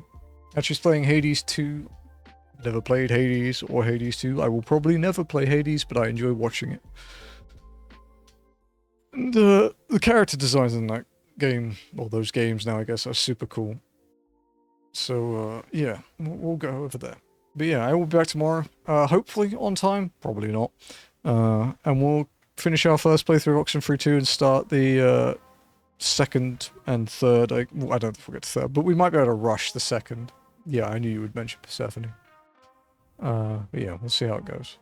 Atri's playing Hades 2. Never played Hades or Hades 2. I will probably never play Hades, but I enjoy watching it. And, the character designs in that game, or those games now, I guess, are super cool. So, yeah, we'll go over there. But yeah, I will be back tomorrow. Hopefully on time. Probably not. And we'll finish our first playthrough of Oxenfree 2 and start the second and third. I don't forget the third, but we might be able to rush the second. Yeah, I knew you would mention Persephone. But yeah, we'll see how it goes.